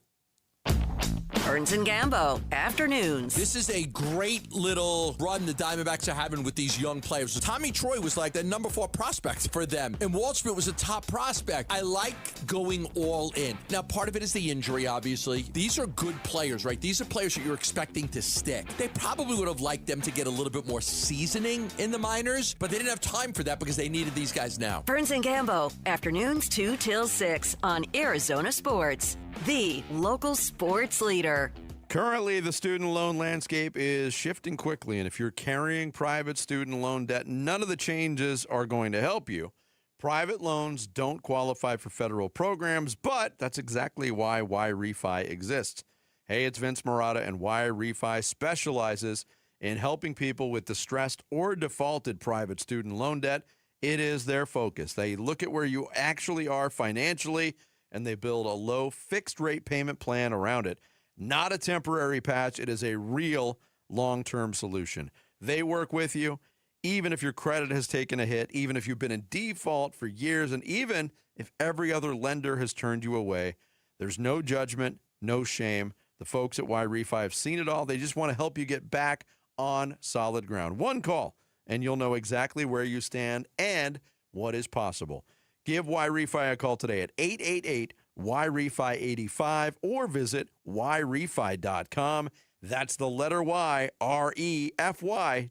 Speaker 28: Burns and Gambo, afternoons.
Speaker 1: This is a great little run the Diamondbacks are having with these young players. Tommy Troy was like the number 4 prospect for them, and Waldschmidt was a top prospect. I like going all in. Now, part of it is the injury, obviously. These are good players, right? These are players that you're expecting to stick. They probably would have liked them to get a little bit more seasoning in the minors, but they didn't have time for that because they needed these guys now.
Speaker 28: Burns and Gambo, afternoons 2 till 6 on Arizona Sports, the local sports leader.
Speaker 5: Currently, the student loan landscape is shifting quickly, and if you're carrying private student loan debt, none of the changes are going to help you. Private loans don't qualify for federal programs, but that's exactly why YRefi exists. Hey, it's Vince Murata, and YRefi specializes in helping people with distressed or defaulted private student loan debt. It is their focus. They look at where you actually are financially, and they build a low fixed-rate payment plan around it. Not a temporary patch. It is a real long-term solution. They work with you, even if your credit has taken a hit, even if you've been in default for years, and even if every other lender has turned you away. There's no judgment, no shame. The folks at YRefi have seen it all. They just want to help you get back on solid ground. One call, and you'll know exactly where you stand and what is possible. Give YRefi a call today at 888-YRefi85 or visit YRefi.com. That's the letter Y, REFY.com.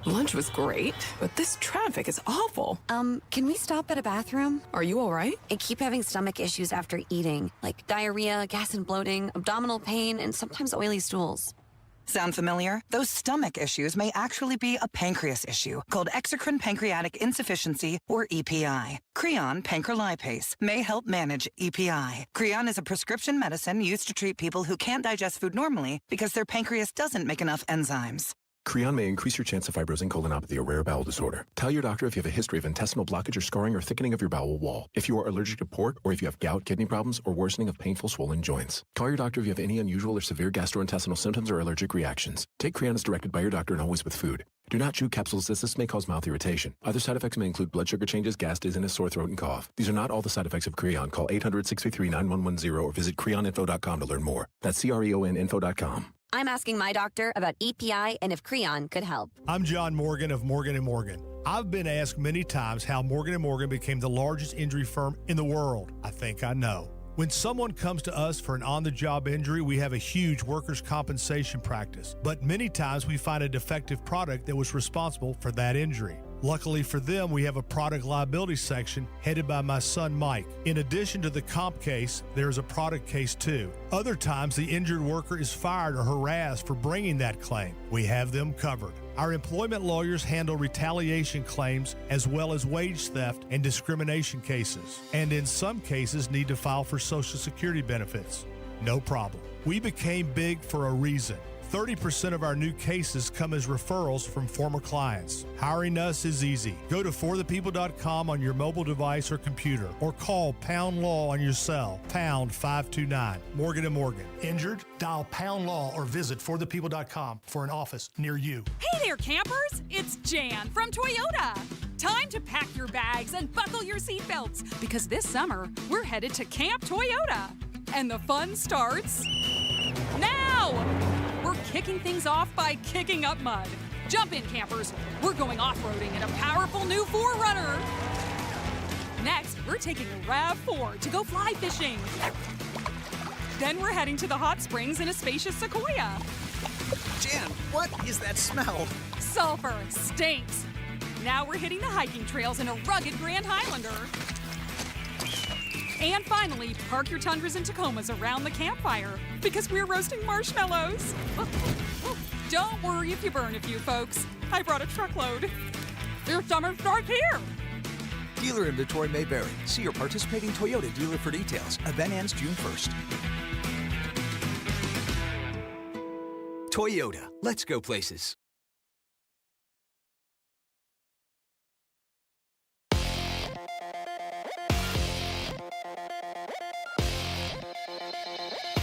Speaker 18: Lunch was great, but this traffic is awful.
Speaker 17: Can we stop at a bathroom?
Speaker 18: Are you all right?
Speaker 17: I keep having stomach issues after eating, like diarrhea, gas and bloating, abdominal pain, and sometimes oily stools.
Speaker 19: Sound familiar? Those stomach issues may actually be a pancreas issue called exocrine pancreatic insufficiency, or EPI. Creon pancrelipase may help manage EPI. Creon is a prescription medicine used to treat people who can't digest food normally because their pancreas doesn't make enough enzymes.
Speaker 21: Creon may increase your chance of fibrosing colonopathy, a rare bowel disorder. Tell your doctor if you have a history of intestinal blockage or scarring or thickening of your bowel wall, if you are allergic to pork, or if you have gout, kidney problems, or worsening of painful swollen joints. Call your doctor if you have any unusual or severe gastrointestinal symptoms or allergic reactions. Take Creon as directed by your doctor and always with food. Do not chew capsules as this may cause mouth irritation. Other side effects may include blood sugar changes, gas, dizziness, sore throat, and cough. These are not all the side effects of Creon. Call 800-633-9110 or visit creoninfo.com to learn more. That's CREONinfo.com.
Speaker 17: I'm asking my doctor about EPI and if Creon could help.
Speaker 22: I'm John Morgan of Morgan & Morgan. I've been asked many times how Morgan & Morgan became the largest injury firm in the world. I think I know. When someone comes to us for an on-the-job injury, we have a huge workers' compensation practice. But many times we find a defective product that was responsible for that injury. Luckily for them, we have a product liability section headed by my son, Mike. In addition to the comp case, there is a product case too. Other times, the injured worker is fired or harassed for bringing that claim. We have them covered. Our employment lawyers handle retaliation claims as well as wage theft and discrimination cases, and in some cases need to file for Social Security benefits. No problem. We became big for a reason. 30% of our new cases come as referrals from former clients. Hiring us is easy. Go to forthepeople.com on your mobile device or computer, or call Pound Law on your cell, pound 529. Morgan & Morgan. Injured? Dial Pound Law or visit forthepeople.com for an office near you.
Speaker 23: Hey there, campers! It's Jan from Toyota. Time to pack your bags and buckle your seatbelts, because this summer we're headed to Camp Toyota. And the fun starts now! We're kicking things off by kicking up mud. Jump in, campers. We're going off-roading in a powerful new 4Runner. Next, we're taking a RAV4 to go fly fishing. Then we're heading to the hot springs in a spacious Sequoia.
Speaker 25: Jan, what is that smell?
Speaker 23: Sulfur stinks. Now we're hitting the hiking trails in a rugged Grand Highlander. And finally, park your Tundras and Tacomas around the campfire, because we're roasting marshmallows. Don't worry if you burn a few, folks. I brought a truckload. Your summer starts here.
Speaker 25: Dealer inventory may vary. See your participating Toyota dealer for details. Event ends June 1st. Toyota, let's go places.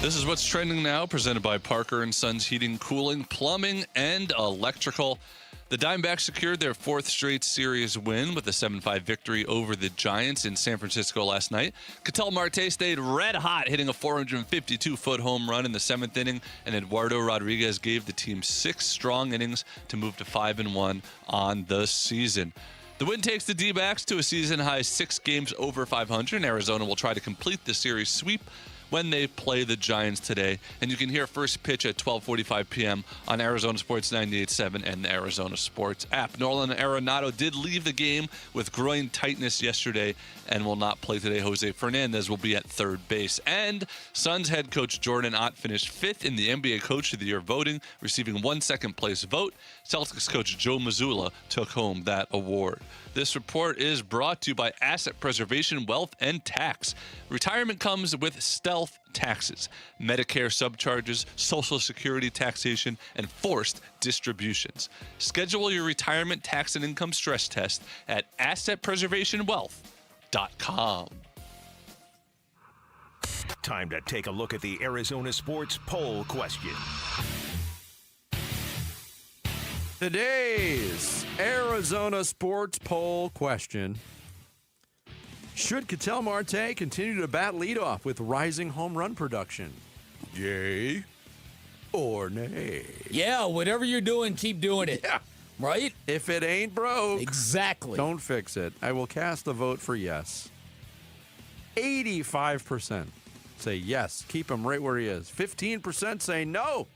Speaker 3: This is what's trending now, presented by Parker & Sons Heating, Cooling, Plumbing, and Electrical. The Diamondbacks secured their fourth straight series win with a 7-5 victory over the Giants in San Francisco last night. Ketel Marte stayed red hot, hitting a 452-foot home run in the seventh inning, and Eduardo Rodriguez gave the team 6 strong innings to move to 5-1 on the season. The win takes the D-backs to a season-high 6 games over 500, and Arizona will try to complete the series sweep when they play the Giants today. And you can hear first pitch at 12:45 p.m. on Arizona Sports 98.7 and the Arizona Sports app. Nolan Arenado did leave the game with groin tightness yesterday and will not play today. Jose Fernandez will be at third base. And Suns head coach Jordan Ott finished 5th in the NBA Coach of the Year voting, receiving 1 second-place vote. Celtics coach Joe Mazzulla took home that award. This report is brought to you by Asset Preservation, Wealth, and Tax. Retirement comes with stealth taxes, Medicare subcharges, Social Security taxation, and forced distributions. Schedule your retirement tax and income stress test at AssetPreservationWealth.com.
Speaker 4: Time to take a look at the Arizona Sports Poll Question.
Speaker 5: Today's Arizona Sports Poll Question. Should Ketel Marte continue to bat leadoff with rising home run production? Yay or nay?
Speaker 10: Yeah, whatever you're doing, keep doing it.
Speaker 5: Yeah.
Speaker 10: Right?
Speaker 5: If it ain't broke,
Speaker 10: exactly.
Speaker 5: Don't fix it. I will cast a vote for yes. 85% say yes, keep him right where he is. 15% say no.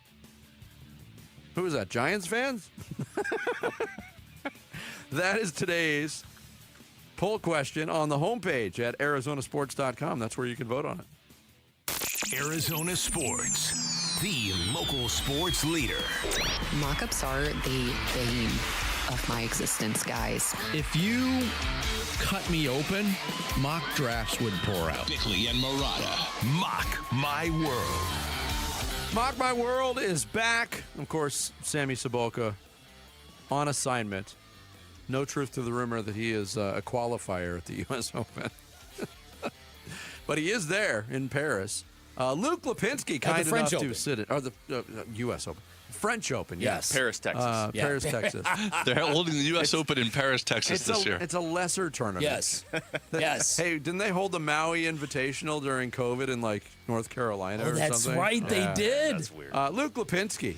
Speaker 5: Who is that, Giants fans? That is today's poll question on the homepage at arizonasports.com. That's where you can vote on it.
Speaker 4: Arizona Sports, the local sports leader.
Speaker 6: Mock-ups are the bane of my existence, guys.
Speaker 8: If you cut me open, mock drafts would pour out.
Speaker 4: Bickley and Murata, Mock My World.
Speaker 5: Mock My World is back. Of course, Sammy Sabolka on assignment. No truth to the rumor that he is a qualifier at the U.S. Open. But he is there in Paris. Luke Lipinski, kind enough to sit in, or the U.S. Open. French Open, yes.
Speaker 2: Paris, Texas.
Speaker 5: Paris, Texas.
Speaker 3: They're holding the U.S. Open in Paris, Texas this year.
Speaker 5: It's a lesser tournament.
Speaker 10: Yes. Yes.
Speaker 5: Hey, didn't they hold the Maui Invitational during COVID in, like, North Carolina or something?
Speaker 10: That's right, they did.
Speaker 2: That's weird.
Speaker 5: Luke Lipinski,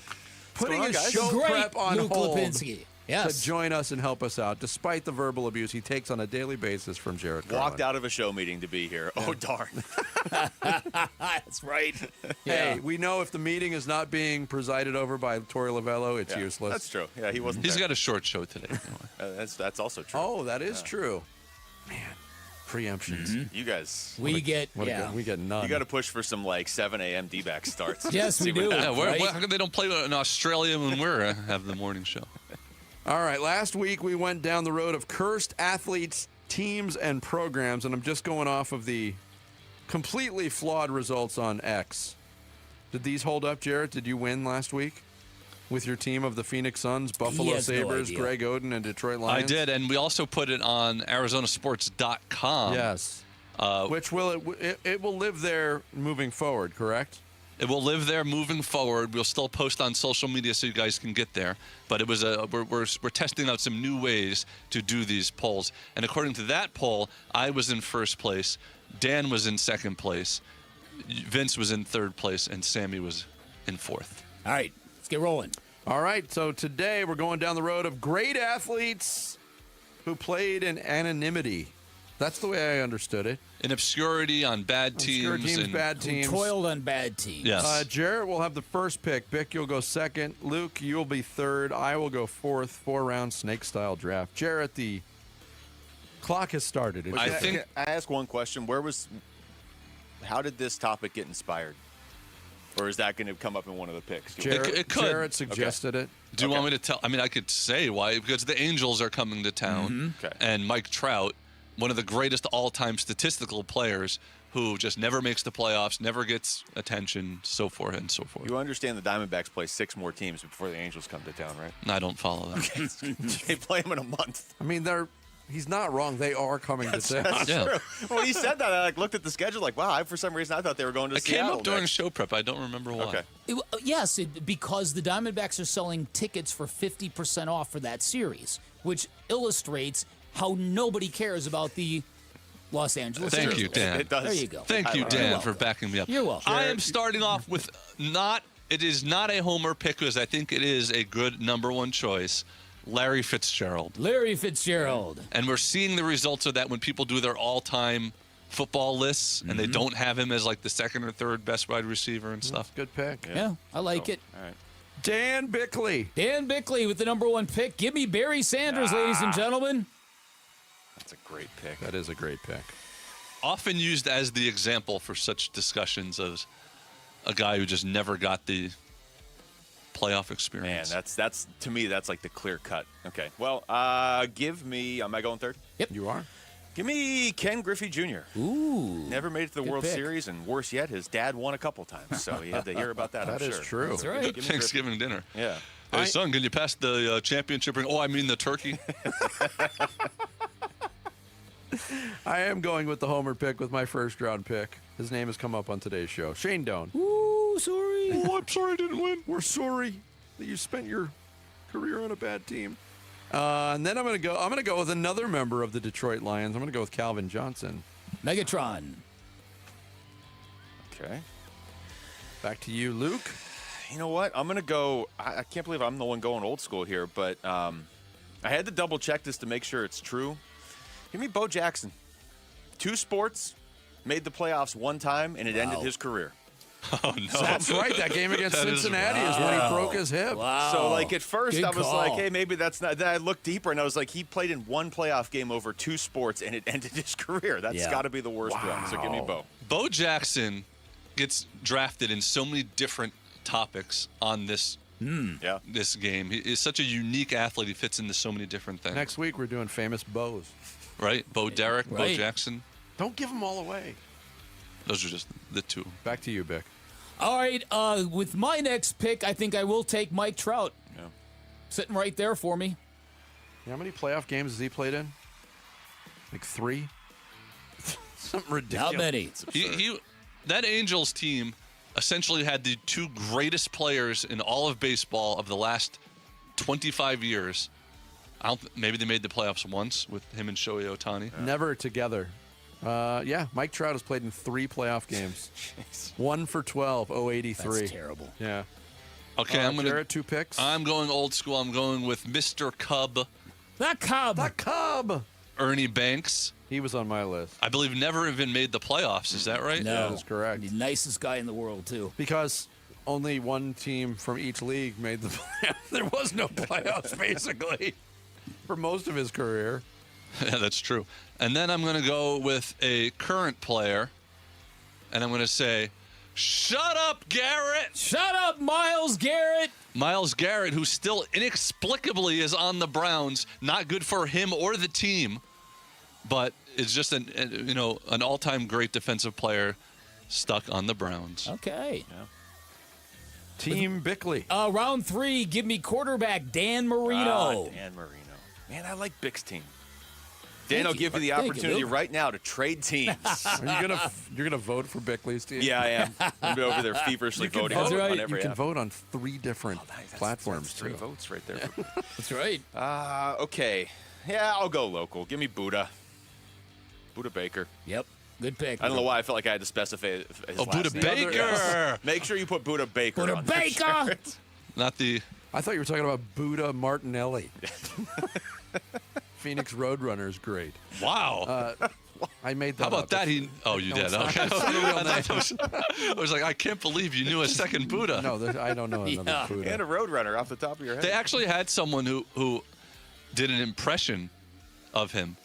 Speaker 5: putting his
Speaker 10: guys?
Speaker 5: show
Speaker 10: Great
Speaker 5: prep on
Speaker 10: Luke
Speaker 5: hold
Speaker 10: Lipinski. Yes.
Speaker 5: to join us and help us out, despite the verbal abuse he takes on a daily basis from Jared Carlin.
Speaker 2: Walked out of a show meeting to be here. Oh, darn.
Speaker 10: That's right.
Speaker 5: Hey, we know if the meeting is not being presided over by Tori Lavello, it's useless.
Speaker 2: That's true. Yeah, he wasn't
Speaker 3: He's
Speaker 2: there.
Speaker 3: got a short show today.
Speaker 2: That's also true.
Speaker 5: Oh, that is true. Man, preemptions.
Speaker 2: Mm-hmm. You guys.
Speaker 10: We get
Speaker 5: none.
Speaker 2: You got to push for some, like, 7 a.m. D-back starts.
Speaker 10: Yes, we do.
Speaker 3: Yeah, how come they don't play in Australia when we're have the morning show?
Speaker 5: All right, last week we went down the road of cursed athletes, teams, and programs, and I'm just going off of the completely flawed results on X. Did these hold up, Jarrett? Did you win last week with your team of the Phoenix Suns, Buffalo Sabres, Greg Oden, and Detroit Lions?
Speaker 3: I did, and we also put it on arizonasports.com.
Speaker 5: Yes. Which will it will live there moving forward, correct?
Speaker 3: It will live there moving forward. We'll still post on social media so you guys can get there. But it was we're testing out some new ways to do these polls. And according to that poll, I was in first place, Dan was in second place, Vince was in third place, and Sammy was in fourth.
Speaker 10: All right, let's get rolling.
Speaker 5: All right, so today we're going down the road of great athletes who played in anonymity. That's the way I understood it.
Speaker 3: In obscurity on bad teams.
Speaker 5: Obscure teams, bad teams.
Speaker 10: Who toiled on bad teams.
Speaker 3: Yes.
Speaker 5: Jarrett will have the first pick. Bick, you'll go second. Luke, you'll be third. I will go fourth. 4-round snake-style draft. Jarrett, the clock has started.
Speaker 2: I ask one question. How did this topic get inspired? Or is that going to come up in one of the picks?
Speaker 3: It could.
Speaker 5: Jarrett suggested it.
Speaker 3: Do you want me to tell? I mean, I could say why. Because the Angels are coming to town.
Speaker 2: Okay.
Speaker 3: And Mike Trout, one of the greatest all-time statistical players, who just never makes the playoffs, never gets attention, so forth and so forth.
Speaker 2: You understand the Diamondbacks play 6 more teams before the Angels come to town, right?
Speaker 3: I don't follow that.
Speaker 2: Okay. They play them in a month.
Speaker 5: I mean, he's not wrong. They are coming to town.
Speaker 2: That's true. When he said that, I looked at the schedule like, wow, for some reason I thought they were going to Seattle.
Speaker 3: It came up during show prep. I don't remember why.
Speaker 2: Okay.
Speaker 10: Yes, because the Diamondbacks are selling tickets for 50% off for that series, which illustrates how nobody cares about the Los Angeles
Speaker 3: Thank
Speaker 10: Angels.
Speaker 3: you, Dan.
Speaker 2: It does.
Speaker 10: There you go.
Speaker 3: Thank you, Dan, for backing me up.
Speaker 10: You're welcome.
Speaker 3: I am starting off with it is not a homer pick because I think it is a good number one choice. Larry Fitzgerald.
Speaker 10: Larry Fitzgerald.
Speaker 3: And we're seeing the results of that when people do their all-time football lists and they don't have him as like the second or third best wide receiver and stuff.
Speaker 5: Good pick.
Speaker 10: Yeah, I like it.
Speaker 2: All right.
Speaker 5: Dan Bickley.
Speaker 10: Dan Bickley with the number one pick. Give me Barry Sanders, ladies and gentlemen.
Speaker 2: That's a great pick.
Speaker 5: That is a great pick.
Speaker 3: Often used as the example for such discussions as a guy who just never got the playoff experience.
Speaker 2: Man, that's to me, that's like the clear cut. Okay. Well, give me, am I going third?
Speaker 10: Yep.
Speaker 5: You are?
Speaker 2: Give me Ken Griffey Jr.
Speaker 10: Ooh.
Speaker 2: Never made it to the
Speaker 10: Good
Speaker 2: World
Speaker 10: pick.
Speaker 2: Series, and worse yet, his dad won a couple times, so he had to hear about that,
Speaker 5: That
Speaker 2: I'm
Speaker 5: is
Speaker 2: sure.
Speaker 5: true.
Speaker 10: That's right.
Speaker 2: Give me
Speaker 3: Thanksgiving dinner.
Speaker 2: Yeah.
Speaker 3: Hey, son, can you pass the championship ring? Oh, I mean the turkey.
Speaker 5: I am going with the homer pick with my first round pick. His name has come up on today's show. Shane Doan.
Speaker 10: Ooh, sorry.
Speaker 5: Oh, I'm sorry I didn't win. We're sorry that you spent your career on a bad team. And then I'm gonna go with another member of the Detroit Lions. I'm gonna go with Calvin Johnson.
Speaker 10: Megatron.
Speaker 2: Okay.
Speaker 5: Back to you, Luke.
Speaker 2: You know what? I'm going to go. I can't believe I'm the one going old school here, but I had to double check this to make sure it's true. Give me Bo Jackson. 2 sports, made the playoffs 1 time, and it ended his career.
Speaker 3: Oh, no.
Speaker 5: That's right. That game against
Speaker 3: That
Speaker 5: Cincinnati is when he broke his hip.
Speaker 10: Wow.
Speaker 2: So, like, at first
Speaker 10: Good
Speaker 2: I was
Speaker 10: call.
Speaker 2: like, hey, maybe that's not. Then I looked deeper, and I was like, he played in 1 playoff game over 2 sports, and it ended his career. That's got to be the worst one. So give me Bo.
Speaker 3: Bo Jackson gets drafted in so many different topics on this game. He is such a unique athlete. He fits into so many different things.
Speaker 5: Next week we're doing famous bows.
Speaker 3: Right? Bo Derek, Bo
Speaker 10: Right.
Speaker 3: Jackson.
Speaker 5: Don't give them all away.
Speaker 3: Those are just the 2.
Speaker 5: Back to you, Bick.
Speaker 10: All right, with my next pick, I think I will take Mike Trout.
Speaker 2: Yeah.
Speaker 10: Sitting right there for me.
Speaker 5: How many playoff games has he played in? Like 3? Something ridiculous.
Speaker 10: How many?
Speaker 3: That Angels team essentially had the 2 greatest players in all of baseball of the last 25 years. Maybe they made the playoffs once with him and Shohei Ohtani.
Speaker 5: Never together. Mike Trout has played in 3 playoff games. 1 for 12, 083.
Speaker 10: That's terrible.
Speaker 5: Yeah.
Speaker 3: Okay, I'm going
Speaker 5: Jared, 2 picks.
Speaker 3: I'm going old school. I'm going with Mr. Cub.
Speaker 10: The Cub.
Speaker 5: The Cub.
Speaker 3: Ernie Banks.
Speaker 5: He was on my list.
Speaker 3: I believe never even made the playoffs. Is that right?
Speaker 10: No.
Speaker 5: That is correct.
Speaker 10: The nicest guy in the world, too.
Speaker 5: Because only 1 team from each league made the playoffs. There was no playoffs, basically, for most of his career.
Speaker 3: Yeah, that's true. And then I'm going to go with a current player, and I'm going to say, shut up, Garrett!
Speaker 10: Shut up, Myles Garrett!
Speaker 3: Myles Garrett, who still inexplicably is on the Browns. Not good for him or the team, but is just an all-time great defensive player stuck on the Browns.
Speaker 10: Okay.
Speaker 2: Yeah.
Speaker 5: Team Bickley.
Speaker 10: Round 3, give me quarterback Dan Marino.
Speaker 2: Dan Marino. Man, I like Bick's team. Dan, I'll give you the opportunity right now to trade teams.
Speaker 5: You're gonna vote for Bickley's team?
Speaker 2: Yeah, I am. I'm over there feverishly voting on every
Speaker 5: You can
Speaker 2: app.
Speaker 5: vote on 3 different platforms.
Speaker 2: That's 3
Speaker 5: too.
Speaker 2: votes right there.
Speaker 10: That's right.
Speaker 2: Okay. Yeah, I'll go local. Give me Buddha. Buddha Baker.
Speaker 10: Yep. Good pick.
Speaker 2: I don't know why I felt like I had to specify his last
Speaker 3: Buddha
Speaker 2: name.
Speaker 3: Baker!
Speaker 2: Yes. Make sure you put Buddha Baker
Speaker 10: Buddha
Speaker 2: on
Speaker 10: Baker!
Speaker 2: your shirt.
Speaker 3: Not the...
Speaker 5: I thought you were talking about Buddha Martinelli. Phoenix Roadrunner is great.
Speaker 3: Wow.
Speaker 5: I made that
Speaker 3: How about
Speaker 5: up.
Speaker 3: that? You did.
Speaker 5: it's not.
Speaker 3: Okay.
Speaker 5: It's not a real name.
Speaker 3: I was like, I can't believe you knew a second Buddha.
Speaker 5: No, I don't know another Buddha.
Speaker 2: And a Roadrunner off the top of your head.
Speaker 3: They actually had someone who did an impression of him,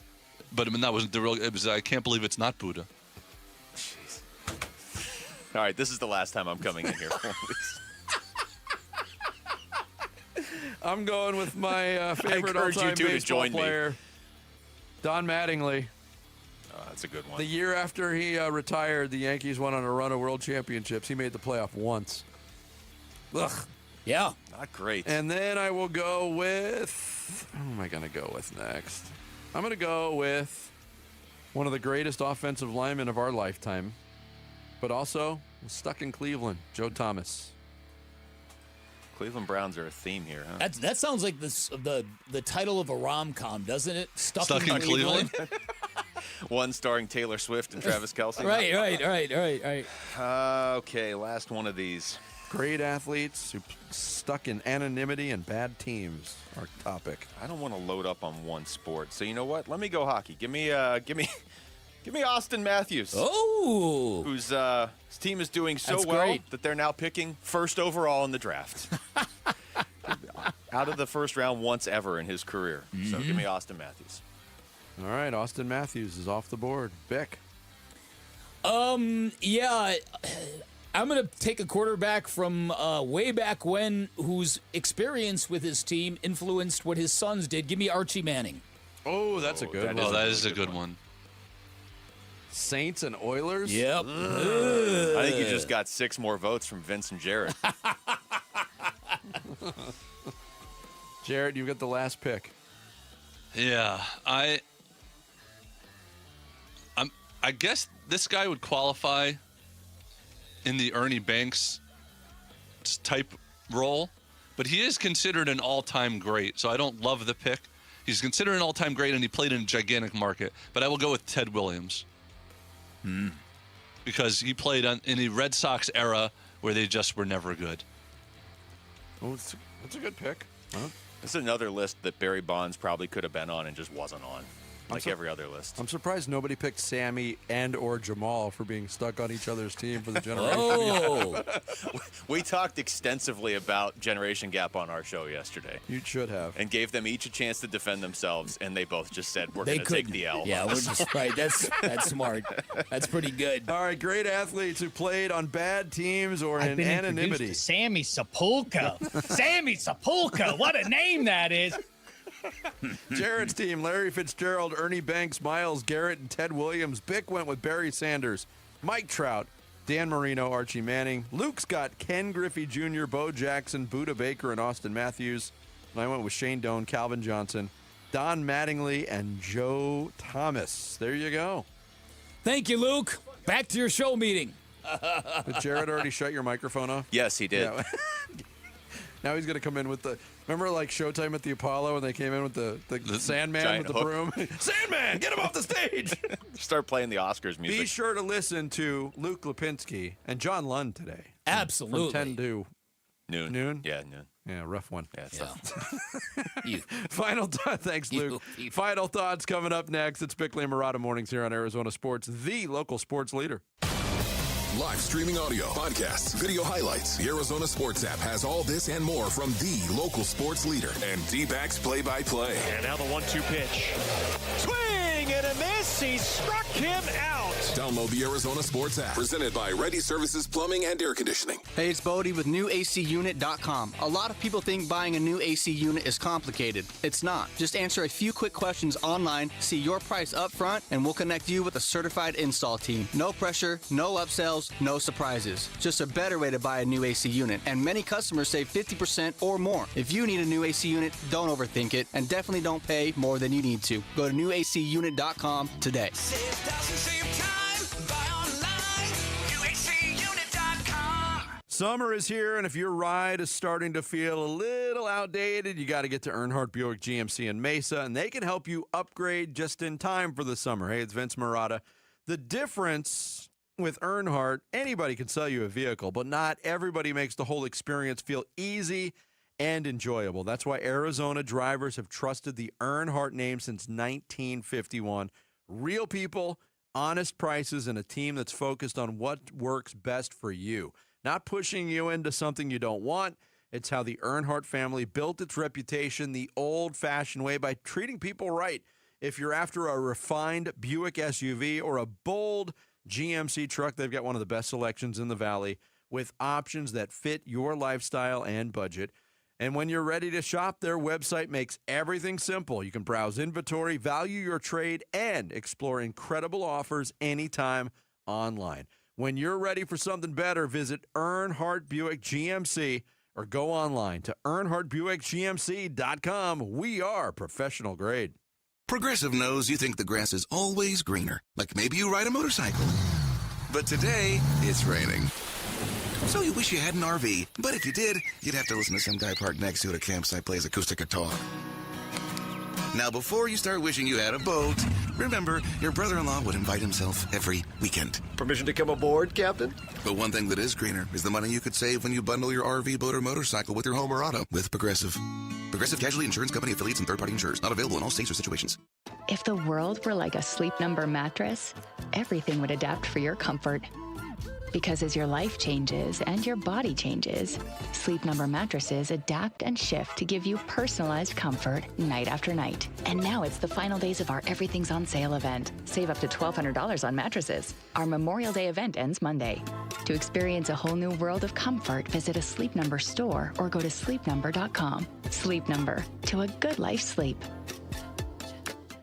Speaker 3: but I mean that wasn't the real. It was I can't believe it's not Buddha.
Speaker 2: Jeez. All right, this is the last time I'm coming in here.
Speaker 5: I'm going with my favorite
Speaker 2: encourage you
Speaker 5: all-time
Speaker 2: two to
Speaker 5: baseball
Speaker 2: join me.
Speaker 5: player, Don Mattingly.
Speaker 2: That's a good one.
Speaker 5: The year after he retired, the Yankees went on a run of world championships. He made the playoff once. Ugh.
Speaker 10: Yeah.
Speaker 2: Not great.
Speaker 5: And then I will go with... Who am I going to go with next? I'm going to go with one of the greatest offensive linemen of our lifetime, but also stuck in Cleveland, Joe Thomas.
Speaker 2: Cleveland Browns are a theme here, huh?
Speaker 10: That sounds like the title of a rom-com, doesn't it? Stuck in
Speaker 2: Cleveland. One starring Taylor Swift and Travis Kelce.
Speaker 10: Right.
Speaker 2: Okay, last one of these.
Speaker 5: Great athletes who stuck in anonymity and bad teams. Our topic.
Speaker 2: I don't want to load up on one sport, so you know what? Let me go hockey. Give me Austin Matthews.
Speaker 10: Oh,
Speaker 2: whose his team is doing so
Speaker 10: That's
Speaker 2: well
Speaker 10: great.
Speaker 2: that they're now picking first overall in the draft. Out of the first round once ever in his career. So give me Austin Matthews.
Speaker 5: All right, Austin Matthews is off the board. Bick.
Speaker 10: Yeah, I'm going to take a quarterback from way back when whose experience with his team influenced what his sons did. Give me Archie Manning.
Speaker 5: Oh, that's a good one.
Speaker 3: Oh, that is a good one.
Speaker 5: Saints and Oilers?
Speaker 10: Yep.
Speaker 2: I think you just got 6 more votes from Vince and Jared.
Speaker 5: Jared, you got the last pick.
Speaker 3: Yeah, I guess this guy would qualify in the Ernie Banks type role, but he is considered an all-time great, so I don't love the pick. He's considered an all-time great, and he played in a gigantic market, but I will go with Ted Williams. Because he played in the Red Sox era where they just were never good.
Speaker 5: Oh, that's a good pick. Huh?
Speaker 2: This is another list that Barry Bonds probably could have been on and just wasn't on, like every other list.
Speaker 5: I'm surprised nobody picked Sammy and or Jamal for being stuck on each other's team for the generation.
Speaker 10: Oh.
Speaker 2: We talked extensively about generation gap on our show yesterday.
Speaker 5: You should have.
Speaker 2: And gave them each a chance to defend themselves, and they both just said, we're
Speaker 10: They
Speaker 2: going to take
Speaker 10: couldn't.
Speaker 2: the L.
Speaker 10: Yeah, we're just right. That's smart. That's pretty good.
Speaker 5: All right, great athletes who played on bad teams or in anonymity.
Speaker 7: Sammy Sepulka. Sammy Sepulka. What a name that is.
Speaker 5: Jared's team, Larry Fitzgerald, Ernie Banks, Myles Garrett, and Ted Williams. Bick went with Barry Sanders, Mike Trout, Dan Marino, Archie Manning. Luke's got Ken Griffey Jr., Bo Jackson, Buda Baker, and Austin Matthews. And I went with Shane Doan, Calvin Johnson, Don Mattingly, and Joe Thomas. There you go.
Speaker 10: Thank you, Luke. Back to your show meeting.
Speaker 5: Did Jared already shut your microphone off?
Speaker 2: Yes, he did.
Speaker 5: Yeah. Now he's going to come in with the... Remember like Showtime at the Apollo when they came in with the Sandman with the
Speaker 2: hook.
Speaker 5: broom? Sandman, get him off the stage!
Speaker 2: Start playing the Oscars music.
Speaker 5: Be sure to listen to Luke Lipinski and John Lund today.
Speaker 10: Absolutely.
Speaker 5: From 10 to...
Speaker 2: Noon? Yeah, noon.
Speaker 5: Yeah, rough one.
Speaker 2: Yeah, it's tough.
Speaker 5: Final thoughts. Thanks, Luke. Final thoughts coming up next. It's Bickley and Murata Mornings here on Arizona Sports, the local sports leader.
Speaker 11: Live streaming audio, podcasts, video highlights. The Arizona Sports app has all this and more from the local sports leader and D-backs play-by-play.
Speaker 13: And now the 1-2 pitch. Swing and a miss. He struck him out.
Speaker 11: Download the Arizona Sports app. Presented by Ready Services Plumbing and Air Conditioning.
Speaker 14: Hey, it's Bodie with NewACUnit.com. A lot of people think buying a new AC unit is complicated. It's not. Just answer a few quick questions online, see your price up front, and we'll connect you with a certified install team. No pressure, no upsells, no surprises. Just a better way to buy a new AC unit. And many customers save 50% or more. If you need a new AC unit, don't overthink it, and definitely don't pay more than you need to. Go to NewACUnit.com today.
Speaker 5: Summer is here, and if your ride is starting to feel a little outdated, you got to get to Earnhardt Buick GMC in Mesa, and they can help you upgrade just in time for the summer. Hey, it's Vince Murata. The difference with Earnhardt, anybody can sell you a vehicle, but not everybody makes the whole experience feel easy and enjoyable. That's why Arizona drivers have trusted the Earnhardt name since 1951. Real people, honest prices, and a team that's focused on what works best for you. Not pushing you into something you don't want. It's how the Earnhardt family built its reputation the old-fashioned way by treating people right. If you're after a refined Buick SUV or a bold GMC truck, they've got one of the best selections in the valley with options that fit your lifestyle and budget. And when you're ready to shop, their website makes everything simple. You can browse inventory, value your trade, and explore incredible offers anytime online. When you're ready for something better, visit Earnhardt Buick GMC or go online to EarnhardtBuickGMC.com. We are professional grade.
Speaker 9: Progressive knows you think the grass is always greener, like maybe you ride a motorcycle. But today, it's raining. So you wish you had an RV, but if you did, you'd have to listen to some guy parked next to you at a campsite plays acoustic guitar. Now, before you start wishing you had a boat, remember, your brother-in-law would invite himself every weekend.
Speaker 12: Permission to come aboard, Captain?
Speaker 9: But one thing that is greener is the money you could save when you bundle your RV, boat, or motorcycle with your home or auto with Progressive. Progressive Casualty Insurance Company affiliates and third-party insurers. Not available in all states or situations.
Speaker 15: If the world were like a Sleep Number mattress, everything would adapt for your comfort. Because as your life changes and your body changes, Sleep Number mattresses adapt and shift to give you personalized comfort night after night. And now it's the final days of our Everything's on Sale event. Save up to $1,200 on mattresses. Our Memorial Day event ends Monday. To experience a whole new world of comfort, visit a Sleep Number store or go to sleepnumber.com. Sleep Number, to a good life sleep.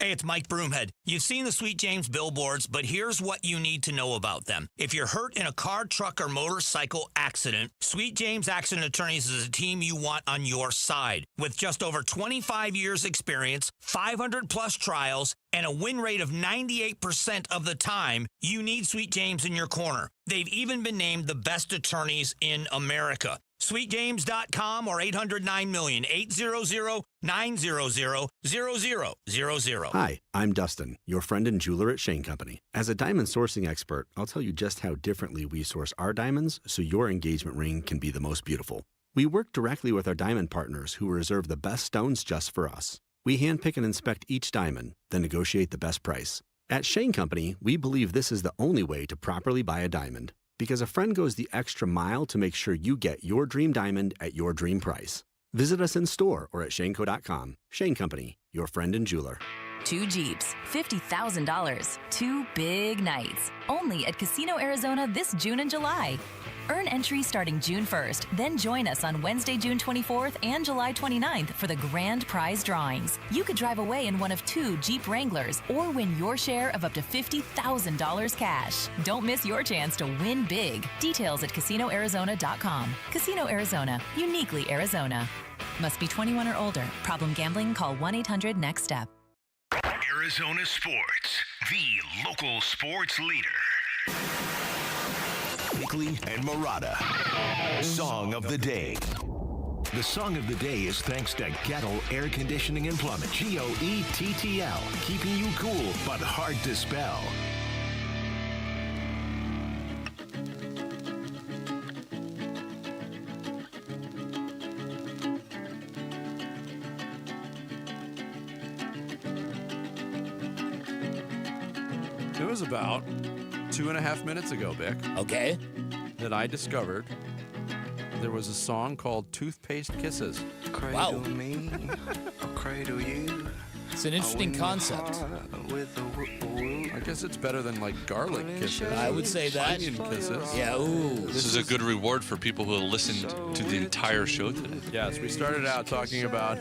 Speaker 16: Hey, it's Mike Broomhead. You've seen the Sweet James billboards, but here's what you need to know about them. If you're hurt in a car, truck, or motorcycle accident, Sweet James Accident Attorneys is a team you want on your side. With just over 25 years experience, 500-plus trials, and a win rate of 98% of the time, you need Sweet James in your corner. They've even been named the best attorneys in America. SweetJames.com or 800-9-million, 800-900-0000.
Speaker 20: Hi, I'm Dustin, your friend and jeweler at Shane Company. As a diamond sourcing expert, I'll tell you just how differently we source our diamonds so your engagement ring can be the most beautiful. We work directly with our diamond partners who reserve the best stones just for us. We handpick and inspect each diamond, then negotiate the best price. At Shane Company, we believe this is the only way to properly buy a diamond. Because a friend goes the extra mile to make sure you get your dream diamond at your dream price. Visit us in store or at shaneco.com. Shane Company, your friend and jeweler.
Speaker 24: 2 Jeeps, $50,000. 2 big nights. Only at Casino Arizona this June and July. Earn entry starting June 1st. Then join us on Wednesday, June 24th and July 29th for the grand prize drawings. You could drive away in one of 2 Jeep Wranglers or win your share of up to $50,000 cash. Don't miss your chance to win big. Details at CasinoArizona.com. Casino Arizona, uniquely Arizona. Must be 21 or older. Problem gambling? Call 1-800-NEXT-STEP.
Speaker 4: Arizona Sports, the local sports leader. Bickley and Murata. Song of the Day. The Song of the Day is thanks to Gettle Air Conditioning and Plumbing. GOETTL, keeping you cool but hard to spell.
Speaker 5: It was about 2.5 minutes ago, Vic.
Speaker 10: Okay.
Speaker 5: That I discovered there was a song called Toothpaste Kisses.
Speaker 10: Wow.
Speaker 12: Me, I'll cradle you.
Speaker 10: It's an interesting concept.
Speaker 5: I guess it's better than like garlic kisses.
Speaker 10: I would say that.
Speaker 5: Onion kisses.
Speaker 10: Yeah, ooh.
Speaker 3: This is a good reward for people who listened to the entire show today.
Speaker 5: Yes, we started out talking about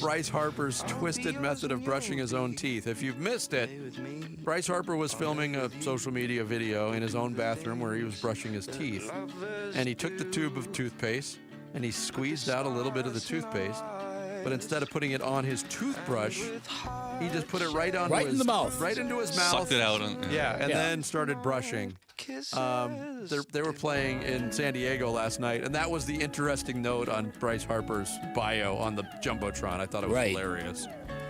Speaker 5: Bryce Harper's twisted method of brushing his own teeth. If you've missed it, Bryce Harper was filming a social media video in his own bathroom where he was brushing his teeth. And he took the tube of toothpaste and he squeezed out a little bit of the toothpaste. But instead of putting it on his toothbrush, he just put it right into
Speaker 10: in the mouth.
Speaker 5: Right into his mouth.
Speaker 3: Sucked it out.
Speaker 5: Then started brushing. They were playing in San Diego last night, and that was the interesting note on Bryce Harper's bio on the Jumbotron. I thought it was hilarious.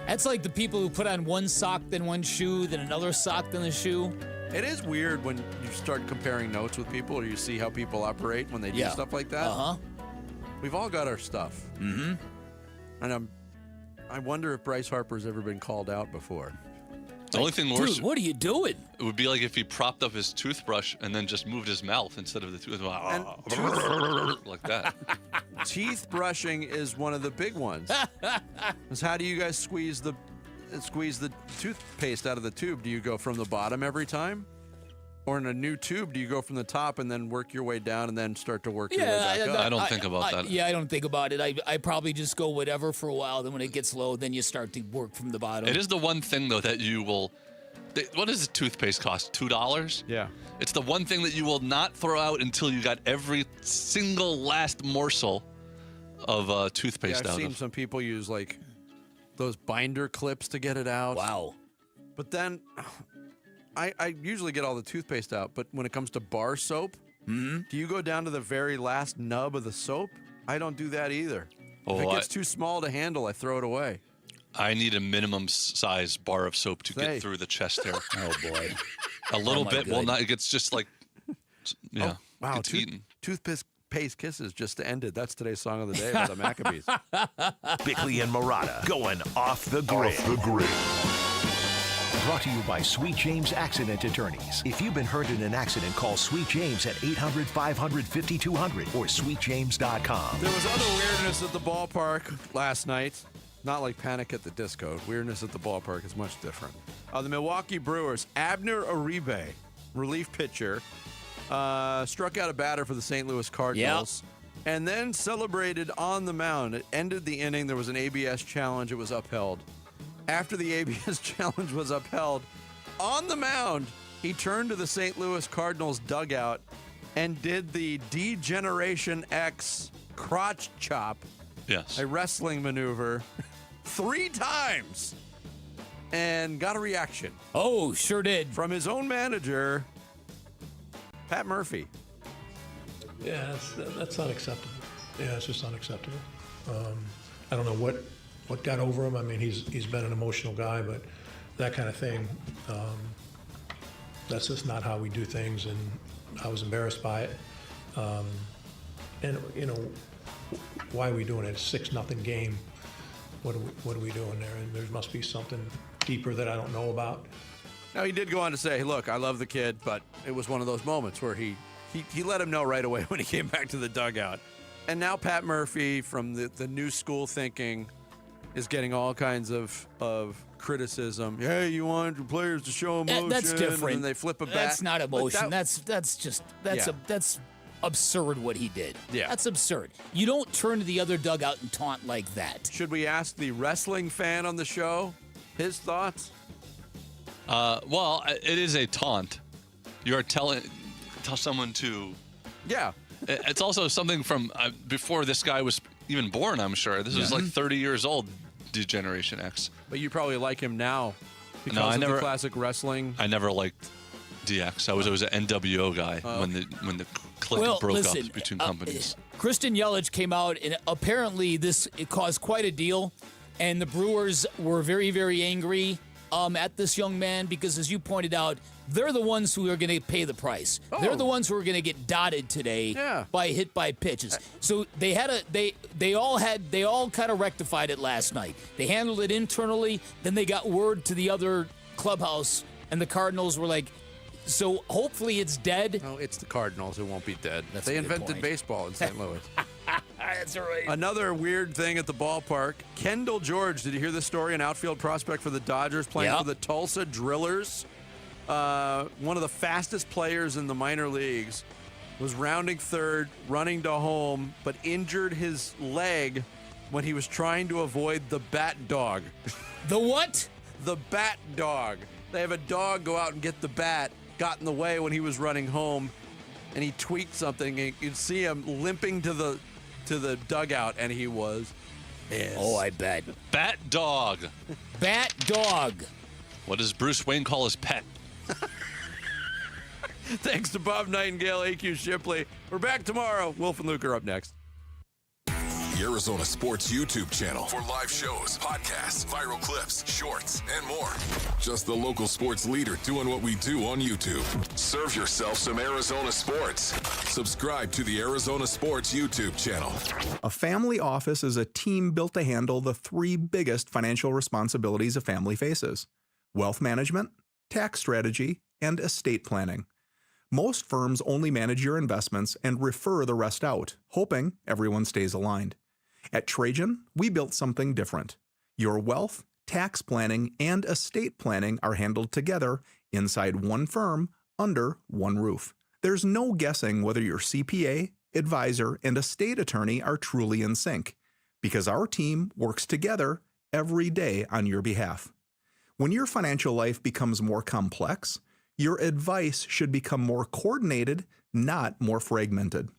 Speaker 10: That's like the people who put on one sock, then one shoe, then another sock, then a shoe.
Speaker 5: It is weird when you start comparing notes with people or you see how people operate when they do stuff like that.
Speaker 10: Uh-huh.
Speaker 5: We've all got our stuff.
Speaker 10: Mm-hmm.
Speaker 5: And I wonder if Bryce Harper's ever been called out before.
Speaker 3: The only thing worse.
Speaker 10: Dude, what are you doing?
Speaker 3: It would be like if he propped up his toothbrush and then just moved his mouth instead of the tooth. Like that.
Speaker 5: Teeth brushing is one of the big ones. Because how do you guys squeeze the toothpaste out of the tube? Do you go from the bottom every time? Or in a new tube, do you go from the top and then work your way down and then start to work your way back up?
Speaker 3: I don't think about that.
Speaker 10: Yeah, I don't think about it. I probably just go whatever for a while. Then when it gets low, then you start to work from the bottom.
Speaker 3: It is the one thing, though, that you will... What does the toothpaste cost? $2?
Speaker 5: Yeah.
Speaker 3: It's the one thing that you will not throw out until you got every single last morsel of toothpaste
Speaker 5: I've
Speaker 3: out
Speaker 5: seen
Speaker 3: of.
Speaker 5: some people use, like, those binder clips to get it out.
Speaker 10: Wow.
Speaker 5: But then... I usually get all the toothpaste out, but when it comes to bar soap, do you go down to the very last nub of the soap? I don't do that either. If it gets too small to handle, I throw it away.
Speaker 3: I need a minimum size bar of soap to get through the chest hair.
Speaker 10: Oh, boy.
Speaker 3: A little bit will not. It gets just like, yeah.
Speaker 5: Oh, wow.
Speaker 3: It's eaten.
Speaker 5: Toothpaste Kisses just ended. That's today's song of the day by the Maccabees.
Speaker 4: Bickley and Marotta going off the grid. Brought to you by Sweet James Accident Attorneys. If you've been hurt in an accident, call Sweet James at 800-500-5200 or sweetjames.com.
Speaker 5: There was other weirdness at the ballpark last night. Not like Panic at the Disco. Weirdness at the ballpark is much different. The Milwaukee Brewers, Abner Uribe, relief pitcher, struck out a batter for the St. Louis Cardinals. And then celebrated on the mound. It ended the inning. There was an ABS challenge. It was upheld. After the ABS challenge was upheld, on the mound, he turned to the St. Louis Cardinals dugout and did the D-Generation X crotch chop,
Speaker 3: yes,
Speaker 5: a wrestling maneuver, 3 times, and got a reaction.
Speaker 10: Oh, sure did.
Speaker 5: From his own manager, Pat Murphy.
Speaker 1: Yeah, that's unacceptable. Yeah, it's just unacceptable. I don't know what got over him. I mean, he's been an emotional guy, but that kind of thing, that's just not how we do things, and I was embarrassed by it. And, you know, why are we doing it? It's 6-0 game. What are we doing there? And there must be something deeper that I don't know about.
Speaker 5: Now, he did go on to say, hey, look, I love the kid, but it was one of those moments where he let him know right away when he came back to the dugout. And now Pat Murphy, from the new school thinking, is getting all kinds of criticism. Hey, you want your players to show emotion?
Speaker 10: That's different.
Speaker 5: And then they flip a bat.
Speaker 10: That's not emotion. That's absurd what he did.
Speaker 5: Yeah.
Speaker 10: That's absurd. You don't turn to the other dugout and taunt like that.
Speaker 5: Should we ask the wrestling fan on the show his thoughts?
Speaker 3: Well, it is a taunt. You are tell someone to...
Speaker 5: Yeah.
Speaker 3: It's also something from before this guy was even born, I'm sure. This was like 30 years old, D-Generation X.
Speaker 5: But you probably like him now because of the classic wrestling.
Speaker 3: I never liked DX. I was always an NWO guy when the clique broke up between companies.
Speaker 10: Kristen Yelich came out, and apparently it caused quite a deal, and the Brewers were very, very angry at this young man because, as you pointed out, they're the ones who are going to pay the price. Oh. They're the ones who are going to get dotted today by hit by pitches. So they all kind of rectified it last night. They handled it internally. Then they got word to the other clubhouse, and the Cardinals were like, so hopefully it's dead.
Speaker 5: No, it's the Cardinals. It won't be dead. They invented baseball in St. Louis.
Speaker 10: That's right.
Speaker 5: Another weird thing at the ballpark. Kendall George, did you hear this story? An outfield prospect for the Dodgers playing for the Tulsa Drillers. One of the fastest players in the minor leagues was rounding third, running to home, but injured his leg when he was trying to avoid the bat dog.
Speaker 10: The what?
Speaker 5: The bat dog. They have a dog go out and get the bat, got in the way when he was running home, and he tweaked something, and you'd see him limping to the dugout, and he was pissed.
Speaker 10: Oh, I bet.
Speaker 3: Bat dog.
Speaker 10: Bat dog.
Speaker 3: What does Bruce Wayne call his pet?
Speaker 5: Thanks to Bob Nightingale, AQ Shipley. We're back tomorrow. Wolf and Luke are up next.
Speaker 11: The Arizona Sports YouTube channel for live shows, podcasts, viral clips, shorts, and more. Just the local sports leader doing what we do on YouTube. Serve yourself some Arizona sports. Subscribe to the Arizona Sports YouTube channel.
Speaker 17: A family office is a team built to handle the 3 biggest financial responsibilities a family faces: wealth management, tax strategy, and estate planning. Most firms only manage your investments and refer the rest out, hoping everyone stays aligned. At Trajan, we built something different. Your wealth, tax planning, and estate planning are handled together inside one firm under one roof. There's no guessing whether your CPA, advisor, and estate attorney are truly in sync, because our team works together every day on your behalf. When your financial life becomes more complex, your advice should become more coordinated, not more fragmented.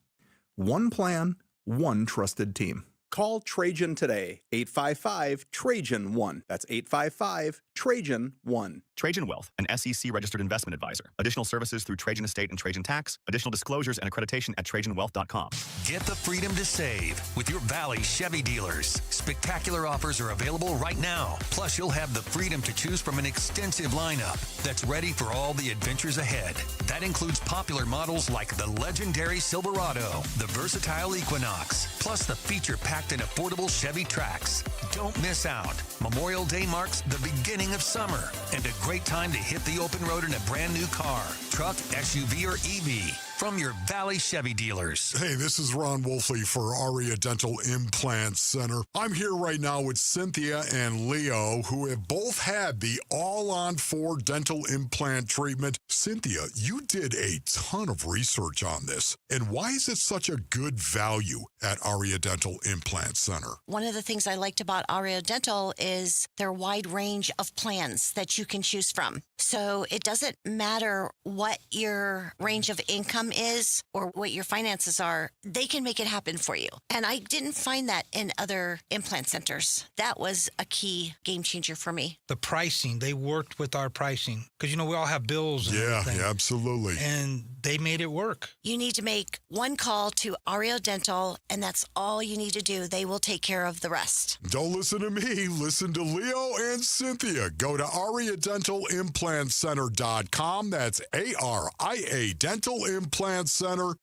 Speaker 17: One plan, one trusted team. Call Trajan today, 855-TRAJAN-1. That's 855-TRAJAN-1.
Speaker 18: Trajan Wealth, an SEC-registered investment advisor. Additional services through Trajan Estate and Trajan Tax. Additional disclosures and accreditation at TrajanWealth.com.
Speaker 19: Get the freedom to save with your Valley Chevy dealers. Spectacular offers are available right now. Plus, you'll have the freedom to choose from an extensive lineup that's ready for all the adventures ahead. That includes popular models like the legendary Silverado, the versatile Equinox, plus the feature-packed and affordable Chevy Trax. Don't miss out. Memorial Day marks the beginning of summer and a great time to hit the open road in a brand new car, truck, SUV, or EV from your Valley Chevy dealers.
Speaker 21: Hey, this is Ron Wolfley for Aria Dental Implant Center. I'm here right now with Cynthia and Leo, who have both had the all-on-4 dental implant treatment. Cynthia, you did a ton of research on this. And why is it such a good value at Aria Dental Implant Center?
Speaker 22: One of the things I liked about Aria Dental is their wide range of plans that you can choose from. So it doesn't matter what your range of income is or what your finances are, they can make it happen for you. And I didn't find that in other implant centers. That was a key game changer for me.
Speaker 23: The pricing, they worked with our pricing because, we all have bills. And everything.
Speaker 21: Yeah, absolutely.
Speaker 23: And they made it work.
Speaker 22: You need to make one call to Aria Dental, and that's all you need to do. They will take care of the rest.
Speaker 21: Don't listen to me. Listen to Leo and Cynthia. Go to AriaDentalImplantCenter.com. That's ARIA Dental Implant Center.com.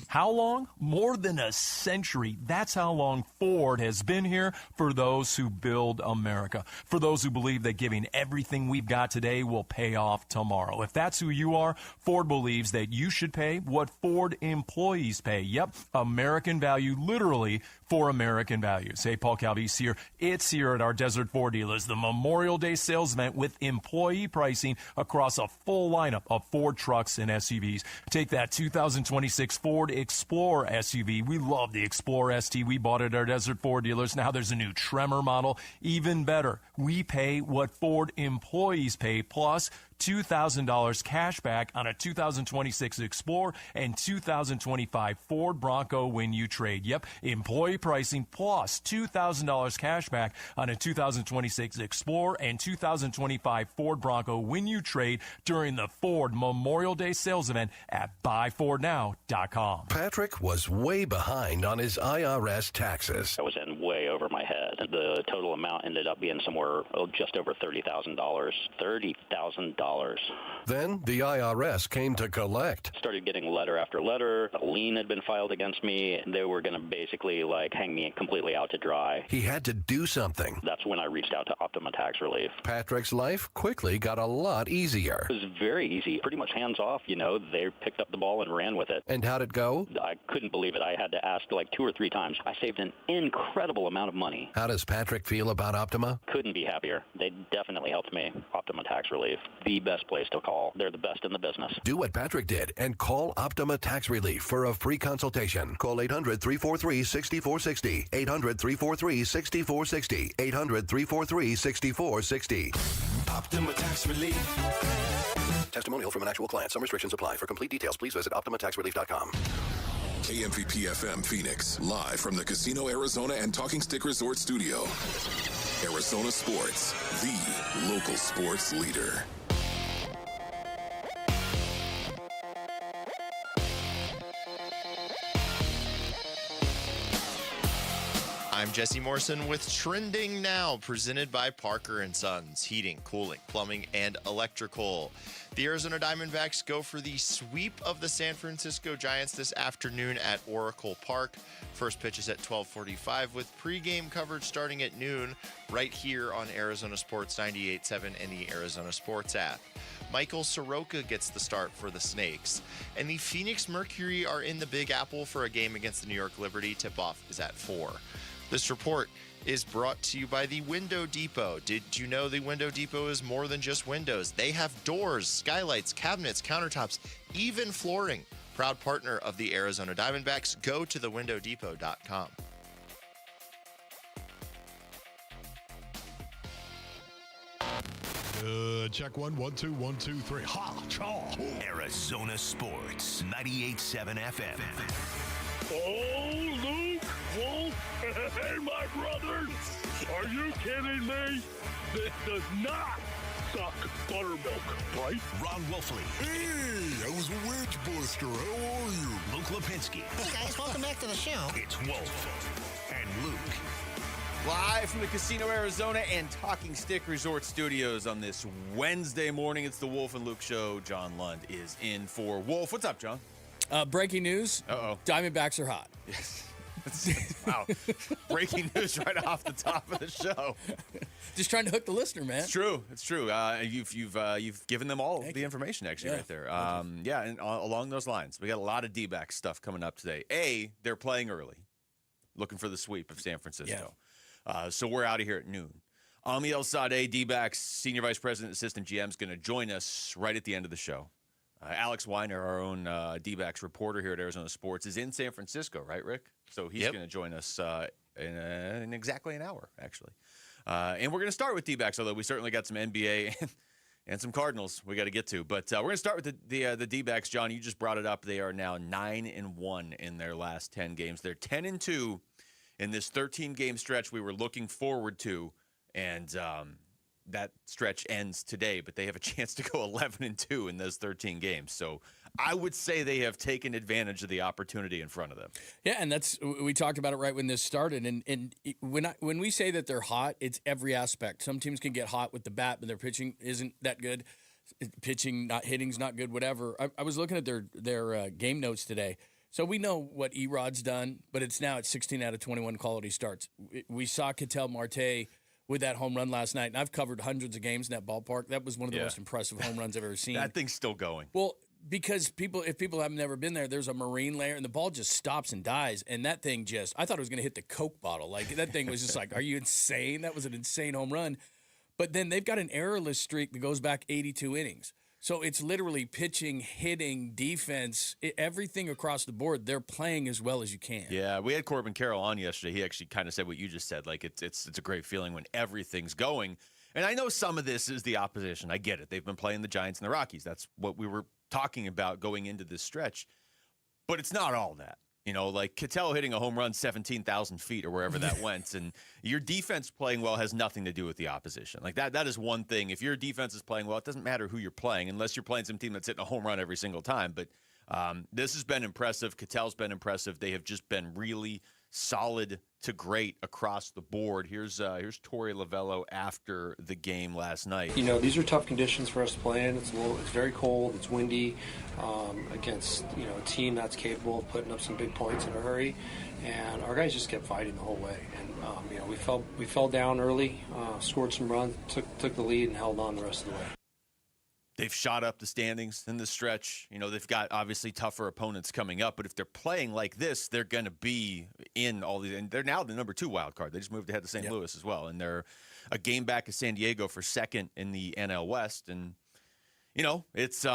Speaker 26: How long? More than a century. That's how long Ford has been here for those who build America. For those who believe that giving everything we've got today will pay off tomorrow. If that's who you are, Ford believes that you should pay what Ford employees pay. Yep, American value, literally for American values. Hey, Paul Calvi's here. It's here at our Desert Ford dealers, the Memorial Day sales event with employee pricing across a full lineup of Ford trucks and SUVs. Take that 2026 Ford Explorer SUV. We love the Explorer ST. We bought it at our Desert Ford dealers. Now there's a new Tremor model. Even better, we pay what Ford employees pay, plus $2,000 cash back on a 2026 Explorer and 2025 Ford Bronco when you trade. Yep, employee pricing plus $2,000 cash back on a 2026 Explorer and 2025 Ford Bronco when you trade during the Ford Memorial Day sales event at buyfordnow.com.
Speaker 19: Patrick was way behind on his IRS taxes.
Speaker 27: I was in way over my head. The total amount ended up being somewhere just over $30,000. $30,000.
Speaker 19: Then the IRS came to collect.
Speaker 27: Started getting letter after letter. A lien had been filed against me. They were going to basically hang me completely out to dry.
Speaker 19: He had to do something.
Speaker 27: That's when I reached out to Optima Tax Relief.
Speaker 19: Patrick's life quickly got a lot easier.
Speaker 27: It was very easy, pretty much hands off. They picked up the ball and ran with it.
Speaker 19: And how'd it go?
Speaker 27: I couldn't believe it. I had to ask 2 or 3 times. I saved an incredible amount of money.
Speaker 19: How does Patrick feel about Optima?
Speaker 27: Couldn't be happier. They definitely helped me. Optima Tax Relief, the best place to call. They're the best in the business.
Speaker 19: Do what Patrick did and call Optima Tax Relief for a free consultation. Call 800-343-6460. 800-343-6460. 800-343-6460.
Speaker 4: Optima Tax Relief.
Speaker 19: Testimonial from an actual client. Some restrictions apply. For complete details, please visit OptimaTaxRelief.com.
Speaker 11: KMPP-FM Phoenix, live from the Casino Arizona and Talking Stick Resort Studio. Arizona Sports, the local sports leader.
Speaker 28: I'm Jesse Morrison with Trending Now, presented by Parker & Sons, heating, cooling, plumbing, and electrical. The Arizona Diamondbacks go for the sweep of the San Francisco Giants this afternoon at Oracle Park. First pitch is at 12:45 with pregame coverage starting at noon right here on Arizona Sports 98.7 and the Arizona Sports app. Michael Soroka gets the start for the Snakes. And the Phoenix Mercury are in the Big Apple for a game against the New York Liberty. Tip-off is at 4. This report is brought to you by the Window Depot. Did you know the Window Depot is more than just windows? They have doors, skylights, cabinets, countertops, even flooring. Proud partner of the Arizona Diamondbacks. Go to thewindowdepot.com.
Speaker 21: Check 1, 1, 2, 1, 2, 3. Ha! Chaw!
Speaker 4: Arizona Sports, 98.7 FM.
Speaker 2: Oh, Luke, Wolf, hey, my brothers. Are you kidding me? This does not suck buttermilk, right?
Speaker 4: Ron Wolfley.
Speaker 21: Hey, I was a wedge blister. How are you?
Speaker 4: Luke Lipinski.
Speaker 6: Hey, guys, welcome back to the show.
Speaker 4: It's Wolf and Luke.
Speaker 7: Live from the Casino Arizona and Talking Stick Resort Studios on this Wednesday morning. It's the Wolf and Luke Show. John Lund is in for Wolf. What's up, John?
Speaker 10: Breaking news.
Speaker 7: Uh-oh.
Speaker 10: Diamondbacks are hot.
Speaker 7: Yes. Wow. Breaking news right off the top of the show.
Speaker 10: Just trying to hook the listener, man.
Speaker 7: It's true. It's true. You've given them all the information, actually, right there. Yeah, and along those lines, we got a lot of D-back stuff coming up today. They're playing early, looking for the sweep of San Francisco. So we're out of here at noon. Amiel Sadeh, D-backs Senior Vice President, Assistant GM, is going to join us right at the end of the show. Alex Weiner, our own D-backs reporter here at Arizona Sports, is in San Francisco, right, Rick? So he's going to join us in exactly an hour, actually. And we're going to start with D-backs, although we certainly got some NBA and some Cardinals we got to get to. But we're going to start with the D-backs. John, you just brought it up. They are now 9-1 in their last 10 games. They're 10-2 in this 13-game stretch we were looking forward to, and that stretch ends today, but they have a chance to go 11-2 in those 13 games. So I would say they have taken advantage of the opportunity in front of them.
Speaker 10: Yeah, and we talked about it right when this started. And when we say that they're hot, it's every aspect. Some teams can get hot with the bat, but their pitching isn't that good. Pitching, not hitting's not good, whatever. I was looking at their game notes today. So we know what Erod's done, but it's now at 16 out of 21 quality starts. We saw Ketel Marte with that home run last night, and I've covered hundreds of games in that ballpark. That was one of the most impressive home runs I've ever seen.
Speaker 7: That thing's still going.
Speaker 10: Well, because if people have never been there, there's a marine layer, and the ball just stops and dies, and that thing I thought it was going to hit the Coke bottle. Like, that thing was just like, are you insane? That was an insane home run. But then they've got an errorless streak that goes back 82 innings. So it's literally pitching, hitting, defense, everything across the board. They're playing as well as you can.
Speaker 7: Yeah, we had Corbin Carroll on yesterday. He actually kind of said what you just said. Like, it's a great feeling when everything's going. And I know some of this is the opposition. I get it. They've been playing the Giants and the Rockies. That's what we were talking about going into this stretch. But it's not all that. You know, like Ketel hitting a home run 17,000 feet or wherever that went, and your defense playing well has nothing to do with the opposition. Like, that is one thing. If your defense is playing well, it doesn't matter who you're playing, unless you're playing some team that's hitting a home run every single time. But this has been impressive. Ketel's been impressive. They have just been really solid to great across the board. Here's Torey Lovello after the game last night.
Speaker 8: You know, these are tough conditions for us to play in. It's very cold, it's windy, against a team that's capable of putting up some big points in a hurry, and our guys just kept fighting the whole way. And we fell down early, scored some runs, took the lead, and held on the rest of the way.
Speaker 7: They've shot up the standings in this stretch. You know, they've got obviously tougher opponents coming up, but if they're playing like this, they're going to be in all these. And they're now the number 2 wild card. They just moved ahead to St. Louis as well, and they're a game back of San Diego for second in the NL West. And it's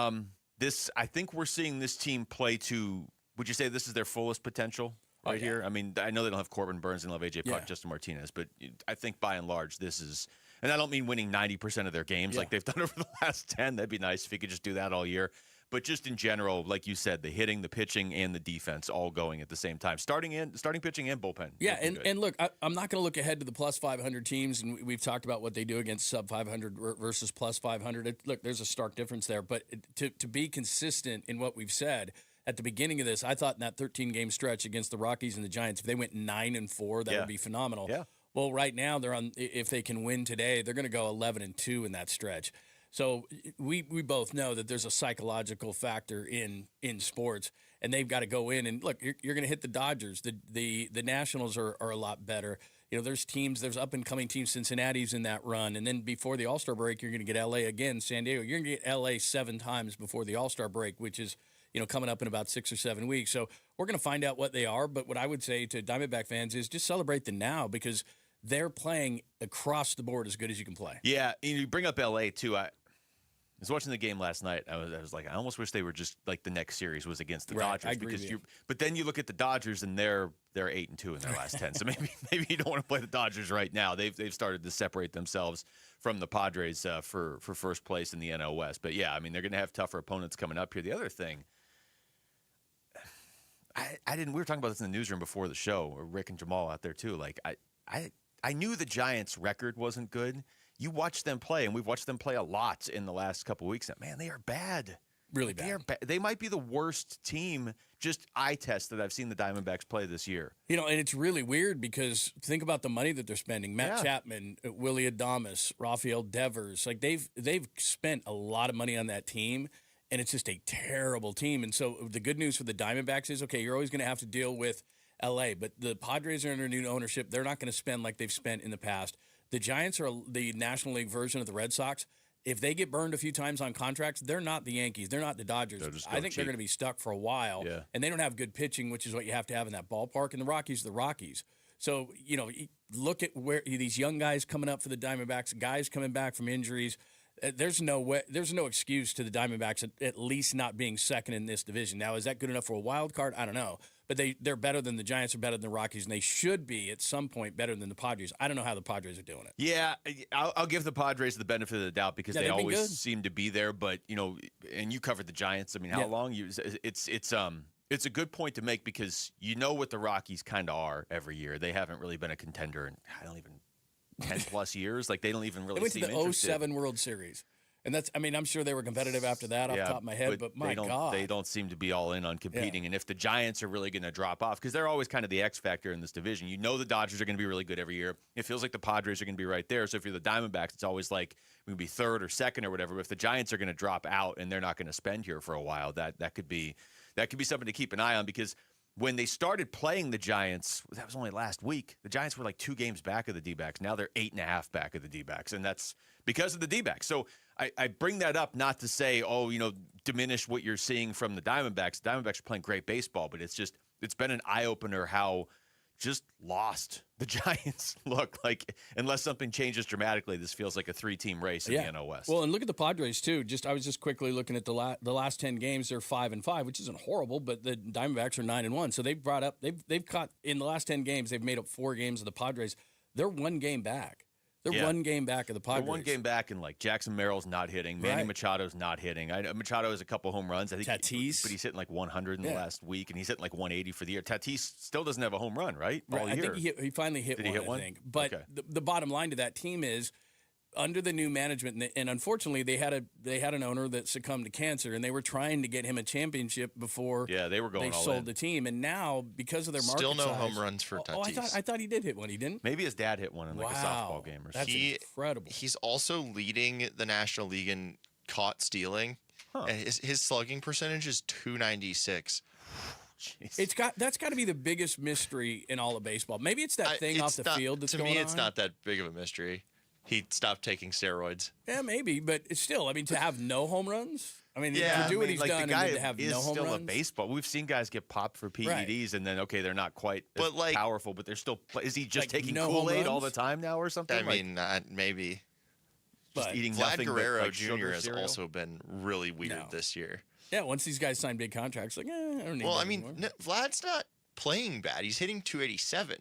Speaker 7: this. I think we're seeing this team play to. Would you say this is their fullest potential right here? I mean, I know they don't have Corbin Burns and don't have AJ Puck, Justin Martinez, but I think by and large this is. And I don't mean winning 90% of their games like they've done over the last 10. That'd be nice if you could just do that all year. But just in general, like you said, the hitting, the pitching, and the defense all going at the same time. Starting pitching, and bullpen.
Speaker 10: Yeah, and look, I'm not going to look ahead to the plus 500 teams, and we've talked about what they do against sub 500 versus plus 500. Look, there's a stark difference there. But to be consistent in what we've said, at the beginning of this, I thought in that 13-game stretch against the Rockies and the Giants, if they went 9-4, that would be phenomenal. Yeah. Well, right now they're on. If they can win today, they're going to go 11-2 in that stretch. So we both know that there's a psychological factor in sports, and they've got to go in and look. You're going to hit the Dodgers. The Nationals are a lot better. There's up and coming teams. Cincinnati's in that run, and then before the All-Star break, you're going to get LA again, San Diego. You're going to get LA 7 times before the All-Star break, which is coming up in about 6 or 7 weeks. So we're going to find out what they are. But what I would say to Diamondback fans is just celebrate the now, because
Speaker 6: they're playing across the board as good as you can play.
Speaker 7: Yeah, and you bring up LA too. I was watching the game last night. I was like, I almost wish they were just like the next series was against the Dodgers.
Speaker 6: I agree with you.
Speaker 7: But then you look at the Dodgers and they're 8-2 in their last 10. So maybe you don't want to play the Dodgers right now. They've started to separate themselves from the Padres for first place in the NL West. But yeah, I mean they're going to have tougher opponents coming up here. The other thing, we were talking about this in the newsroom before the show, or Rick and Jamal out there too. Like I knew the Giants' record wasn't good. You watch them play, and we've watched them play a lot in the last couple of weeks. Man, they are bad.
Speaker 6: Really bad.
Speaker 7: They are bad. They might be the worst team, just eye test, that I've seen the Diamondbacks play this year.
Speaker 6: You know, and it's really weird because think about the money that they're spending. Matt Chapman, Willie Adames, Rafael Devers. Like they've spent a lot of money on that team, and it's just a terrible team. And so the good news for the Diamondbacks is, okay, you're always going to have to deal with L.A., but the Padres are under new ownership. They're not going to spend like they've spent in the past. The Giants are the National League version of the Red Sox. If they get burned a few times on contracts, they're not the Yankees. They're not the Dodgers. I think they're going to be stuck for a while. Yeah. And they don't have good pitching, which is what you have to have in that ballpark. And the Rockies are the Rockies. So, you know, look at where these young guys coming up for the Diamondbacks, guys coming back from injuries. There's no excuse to the Diamondbacks at least not being second in this division. Now, is that good enough for a wild card? I don't know. But they're better than the Giants, are better than the Rockies, and they should be at some point better than the Padres. I don't know how the Padres are doing it.
Speaker 7: Yeah, I'll give the Padres the benefit of the doubt because they always seem to be there. But you know, and you covered the Giants. I mean, how long? It's a good point to make because you know what the Rockies kind of are every year. They haven't really been a contender in 10+ years. Like they don't even really.
Speaker 6: They went to the 2007 World Series. And I'm sure they were competitive after that off the top of my head, but my God.
Speaker 7: They don't seem to be all in on competing. And if the Giants are really going to drop off, because they're always kind of the X factor in this division, you know the Dodgers are going to be really good every year. It feels like the Padres are going to be right there. So if you're the Diamondbacks, it's always like we could be third or second or whatever. But if the Giants are going to drop out and they're not going to spend here for a while, that could be something to keep an eye on because when they started playing the Giants, that was only last week. The Giants were like 2 games back of the D-backs. Now they're 8.5 back of the D-backs, and that's because of the D-backs. So I bring that up not to say, diminish what you're seeing from the Diamondbacks. The Diamondbacks are playing great baseball, but it's been an eye-opener how just lost the Giants look. Like, unless something changes dramatically, this feels like a 3-team race in the NL West.
Speaker 6: Well, and look at the Padres, too. I was just quickly looking at the last 10 games. They're 5-5, which isn't horrible, but the Diamondbacks are 9-1. So they've caught, in the last 10 games, they've made up 4 games of the Padres. They're 1 game back. They're 1 game back of the Padres.
Speaker 7: They're 1 game back, and like Jackson Merrill's not hitting. Manny Machado's not hitting. Machado has a couple home runs. I think
Speaker 6: Tatis.
Speaker 7: But he's hitting like 100 in the last week, and he's hitting like 180 for the year. Tatis still doesn't have a home run, right? All year.
Speaker 6: I think he finally hit one, I think. But the bottom line to that team is, under the new management, and unfortunately they had an owner that succumbed to cancer, and they were trying to get him a championship before
Speaker 7: they were going all
Speaker 6: sold
Speaker 7: in.
Speaker 6: the team, and now because of their market
Speaker 28: still no
Speaker 6: size,
Speaker 28: home runs for Tatis.
Speaker 6: I thought he did hit one. He didn't.
Speaker 7: Maybe his dad hit one in like a softball game or something.
Speaker 6: That's incredible.
Speaker 28: He's also leading the National League in caught stealing. And his slugging percentage is .296.
Speaker 6: That's got to be the biggest mystery in all of baseball. Maybe it's that thing off the field that's going on.
Speaker 28: To me, it's not that big of a mystery. He stopped taking steroids.
Speaker 6: Yeah, maybe, but it's still, to have no home runs? To do what he's done and then to have no home runs?
Speaker 7: The guy is still a baseball. We've seen guys get popped for PEDs, and then, they're not quite as powerful, but they're still – is he just taking Kool-Aid all the time now or something?
Speaker 28: Maybe.
Speaker 7: Just eating
Speaker 28: Vlad
Speaker 7: nothing
Speaker 28: Guerrero
Speaker 7: but
Speaker 28: Jr. has
Speaker 7: cereal?
Speaker 28: also been really weird this year.
Speaker 6: Yeah, once these guys sign big contracts, I don't need that anymore.
Speaker 28: Vlad's not playing bad. He's hitting .287.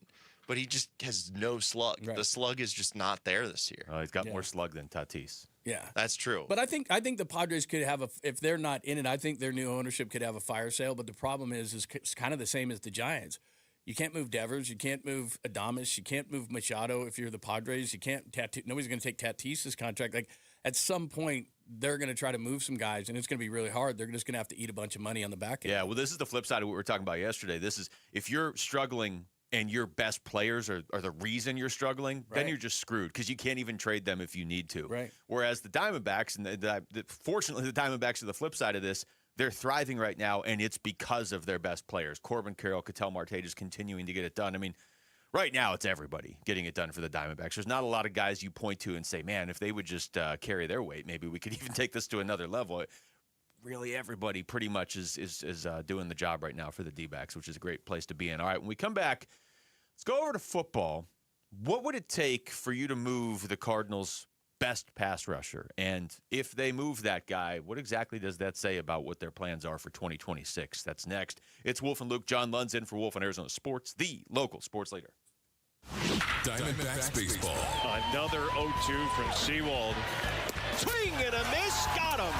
Speaker 28: But he just has no slug. Right. The slug is just not there this year.
Speaker 7: Oh, he's got more slug than Tatis.
Speaker 6: Yeah,
Speaker 28: that's true.
Speaker 6: But I think the Padres could have if they're not in it, I think their new ownership could have a fire sale. But the problem is it's kind of the same as the Giants. You can't move Devers. You can't move Adames. You can't move Machado if you're the Padres. You can't nobody's going to take Tatis's contract. Like at some point, they're going to try to move some guys, and it's going to be really hard. They're just going to have to eat a bunch of money on the back end.
Speaker 7: Yeah, well, this is the flip side of what we were talking about yesterday. This is if you're struggling and your best players are the reason you're struggling, then you're just screwed because you can't even trade them if you need to.
Speaker 6: Right.
Speaker 7: Whereas the Diamondbacks, and fortunately the Diamondbacks are the flip side of this, they're thriving right now, and it's because of their best players. Corbin Carroll, Ketel Marte just continuing to get it done. Right now it's everybody getting it done for the Diamondbacks. There's not a lot of guys you point to and say, man, if they would just carry their weight, maybe we could even take this to another level. Really, everybody pretty much is doing the job right now for the D-backs, which is a great place to be in. All right, when we come back, let's go over to football. What would it take for you to move the Cardinals' best pass rusher? And if they move that guy, what exactly does that say about what their plans are for 2026? That's next. It's Wolf and Luke. John Lund's in for Wolf on Arizona Sports, the local sports leader.
Speaker 11: Diamondbacks baseball.
Speaker 9: Another 0-2 from Seawald. Swing and a miss, got him.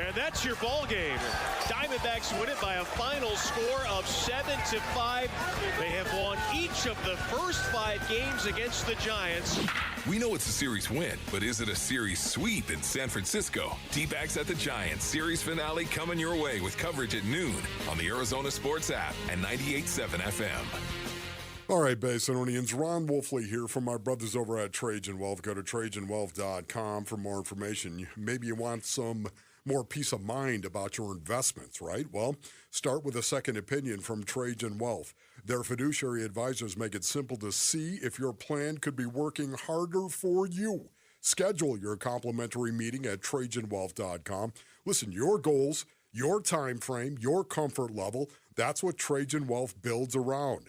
Speaker 9: And that's your ball game. Diamondbacks win it by a final score of 7-5. They have won each of the first 5 games against the Giants.
Speaker 11: We know it's a series win, but is it a series sweep in San Francisco? D-backs at the Giants series finale coming your way with coverage at noon on the Arizona Sports app and 98.7 FM.
Speaker 21: All right, Basinonians, Ron Wolfley here from my brothers over at Trajan Wealth. Go to TrajanWealth.com for more information. Maybe you want some more peace of mind about your investments, right? Well, start with a second opinion from Trajan Wealth. Their fiduciary advisors make it simple to see if your plan could be working harder for you. Schedule your complimentary meeting at TrajanWealth.com. Listen, your goals, your time frame, your comfort level, that's what Trajan Wealth builds around.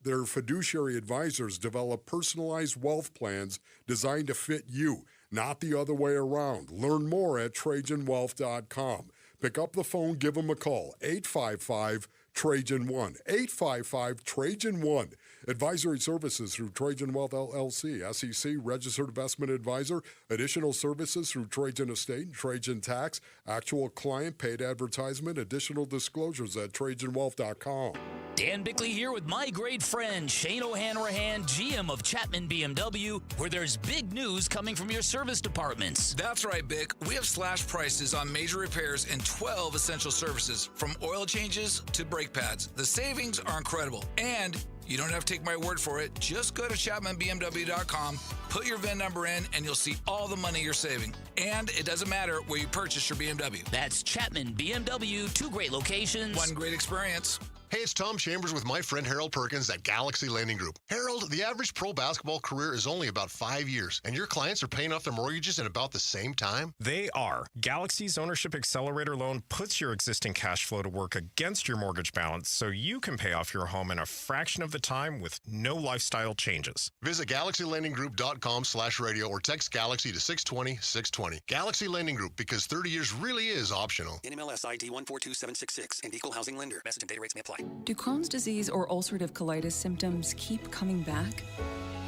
Speaker 21: Their fiduciary advisors develop personalized wealth plans designed to fit you, not the other way around. Learn more at TrajanWealth.com. Pick up the phone, give them a call, 855-TRAJAN-1, 855-TRAJAN-1. Advisory services through Trajan Wealth LLC, SEC Registered Investment Advisor. Additional services through Trajan Estate and Trajan Tax. Actual client paid advertisement. Additional disclosures at TrajanWealth.com.
Speaker 10: Dan Bickley here with my great friend Shane O'Hanrahan, GM of Chapman BMW, where there's big news coming from your service departments.
Speaker 13: That's right, Bick. We have slash prices on major repairs and 12 essential services, from oil changes to brake pads. The savings are incredible, and you don't have to take my word for it. Just go to ChapmanBMW.com, put your VIN number in, and you'll see all the money you're saving. And it doesn't matter where you purchase your BMW.
Speaker 10: That's Chapman BMW, 2 great locations.
Speaker 13: One great experience.
Speaker 14: Hey, it's Tom Chambers with my friend Harold Perkins at Galaxy Lending Group. Harold, the average pro basketball career is only about 5 years, and your clients are paying off their mortgages in about the same time?
Speaker 15: They are. Galaxy's Ownership Accelerator loan puts your existing cash flow to work against your mortgage balance so you can pay off your home in a fraction of the time with no lifestyle changes.
Speaker 14: Visit GalaxyLendingGroup.com/radio or text Galaxy to 620-620. Galaxy Lending Group, because 30 years really is optional.
Speaker 16: NMLS ID 142766 and Equal Housing Lender. Message and data rates may apply.
Speaker 20: Do Crohn's disease or ulcerative colitis symptoms keep coming back?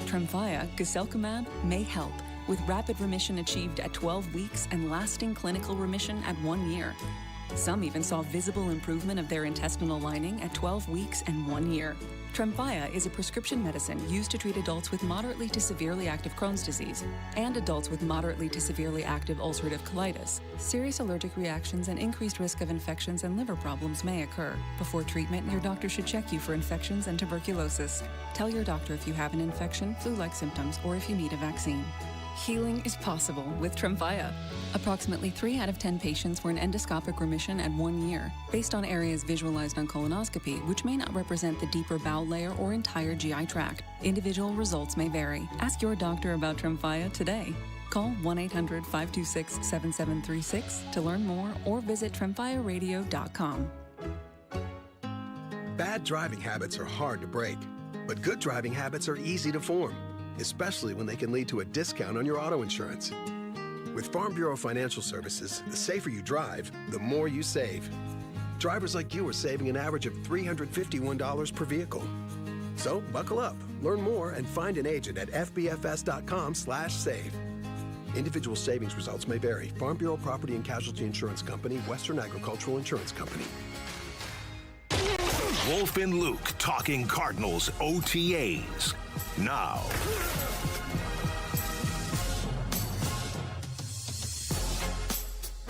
Speaker 20: Tremfya, guselkumab, may help, with rapid remission achieved at 12 weeks and lasting clinical remission at 1 year. Some even saw visible improvement of their intestinal lining at 12 weeks and 1 year. Tremfya is a prescription medicine used to treat adults with moderately to severely active Crohn's disease and adults with moderately to severely active ulcerative colitis. Serious allergic reactions and increased risk of infections and liver problems may occur. Before treatment, your doctor should check you for infections and tuberculosis. Tell your doctor if you have an infection, flu-like symptoms, or if you need a vaccine. Healing is possible with Tremfya. Approximately 3 out of 10 patients were in endoscopic remission at 1 year, based on areas visualized on colonoscopy, which may not represent the deeper bowel layer or entire GI tract. Individual results may vary. Ask your doctor about Tremfya today. Call 1-800-526-7736 to learn more or visit TremfyaRadio.com.
Speaker 12: Bad driving habits are hard to break, but good driving habits are easy to form, especially when they can lead to a discount on your auto insurance. With Farm Bureau Financial Services, the safer you drive, the more you save. Drivers like you are saving an average of $351 per vehicle. So buckle up, learn more, and find an agent at fbfs.com/save. Individual savings results may vary. Farm Bureau Property and Casualty Insurance Company, Western Agricultural Insurance Company.
Speaker 4: Wolf and Luke talking Cardinals OTAs. Now.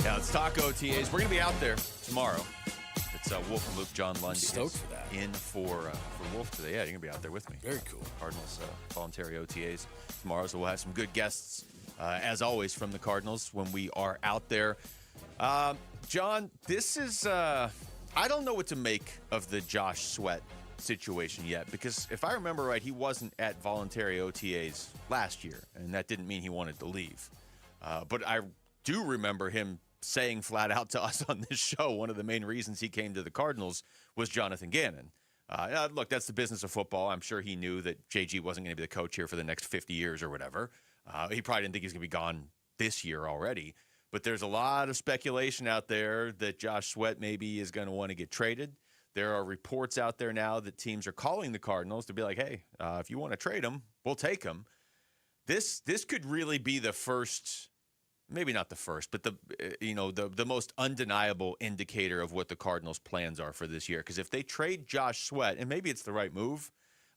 Speaker 7: Yeah, let's talk OTAs. We're going to be out there tomorrow. It's Wolf and Luke. John Lund
Speaker 6: stoked for that.
Speaker 7: In for Wolf today. Yeah, you're going to be out there with me.
Speaker 6: Very cool.
Speaker 7: Cardinals voluntary OTAs tomorrow, so we'll have some good guests, as always, from the Cardinals when we are out there. John, this is I don't know what to make of the Josh Sweat situation yet, because if I remember right, he wasn't at voluntary OTAs last year, and that didn't mean he wanted to leave. But I do remember him saying flat out to us on this show, one of the main reasons he came to the Cardinals was Jonathan Gannon. Look, that's the business of football. I'm sure he knew that JG wasn't going to be the coach here for the next 50 years or whatever. He probably didn't think he was going to be gone this year already. But there's a lot of speculation out there that Josh Sweat maybe is going to want to get traded. There are reports out there now that teams are calling the Cardinals to be like, hey, if you want to trade him, we'll take him. This could really be the first, maybe not the first, but the most undeniable indicator of what the Cardinals' plans are for this year. Because if they trade Josh Sweat, and maybe it's the right move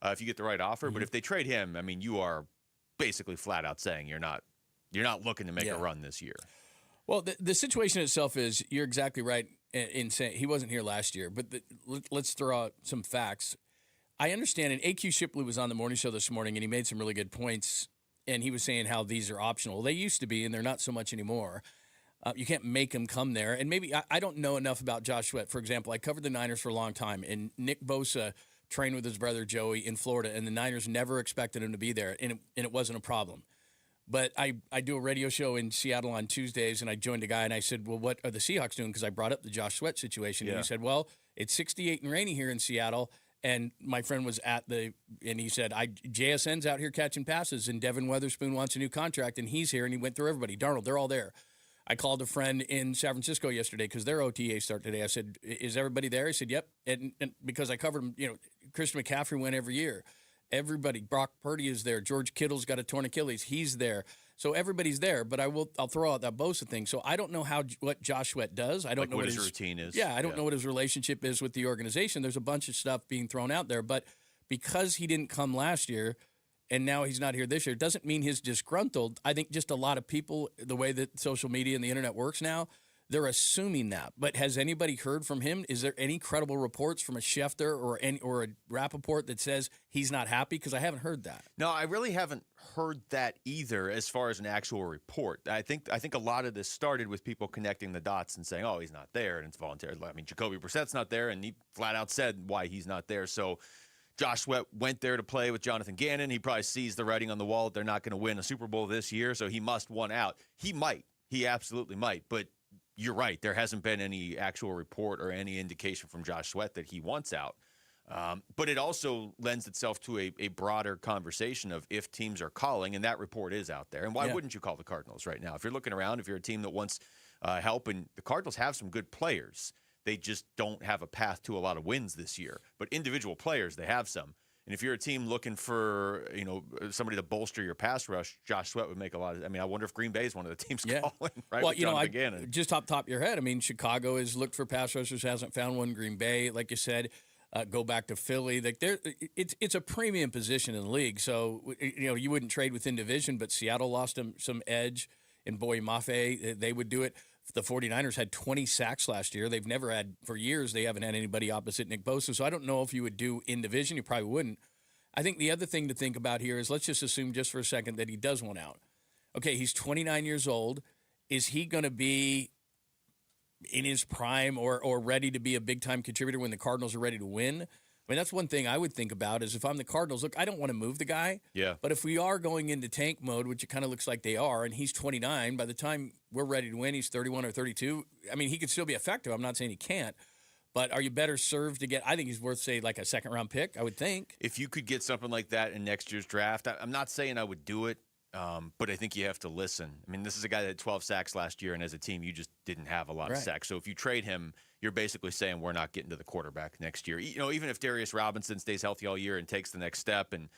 Speaker 7: if you get the right offer, but if they trade him, I mean, you are basically flat out saying you're not looking to make a run this year.
Speaker 6: Well, the situation itself is you're exactly right in saying he wasn't here last year, but let's throw out some facts. I understand, and AQ Shipley was on the morning show this morning, and he made some really good points, and he was saying how these are optional. They used to be, and they're not so much anymore. You can't make them come there. And maybe I don't know enough about Josh Sweat. For example, I covered the Niners for a long time, and Nick Bosa trained with his brother Joey in Florida, and the Niners never expected him to be there, and it wasn't a problem. But I do a radio show in Seattle on Tuesdays, and I joined a guy, and I said, well, what are the Seahawks doing? Because I brought up the Josh Sweat situation. And he said, well, it's 68 and rainy here in Seattle. And my friend was and he said, JSN's out here catching passes, and Devin Weatherspoon wants a new contract, and he's here, and he went through everybody. Darnold, they're all there. I called a friend in San Francisco yesterday because their OTA start today. I said, is everybody there? He said, yep. And because I covered him, Christian McCaffrey went every year. Everybody, Brock Purdy is there. George Kittle's got a torn Achilles. He's there. So everybody's there, but I'll throw out that Bosa thing. So I don't know what Josh Sweat does. I don't know
Speaker 7: what his routine is.
Speaker 6: Yeah, I don't know what his relationship is with the organization. There's a bunch of stuff being thrown out there, but because he didn't come last year and now he's not here this year, doesn't mean he's disgruntled. I think just a lot of people, the way that social media and the internet works now, they're assuming that. But has anybody heard from him? Is there any credible reports from a Schefter or a Rappaport that says he's not happy? Because I haven't heard that.
Speaker 7: No, I really haven't heard that either as far as an actual report. I think a lot of this started with people connecting the dots and saying, oh, he's not there, and it's voluntary. I mean, Jacoby Brissett's not there, and he flat out said why he's not there. So Josh Sweat went there to play with Jonathan Gannon. He probably sees the writing on the wall that they're not going to win a Super Bowl this year, so he must want out. He might. He absolutely might. But you're right. There hasn't been any actual report or any indication from Josh Sweat that he wants out. But it also lends itself to a broader conversation of if teams are calling, and that report is out there. And why wouldn't you call the Cardinals right now? If you're looking around, if you're a team that wants help, and the Cardinals have some good players, they just don't have a path to a lot of wins this year. But individual players, they have some. And if you're a team looking for, somebody to bolster your pass rush, Josh Sweat would make a lot of. I mean, I wonder if Green Bay is one of the teams calling, right?
Speaker 6: Well, just top of your head. I mean, Chicago has looked for pass rushers, hasn't found one. Green Bay, like you said, go back to Philly. Like it's a premium position in the league. So you wouldn't trade within division, but Seattle lost them some edge, and Boye Mafe, they would do it. The 49ers had 20 sacks last year. They've never had, for years, they haven't had anybody opposite Nick Bosa. So I don't know if you would do in division. You probably wouldn't. I think the other thing to think about here is let's just assume just for a second that he does want out. Okay, he's 29 years old. Is he going to be in his prime or ready to be a big-time contributor when the Cardinals are ready to win? I mean, that's one thing I would think about is if I'm the Cardinals, look, I don't want to move the guy.
Speaker 7: Yeah.
Speaker 6: But if we are going into tank mode, which it kind of looks like they are, and he's 29, by the time we're ready to win, he's 31 or 32. I mean, he could still be effective. I'm not saying he can't. But are you better served to get – I think he's worth, say, like a second-round pick, I would think.
Speaker 7: If you could get something like that in next year's draft, I'm not saying I would do it, but I think you have to listen. I mean, this is a guy that had 12 sacks last year, and as a team, you just didn't have a lot of sacks. So if you trade him – you're basically saying we're not getting to the quarterback next year. Even if Darius Robinson stays healthy all year and takes the next step, and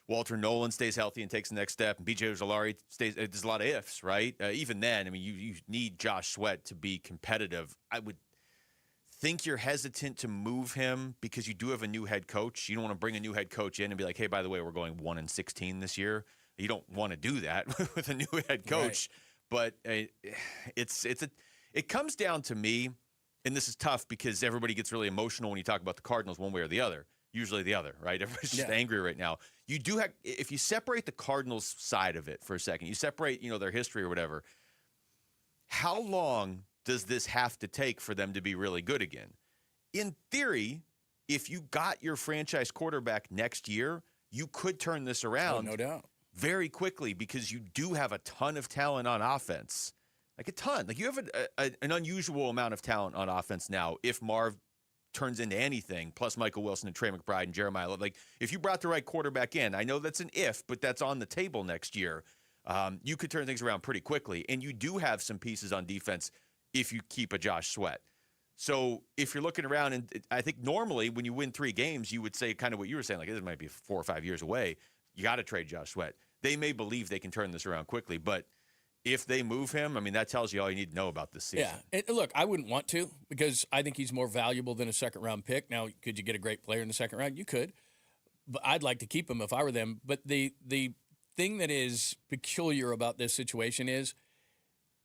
Speaker 7: Walter Nolan stays healthy and takes the next step, and B.J. Ojulari stays, there's a lot of ifs, right? Even then, I mean, you need Josh Sweat to be competitive. I would think you're hesitant to move him because you do have a new head coach. You don't want to bring a new head coach in and be like, hey, by the way, we're going 1-16 this year. You don't want to do that with a new head coach. Right. But it comes down to me. And this is tough because everybody gets really emotional when you talk about the Cardinals one way or the other. Usually the other, right? Everybody's just angry right now. You do have, if you separate the Cardinals side of it for a second, you separate, their history or whatever, how long does this have to take for them to be really good again? In theory, if you got your franchise quarterback next year, you could turn this around
Speaker 6: no doubt.
Speaker 7: Very quickly because you do have a ton of talent on offense. Like a ton. Like you have an unusual amount of talent on offense now if Marv turns into anything, plus Michael Wilson and Trey McBride and Jeremiah. Like, if you brought the right quarterback in, I know that's an if, but that's on the table next year. You could turn things around pretty quickly. And you do have some pieces on defense if you keep a Josh Sweat. So if you're looking around, and I think normally when you win 3 games, you would say kind of what you were saying, like this might be 4 or 5 years away. You got to trade Josh Sweat. They may believe they can turn this around quickly, but if they move him, I mean, that tells you all you need to know about this season.
Speaker 6: Yeah. And look, I wouldn't want to because I think he's more valuable than a second-round pick. Now, could you get a great player in the second round? You could. But I'd like to keep him if I were them. But the thing that is peculiar about this situation is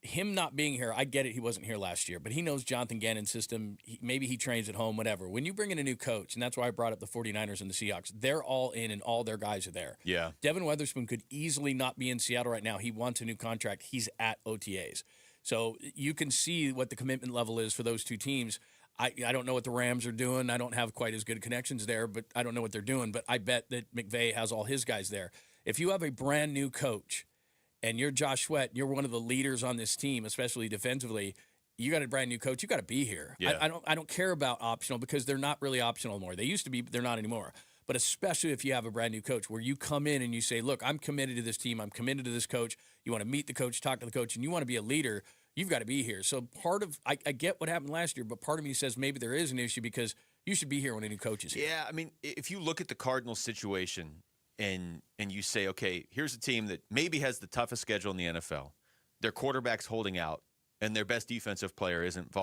Speaker 6: him not being here. I get it. He wasn't here last year, but he knows Jonathan Gannon's system. Maybe he trains at home, whatever. When you bring in a new coach, and that's why I brought up the 49ers and the Seahawks, they're all in and all their guys are there.
Speaker 7: Yeah.
Speaker 6: Devin Weatherspoon could easily not be in Seattle right now. He wants a new contract. He's at OTAs. So you can see what the commitment level is for those two teams. I don't know what the Rams are doing. I don't have quite as good connections there, but I don't know what they're doing. But I bet that McVay has all his guys there. If you have a brand new coach and you're Josh Sweat, you're one of the leaders on this team, especially defensively, you got a brand new coach, you got to be here.
Speaker 7: Yeah.
Speaker 6: I don't care about optional because they're not really optional anymore. They used to be, but they're not anymore. But especially if you have a brand new coach where you come in and you say, look, I'm committed to this team. I'm committed to this coach. You want to meet the coach, talk to the coach, and you want to be a leader, you've got to be here. So part of, I get what happened last year, but part of me says maybe there is an issue because you should be here when a new coach is here.
Speaker 7: Yeah, I mean, if you look at the Cardinals situation and you say, okay, here's a team that maybe has the toughest schedule in the NFL. Their quarterback's holding out, and their best defensive player isn't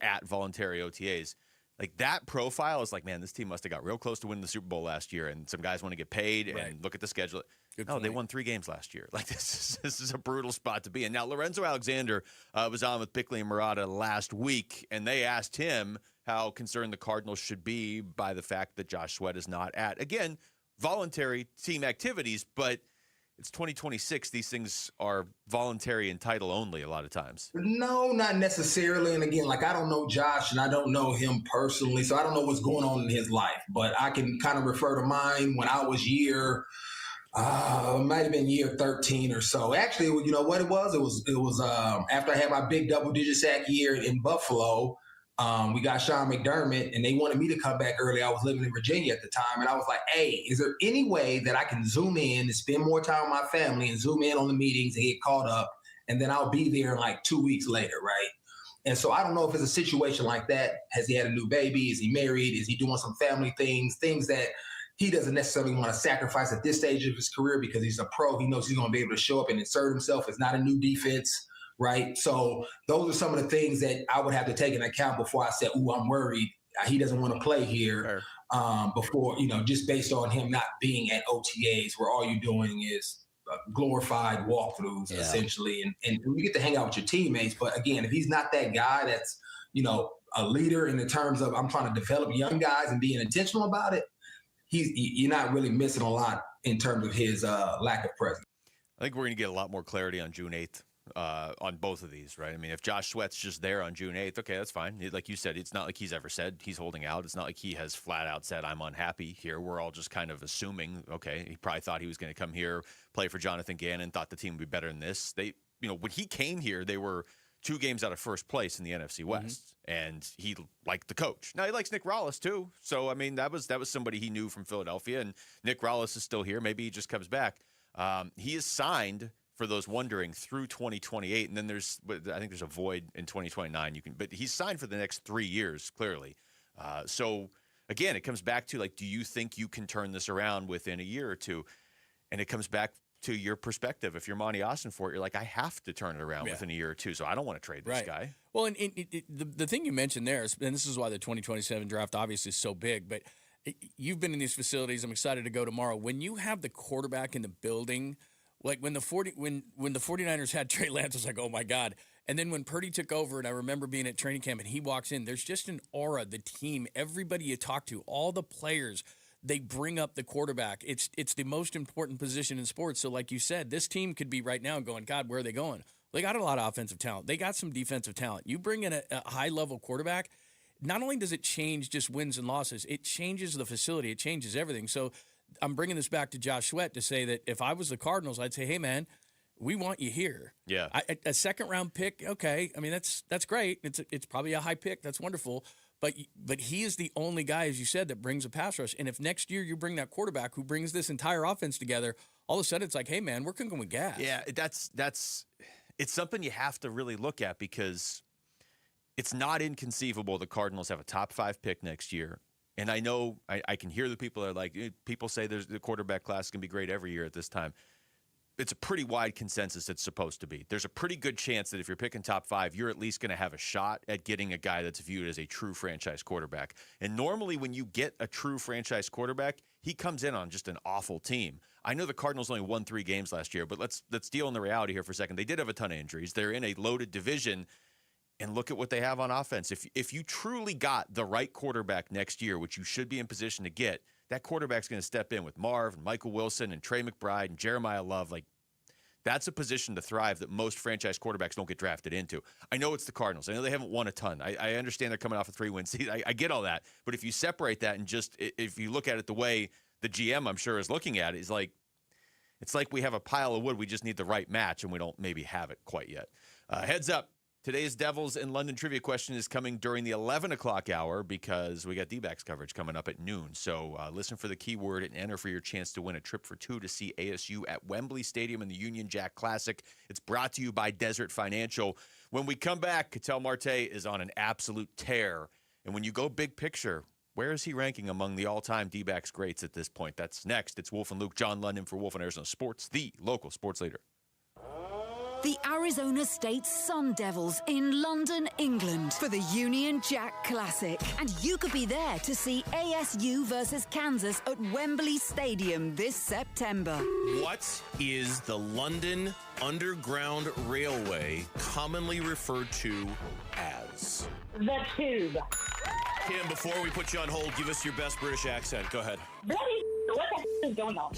Speaker 7: at voluntary OTAs. Like, that profile is like, man, this team must have got real close to winning the Super Bowl last year, and some guys want to get paid and look at the schedule. No, they won 3 games last year. Like, this is a brutal spot to be in. Now, Lorenzo Alexander was on with Bickley and Murata last week, and they asked him how concerned the Cardinals should be by the fact that Josh Sweat is not at, again, voluntary team activities, but it's 2026. These things are voluntary and title only a lot of times.
Speaker 1: No, not necessarily. And again, like, I don't know Josh and I don't know him personally, so I don't know what's going on in his life. But I can kind of refer to mine when I was might have been year 13 or so. Actually, you know what it was? It was after I had my big double-digit sack year in Buffalo. We got Sean McDermott, and they wanted me to come back early. I was living in Virginia at the time, and I was like, hey, is there any way that I can zoom in and spend more time with my family and zoom in on the meetings and get caught up, and then I'll be there like 2 weeks later, right? And so I don't know if it's a situation like that. Has he had a new baby? Is he married? Is he doing some family things that he doesn't necessarily want to sacrifice at this stage of his career because he's a pro. He knows he's going to be able to show up and insert himself. It's not a new defense. Right. So those are some of the things that I would have to take into account before I said, ooh, I'm worried. He doesn't want to play here before, just based on him not being at OTAs where all you're doing is glorified walkthroughs, essentially. And you get to hang out with your teammates. But again, if he's not that guy that's, a leader in the terms of I'm trying to develop young guys and being intentional about it, you're not really missing a lot in terms of his lack of presence.
Speaker 7: I think we're going to get a lot more clarity on June 8th. On both of these, right? I mean, if Josh Sweat's just there on June 8th, okay, that's fine. Like you said, it's not like he's ever said he's holding out. It's not like he has flat out said, I'm unhappy here. We're all just kind of assuming, okay, he probably thought he was going to come here, play for Jonathan Gannon, thought the team would be better than this. When he came here, they were 2 games out of first place in the NFC West, and he liked the coach. Now, he likes Nick Rallis, too. So, I mean, that was somebody he knew from Philadelphia, and Nick Rallis is still here. Maybe he just comes back. He is signed, for those wondering, through 2028, and then I think there's a void in 2029. But he's signed for the next 3 years, clearly. So again, it comes back to, like, do you think you can turn this around within a year or two? And it comes back to your perspective. If you're Monty Austinfort, you're like, I have to turn it around within a year or two, so I don't want to trade this guy.
Speaker 6: Well, and the thing you mentioned there is, and this is why the 2027 draft obviously is so big, but you've been in these facilities. I'm excited to go tomorrow. When you have the quarterback in the building, like when the 49ers had Trey Lance, I was like, oh, my God. And then when Purdy took over, and I remember being at training camp, and he walks in, there's just an aura, the team, everybody you talk to, all the players, they bring up the quarterback. It's the most important position in sports. So like you said, this team could be right now going, God, where are they going? They got a lot of offensive talent. They got some defensive talent. You bring in a high-level quarterback, not only does it change just wins and losses, it changes the facility. It changes everything. So I'm bringing this back to Josh Sweat to say that if I was the Cardinals, I'd say, hey, man, we want you here.
Speaker 7: Yeah.
Speaker 6: A second-round pick, okay. I mean, that's great. It's probably a high pick. That's wonderful. But he is the only guy, as you said, that brings a pass rush. And if next year you bring that quarterback who brings this entire offense together, all of a sudden it's like, hey, man, we're cooking with gas.
Speaker 7: Yeah, it's something you have to really look at because it's not inconceivable the Cardinals have a top 5 pick next year. And I know I can hear the people that are like, people say the quarterback class can be great every year at this time. It's a pretty wide consensus it's supposed to be. There's a pretty good chance that if you're picking top 5, you're at least going to have a shot at getting a guy that's viewed as a true franchise quarterback. And normally when you get a true franchise quarterback, he comes in on just an awful team. I know the Cardinals only won 3 games last year, but let's deal in the reality here for a second. They did have a ton of injuries. They're in a loaded division. And look at what they have on offense. If you truly got the right quarterback next year, which you should be in position to get, that quarterback's going to step in with Marv and Michael Wilson and Trey McBride and Jeremiah Love. Like, that's a position to thrive that most franchise quarterbacks don't get drafted into. I know it's the Cardinals. I know they haven't won a ton. I understand they're coming off a 3-win season. I get all that. But if you separate that and just if you look at it the way the GM, I'm sure, is looking at it, is like, it's like we have a pile of wood. We just need the right match, and we don't maybe have it quite yet. Heads up. Today's Devils in London trivia question is coming during the 11 o'clock hour because we got D-backs coverage coming up at noon. So listen for the keyword and enter for your chance to win a trip for 2 to see ASU at Wembley Stadium in the Union Jack Classic. It's brought to you by Desert Financial. When we come back, Ketel Marte is on an absolute tear. And when you go big picture, where is he ranking among the all-time D-backs greats at this point? That's next. It's Wolf and Luke, John London for Wolf and Arizona Sports, the local sports leader.
Speaker 3: The Arizona State Sun Devils in London, England for the Union Jack Classic. And you could be there to see ASU versus Kansas at Wembley Stadium this September.
Speaker 5: What is the London Underground Railway commonly referred to as?
Speaker 17: The Tube.
Speaker 5: Kim, before we put you on hold, give us your best British accent. Go ahead.
Speaker 17: Bloody what the is going on?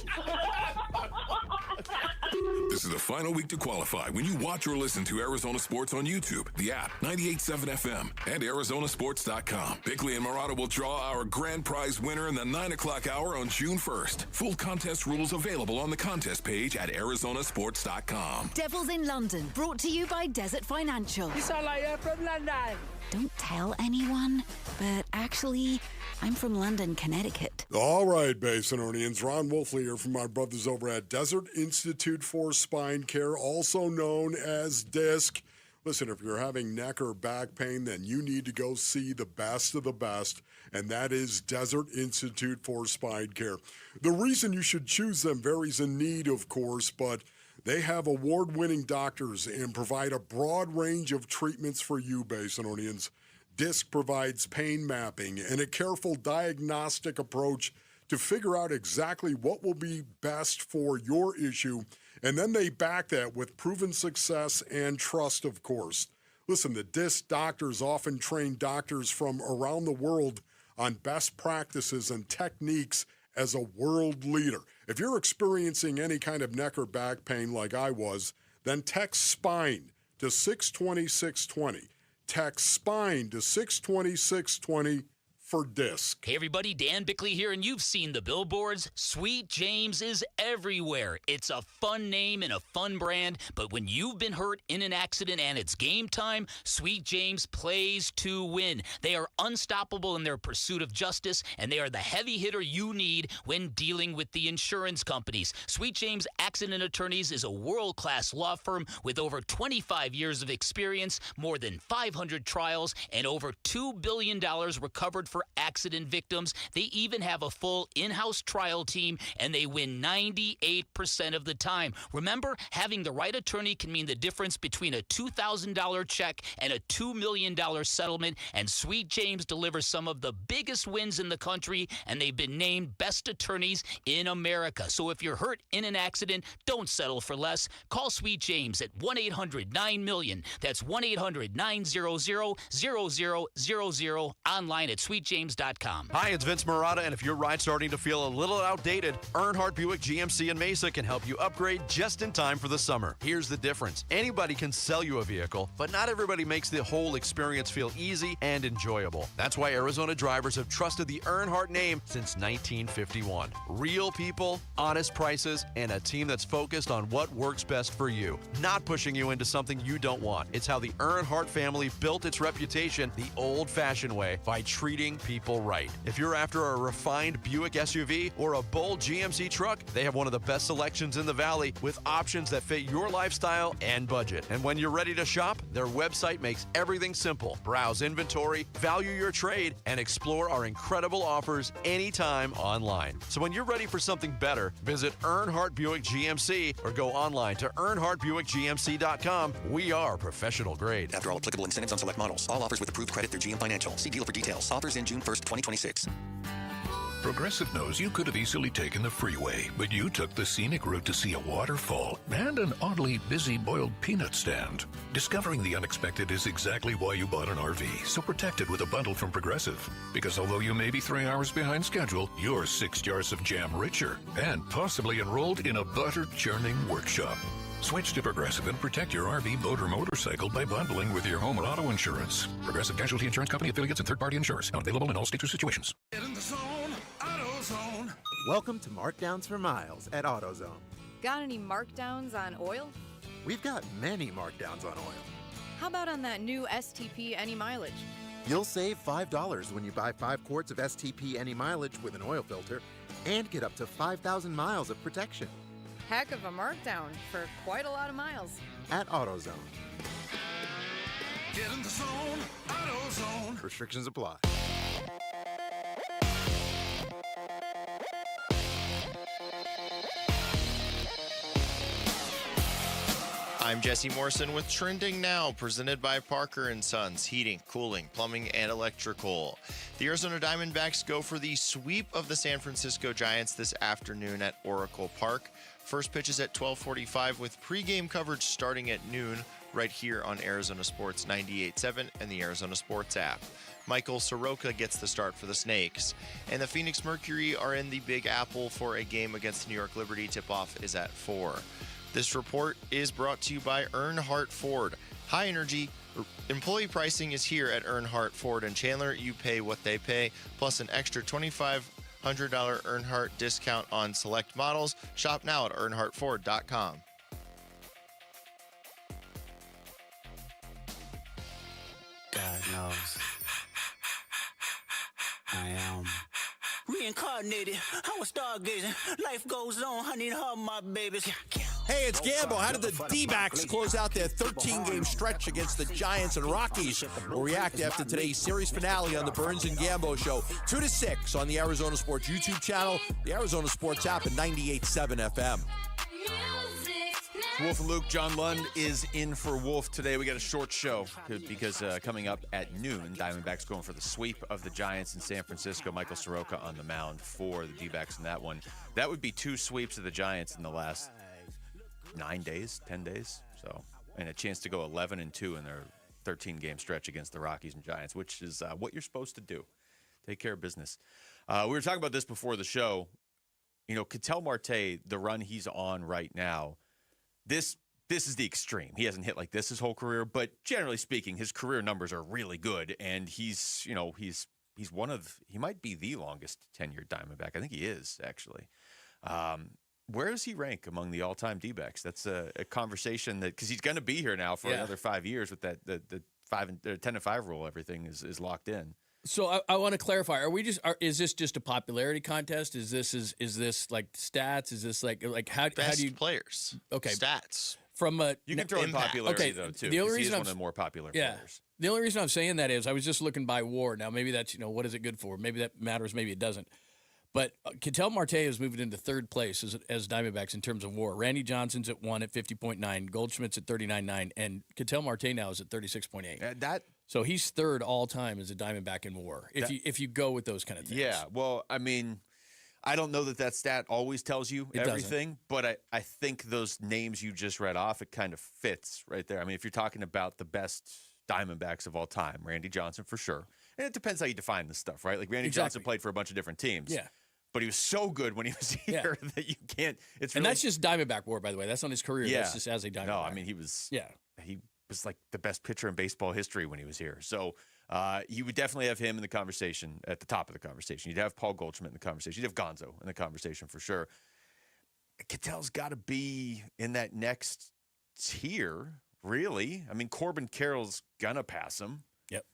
Speaker 11: This is the final week to qualify when you watch or listen to Arizona Sports on YouTube, the app, 98.7 FM, and ArizonaSports.com. Bickley and Murata will draw our grand prize winner in the 9 o'clock hour on June 1st. Full contest rules available on the contest page at ArizonaSports.com.
Speaker 3: Devils in London, brought to you by Desert Financial.
Speaker 17: You sound like you're from London.
Speaker 3: Don't tell anyone, but actually, I'm from London, Connecticut.
Speaker 21: All right, Basinonians. Ron Wolfley here from my brothers over at Desert Institute for Spine Care, also known as DISC. Listen, if you're having neck or back pain, then you need to go see the best of the best, and that is Desert Institute for Spine Care. The reason you should choose them varies in need, of course, but they have award-winning doctors and provide a broad range of treatments for you, Basinonians. DISC provides pain mapping and a careful diagnostic approach to figure out exactly what will be best for your issue, and then they back that with proven success and trust, of course. Listen, the DISC doctors often train doctors from around the world on best practices and techniques as a world leader. If you're experiencing any kind of neck or back pain like I was, then text SPINE to 620-620. Text SPINE to 620-620 for DISC.
Speaker 10: Hey everybody, Dan Bickley here, and you've seen the billboards. Sweet James is everywhere. It's a fun name and a fun brand, but when you've been hurt in an accident and it's game time, Sweet James plays to win. They are unstoppable in their pursuit of justice, and they are the heavy hitter you need when dealing with the insurance companies. Sweet James Accident Attorneys is a world-class law firm with over 25 years of experience, more than 500 trials, and over $2 billion recovered for accident victims. They even have a full in-house trial team, and they win 98% of the time. Remember, having the right attorney can mean the difference between a $2,000 check and a $2 million settlement, and Sweet James delivers some of the biggest wins in the country, and they've been named best attorneys in America. So if you're hurt in an accident, don't settle for less. Call Sweet James at 1-800-9-MILLION. That's 1-800-900-0000, online at sweetjames.com. StreetJames.com.
Speaker 18: Hi, it's Vince Marotta, and if your ride's starting to feel a little outdated, Earnhardt Buick GMC in Mesa can help you upgrade just in time for the summer. Here's the difference. Anybody can sell you a vehicle, but not everybody makes the whole experience feel easy and enjoyable. That's why Arizona drivers have trusted the Earnhardt name since 1951. Real people, honest prices, and a team that's focused on what works best for you, not pushing you into something you don't want. It's how the Earnhardt family built its reputation the old-fashioned way, by treating people right. If you're after a refined Buick SUV or a bold GMC truck, they have one of the best selections in the Valley with options that fit your lifestyle and budget. And when you're ready to shop, their website makes everything simple. Browse inventory, value your trade, and explore our incredible offers anytime online. So when you're ready for something better, visit Earnhardt Buick GMC or go online to EarnhardtBuickGMC.com. We are professional grade.
Speaker 16: After all applicable incentives on select models. All offers with approved credit through GM Financial. See dealer for details. Offers in June 1st, 2026.
Speaker 19: Progressive knows you could have easily taken the freeway, but you took the scenic route to see a waterfall and an oddly busy boiled peanut stand. Discovering the unexpected is exactly why you bought an RV, so protect it with a bundle from Progressive. Because although you may be 3 hours behind schedule, you're 6 jars of jam richer and possibly enrolled in a butter-churning workshop. Switch to Progressive and protect your RV, boat, or motorcycle by bundling with your home and auto insurance. Progressive Casualty Insurance Company, affiliates, and third-party insurers. Not available in all states or situations.
Speaker 22: Get in the zone, AutoZone.
Speaker 23: Welcome to Markdowns for Miles at AutoZone.
Speaker 24: Got any markdowns on oil?
Speaker 23: We've got many markdowns on oil.
Speaker 24: How about on that new STP Any Mileage?
Speaker 23: You'll save $5 when you buy 5 quarts of STP Any Mileage with an oil filter and get up to 5,000 miles of protection.
Speaker 24: Heck of a markdown for quite a lot of miles.
Speaker 23: At AutoZone.
Speaker 22: Get in the zone, AutoZone.
Speaker 23: Restrictions apply.
Speaker 28: I'm Jesse Morrison with Trending Now, presented by Parker & Sons, heating, cooling, plumbing, and electrical. The Arizona Diamondbacks go for the sweep of the San Francisco Giants this afternoon at Oracle Park. First pitch is at 12:45 with pregame coverage starting at noon right here on Arizona Sports 98.7 and the Arizona Sports app. Michael Soroka gets the start for the Snakes. And the Phoenix Mercury are in the Big Apple for a game against the New York Liberty. Tip-off is at 4. This report is brought to you by Earnhardt Ford. High energy employee pricing is here at Earnhardt Ford and Chandler. You pay what they pay, plus an extra $2,500 Earnhardt discount on select models. Shop now at earnhardtford.com.
Speaker 25: God knows I am reincarnated. I was stargazing. Life goes on. I need her, my babies.
Speaker 5: Hey, it's Gambo. How did the D-backs close out their 13-game stretch against the Giants and Rockies? We'll react after today's series finale on the Burns and Gambo Show, 2 to 6 on the Arizona Sports YouTube channel, the Arizona Sports app, and 98.7 FM.
Speaker 7: Wolf and Luke, John Lund is in for Wolf today. We got a short show because coming up at noon, Diamondbacks going for the sweep of the Giants in San Francisco. Michael Soroka on the mound for the D-backs in that one. That would be 2 sweeps of the Giants in the last 9 days, 10 days. So, and a chance to go 11-2 in their 13-game stretch against the Rockies and Giants, which is what you're supposed to do. Take care of business. We were talking about this before the show. You know, Ketel Marte, the run he's on right now, this is the extreme. He hasn't hit like this his whole career, but generally speaking, his career numbers are really good, and he's one of, he might be the longest tenured Diamondback. I think he is, actually. Where does he rank among the all-time D-backs? That's a conversation that, because he's going to be here now for another 5 years with that the 10-5 rule. Everything is locked in.
Speaker 6: So I want to clarify: is this just a popularity contest? Is this like stats? Is this like how do you
Speaker 28: players?
Speaker 6: Okay,
Speaker 28: stats
Speaker 6: from
Speaker 7: you can throw in popularity though too. The only reason he's one of the more popular players.
Speaker 6: The only reason I'm saying that is I was just looking by WAR. Now maybe that's what is it good for? Maybe that matters. Maybe it doesn't. But Ketel Marte is moving into third place as Diamondbacks in terms of WAR. Randy Johnson's at 1 at 50.9, Goldschmidt's at 39.9, and Ketel Marte now is at 36.8. So he's third all time as a Diamondback in WAR. If you go with those kind of things.
Speaker 7: Yeah. Well, I mean, I don't know that stat always tells you everything, but I think those names you just read off, it kind of fits right there. I mean, if you're talking about the best Diamondbacks of all time, Randy Johnson for sure. and it depends how you define this stuff, right? Like Randy
Speaker 6: Exactly.
Speaker 7: Johnson played for a bunch of different teams.
Speaker 6: Yeah.
Speaker 7: But he was so good when he was here that you can't. It's
Speaker 6: and
Speaker 7: really,
Speaker 6: that's just Diamondback WAR, by the way. That's not his career.
Speaker 7: Yeah.
Speaker 6: That's just as a Diamondback.
Speaker 7: No, I mean he was like the best pitcher in baseball history when he was here. So you would definitely have him in the conversation at the top of the conversation. You'd have Paul Goldschmidt in the conversation. You'd have Gonzo in the conversation for sure. Ketel's got to be in that next tier, really. I mean, Corbin Carroll's gonna pass him.
Speaker 6: Yep.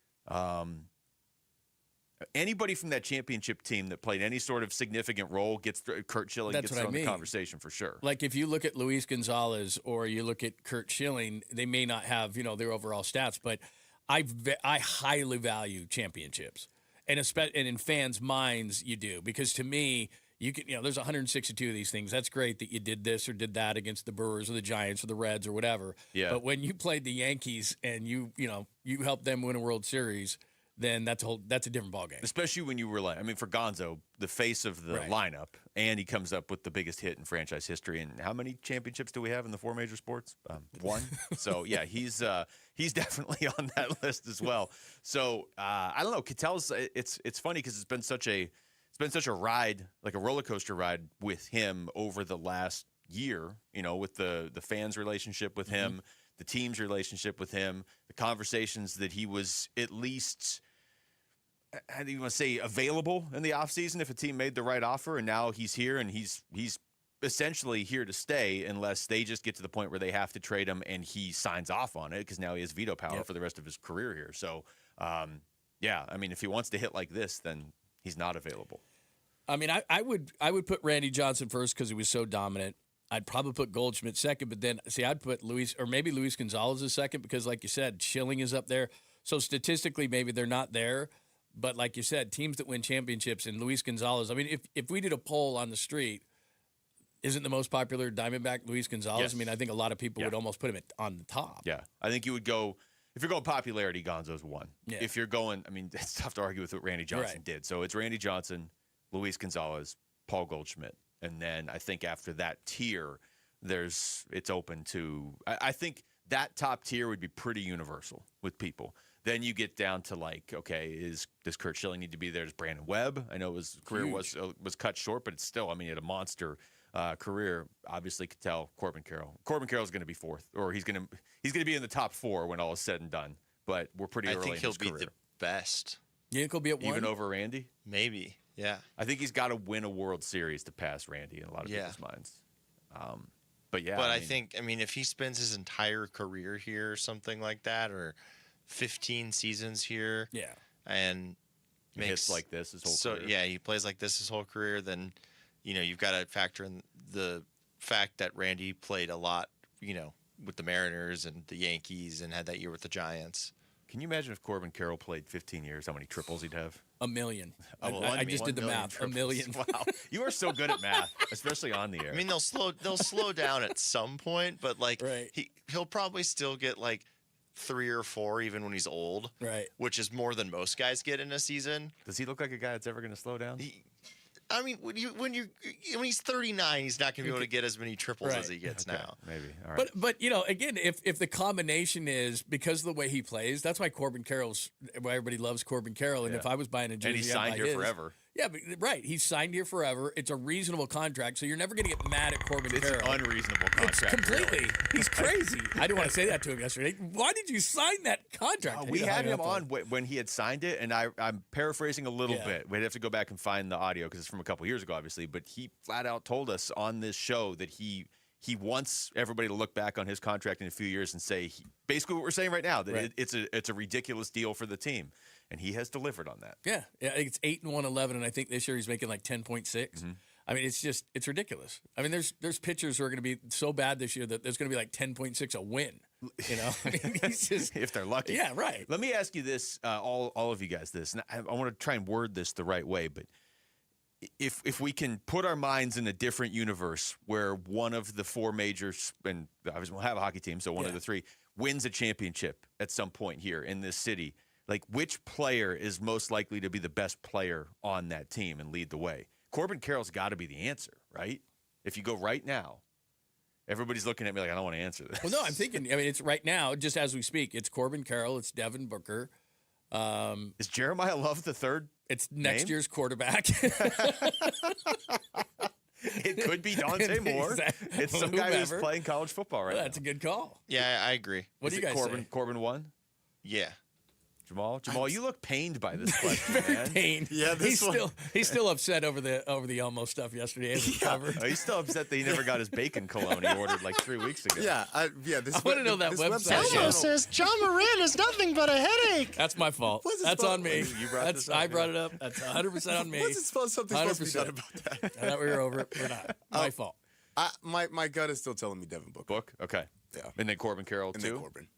Speaker 7: Anybody from that championship team that played any sort of significant role gets Kurt Schilling
Speaker 6: That's
Speaker 7: gets
Speaker 6: what I
Speaker 7: thrown in
Speaker 6: mean.
Speaker 7: the conversation for sure.
Speaker 6: Like if you look at Luis Gonzalez or you look at Kurt Schilling, they may not have their overall stats, but I highly value championships, and in fans' minds you do, because to me you can there's 162 of these things. That's great that you did this or did that against the Brewers or the Giants or the Reds or whatever.
Speaker 7: Yeah.
Speaker 6: But when you played the Yankees and you helped them win a World Series, then that's a different ballgame.
Speaker 7: Especially when you were for Gonzo, the face of the lineup, and he comes up with the biggest hit in franchise history. And how many championships do we have in the 4 major sports? 1. So yeah, he's definitely on that list as well. So I don't know. Ketel's it's funny because it's been such a ride, like a roller coaster ride with him over the last year. With the fans' relationship with him. The team's relationship with him, the conversations that he was at least, how do you want to say, available in the offseason if a team made the right offer, and now he's here and he's essentially here to stay unless they just get to the point where they have to trade him and he signs off on it because now he has veto power for the rest of his career here. So, if he wants to hit like this, then he's not available.
Speaker 6: I mean, I would put Randy Johnson first because he was so dominant. I'd probably put Goldschmidt second, but then, I'd put Luis Gonzalez as second because, like you said, Schilling is up there. So statistically, maybe they're not there. But like you said, teams that win championships and Luis Gonzalez, I mean, if we did a poll on the street, isn't the most popular Diamondback Luis Gonzalez?
Speaker 7: Yes.
Speaker 6: I mean, I think a lot of people would almost put him on the top.
Speaker 7: Yeah. I think you would go, if you're going popularity, Gonzo's 1.
Speaker 6: Yeah.
Speaker 7: If you're going, it's tough to argue with what Randy Johnson did. So it's Randy Johnson, Luis Gonzalez, Paul Goldschmidt. And then I think after that tier, it's open to, I think that top tier would be pretty universal with people. Then you get down to does Kurt Schilling need to be there? Does Brandon Webb? I know his career was cut short, but it's still, he had a monster career. Obviously, Ketel, Corbin Carroll. Corbin Carroll's going to be 4th, or he's going to be in the top 4 when all is said and done. But we're pretty early in his career.
Speaker 28: I think he'll be the best.
Speaker 6: You think he'll be at 1?
Speaker 7: Even over Randy?
Speaker 28: Maybe, yeah.
Speaker 7: I think he's got to win a World Series to pass Randy in a lot of people's minds. But yeah,
Speaker 28: I think if he spends his entire career here or something like that, or 15 seasons here, and
Speaker 7: makes like this his whole career.
Speaker 28: Yeah, he plays like this his whole career, then you've got to factor in the fact that Randy played a lot, with the Mariners and the Yankees and had that year with the Giants.
Speaker 7: Can you imagine if Corbin Carroll played 15 years, how many triples he'd have?
Speaker 6: 1 million. I just did the math.
Speaker 7: Triples.
Speaker 6: 1 million.
Speaker 7: Wow. You are so good at math, especially on the air.
Speaker 28: They'll slow down at some point, but he'll probably still get 3 or 4 even when he's old.
Speaker 6: Right.
Speaker 28: Which is more than most guys get in a season.
Speaker 7: Does he look like a guy that's ever going to slow down?
Speaker 28: When he's 39, he's not going to be able to get as many triples as he gets now.
Speaker 7: Maybe. All right.
Speaker 6: But again, if the combination is because of the way he plays, that's why why everybody loves Corbin Carroll. And if I was buying a jersey,
Speaker 7: and he signed here forever.
Speaker 6: Yeah, but he's signed here forever. It's a reasonable contract, so you're never going to get mad at Corbin Carroll.
Speaker 7: It's an unreasonable contract.
Speaker 6: It's completely.
Speaker 7: Really.
Speaker 6: He's crazy. I didn't want to say that to him yesterday. Why did you sign that contract?
Speaker 7: We had him on when he had signed it, and I'm paraphrasing a little bit. We'd have to go back and find the audio because it's from a couple years ago, obviously. But he flat out told us on this show that he wants everybody to look back on his contract in a few years and say basically what we're saying right now, that it's a ridiculous deal for the team. And he has delivered on that.
Speaker 6: Yeah. It's 8-1-11, and I think this year he's making 10.6. Mm-hmm. I mean, it's ridiculous. I mean, there's pitchers who are going to be so bad this year that there's going to be 10.6 a win. He's just
Speaker 7: if they're lucky.
Speaker 6: Yeah, right.
Speaker 7: Let me ask you this, all of you guys, this, and I want to try and word this the right way, but if we can put our minds in a different universe where one of the 4 majors, and obviously we'll have a hockey team, so one of the 3 wins a championship at some point here in this city. Which player is most likely to be the best player on that team and lead the way? Corbin Carroll's got to be the answer, right? If you go right now, everybody's looking at me like, I don't want to answer this.
Speaker 6: Well, no, I'm thinking, it's right now, just as we speak, it's Corbin Carroll, it's Devin Booker,
Speaker 7: Is Jeremiah Love the third?
Speaker 6: It's next year's quarterback.
Speaker 7: It could be Dante Moore.
Speaker 6: Exactly.
Speaker 7: It's some guy who's playing college football right now.
Speaker 6: That's a good call.
Speaker 28: Yeah, I agree.
Speaker 6: What do you guys say?
Speaker 7: Corbin won?
Speaker 28: Yeah.
Speaker 7: Jamal, you look pained by this question, man.
Speaker 6: Pained.
Speaker 23: Yeah,
Speaker 6: he's still upset over the Elmo stuff yesterday.
Speaker 7: Oh, he's still upset that he never got his bacon cologne he ordered like 3 weeks ago.
Speaker 23: Yeah, I
Speaker 6: want to know that website.
Speaker 2: Elmo says John Moran is nothing but a headache.
Speaker 6: That's my fault. That's on me. I brought it up. That's 100% on me.
Speaker 23: What's it supposed to be done about that?
Speaker 6: I thought we were over it. We're not. My fault.
Speaker 23: My gut is still telling me Devin Book.
Speaker 7: Okay.
Speaker 23: Yeah.
Speaker 7: And then Corbin Carroll,
Speaker 23: and
Speaker 7: too?
Speaker 23: then Corbin.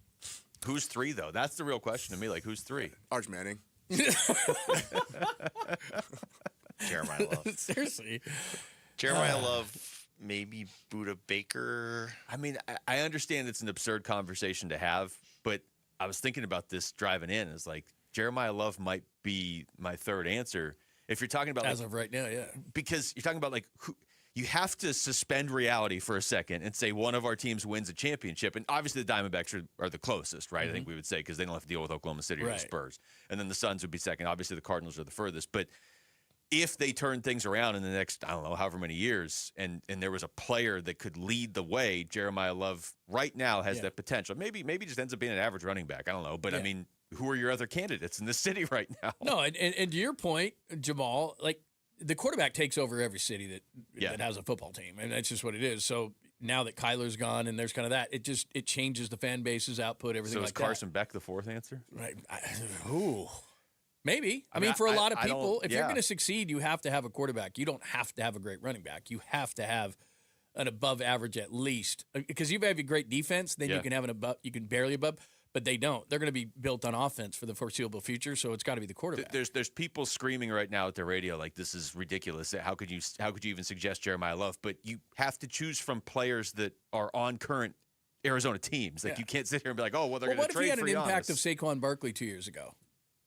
Speaker 7: Who's 3, though? That's the real question to me. Like, who's 3?
Speaker 23: Arch Manning.
Speaker 28: Jeremiah Love.
Speaker 6: Seriously.
Speaker 28: Jeremiah Love, maybe Buda Baker.
Speaker 7: I mean, I understand it's an absurd conversation to have, but I was thinking about this driving in. It's like, Jeremiah Love might be my third answer. If you're talking about...
Speaker 6: As of right now, yeah.
Speaker 7: Because you're talking about, like, who... You have to suspend reality for a second and say one of our teams wins a championship. And obviously the Diamondbacks are the closest, right? I think we would say, because they don't have to deal with Oklahoma City or the Spurs. And then the Suns would be second. Obviously the Cardinals are the furthest. But if they turn things around in the next, I don't know, however many years, and there was a player that could lead the way, Jeremiah Love right now has that potential. Maybe just ends up being an average running back. I don't know. But, I mean, who are your other candidates in this city right now?
Speaker 6: No, and to your point, Jamal, like, the quarterback takes over every city that has a football team, and that's just what it is. So now that Kyler's gone and there's kind of that, it changes the fan base's output, everything like that.
Speaker 7: So is Carson Beck the fourth answer?
Speaker 6: Right. Maybe. I mean, for a lot of people, if you're going to succeed, you have to have a quarterback. You don't have to have a great running back. You have to have an above average at least. Because you have a great defense, then you can have you can barely above. But they don't. They're going to be built on offense for the foreseeable future, so it's got to be the quarterback.
Speaker 7: There's people screaming right now at the radio like, this is ridiculous. How could you even suggest Jeremiah Love? But you have to choose from players that are on current Arizona teams. Like, you can't sit here and be like, oh, well, they're going to trade for
Speaker 6: What if he had an impact of
Speaker 7: Giannis.
Speaker 6: Saquon Barkley 2 years ago?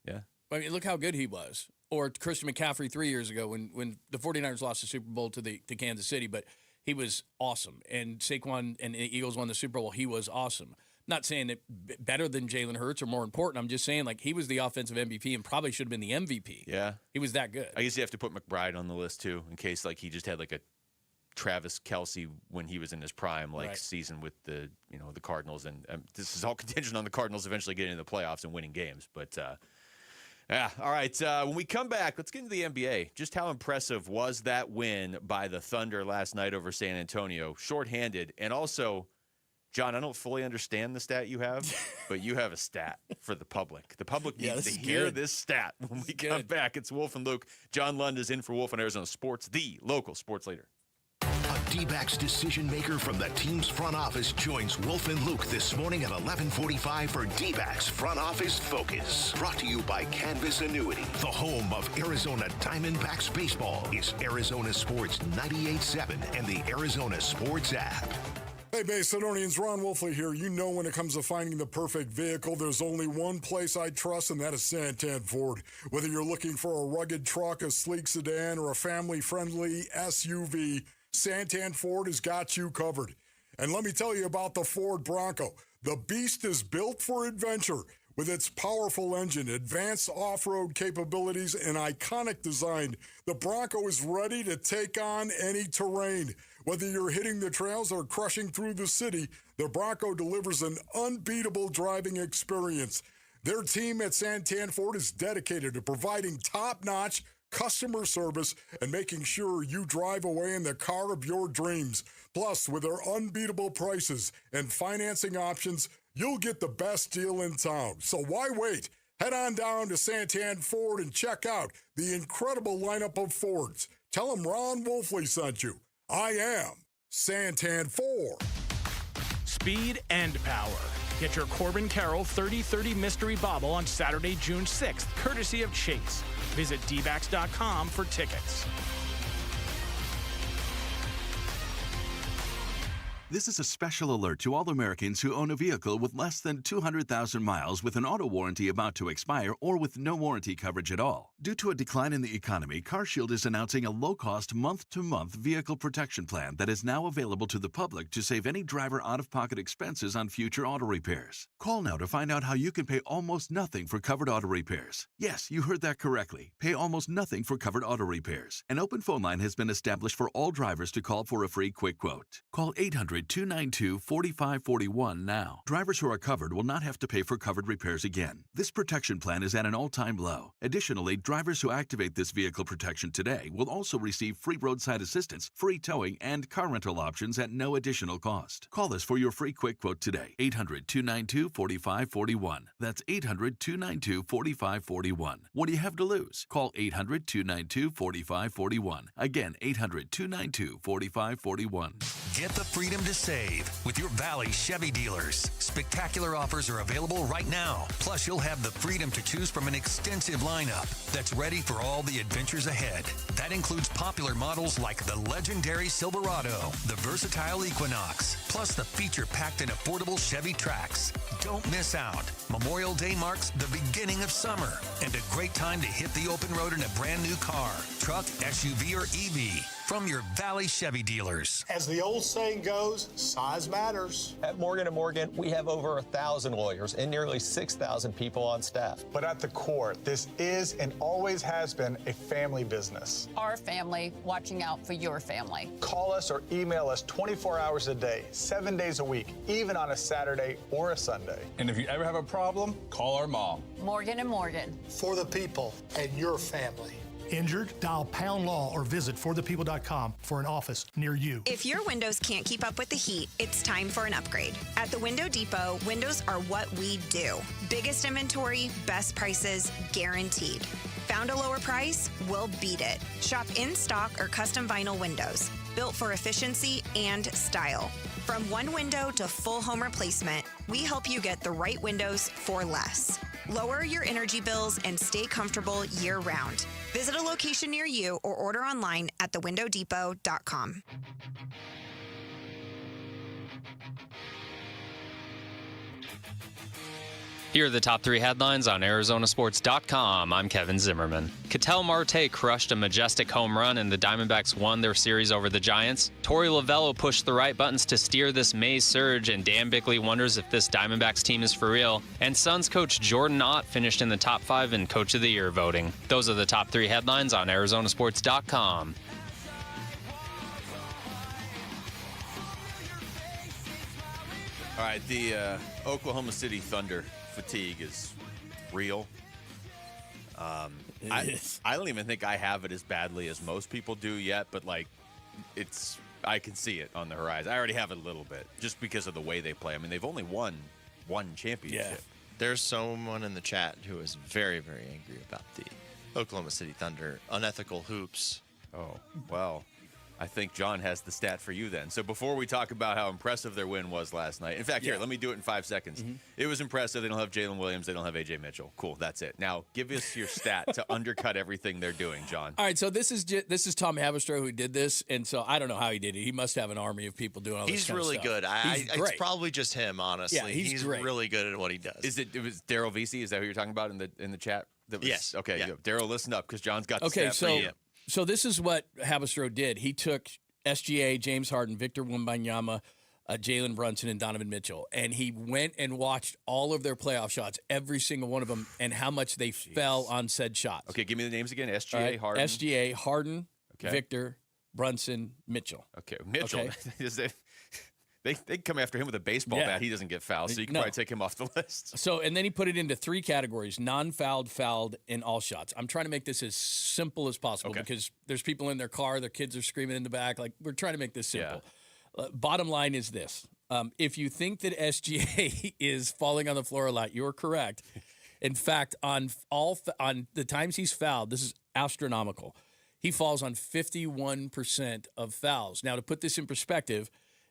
Speaker 7: Yeah.
Speaker 6: I mean, look how good he was. Or Christian McCaffrey 3 years ago when the 49ers lost the Super Bowl to Kansas City, but he was awesome. And Saquon and the Eagles won the Super Bowl. He was awesome. Not saying that better than Jalen Hurts or more important. I'm just saying, like, he was the offensive MVP and probably should have been the MVP.
Speaker 7: Yeah.
Speaker 6: He was that good.
Speaker 7: I guess you have to put McBride on the list, too, in case, like, he just had, like, a Travis Kelce when he was in his prime, season with the Cardinals. And this is all contingent on the Cardinals eventually getting into the playoffs and winning games. But, yeah. All right. When we come back, let's get into the NBA. Just how impressive was that win by the Thunder last night over San Antonio? Shorthanded. And also... John, I don't fully understand the stat you have, but you have a stat for the public. The public needs to hear this stat when we come back. It's Wolf and Luke. John Lund is in for Wolf on Arizona Sports, the local sports leader.
Speaker 4: A D-backs decision maker from the team's front office joins Wolf and Luke this morning at 11:45 for D-backs Front Office Focus. Brought to you by Canvas Annuity. The home of Arizona Diamondbacks baseball is Arizona Sports 98.7 and the Arizona Sports app.
Speaker 21: Hey, Macedonians, Ron Wolfley here. You know when it comes to finding the perfect vehicle, there's only one place I trust, and that is Santan Ford. Whether you're looking for a rugged truck, a sleek sedan, or a family-friendly SUV, Santan Ford has got you covered. And let me tell you about the Ford Bronco. The beast is built for adventure. With its powerful engine, advanced off-road capabilities, and iconic design, the Bronco is ready to take on any terrain. Whether you're hitting the trails or crushing through the city, the Bronco delivers an unbeatable driving experience. Their team at Santan Ford is dedicated to providing top-notch customer service and making sure you drive away in the car of your dreams. Plus, with their unbeatable prices and financing options, you'll get the best deal in town. So why wait? Head on down to Santan Ford and check out the incredible lineup of Fords. Tell them Ron Wolfley sent you. I am Santan Ford.
Speaker 8: Speed and power. Get your Corbin Carroll 30-30 Mystery Bobble on Saturday, June 6th, courtesy of Chase. Visit dbacks.com for tickets.
Speaker 9: This is a special alert to all Americans who own a vehicle with less than 200,000 miles with an auto warranty about to expire or with no warranty coverage at all. Due to a decline in the economy, CarShield is announcing a low-cost month-to-month vehicle protection plan that is now available to the public to save any driver out-of-pocket expenses on future auto repairs. Call now to find out how you can pay almost nothing for covered auto repairs. Yes, you heard that correctly. Pay almost nothing for covered auto repairs. An open phone line has been established for all drivers to call for a free quick quote. Call 800-292-4541 now. Drivers who are covered will not have to pay for covered repairs again. This protection plan is at an all-time low. Additionally, drivers who activate this vehicle protection today will also receive free roadside assistance, free towing, and car rental options at no additional cost. Call us for your free quick quote today. 800-292-4541. That's 800-292-4541. What do you have to lose? Call 800-292-4541. Again, 800-292-4541.
Speaker 12: Get the freedom to save with your Valley Chevy dealers. Spectacular offers are available right now. Plus, you'll have the freedom to choose from an extensive lineup that's ready for all the adventures ahead. That includes popular models like the legendary Silverado, the versatile Equinox, plus the feature-packed and affordable Chevy Trax. Don't miss out. Memorial Day marks the beginning of summer and a great time to hit the open road in a brand new car, truck, SUV, or EV from your Valley Chevy dealers.
Speaker 13: As the old saying goes, size matters.
Speaker 14: At Morgan & Morgan, we have over 1,000 lawyers and nearly 6,000 people on staff.
Speaker 13: But at the core, this is and always has been a family business.
Speaker 15: Our family watching out for your family.
Speaker 13: Call us or email us 24 hours a day, 7 days a week, even on a Saturday or a Sunday.
Speaker 20: And if you ever have a problem, call our mom.
Speaker 15: Morgan & Morgan.
Speaker 13: For the people and your family.
Speaker 26: Injured? Dial Pound Law or visit forthepeople.com for an office near you.
Speaker 27: If your windows can't keep up with the heat, it's time for an upgrade. At the Window Depot, windows are what we do. Biggest inventory, best prices, guaranteed. Found a lower price? We'll beat it. Shop in stock or custom vinyl windows, built for efficiency and style. From one window to full home replacement, we help you get the right windows for less. Lower your energy bills and stay comfortable year-round. Visit a location near you or order online at thewindowdepot.com.
Speaker 29: Here are the top 3 headlines on Arizonasports.com. I'm Kevin Zimmerman. Ketel Marte crushed a majestic home run and the Diamondbacks won their series over the Giants. Torey Lovello pushed the right buttons to steer this May surge, and Dan Bickley wonders if this Diamondbacks team is for real. And Suns coach Jordan Ott finished in the top 5 in Coach of the Year voting. Those are the top 3 headlines on Arizonasports.com.
Speaker 7: All right, the Oklahoma City Thunder fatigue is real. I don't even think I have it as badly as most people do yet, but like I can see it on the horizon. I already have it a little bit just because of the way they play. I mean, they've only won one championship.
Speaker 28: Yeah. There's someone in the chat who is very, very angry about the Oklahoma City Thunder unethical hoops.
Speaker 7: Oh, well, I think John has the stat for you then. So before we talk about how impressive their win was last night, in fact, here, let me do it in 5 seconds.
Speaker 6: Mm-hmm.
Speaker 7: It was impressive. They don't have Jalen Williams. They don't have A.J. Mitchell. Cool, that's it. Now, give us your stat to undercut everything they're doing, John.
Speaker 6: All right, so this is Tom Haberstroh who did this, and so I don't know how he did it. He must have an army of people doing all this
Speaker 28: He's
Speaker 6: kind
Speaker 28: really
Speaker 6: of stuff.
Speaker 28: good. It's probably just him, honestly.
Speaker 6: Yeah, he's great.
Speaker 28: Really good at what he does.
Speaker 7: It was Daryl Vesey? Is that who you're talking about in the chat?
Speaker 28: Yes.
Speaker 7: Okay,
Speaker 28: Yeah.
Speaker 7: Daryl, listen up because John's got the
Speaker 6: Okay,
Speaker 7: stat for you.
Speaker 6: so this is what Haberstroh did. He took SGA, James Harden, Victor Wembanyama, Jalen Brunson, and Donovan Mitchell, and he went and watched all of their playoff shots, every single one of them, and how much they fell on said shots.
Speaker 7: Okay, give me the names again. SGA,
Speaker 6: Right?
Speaker 7: Harden.
Speaker 6: SGA, Harden,
Speaker 7: Okay.
Speaker 6: Victor, Brunson, Mitchell.
Speaker 7: Okay, Mitchell.
Speaker 6: Okay.
Speaker 7: They come after him with a baseball
Speaker 6: Yeah.
Speaker 7: bat. He doesn't get fouled, so you can
Speaker 6: No.
Speaker 7: probably take him off the list.
Speaker 6: So, and then he put it into 3 categories: non-fouled, fouled, and all shots. I'm trying to make this as simple as possible because there's people in their car, their kids are screaming in the back. Like, we're trying to make this simple. Bottom line is this. If you think that SGA is falling on the floor a lot, you're correct. In fact, on the times he's fouled, this is astronomical. He falls on 51% of fouls. Now, to put this in perspective,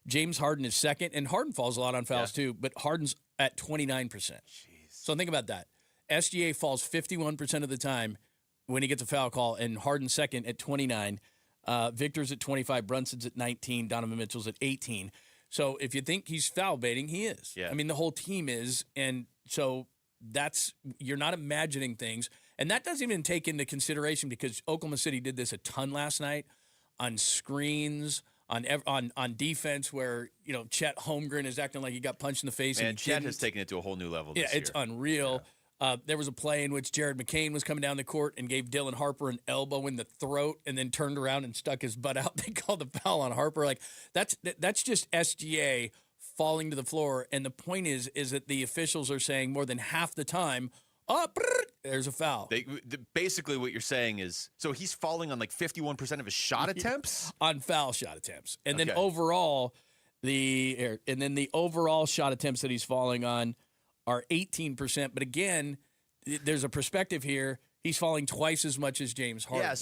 Speaker 6: James Harden is second, and Harden falls a lot on fouls too, but Harden's at 29%. So think about that. SGA falls 51% of the time when he gets a foul call, and Harden's second at 29. Victor's at 25, Brunson's at 19, Donovan Mitchell's at 18. So if you think he's foul baiting, he is.
Speaker 7: Yeah.
Speaker 6: I mean, the whole team is. And so you're not imagining things. And that doesn't even take into consideration, because Oklahoma City did this a ton last night on screens, on defense, where, Chet Holmgren is acting like he got punched in the face.
Speaker 7: And Chet has taken it to a whole new level this year.
Speaker 6: Yeah, it's unreal. Yeah. There was a play in which Jared McCain was coming down the court and gave Dylan Harper an elbow in the throat and then turned around and stuck his butt out. They called the foul on Harper. Like, that's just SGA falling to the floor. And the point is that the officials are saying more than half the time, there's a foul.
Speaker 7: Basically, what you're saying is, so he's falling on like 51% of his shot attempts?
Speaker 6: On foul shot attempts. And then overall, the overall shot attempts that he's falling on are 18%. But again, there's a perspective here. He's falling twice as much as James Harden.
Speaker 7: Yeah,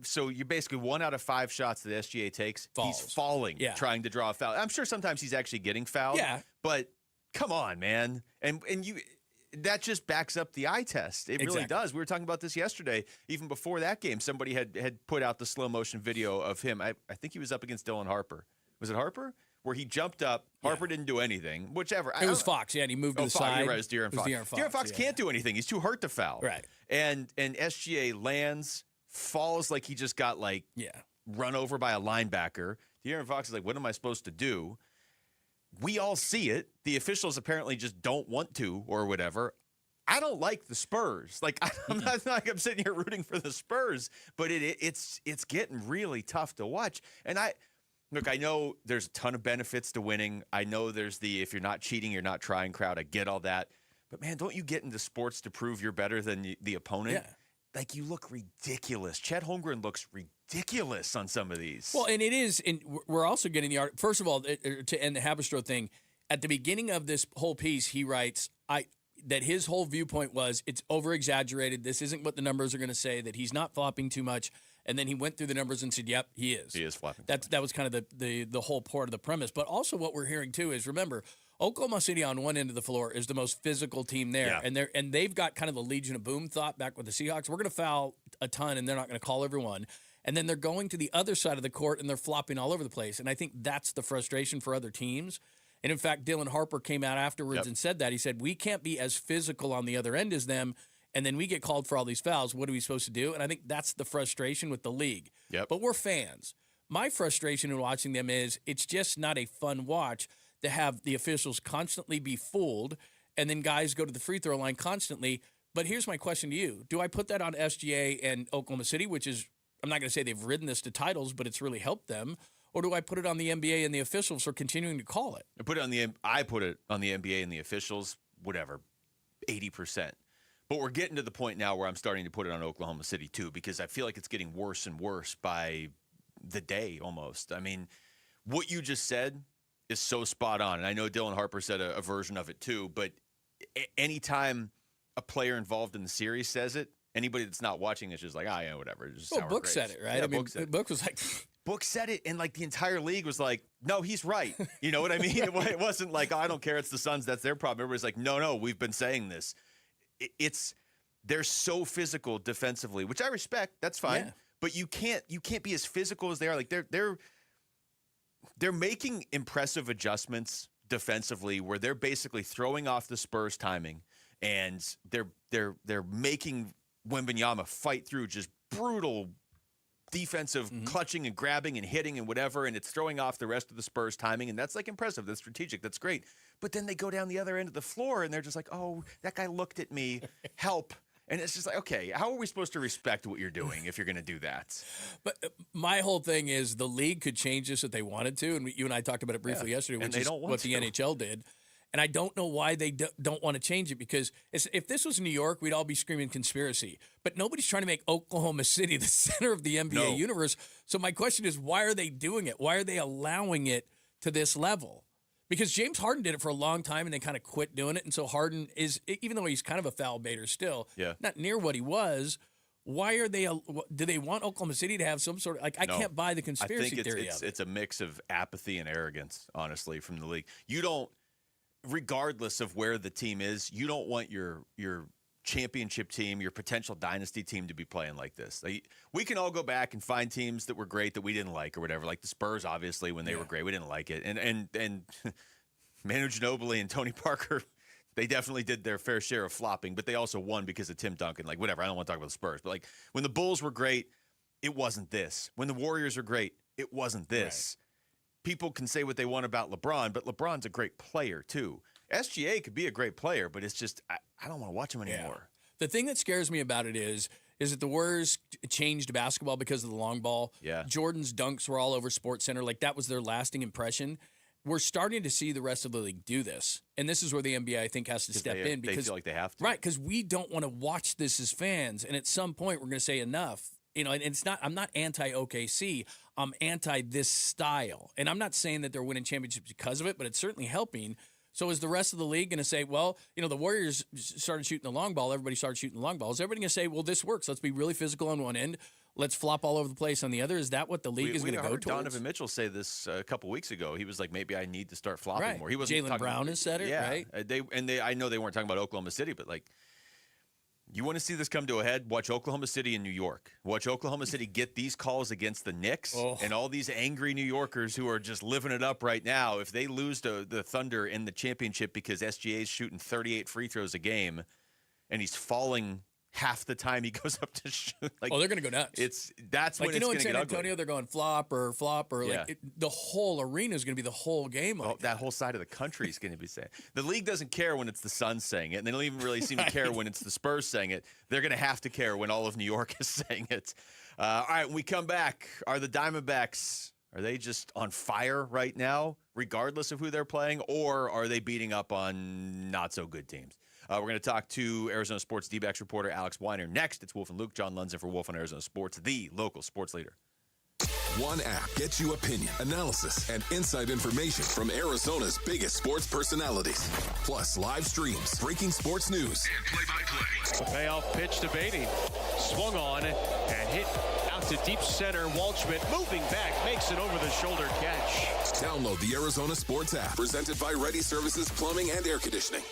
Speaker 7: so you're basically 1 out of 5 shots that SGA takes,
Speaker 6: Falls.
Speaker 7: he's falling, trying to draw a foul. I'm sure sometimes he's actually getting fouled.
Speaker 6: Yeah.
Speaker 7: But come on, man. And you... That just backs up the eye test. It really does. We were talking about this yesterday. Even before that game, somebody had put out the slow motion video of him. I think he was up against Dylan Harper. Was it Harper? Where he jumped up. Harper didn't do anything. Whichever.
Speaker 6: It was Fox, and he moved to the side.
Speaker 7: You're right, it was De'Aaron Fox. De'Aaron Fox can't do anything. He's too hurt to foul.
Speaker 6: Right.
Speaker 7: And SGA lands, falls like he just got run over by a linebacker. De'Aaron Fox is like, what am I supposed to do? We all see it. The officials apparently just don't want to or whatever. I don't like the Spurs. Like, I'm not like I'm sitting here rooting for the Spurs, but it's getting really tough to watch. And I know there's a ton of benefits to winning. I know there's the if you're not cheating, you're not trying crowd. I get all that. But, man, don't you get into sports to prove you're better than the opponent?
Speaker 6: Yeah.
Speaker 7: Like, you look ridiculous. Chet Holmgren looks ridiculous on some of these.
Speaker 6: Well, and it is, and we're also getting the art. First of all, to end the Haberstroh thing, at the beginning of this whole piece, he writes, that his whole viewpoint was it's over-exaggerated. This isn't what the numbers are going to say, that he's not flopping too much. And then he went through the numbers and said, yep, he is.
Speaker 7: He is flopping.
Speaker 6: That was kind of the whole part of the premise. But also what we're hearing, too, is, remember, Oklahoma City on one end of the floor is the most physical team there. Yeah. And they've got kind of the Legion of Boom thought back with the Seahawks. We're going to foul a ton, and they're not going to call everyone. And then they're going to the other side of the court, and they're flopping all over the place. And I think that's the frustration for other teams. And, in fact, Dylan Harper came out afterwards and said that. He said, we can't be as physical on the other end as them, and then we get called for all these fouls. What are we supposed to do? And I think that's the frustration with the league.
Speaker 7: Yep.
Speaker 6: But we're fans. My frustration in watching them is it's just not a fun watch to have the officials constantly be fooled and then guys go to the free throw line constantly. But here's my question to you. Do I put that on SGA and Oklahoma City, which is, I'm not going to say they've ridden this to titles, but it's really helped them? Or do I put it on the NBA and the officials for continuing to call it?
Speaker 7: I put it on the NBA and the officials, whatever, 80%. But we're getting to the point now where I'm starting to put it on Oklahoma City too, because I feel like it's getting worse and worse by the day almost. I mean, what you just said is so spot on. And I know Dylan Harper said a version of it too, but anytime a player involved in the series says it, anybody that's not watching is just like, yeah, whatever. Just
Speaker 6: well, Book said it, right?
Speaker 7: Yeah,
Speaker 6: I mean, Book was like...
Speaker 7: Book said it, and like the entire league was like, no, he's right. You know what I mean? It wasn't like, I don't care, it's the Suns, that's their problem. Everybody's like, no, we've been saying this. They're so physical defensively, which I respect. That's fine. Yeah. But you can't be as physical as they are. Like they're making impressive adjustments defensively where they're basically throwing off the Spurs timing, and they're making Wembanyama fight through just brutal defensive clutching and grabbing and hitting and whatever, and it's throwing off the rest of the Spurs timing, and that's like impressive. That's strategic. That's great. But then they go down the other end of the floor, and they're just like, oh, that guy looked at me. Help. And it's just like, okay, how are we supposed to respect what you're doing if you're going to do that?
Speaker 6: But my whole thing is the league could change this if they wanted to, and you and I talked about it briefly yesterday, which is what the NHL did. And I don't know why they don't want to change it, because if this was New York, we'd all be screaming conspiracy. But nobody's trying to make Oklahoma City the center of the NBA universe. So my question is, why are they doing it? Why are they allowing it to this level? Because James Harden did it for a long time, and they kind of quit doing it. And so Harden is, even though he's kind of a foul baiter still, not near what he was. Why are they? Do they want Oklahoma City to have some sort of I can't buy the conspiracy theory of it.
Speaker 7: It's a mix of apathy and arrogance, honestly, from the league. You don't. Regardless of where the team is, you don't want your championship team, your potential dynasty team to be playing like this. Like, we can all go back and find teams that were great that we didn't like or whatever. Like the Spurs, obviously, when they were great, we didn't like it. And Manu Ginobili and Tony Parker, they definitely did their fair share of flopping, but they also won because of Tim Duncan. Like, whatever, I don't want to talk about the Spurs. But, like, when the Bulls were great, it wasn't this. When the Warriors are great, it wasn't this. Right. People can say what they want about LeBron, but LeBron's a great player, too. SGA could be a great player, but it's just, I don't want to watch him anymore.
Speaker 6: The thing that scares me about it is that the Warriors changed basketball because of the long ball.
Speaker 7: Yeah.
Speaker 6: Jordan's dunks were all over SportsCenter. Like, that was their lasting impression. We're starting to see the rest of the league do this. And this is where the NBA, I think, has to step in. Because
Speaker 7: they feel like they have to.
Speaker 6: Right, because we don't want to watch this as fans. And at some point, we're going to say enough. You know, and it's not. I'm not anti-OKC. I'm anti this style. And I'm not saying that they're winning championships because of it, but it's certainly helping. So is the rest of the league going to say, well, you know, the Warriors started shooting the long ball. Everybody started shooting the long ball. Is everybody going to say, well, this works. Let's be really physical on one end. Let's flop all over the place on the other. Is that what the league is going to go towards?
Speaker 7: Donovan Mitchell say this a couple weeks ago. He was like, maybe I need to start flopping more. He wasn't
Speaker 6: Jaylen Brown has said it, right?
Speaker 7: I know they weren't talking about Oklahoma City, but like, you want to see this come to a head? Watch Oklahoma City and New York. Watch Oklahoma City get these calls against the Knicks and all these angry New Yorkers who are just living it up right now. If they lose to the Thunder in the championship because SGA is shooting 38 free throws a game and he's falling half the time he goes up to shoot. Like,
Speaker 6: they're going to go nuts.
Speaker 7: That's
Speaker 6: like,
Speaker 7: when it's going to get ugly.
Speaker 6: In San Antonio, they're going flop or like the whole arena is going to be the whole game. Like
Speaker 7: that whole side of the country is going to be saying. The league doesn't care when it's the Suns saying it, and they don't even really seem to care when it's the Spurs saying it. They're going to have to care when all of New York is saying it. All right, when we come back, are the Diamondbacks, are they just on fire right now, regardless of who they're playing, or are they beating up on not-so-good teams? We're going to talk to Arizona Sports D-backs reporter Alex Weiner. Next, it's Wolf and Luke. John Lundzen for Wolf on Arizona Sports, the local sports leader.
Speaker 1: One app gets you opinion, analysis, and inside information from Arizona's biggest sports personalities. Plus live streams, breaking sports news, and play-by-play.
Speaker 3: Payoff pitch to Beatty. Swung on and hit out to deep center. Waldschmidt moving back, makes an over-the-shoulder catch.
Speaker 1: Download the Arizona Sports app, presented by Ready Services Plumbing and Air Conditioning.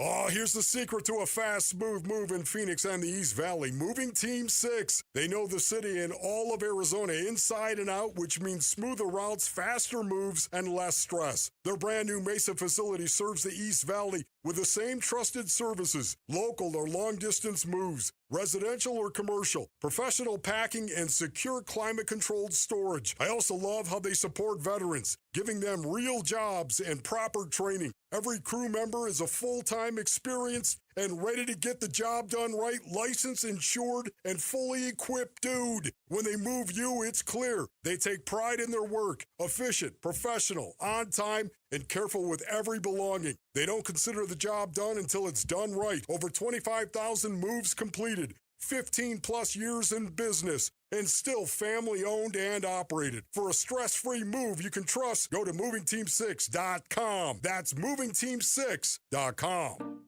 Speaker 21: Oh, here's the secret to a fast, smooth move in Phoenix and the East Valley. Moving Team 6. They know the city and all of Arizona inside and out, which means smoother routes, faster moves, and less stress. Their brand new Mesa facility serves the East Valley with the same trusted services, local or long-distance moves, residential or commercial, professional packing, and secure climate-controlled storage. I also love how they support veterans, giving them real jobs and proper training. Every crew member is a full-time, experienced, and ready to get the job done right, licensed, insured, and fully equipped dude. When they move you, it's clear. They take pride in their work, efficient, professional, on time, and careful with every belonging. They don't consider the job done until it's done right. Over 25,000 moves completed, 15-plus years in business, and still family-owned and operated. For a stress-free move you can trust, go to MovingTeam6.com. That's MovingTeam6.com.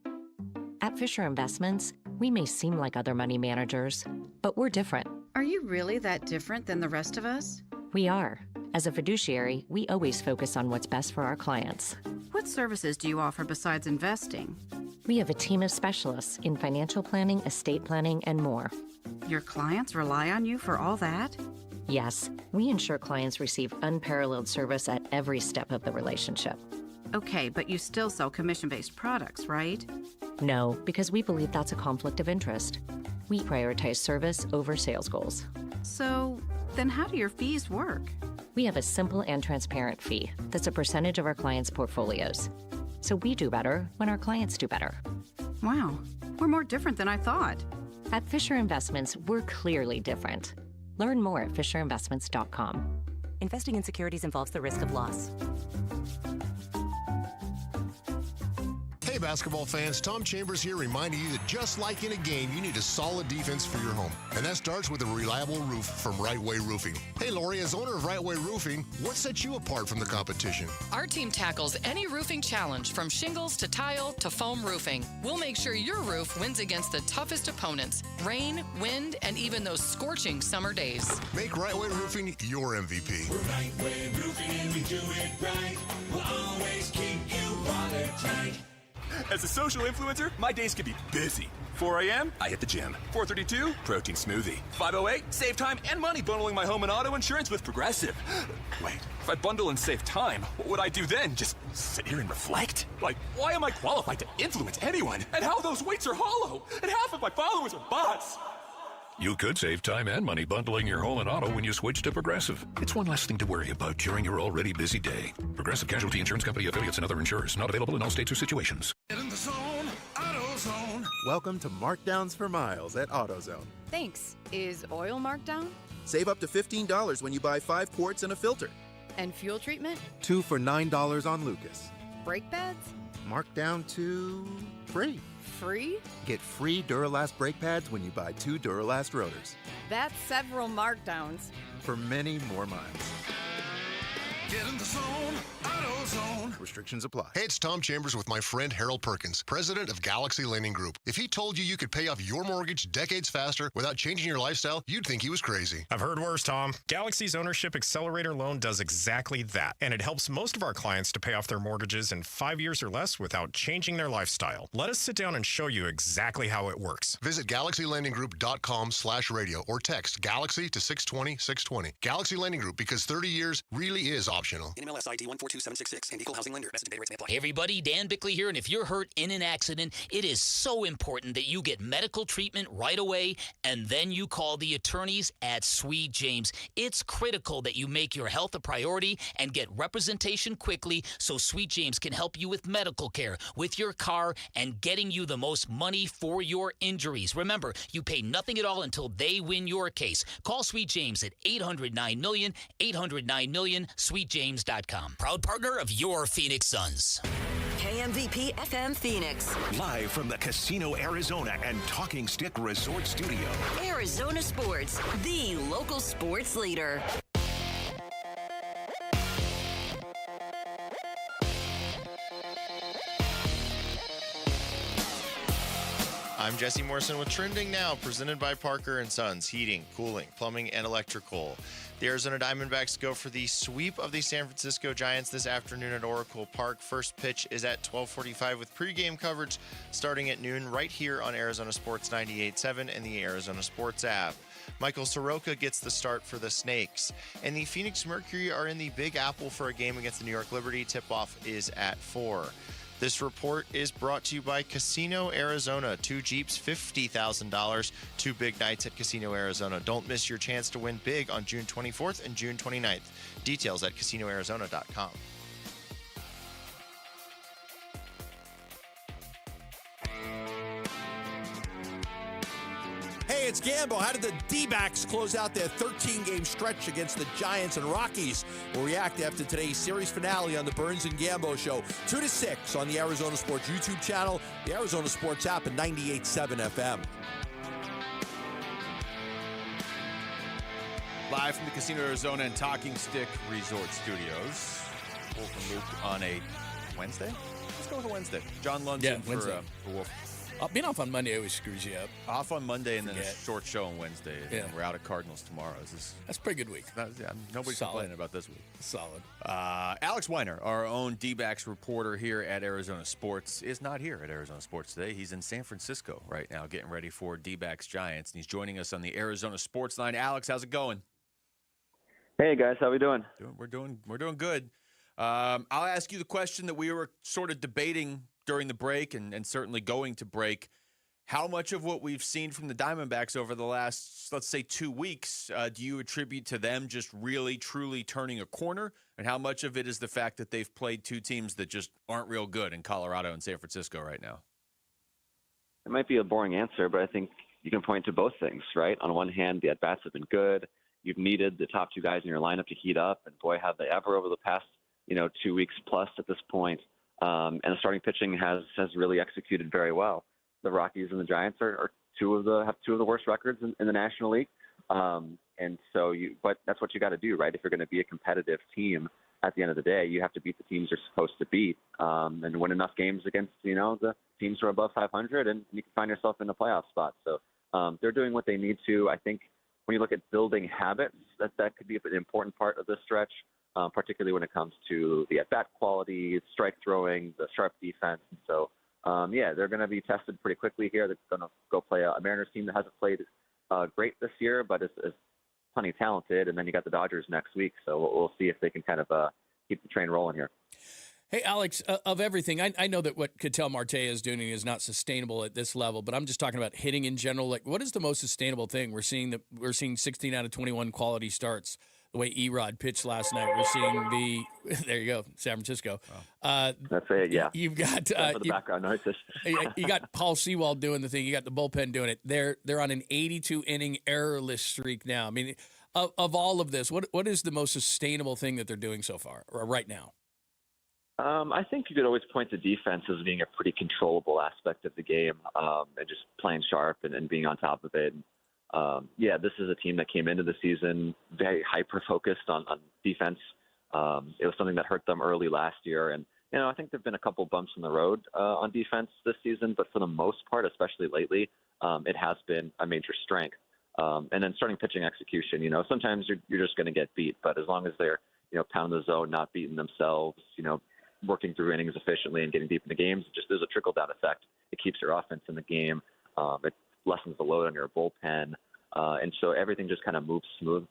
Speaker 10: At Fisher Investments, we may seem like other money managers, but we're different.
Speaker 11: Are you really that different than the rest of us?
Speaker 10: We are. As a fiduciary, we always focus on what's best for our clients.
Speaker 11: What services do you offer besides investing?
Speaker 10: We have a team of specialists in financial planning, estate planning, and more.
Speaker 11: Your clients rely on you for all that?
Speaker 10: Yes, we ensure clients receive unparalleled service at every step of the relationship.
Speaker 11: Okay, but you still sell commission-based products, right?
Speaker 10: No, because we believe that's a conflict of interest. We prioritize service over sales goals.
Speaker 11: So, then how do your fees work?
Speaker 10: We have a simple and transparent fee that's a percentage of our clients' portfolios. So we do better when our clients do better.
Speaker 11: Wow, we're more different than I thought.
Speaker 10: At Fisher Investments, we're clearly different. Learn more at FisherInvestments.com.
Speaker 16: Investing in securities involves the risk of loss.
Speaker 17: Hey basketball fans, Tom Chambers here reminding you that just like in a game, you need a solid defense for your home. And that starts with a reliable roof from Right Way Roofing. Hey Lori, as owner of Right Way Roofing, what sets you apart from the competition?
Speaker 18: Our team tackles any roofing challenge from shingles to tile to foam roofing. We'll make sure your roof wins against the toughest opponents, rain, wind, and even those scorching summer days.
Speaker 17: Make Right Way Roofing your MVP.
Speaker 22: We're Right Way Roofing and we do it right. We'll always keep you watertight.
Speaker 2: As a social influencer, my days can be busy. 4 a.m., I hit the gym. 4:32, protein smoothie. 5:08, save time and money bundling my home and auto insurance with Progressive. Wait, if I bundle and save time, what would I do then? Just sit here and reflect? Like, why am I qualified to influence anyone? And how those weights are hollow? And half of my followers are bots.
Speaker 4: You could save time and money bundling your home and auto when you switch to Progressive. It's one less thing to worry about during your already busy day. Progressive Casualty Insurance Company affiliates and other insurers. Not available in all states or situations.
Speaker 22: Get in the zone, AutoZone.
Speaker 5: Welcome to Markdowns for Miles at AutoZone.
Speaker 8: Thanks. Is oil marked down?
Speaker 5: Save up to $15 when you buy 5 quarts and a filter.
Speaker 8: And fuel treatment?
Speaker 5: 2 for $9 on Lucas.
Speaker 8: Brake pads?
Speaker 5: Marked down to free.
Speaker 8: Free?
Speaker 5: Get free Duralast brake pads when you buy 2 Duralast rotors.
Speaker 8: That's several markdowns.
Speaker 5: For many more miles.
Speaker 22: Get in the zone, AutoZone.
Speaker 17: Restrictions apply. Hey, it's Tom Chambers with my friend Harold Perkins, president of Galaxy Lending Group. If he told you could pay off your mortgage decades faster without changing your lifestyle, you'd think he was crazy.
Speaker 9: I've heard worse, Tom. Galaxy's Ownership Accelerator Loan does exactly that, and it helps most of our clients to pay off their mortgages in 5 years or less without changing their lifestyle. Let us sit down and show you exactly how it works.
Speaker 17: Visit GalaxyLendingGroup.com/radio or text Galaxy to 620-620. Galaxy Lending Group, because 30 years really is optional.
Speaker 19: NMLS ID 142766 and Equal Housing Lender. Best data rates may apply. Hey everybody, Dan Bickley here, and if you're hurt in an accident, it is so important that you get medical treatment right away, and then you call the attorneys at Sweet James. It's critical that you make your health a priority and get representation quickly so Sweet James can help you with medical care, with your car, and getting you the most money for your injuries. Remember, you pay nothing at all until they win your case. Call Sweet James at 800-9-MILLION, 800-9-MILLION, sweetjames.com. Proud partner of your Phoenix Suns.
Speaker 23: KMVP FM Phoenix.
Speaker 22: Live from the Casino Arizona and Talking Stick Resort Studio.
Speaker 23: Arizona Sports, the local sports leader.
Speaker 28: I'm Jesse Morrison with Trending Now, presented by Parker & Sons, heating, cooling, plumbing, and electrical. The Arizona Diamondbacks go for the sweep of the San Francisco Giants this afternoon at Oracle Park. First pitch is at 12:45 with pregame coverage starting at noon right here on Arizona Sports 98.7 and the Arizona Sports app. Michael Soroka gets the start for the Snakes. And the Phoenix Mercury are in the Big Apple for a game against the New York Liberty. Tip-off is at 4. This report is brought to you by Casino Arizona. 2 Jeeps, $50,000. 2 big nights at Casino Arizona. Don't miss your chance to win big on June 24th and June 29th. Details at casinoarizona.com.
Speaker 24: Hey, it's Gambo. How did the D-backs close out their 13-game stretch against the Giants and Rockies? We'll react after today's series finale on the Burns and Gambo Show, 2 to 6 on the Arizona Sports YouTube channel, the Arizona Sports app, and 98.7 FM.
Speaker 7: Live from the Casino Arizona and Talking Stick Resort Studios. Wolf and Luke on a Wednesday? Let's go with a Wednesday. John Lundson for Wolf.
Speaker 6: Being off on Monday always screws you up.
Speaker 7: Off on Monday and then a short show on Wednesday. Yeah. And we're out at Cardinals tomorrow.
Speaker 6: That's a pretty good week.
Speaker 7: Nobody's complaining about this week.
Speaker 6: Solid.
Speaker 7: Alex Weiner, our own D-backs reporter here at Arizona Sports, is not here at Arizona Sports today. He's in San Francisco right now getting ready for D-backs Giants, and he's joining us on the Arizona Sports Line. Alex, how's it going?
Speaker 25: Hey, guys. How we doing?
Speaker 7: We're doing good. I'll ask you the question that we were sort of debating during the break and certainly going to break. How much of what we've seen from the Diamondbacks over the last, let's say, 2 weeks, do you attribute to them just really, truly turning a corner? And how much of it is the fact that they've played 2 teams that just aren't real good in Colorado and San Francisco right now?
Speaker 25: It might be a boring answer, but I think you can point to both things, right? On one hand, the at-bats have been good. You've needed the top 2 guys in your lineup to heat up, and boy, have they ever over the past, 2 weeks plus at this point. And the starting pitching has really executed very well. The Rockies and the Giants have two of the worst records in the National League. But that's what you got to do, right? If you're going to be a competitive team at the end of the day, you have to beat the teams you're supposed to beat, and win enough games against, the teams who are above 500, and you can find yourself in a playoff spot. So they're doing what they need to. I think when you look at building habits, that could be an important part of this stretch. Particularly when it comes to the at-bat quality, strike throwing, the sharp defense. So they're going to be tested pretty quickly here. They're going to go play a Mariners team that hasn't played great this year, but is plenty talented. And then you got the Dodgers next week, so we'll see if they can kind of keep the train rolling here.
Speaker 6: Hey, Alex, of everything, I know that what Ketel Marte is doing is not sustainable at this level, but I'm just talking about hitting in general. Like, what is the most sustainable thing? We're seeing 16 out of 21 quality starts. The way Erod pitched last night, we're seeing there you go, San Francisco.
Speaker 25: That's it, yeah.
Speaker 6: You've got
Speaker 25: for the background noises.
Speaker 6: you got Paul Sewald doing the thing. You got the bullpen doing it. They're on an 82 inning errorless streak now. I mean, of all of this, what is the most sustainable thing that they're doing so far or right now?
Speaker 25: I think you could always point to defense as being a pretty controllable aspect of the game, and just playing sharp and being on top of it. This is a team that came into the season very hyper-focused on defense. It was something that hurt them early last year. And, I think there have been a couple bumps in the road on defense this season, but for the most part, especially lately, it has been a major strength. And then starting pitching execution, sometimes you're just going to get beat, but as long as they're, pounding the zone, not beating themselves, working through innings efficiently and getting deep into games, there's a trickle-down effect. It keeps your offense in the game. It lessens the load on your bullpen. And so everything just kind of moves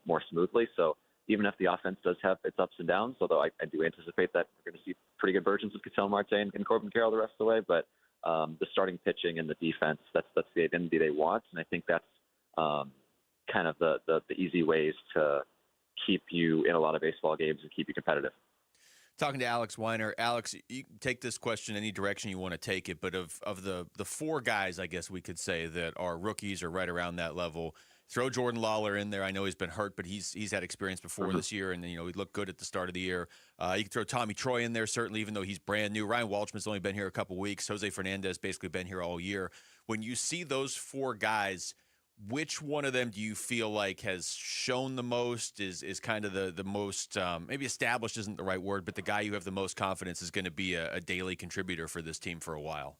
Speaker 25: more smoothly. So even if the offense does have its ups and downs, although I do anticipate that we're going to see pretty good versions of Ketel Marte and Corbin Carroll the rest of the way, but the starting pitching and the defense, that's the identity they want. And I think that's kind of the easy ways to keep you in a lot of baseball games and keep you competitive.
Speaker 7: Talking to Alex Weiner. Alex, you can take this question any direction you want to take it, but of the four guys, I guess we could say, that are rookies or right around that level, throw Jordan Lawler in there. I know he's been hurt, but he's had experience before this year, and he looked good at the start of the year. You can throw Tommy Troy in there, certainly, even though he's brand new. Ryan Walshman's only been here a couple weeks. Jose Fernandez basically been here all year. When you see those four guys, which one of them do you feel like has shown the most, is kind of the most, maybe established isn't the right word, but the guy you have the most confidence is going to be a daily contributor for this team for a while?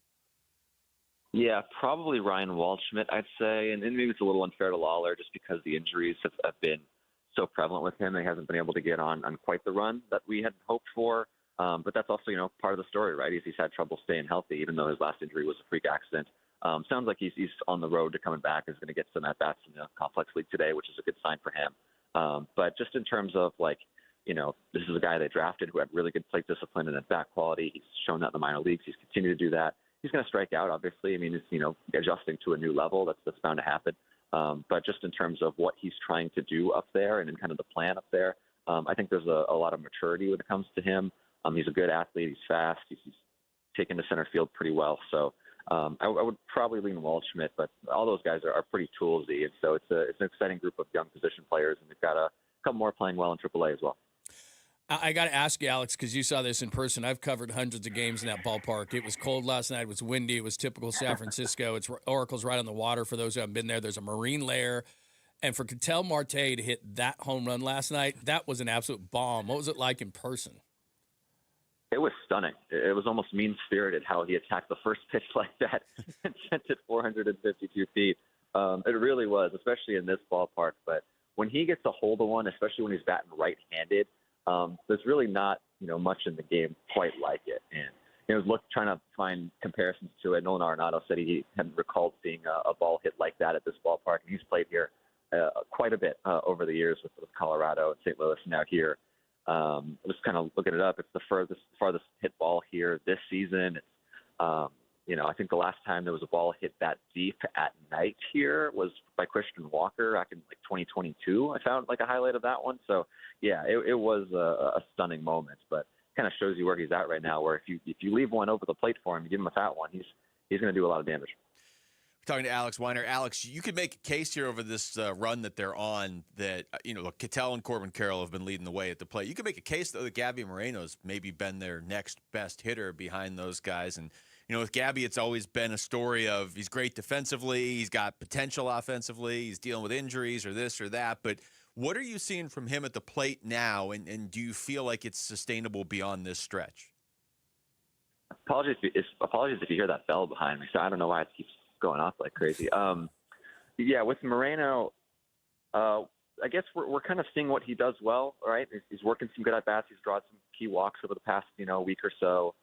Speaker 25: Yeah, probably Ryan Waldschmidt, I'd say. And maybe it's a little unfair to Lawler just because the injuries have been so prevalent with him. He hasn't been able to get on quite the run that we had hoped for. But that's also, part of the story, right? He's had trouble staying healthy, even though his last injury was a freak accident. Sounds like he's on the road to coming back. Is going to get some at-bats in the complex league today, which is a good sign for him. But just in terms of, this is a guy they drafted who had really good plate discipline and at-bat quality. He's shown that in the minor leagues. He's continued to do that. He's going to strike out, obviously. I mean, it's, adjusting to a new level. That's bound to happen. But just in terms of what he's trying to do up there and in kind of the plan up there, I think there's a lot of maturity when it comes to him. He's a good athlete. He's fast. He's taken to center field pretty well. So I would probably lean Waldschmidt, but all those guys are pretty toolsy. And so it's an exciting group of young position players, and they've got a couple more playing well in AAA as well.
Speaker 6: I got to ask you, Alex, because you saw this in person. I've covered hundreds of games in that ballpark. It was cold last night. It was windy. It was typical San Francisco. Oracle's right on the water. For those who haven't been there, there's a marine layer. And for Ketel Marte to hit that home run last night, that was an absolute bomb. What was it like in person?
Speaker 25: It was stunning. It was almost mean-spirited how he attacked the first pitch like that and sent it 452 feet. It really was, especially in this ballpark. But when he gets a hold of one, especially when he's batting right-handed, there's really not, much in the game quite like it. And trying to find comparisons to it. Nolan Arenado said he hadn't recalled seeing a ball hit like that at this ballpark. And he's played here quite a bit over the years with Colorado and St. Louis, and now here. Just kind of looking it up, it's the farthest hit ball here this season. It's, I think the last time there was a ball hit that deep at night here was by Christian Walker back in 2022. I found a highlight of that one. So yeah, it was a stunning moment, but kind of shows you where he's at right now, where if you leave one over the plate for him, you give him a fat one, he's going to do a lot of damage.
Speaker 7: Talking to Alex Weiner. Alex, you could make a case here over this run that they're on that, look, Ketel and Corbin Carroll have been leading the way at the plate. You could make a case, though, that Gabby Moreno's maybe been their next best hitter behind those guys. And, with Gabby, it's always been a story of he's great defensively, he's got potential offensively, he's dealing with injuries or this or that. But what are you seeing from him at the plate now, and do you feel like it's sustainable beyond this stretch?
Speaker 25: Apologies if you hear that bell behind me. So I don't know why it keeps going off like crazy. With Moreno, I guess we're kind of seeing what he does well, right? He's working some good at-bats. He's drawn some key walks over the past, week or so.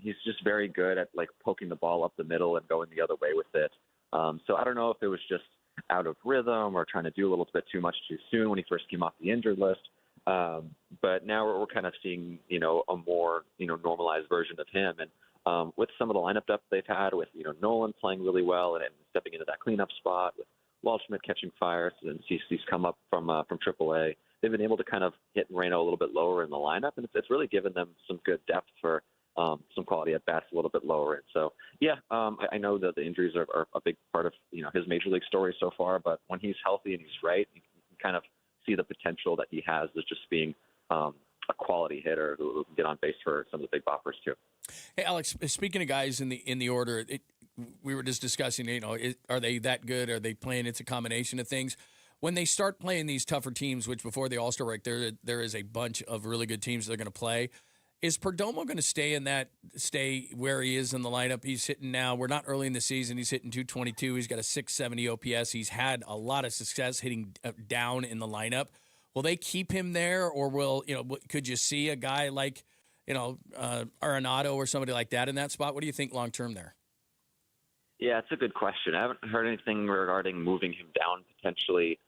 Speaker 25: He's just very good at like poking the ball up the middle and going the other way with it. So I don't know if it was just out of rhythm or trying to do a little bit too much too soon when he first came off the injured list. But now we're kind of seeing, a more, normalized version of him. And with some of the lineup depth they've had with, Nolan playing really well and stepping into that cleanup spot with Waldschmidt catching fire and he's come up from AAA. They've been able to kind of hit Moreno a little bit lower in the lineup, and it's really given them some good depth for some quality at bats a little bit lower. And so, I know that the injuries are a big part of his major league story so far. But when he's healthy and he's right, you can kind of see the potential that he has as just being a quality hitter who can get on base for some of the big boppers too.
Speaker 6: Hey, Alex, speaking of guys in the order, we were just discussing, are they that good? Are they playing? It's a combination of things. When they start playing these tougher teams, which before the All-Star break, there is a bunch of really good teams they're going to play. Is Perdomo going to stay where he is in the lineup? He's hitting now. We're not early in the season. He's hitting 222. He's got a 670 OPS. He's had a lot of success hitting down in the lineup. Will they keep him there, or could you see a guy like, Arenado or somebody like that in that spot? What do you think long term there?
Speaker 25: Yeah, it's a good question. I haven't heard anything regarding moving him down potentially.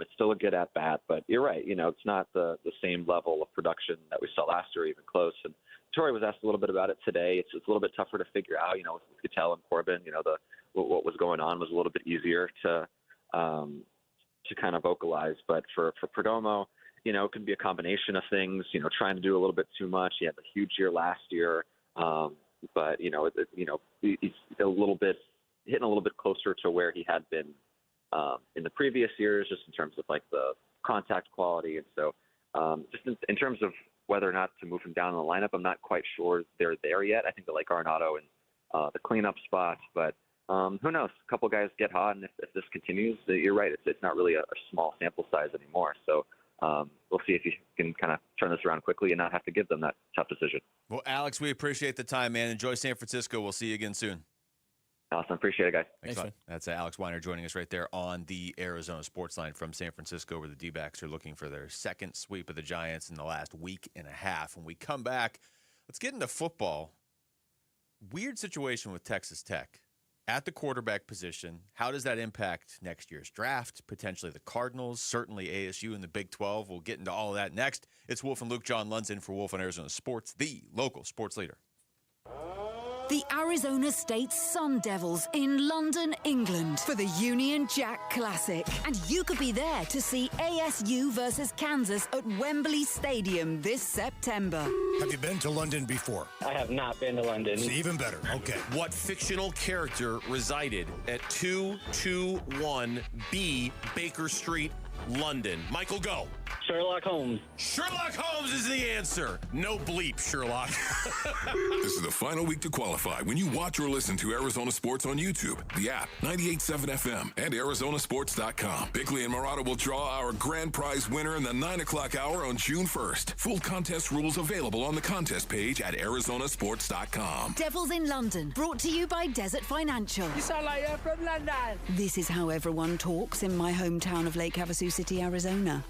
Speaker 25: It's still a good at-bat, but you're right. It's not the same level of production that we saw last year, even close. And Torrey was asked a little bit about it today. It's a little bit tougher to figure out, with Gattel and Corbin, what was going on was a little bit easier to kind of vocalize. But for Perdomo, it can be a combination of things, trying to do a little bit too much. He had a huge year last year. But, he's a little bit hitting a little bit closer to where he had been in the previous years, just in terms of like the contact quality. And so just in terms of whether or not to move him down in the lineup, I'm not quite sure they're there yet. I think they like Arenado and the cleanup spots, but who knows? A couple guys get hot, and if this continues, you're right. It's not really a small sample size anymore. So we'll see if you can kind of turn this around quickly and not have to give them that tough decision.
Speaker 7: Well, Alex, we appreciate the time, man. Enjoy San Francisco. We'll see you again soon.
Speaker 25: Awesome. Appreciate it, guys.
Speaker 7: Thanks a lot. That's Alex Weiner joining us right there on the Arizona Sports Line from San Francisco, where the D-backs are looking for their second sweep of the Giants in the last week and a half. When we come back, let's get into football. Weird situation with Texas Tech at the quarterback position. How does that impact next year's draft? Potentially the Cardinals, certainly ASU and the Big 12. We'll get into all of that next. It's Wolf and Luke. John Lund's in for Wolf on Arizona Sports, the local sports leader.
Speaker 3: The Arizona State Sun Devils in London, England for the Union Jack Classic. And you could be there to see ASU versus Kansas at Wembley Stadium this September.
Speaker 12: Have you been to London before?
Speaker 13: I have not been to London.
Speaker 12: It's even better. Okay.
Speaker 14: What fictional character resided at 221B Baker Street, London? Michael, go.
Speaker 13: Sherlock Holmes.
Speaker 14: Sherlock Holmes is the answer. No bleep, Sherlock.
Speaker 1: This is the final week to qualify when you watch or listen to Arizona Sports on YouTube, the app, 98.7 FM, and ArizonaSports.com. Bickley and Murata will draw our grand prize winner in the 9 o'clock hour on June 1st. Full contest rules available on the contest page at ArizonaSports.com.
Speaker 3: Devils in London, brought to you by Desert Financial.
Speaker 13: You sound like you're from London.
Speaker 3: This is how everyone talks in my hometown of Lake Havasu City, Arizona.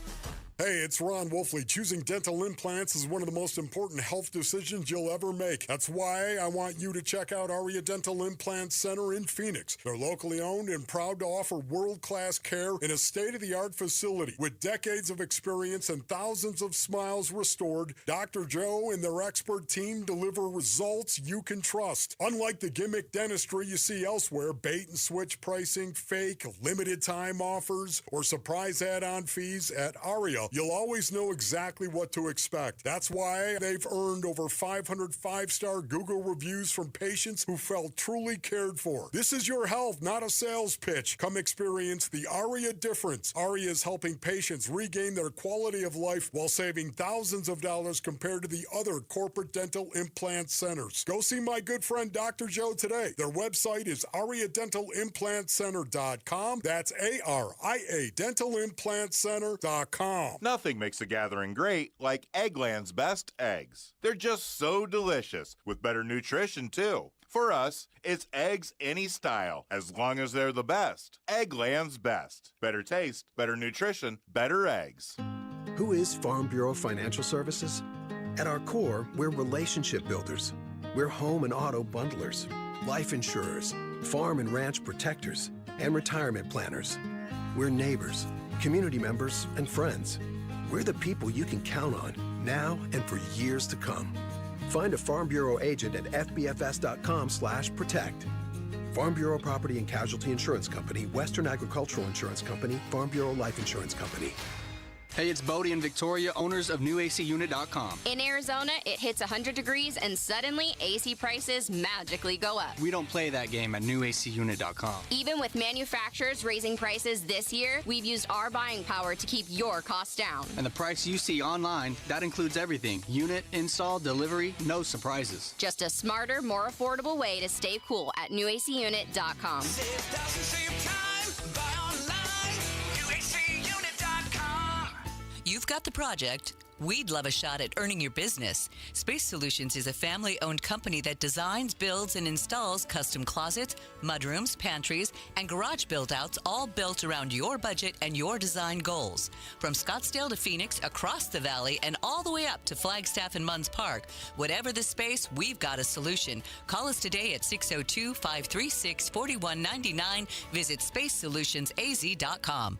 Speaker 21: Hey, it's Ron Wolfley. Choosing dental implants is one of the most important health decisions you'll ever make. That's why I want you to check out Aria Dental Implant Center in Phoenix. They're locally owned and proud to offer world-class care in a state-of-the-art facility. With decades of experience and thousands of smiles restored, Dr. Joe and their expert team deliver results you can trust. Unlike the gimmick dentistry you see elsewhere, bait-and-switch pricing, fake, limited-time offers, or surprise add-on fees, at Aria, you'll always know exactly what to expect. That's why they've earned over 500 five-star Google reviews from patients who felt truly cared for. This is your health, not a sales pitch. Come experience the Aria difference. Aria is helping patients regain their quality of life while saving thousands of dollars compared to the other corporate dental implant centers. Go see my good friend Dr. Joe today. Their website is ariadentalimplantcenter.com. That's ARIA dentalimplantcenter.com.
Speaker 15: Nothing makes a gathering great like Eggland's best eggs. They're just so delicious, with better nutrition too. For us, it's eggs any style, as long as they're the best. Eggland's best. Better taste, better nutrition, better eggs.
Speaker 20: Who is Farm Bureau Financial Services? At our core, we're relationship builders.
Speaker 2: We're home and auto bundlers, life insurers, farm and ranch protectors, and retirement planners. We're neighbors, community members, and friends. We're the people you can count on now and for years to come. Find a Farm Bureau agent at fbfs.com/protect. Farm Bureau Property and Casualty Insurance Company, Western Agricultural Insurance Company, Farm Bureau Life Insurance Company.
Speaker 10: Hey, it's Bodie and Victoria, owners of NewACUnit.com.
Speaker 11: In Arizona, it hits 100 degrees and suddenly AC prices magically go up.
Speaker 10: We don't play that game at NewACUnit.com.
Speaker 11: Even with manufacturers raising prices this year, we've used our buying power to keep your costs down.
Speaker 10: And the price you see online, that includes everything. Unit, install, delivery, no surprises.
Speaker 11: Just a smarter, more affordable way to stay cool at NewACUnit.com.
Speaker 16: You've got the project. We'd love a shot at earning your business. Space Solutions is a family-owned company that designs, builds, and installs custom closets, mudrooms, pantries, and garage build-outs, all built around your budget and your design goals. From Scottsdale to Phoenix, across the valley, and all the way up to Flagstaff and Munns Park. Whatever the space, we've got a solution. Call us today at 602-536-4199. Visit spacesolutionsaz.com.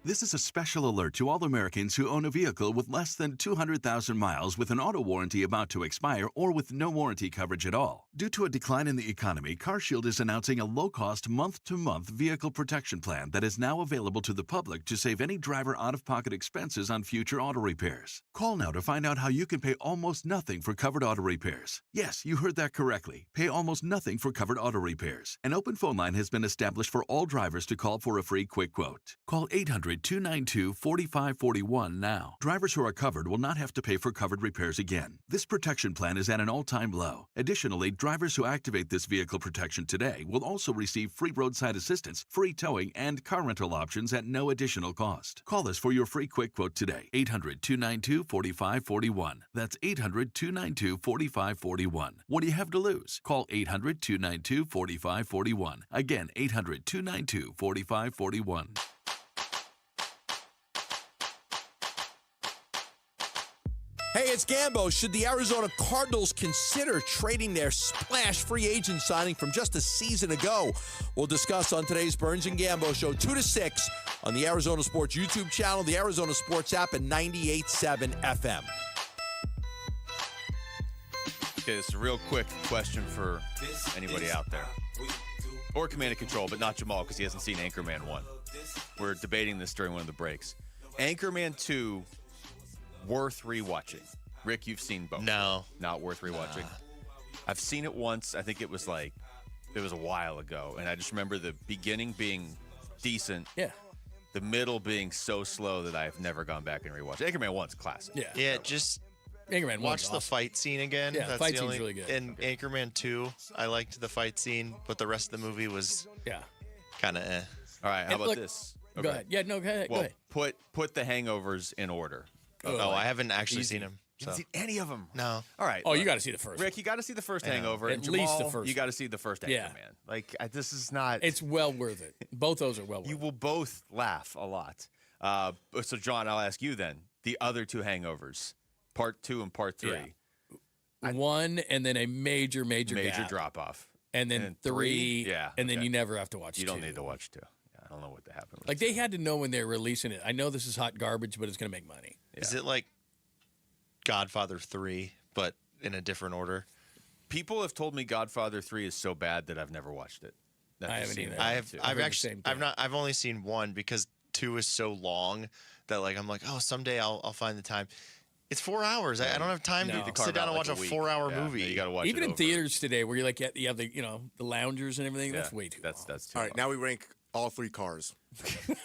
Speaker 18: This is a special alert to all Americans who own a vehicle with less than 200,000 miles with an auto warranty about to expire or with no warranty coverage at all. Due to a decline in the economy, CarShield is announcing a low-cost month-to-month vehicle protection plan that is now available to the public to save any driver out-of-pocket expenses on future auto repairs. Call now to find out how you can pay almost nothing for covered auto repairs. Yes, you heard that correctly. Pay almost nothing for covered auto repairs. An open phone line has been established for all drivers to call for a free quick quote. Call 800-292-4541 now. Drivers who are covered will not have to pay for covered repairs again. This protection plan is at an all-time low. Additionally, drivers who activate this vehicle protection today will also receive free roadside assistance, free towing, and car rental options at no additional cost. Call us for your free quick quote today. 800-292-4541. That's 800-292-4541. What do you have to lose? Call 800-292-4541. Again, 800-292-4541.
Speaker 24: Hey, it's Gambo. Should the Arizona Cardinals consider trading their splash free agent signing from just a season ago? We'll discuss on today's Burns and Gambo show, 2 to 6 on the Arizona Sports YouTube channel, the Arizona Sports app, and 98.7 FM.
Speaker 7: Okay, this is a real quick question for anybody out there. Or Command and Control, but not Jamal because he hasn't seen Anchorman 1. We're debating this during one of the breaks. Anchorman 2... worth rewatching. Rick, you've seen both.
Speaker 28: No.
Speaker 7: Not worth rewatching. I've seen it once. I think it was a while ago. And I just remember the beginning being decent.
Speaker 6: Yeah.
Speaker 7: The middle being so slow that I've never gone back and rewatched. Anchorman 1's classic.
Speaker 6: Yeah.
Speaker 28: Yeah, just
Speaker 6: Anchorman
Speaker 28: watch
Speaker 6: 1's
Speaker 28: the
Speaker 6: awesome.
Speaker 28: fight scene again.
Speaker 6: Yeah, the fight scene's really good.
Speaker 28: In Anchorman 2, I liked the fight scene, but the rest of the movie was kind of eh.
Speaker 7: All right, how
Speaker 6: And
Speaker 7: about
Speaker 6: look-
Speaker 7: this?
Speaker 6: Go ahead. Yeah, no, go ahead.
Speaker 7: Well,
Speaker 6: go ahead.
Speaker 7: put the hangovers in order.
Speaker 28: Oh, I haven't actually seen him.
Speaker 7: You haven't seen any of them?
Speaker 28: No.
Speaker 7: All right.
Speaker 6: Oh, you got to see the first.
Speaker 7: Rick, you got to see the first Hangover.
Speaker 6: At
Speaker 7: and
Speaker 6: least the
Speaker 7: Jamal,
Speaker 6: first
Speaker 7: You got to see the first
Speaker 6: Yeah.
Speaker 7: Anchorman. Like, this is not...
Speaker 6: It's well worth it. Both those are well worth it.
Speaker 7: You will both laugh a lot. So, John, I'll ask you then. The other two Hangovers, Part 2 and Part 3.
Speaker 6: Yeah. One, and then a major gap.
Speaker 7: drop-off.
Speaker 6: And then three,
Speaker 7: Yeah.
Speaker 6: and then you never have to watch
Speaker 7: You
Speaker 6: two.
Speaker 7: don't need to watch 2. Yeah, I don't know what happened with
Speaker 6: Like, they had to know when they were releasing it. I know this is hot garbage, but it's going to make money.
Speaker 28: Is it like Godfather 3, but in a different order?
Speaker 7: People have told me Godfather 3 is so bad that I've never watched it.
Speaker 6: I haven't either.
Speaker 28: I've only seen 1 because 2 is so long that I'm like, oh, someday I'll find the time. It's 4 hours. I don't have time to sit down and watch a 4-hour movie.
Speaker 7: You got to watch
Speaker 6: Even
Speaker 7: it
Speaker 6: in
Speaker 7: over.
Speaker 6: theaters today, where you're like, you have the the loungers and everything. That's way too.
Speaker 7: That's too.
Speaker 20: All right, now we rank all 3 cars.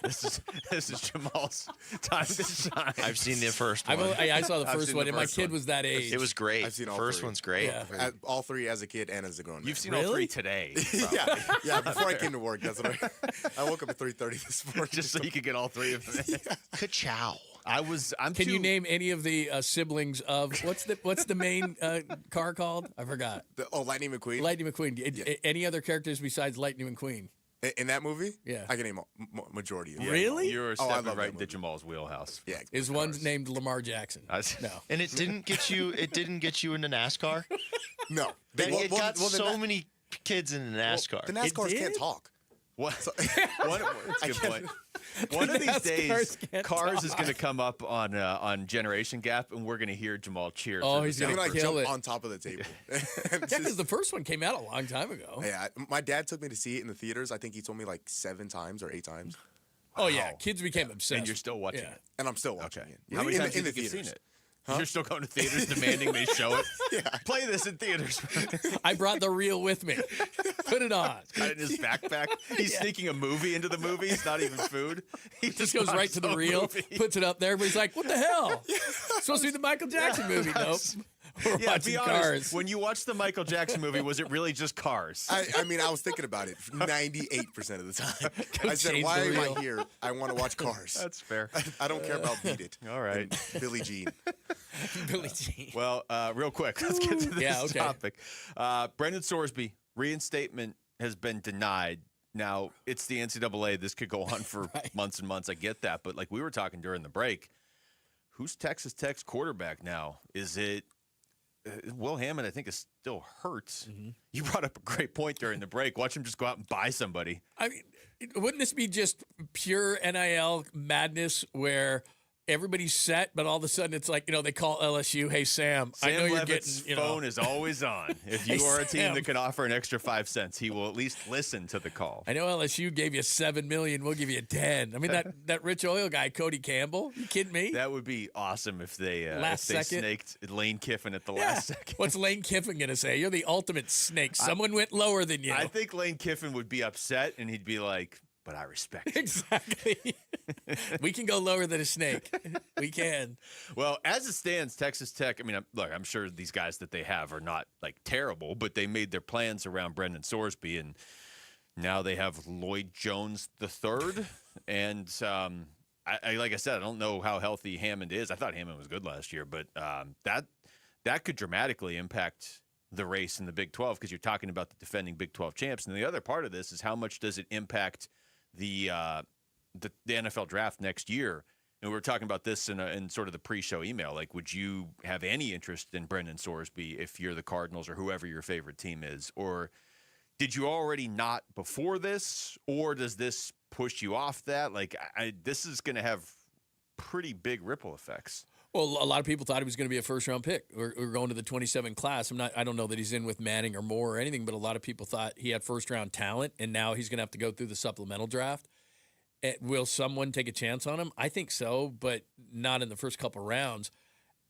Speaker 7: This is Jamal's time to shine.
Speaker 28: I've seen the first one.
Speaker 6: I saw the first one, and my kid was that age.
Speaker 28: It was great.
Speaker 20: I've seen all
Speaker 28: First
Speaker 20: 3.
Speaker 28: one's great.
Speaker 6: Yeah.
Speaker 20: All 3 as a kid and as a grown man.
Speaker 7: You've seen all 3 today.
Speaker 20: yeah. Before I came to work, that's what I woke up at 3:30 this morning.
Speaker 7: Just so you could get all 3 of them.
Speaker 28: Ka-chow.
Speaker 6: Can you name any of the siblings of what's the main car called? I forgot.
Speaker 20: Lightning McQueen.
Speaker 6: Lightning McQueen. Any other characters besides Lightning McQueen?
Speaker 20: In that movie?
Speaker 6: Yeah.
Speaker 20: I can name majority of it.
Speaker 6: Really?
Speaker 7: You're stepping right into Jamal's wheelhouse.
Speaker 20: Yeah.
Speaker 6: Is one named Lamar Jackson? No.
Speaker 28: And it didn't get you. It didn't get you into NASCAR.
Speaker 20: No.
Speaker 28: It got so many kids into NASCAR.
Speaker 20: The NASCARs can't talk.
Speaker 7: What? That's a good point. One of these days, Cars is going to come up on Generation Gap, and we're going to hear Jamal cheer.
Speaker 6: Oh, he's going to kill it
Speaker 20: on top of the table.
Speaker 6: Yeah, because the first one came out a long time ago.
Speaker 20: Yeah, my dad took me to see it in the theaters. I think he told me like 7 times or 8 times.
Speaker 6: Oh yeah, kids became obsessed.
Speaker 7: And you're still watching it.
Speaker 20: And I'm still watching it.
Speaker 7: How many times
Speaker 20: in
Speaker 7: have
Speaker 20: the
Speaker 7: you
Speaker 20: theaters?
Speaker 7: seen it? You're still going to theaters demanding they show it? Play this in theaters.
Speaker 6: I brought the reel with me. Put it on.
Speaker 7: Got it in his backpack. He's sneaking a movie into the movie. It's not even food.
Speaker 6: He just goes right to the reel, puts it up there. Everybody's like, what the hell? Supposed to be the Michael Jackson movie. Nope. We're watching
Speaker 7: be
Speaker 6: Cars.
Speaker 7: honest. When you watched the Michael Jackson movie, was it really just Cars?
Speaker 20: I mean, I was thinking about it 98% of the time. I said,
Speaker 6: change
Speaker 20: why
Speaker 6: the
Speaker 20: am
Speaker 6: reel.
Speaker 20: I here? I want to watch Cars.
Speaker 7: That's fair.
Speaker 20: I don't care about Beat It.
Speaker 7: All right.
Speaker 20: and Billie Jean.
Speaker 6: Billie Jean.
Speaker 7: Well, real quick, let's get to this
Speaker 6: okay.
Speaker 7: topic. Brendan Sorsby, reinstatement has been denied. Now, it's the NCAA. This could go on for months and months. I get that. But like we were talking during the break, who's Texas Tech's quarterback now? Is it Will Hammond? I think is still hurt.
Speaker 6: Mm-hmm.
Speaker 7: You brought up a great point during the break. Watch him just go out and buy somebody.
Speaker 6: I mean, wouldn't this be just pure NIL madness where everybody's set, but all of a sudden it's like, they call LSU, hey, Sam, I know you're
Speaker 7: Levitt's
Speaker 6: getting,
Speaker 7: phone is always on. If you are a team that can offer an extra 5 cents, he will at least listen to the call.
Speaker 6: I know LSU gave you $7 million. We'll give you 10. I mean, that rich oil guy, Cody Campbell, you kidding me?
Speaker 7: That would be awesome if they
Speaker 6: second.
Speaker 7: snaked Lane Kiffin at the last second.
Speaker 6: What's Lane Kiffin going to say? You're the ultimate snake. Someone went lower than you.
Speaker 7: I think Lane Kiffin would be upset, and he'd be like, but I respect you.
Speaker 6: Exactly. We can go lower than a snake. We can.
Speaker 7: Well, as it stands, Texas Tech, I mean, look, I'm sure these guys that they have are not, like, terrible, but they made their plans around Brendan Sorsby, and now they have Lloyd Jones III. And like I said, I don't know how healthy Hammond is. I thought Hammond was good last year, but that could dramatically impact the race in the Big 12 because you're talking about the defending Big 12 champs. And the other part of this is how much does it impact the NFL draft next year. And we were talking about this in sort of the pre-show email. Like, would you have any interest in Brendan Sorsby if you're the Cardinals or whoever your favorite team is? Or did you already not before this? Or does this push you off that? Like, this is going to have pretty big ripple effects.
Speaker 6: Well, a lot of people thought he was going to be a first-round pick. We're going to the 27 class. I don't know that he's in with Manning or Moore or anything, but a lot of people thought he had first-round talent, and now he's going to have to go through the supplemental draft. Will someone take a chance on him? I think so, but not in the first couple rounds.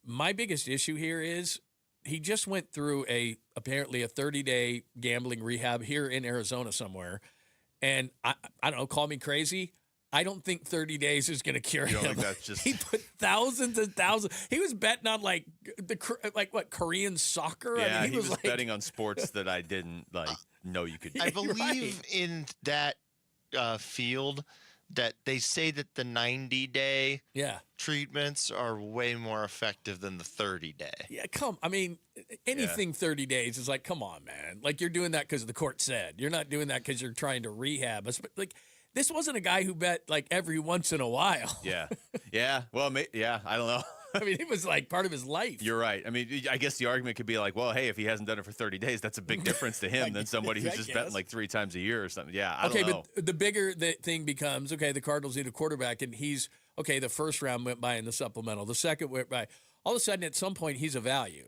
Speaker 6: My biggest issue here is he just went through apparently a 30-day gambling rehab here in Arizona somewhere, and I don't know, call me crazy. I don't think 30 days is going to cure him.
Speaker 7: Think that's just...
Speaker 6: He put thousands and thousands. He was betting on Korean soccer.
Speaker 7: Yeah,
Speaker 6: I mean,
Speaker 7: he was betting on sports that I didn't know you could.
Speaker 28: I believe in that field that they say that the 90-day treatments are way more effective than the 30-day.
Speaker 6: Yeah, anything 30 days is like, come on, man. Like, you're doing that because the court said. You're not doing that because you're trying to rehab us. But like, this wasn't a guy who bet like every once in a while.
Speaker 7: Yeah. Well, I don't know.
Speaker 6: I mean, it was like part of his life.
Speaker 7: You're right. I mean, I guess the argument could be like, well, hey, if he hasn't done it for 30 days, that's a big difference to him than somebody who's just betting like 3 times a year or something. Yeah, I don't know.
Speaker 6: But the bigger the thing becomes, the Cardinals need a quarterback, and he's, the first round went by in the supplemental. The second went by. All of a sudden, at some point, he's a value.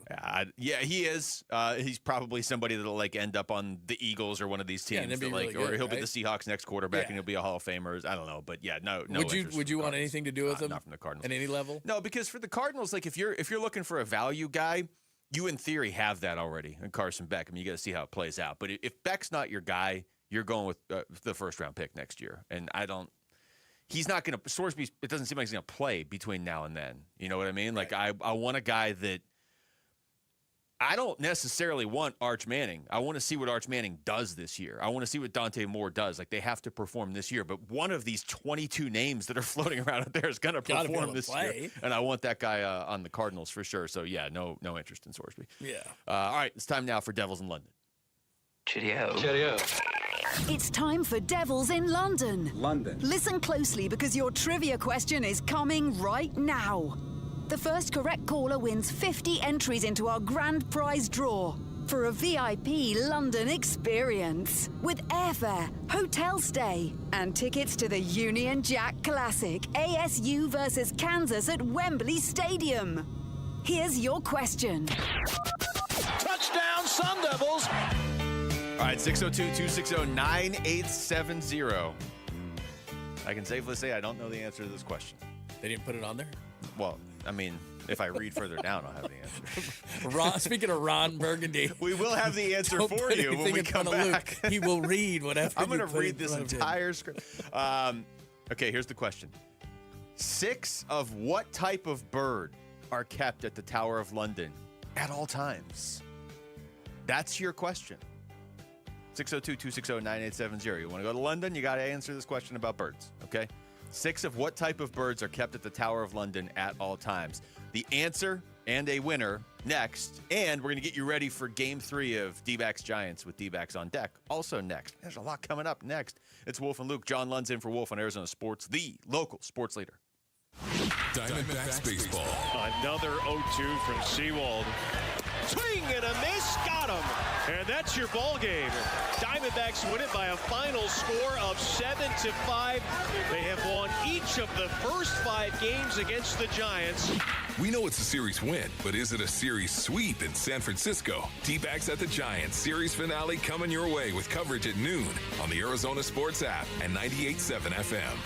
Speaker 7: Yeah, he is. He's probably somebody that'll like end up on the Eagles or one of these teams,
Speaker 6: really good,
Speaker 7: or he'll be the Seahawks next quarterback, and he'll be a Hall of Famer. I don't know, but no.
Speaker 6: Would you want anything to do with him?
Speaker 7: Not from the Cardinals
Speaker 6: at any level?
Speaker 7: No, because for the Cardinals, like if you're looking for a value guy, you in theory have that already in Carson Beck. I mean, you got to see how it plays out. But if Beck's not your guy, you're going with the first round pick next year, and I don't. He's not going to – Sorsby, it doesn't seem like he's going to play between now and then. You know what I mean? Like, I want a guy that – I don't necessarily want Arch Manning. I want to see what Arch Manning does this year. I want to see what Dante Moore does. Like, they have to perform this year. But one of these 22 names that are floating around out there is going to perform this year. And I want that guy on the Cardinals for sure. So, no interest in Sorsby.
Speaker 6: Yeah.
Speaker 7: All right, it's time now for Devils in London.
Speaker 4: Cheerio.
Speaker 3: It's time for Devils in London.
Speaker 4: London.
Speaker 3: Listen closely because your trivia question is coming right now. The first correct caller wins 50 entries into our grand prize draw for a VIP London experience with airfare, hotel stay, and tickets to the Union Jack Classic, ASU versus Kansas at Wembley Stadium. Here's your question.
Speaker 24: Touchdown, Sun Devils!
Speaker 7: All right, 602-260-9870. I can safely say I don't know the answer to this question.
Speaker 6: They didn't put it on there?
Speaker 7: Well, I mean, if I read further down, I'll have the answer.
Speaker 6: Speaking of Ron Burgundy.
Speaker 7: We will have the answer for you when we come back.
Speaker 6: He will read whatever
Speaker 7: I'm going to read this entire script. Okay, here's the question. 6 of what type of bird are kept at the Tower of London at all times? That's your question. 602-260-9870. You want to go to London? You got to answer this question about birds, okay? 6 of what type of birds are kept at the Tower of London at all times? The answer and a winner next. And we're going to get you ready for Game 3 of D-backs Giants with D-backs on deck. Also next. There's a lot coming up next. It's Wolf and Luke. John Lund's in for Wolf on Arizona Sports, the local sports leader.
Speaker 1: Diamondbacks baseball.
Speaker 5: Another 0-2 from Seawald. Swing and a miss, got him. And that's your ball game. Diamondbacks win it by a final score of 7-5. They have won each of the first 5 games against the Giants.
Speaker 1: We know it's a series win, but is it a series sweep in San Francisco? D-backs at the Giants series finale coming your way with coverage at noon on the Arizona Sports app and 98.7 FM.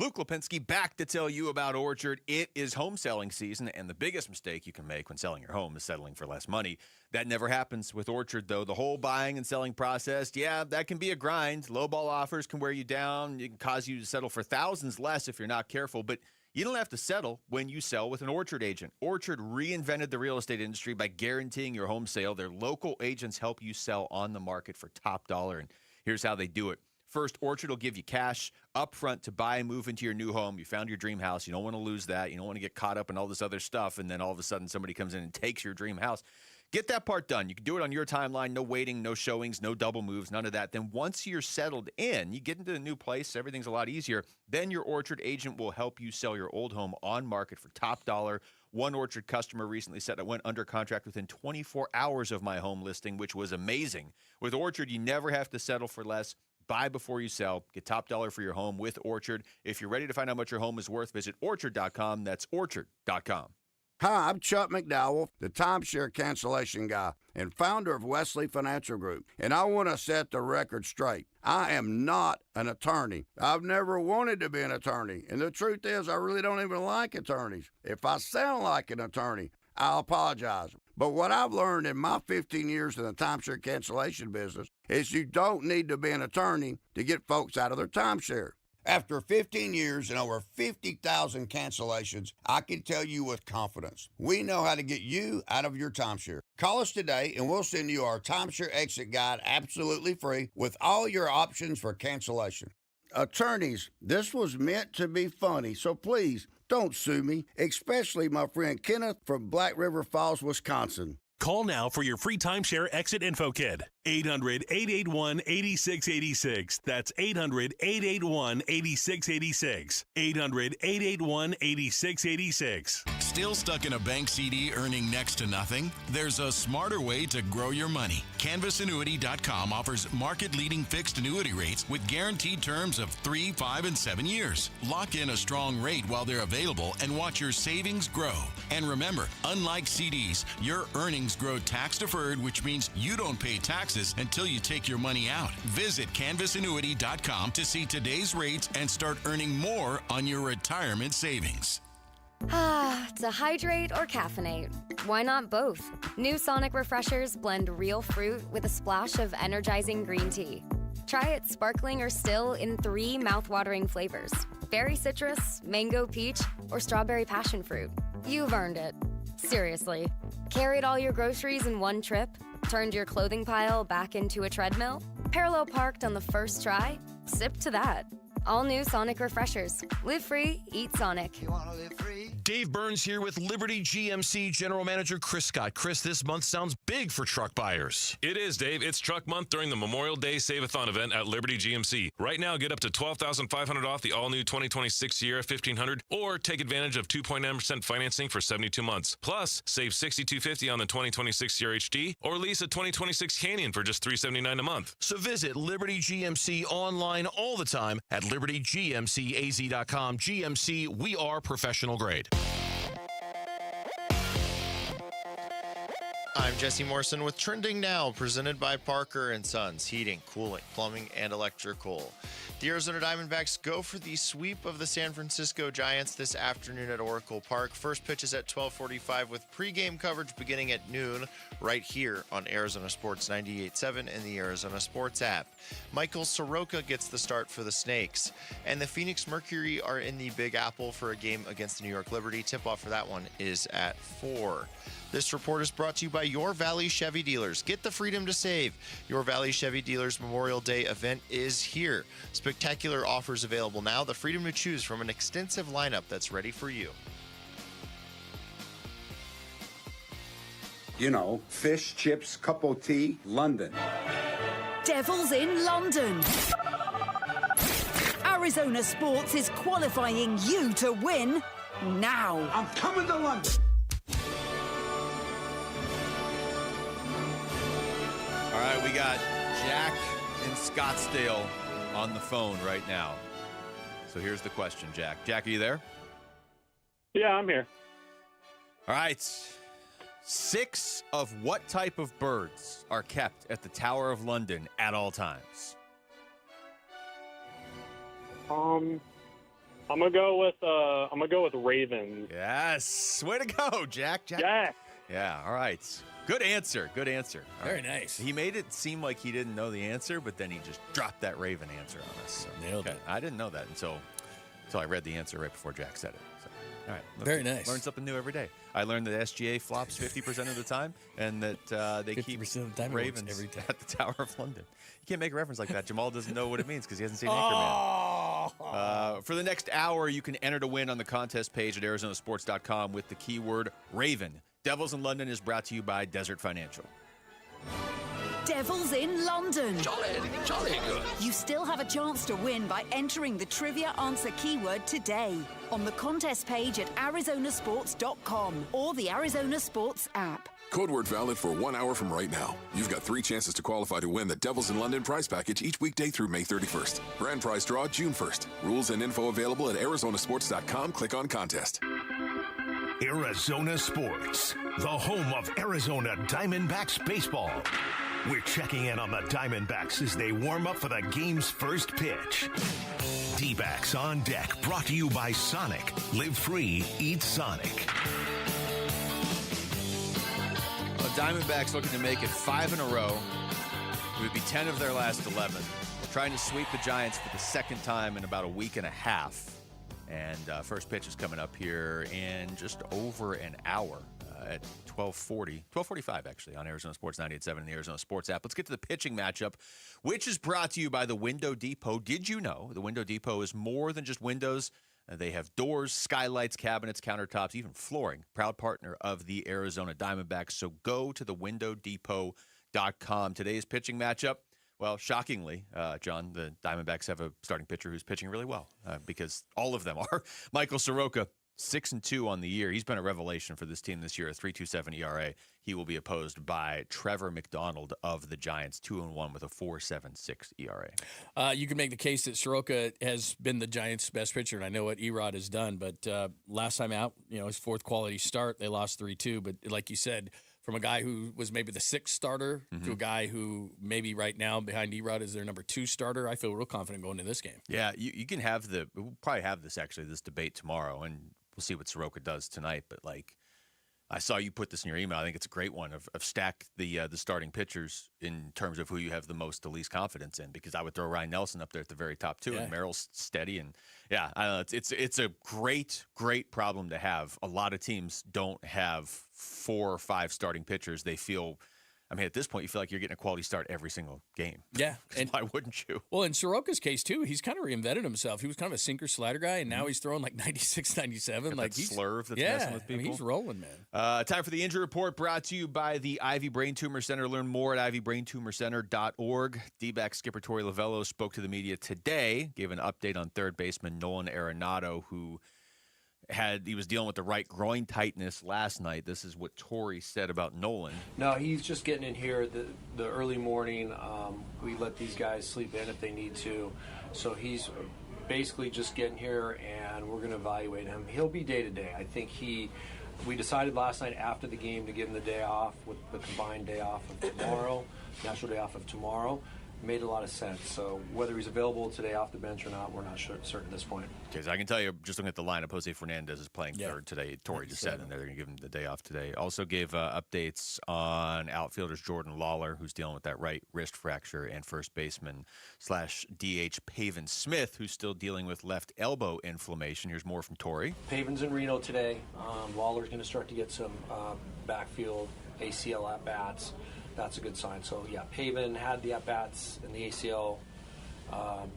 Speaker 7: Luke Lipinski back to tell you about Orchard. It is home selling season, and the biggest mistake you can make when selling your home is settling for less money. That never happens with Orchard, though. The whole buying and selling process, yeah, that can be a grind. Lowball offers can wear you down. It can cause you to settle for thousands less if you're not careful, but you don't have to settle when you sell with an Orchard agent. Orchard reinvented the real estate industry by guaranteeing your home sale. Their local agents help you sell on the market for top dollar, and here's how they do it. First, Orchard will give you cash up front to buy and move into your new home. You found your dream house. You don't want to lose that. You don't want to get caught up in all this other stuff, and then all of a sudden somebody comes in and takes your dream house. Get that part done. You can do it on your timeline. No waiting, no showings, no double moves, none of that. Then once you're settled in, you get into a new place, everything's a lot easier. Then your Orchard agent will help you sell your old home on market for top dollar. One Orchard customer recently said I went under contract within 24 hours of my home listing, which was amazing. With Orchard, you never have to settle for less. Buy before you sell. Get top dollar for your home with Orchard. If you're ready to find out how much your home is worth, visit Orchard.com. That's Orchard.com.
Speaker 8: Hi, I'm Chuck McDowell, the timeshare cancellation guy and founder of Wesley Financial Group, and I want to set the record straight. I am not an attorney. I've never wanted to be an attorney, and the truth is I really don't even like attorneys. If I sound like an attorney, I'll apologize. But what I've learned in my 15 years in the timeshare cancellation business is you don't need to be an attorney to get folks out of their timeshare. After 15 years and over 50,000 cancellations, I can tell you with confidence, we know how to get you out of your timeshare. Call us today and we'll send you our timeshare exit guide absolutely free with all your options for cancellation. Attorneys, this was meant to be funny, so please don't sue me, especially my friend Kenneth from Black River Falls, Wisconsin.
Speaker 9: Call now for your free timeshare exit info kit. 800-881-8686. That's 800-881-8686. 800-881-8686.
Speaker 17: Still stuck in a bank CD earning next to nothing? There's a smarter way to grow your money. CanvasAnnuity.com offers market-leading fixed annuity rates with guaranteed terms of 3, 5, and 7 years. Lock in a strong rate while they're available and watch your savings grow. And remember, unlike CDs, your earnings grow tax-deferred, which means you don't pay taxes until you take your money out. Visit CanvasAnnuity.com to see today's rates and start earning more on your retirement savings.
Speaker 19: To hydrate or caffeinate? Why not both? New Sonic Refreshers blend real fruit with a splash of energizing green tea. Try it sparkling or still in 3 mouthwatering flavors: berry citrus, mango peach, or strawberry passion fruit. You've earned it. Seriously. Carried all your groceries in one trip? Turned your clothing pile back into a treadmill? Parallel parked on the first try? Sip to that. All new Sonic refreshers. Live free, eat Sonic.
Speaker 4: Dave Burns here with Liberty GMC General Manager Chris Scott. Chris, this month sounds big for truck buyers.
Speaker 9: It is, Dave. It's Truck Month during the Memorial Day Save-a-thon event at Liberty GMC. Right now, get up to $12,500 off the all-new 2026 Sierra 1500, or take advantage of 2.9% financing for 72 months. Plus, save $6,250 on the 2026 Sierra HD, or lease a 2026 Canyon for just $379 a month.
Speaker 4: So visit Liberty GMC online all the time at libertygmcaz.com. GMC, we are professional grade.
Speaker 28: I'm Jesse Morrison with Trending Now, presented by Parker & Sons, heating, cooling, plumbing, and electrical. The Arizona Diamondbacks go for the sweep of the San Francisco Giants this afternoon at Oracle Park. First pitch is at 12:45 with pregame coverage beginning at noon right here on Arizona Sports 98.7 and the Arizona Sports app. Michael Soroka gets the start for the Snakes. And the Phoenix Mercury are in the Big Apple for a game against the New York Liberty. Tip-off for that one is at 4. This report is brought to you by Your Valley Chevy Dealers. Get the freedom to save. Your Valley Chevy Dealers Memorial Day event is here. Spectacular offers available now. The freedom to choose from an extensive lineup that's ready for you.
Speaker 12: You know, fish, chips, cup of tea, London.
Speaker 3: Devils in London. Arizona Sports is qualifying you to win now.
Speaker 12: I'm coming to London.
Speaker 7: All right, we got Jack in Scottsdale on the phone right now. So here's the question, Jack. Jack, are you there?
Speaker 13: Yeah, I'm here.
Speaker 7: All right. 6 of what type of birds are kept at the Tower of London at all times?
Speaker 13: I'm gonna go with ravens.
Speaker 7: Yes. Way to go, Jack.
Speaker 13: Jack.
Speaker 7: Yeah, all right. Good answer. Good answer. All
Speaker 6: Very
Speaker 7: right.
Speaker 6: nice.
Speaker 7: He made it seem like he didn't know the answer, but then he just dropped that Raven answer on us. So,
Speaker 6: Nailed it.
Speaker 7: I didn't know that until I read the answer right before Jack said it. So, all right.
Speaker 6: Very nice.
Speaker 7: Learn something new every day. I learned that SGA flops 50% of the time, and that they keep
Speaker 6: 50% of the time it works
Speaker 7: Ravens
Speaker 6: every time.
Speaker 7: at the Tower of London. You can't make a reference like that. Jamal doesn't know what it means because he hasn't seen Anchorman. For the next hour, you can enter to win on the contest page at arizonasports.com with the keyword Raven. Devils in London is brought to you by Desert Financial.
Speaker 3: Devils in London.
Speaker 4: Jolly good.
Speaker 3: You still have a chance to win by entering the trivia answer keyword today on the contest page at arizonasports.com or the Arizona Sports app.
Speaker 1: Code word valid for 1 hour from right now. You've got 3 chances to qualify to win the Devils in London prize package each weekday through May 31st. Grand prize draw June 1st. Rules and info available at arizonasports.com. Click on contest.
Speaker 9: Arizona Sports, the home of Arizona Diamondbacks baseball. We're checking in on the Diamondbacks as they warm up for the game's first pitch. D-backs on deck, brought to you by Sonic. Live free, eat Sonic.
Speaker 7: The Diamondbacks looking to make it 5 in a row. It would be 10 of their last 11. Trying to sweep the Giants for the second time in about a week and a half. And first pitch is coming up here in just over an hour at 12:45 actually on Arizona Sports 98.7 and the Arizona Sports app. Let's get to the pitching matchup, which is brought to you by the Window Depot. Did you know the Window Depot is more than just windows? They have doors, skylights, cabinets, countertops, even flooring. Proud partner of the Arizona Diamondbacks. So go to thewindowdepot.com. Today's pitching matchup. Well, shockingly, John, the Diamondbacks have a starting pitcher who's pitching really well because all of them are. Michael Soroka, 6-2 on the year. He's been a revelation for this team this year, a 3.27 ERA. He will be opposed by Trevor McDonald of the Giants, 2-1 with a 4.76 ERA.
Speaker 6: You can make the case that Soroka has been the Giants' best pitcher, and I know what Erod has done. But last time out, his fourth quality start, they lost 3-2. But like you said, from a guy who was maybe the 6th starter to a guy who maybe right now behind Erod is their number 2 starter, I feel real confident going into this game.
Speaker 7: Yeah, you can have we'll probably have this debate tomorrow, and we'll see what Soroka does tonight. But I saw you put this in your email. I think it's a great one of stack the starting pitchers in terms of who you have the most to least confidence in, because I would throw Ryan Nelson up there at the very top too, and Merrill's steady. And yeah, I don't know, it's a great problem to have. A lot of teams don't have 4 or 5 starting pitchers they feel I mean, at this point, you feel like you're getting a quality start every single game.
Speaker 6: Yeah.
Speaker 7: And why wouldn't you?
Speaker 6: Well, in Soroka's case, too, he's kind of reinvented himself. He was kind of a sinker-slider guy, and now he's throwing like 96, 97.
Speaker 7: Got
Speaker 6: like
Speaker 7: that slurve that's messing with people.
Speaker 6: I mean, he's rolling, man.
Speaker 7: Time for the injury report brought to you by the Ivy Brain Tumor Center. Learn more at ivybraintumorcenter.org. D-back skipper Torey Lovello spoke to the media today, gave an update on third baseman Nolan Arenado, who he was dealing with the right groin tightness last night. This is what Torey said about Nolan.
Speaker 14: No, he's just getting in here the early morning. We let these guys sleep in if they need to. So he's basically just getting here, and we're going to evaluate him. He'll be day-to-day. I think we decided last night after the game to give him the day off with the combined day off of tomorrow, national day off of tomorrow. Made a lot of sense. So whether he's available today off the bench or not, we're not certain at this point.
Speaker 7: Okay, so I can tell you, just looking at the lineup, Jose Fernandez is playing third today. Torey just said, and they're going to give him the day off today. Also gave updates on outfielders Jordan Lawler, who's dealing with that right wrist fracture, and first baseman / DH Pavin Smith, who's still dealing with left elbow inflammation. Here's more from Torey.
Speaker 14: Pavin's in Reno today. Lawler's going to start to get some backfield ACL at-bats. That's a good sign. So, yeah, Pavin had the at-bats in the ACL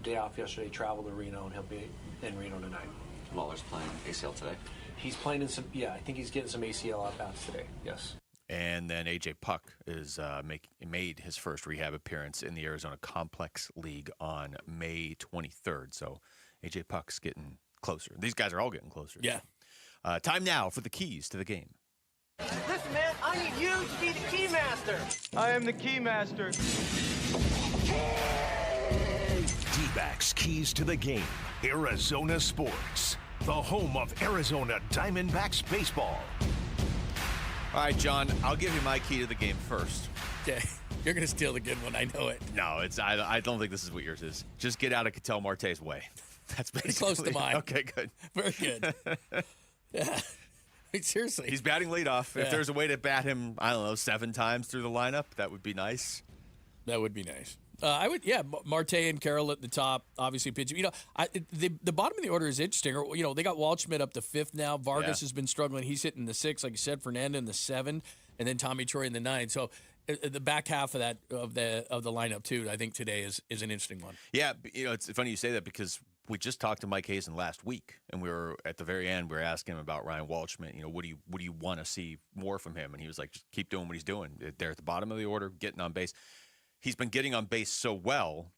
Speaker 14: day off yesterday, traveled to Reno, and he'll be in Reno tonight.
Speaker 15: Lawler's playing ACL today?
Speaker 14: He's playing in some, I think he's getting some ACL at-bats today, yes.
Speaker 7: And then A.J. Puck is made his first rehab appearance in the Arizona Complex League on May 23rd. So A.J. Puck's getting closer. These guys are all getting closer.
Speaker 6: Yeah.
Speaker 7: Time now for the keys to the game.
Speaker 21: Listen, man, I need you to be the key master. I am the key master.
Speaker 22: D-backs keys to the game. Arizona Sports, the home of Arizona Diamondbacks baseball.
Speaker 7: All right, John, I'll give you my key to the game first.
Speaker 6: Okay. You're going to steal the good one. I know it.
Speaker 7: No, I don't think this is what yours is. Just get out of Ketel Marte's way. That's basically
Speaker 6: close to mine.
Speaker 7: Okay, good.
Speaker 6: Very good. Yeah. Seriously.
Speaker 7: He's batting leadoff.
Speaker 6: Yeah.
Speaker 7: If there's a way to bat him, I don't know, 7 times through the lineup, that would be nice.
Speaker 6: That would be nice. Marte and Carroll at the top, obviously pitching. You know, the bottom of the order is interesting. You know, they got Waldschmidt up to 5th now. Vargas has been struggling. He's hitting the 6th, like you said. Fernando in the 7, and then Tommy Troy in the 9. So the back half of the lineup too, I think today is an interesting one.
Speaker 7: Yeah, you know, it's funny you say that because we just talked to Mike Hazen last week, and we were at the very end. We were asking him about Ryan Waldschmidt. You know, what do you want to see more from him? And he was like, just keep doing what he's doing. They're at the bottom of the order, getting on base. He's been getting on base so well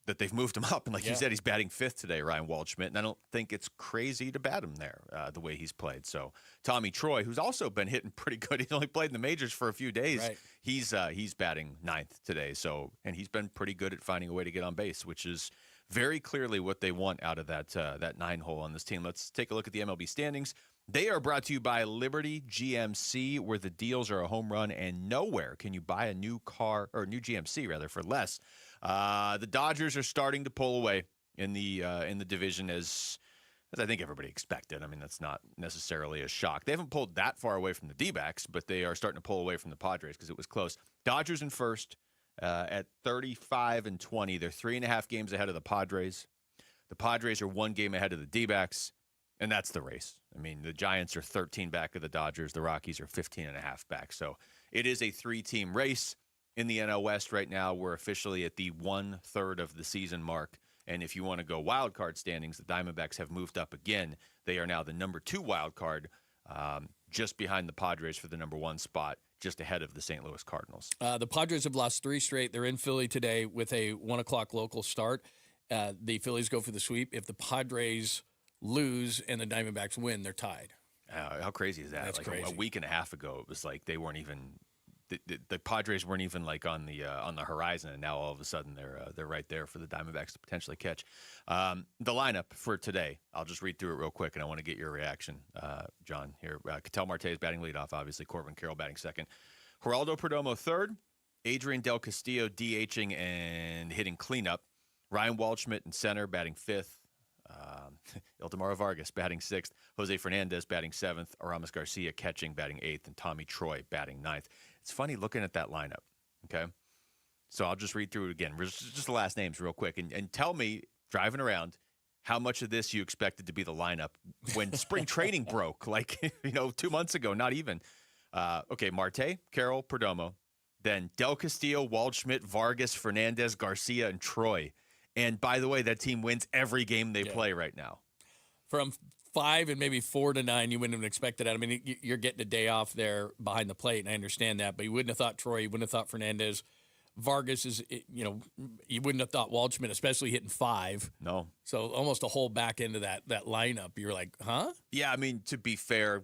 Speaker 7: that they've moved him up. And like you said, he's batting 5th today, Ryan Waldschmidt. And I don't think it's crazy to bat him there the way he's played. So Tommy Troy, who's also been hitting pretty good. He's only played in the majors for a few days.
Speaker 6: Right.
Speaker 7: He's batting 9th today. So, and he's been pretty good at finding a way to get on base, which is very clearly what they want out of that 9-hole on this team. Let's take a look at the MLB standings. They are brought to you by Liberty GMC, where the deals are a home run and nowhere can you buy a new car, or new GMC rather, for less. The Dodgers are starting to pull away in the division as I think everybody expected. I mean, that's not necessarily a shock. They haven't pulled that far away from the D-backs, but they are starting to pull away from the Padres because it was close. Dodgers in first at 35-20. They're 3.5 games ahead of the Padres. The Padres are 1 game ahead of the D-backs. And that's the race. I mean, the Giants are 13 back of the Dodgers. The Rockies are 15.5 back. So it is a 3-team race in the NL West right now. We're officially at the 1/3 of the season mark. And if you want to go wild card standings, the Diamondbacks have moved up again. They are now the number 2 wild card, just behind the Padres for the number 1 spot, just ahead of the St. Louis Cardinals.
Speaker 6: The Padres have lost 3 straight. They're in Philly today with a 1 o'clock local start. The Phillies go for the sweep. If the Padres lose and the Diamondbacks win, they're tied.
Speaker 7: How crazy is that?
Speaker 6: That's
Speaker 7: like
Speaker 6: crazy.
Speaker 7: A week and a half ago, it was like they weren't even the Padres weren't even like on the horizon, and now all of a sudden they're right there for the Diamondbacks to potentially catch. The lineup for today, I'll just read through it real quick, and I want to get your reaction, John. Here, Ketel Marte is batting leadoff, obviously. Corbin Carroll batting 2nd. Geraldo Perdomo 3rd. Adrian Del Castillo DHing and hitting cleanup. Ryan Waldschmidt in center batting 5th. Ildemaro Vargas batting 6th, Jose Fernandez batting 7th, Aramis Garcia catching batting 8th, and Tommy Troy batting 9th. It's funny looking at that lineup, okay? So I'll just read through it again. Just the last names real quick, and tell me, driving around, how much of this you expected to be the lineup when spring training broke, like 2 months ago, not even. Okay, Marte, Carroll, Perdomo, than Del Castillo, Waldschmidt, Vargas, Fernandez, Garcia, and Troy. And by the way, that team wins every game they play right now.
Speaker 6: From 5 and maybe 4 to 9, you wouldn't have expected that. I mean, you're getting a day off there behind the plate, and I understand that. But you wouldn't have thought Troy. You wouldn't have thought Fernandez. Vargas is, you wouldn't have thought Waldschmidt, especially hitting 5.
Speaker 7: No.
Speaker 6: So almost a whole back end of that lineup. You're like, huh?
Speaker 7: Yeah, I mean, to be fair,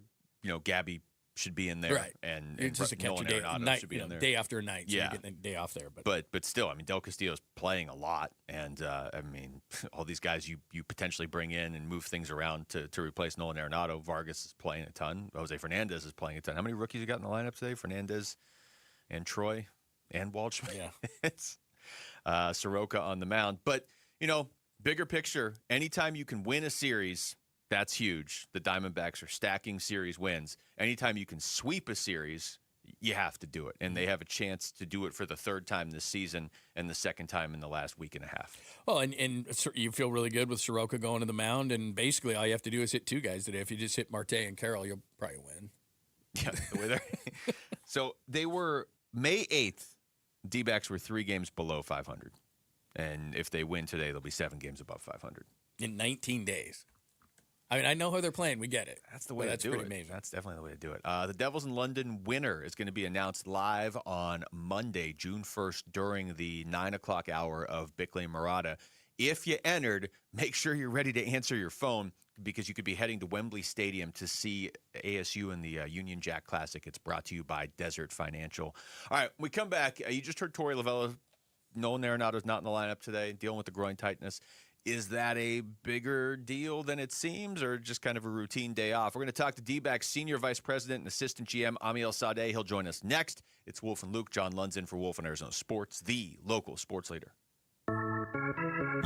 Speaker 7: Gabby should be in there,
Speaker 6: right?
Speaker 7: And
Speaker 6: it's just a catch
Speaker 7: Nolan
Speaker 6: day,
Speaker 7: Arenado should be in there
Speaker 6: day after night. So
Speaker 7: yeah,
Speaker 6: you're getting a day off there,
Speaker 7: but still, I mean, Del Castillo's playing a lot, and I mean, all these guys you potentially bring in and move things around to replace Nolan Arenado. Vargas is playing a ton. Jose Fernandez is playing a ton. How many rookies you got in the lineup today? Fernandez and Troy and Waldschmidt.
Speaker 6: Yeah,
Speaker 7: it's Soroka on the mound, but bigger picture. Anytime you can win a series, that's huge. The Diamondbacks are stacking series wins. Anytime you can sweep a series, you have to do it. And they have a chance to do it for the 3rd time this season and the 2nd time in the last week and a half.
Speaker 6: Well, and you feel really good with Soroka going to the mound, and basically all you have to do is hit 2 guys today. If you just hit Marte and Carroll, you'll probably win.
Speaker 7: Yeah, the way they're so they were May 8th, D-backs were 3 games below 500. And if they win today, they'll be 7 games above 500.
Speaker 6: In 19 days. I mean, I know how they're playing. We get it.
Speaker 7: That's the way to do it.
Speaker 6: That's pretty amazing.
Speaker 7: That's definitely the way to do it. The Devils in London winner is going to be announced live on Monday, June 1st, during the 9 o'clock hour of Bickley and Murata. If you entered, make sure you're ready to answer your phone because you could be heading to Wembley Stadium to see ASU in the Union Jack Classic. It's brought to you by Desert Financial. All right, when we come back. You just heard Torey Lovullo. Nolan Arenado's not in the lineup today, dealing with the groin tightness. Is that a bigger deal than it seems, or just kind of a routine day off? We're going to talk to D-backs Senior Vice President and Assistant GM Amiel Sadeh. He'll join us next. It's Wolf and Luke. John Lund's in for Wolf and Arizona Sports, the local sports leader.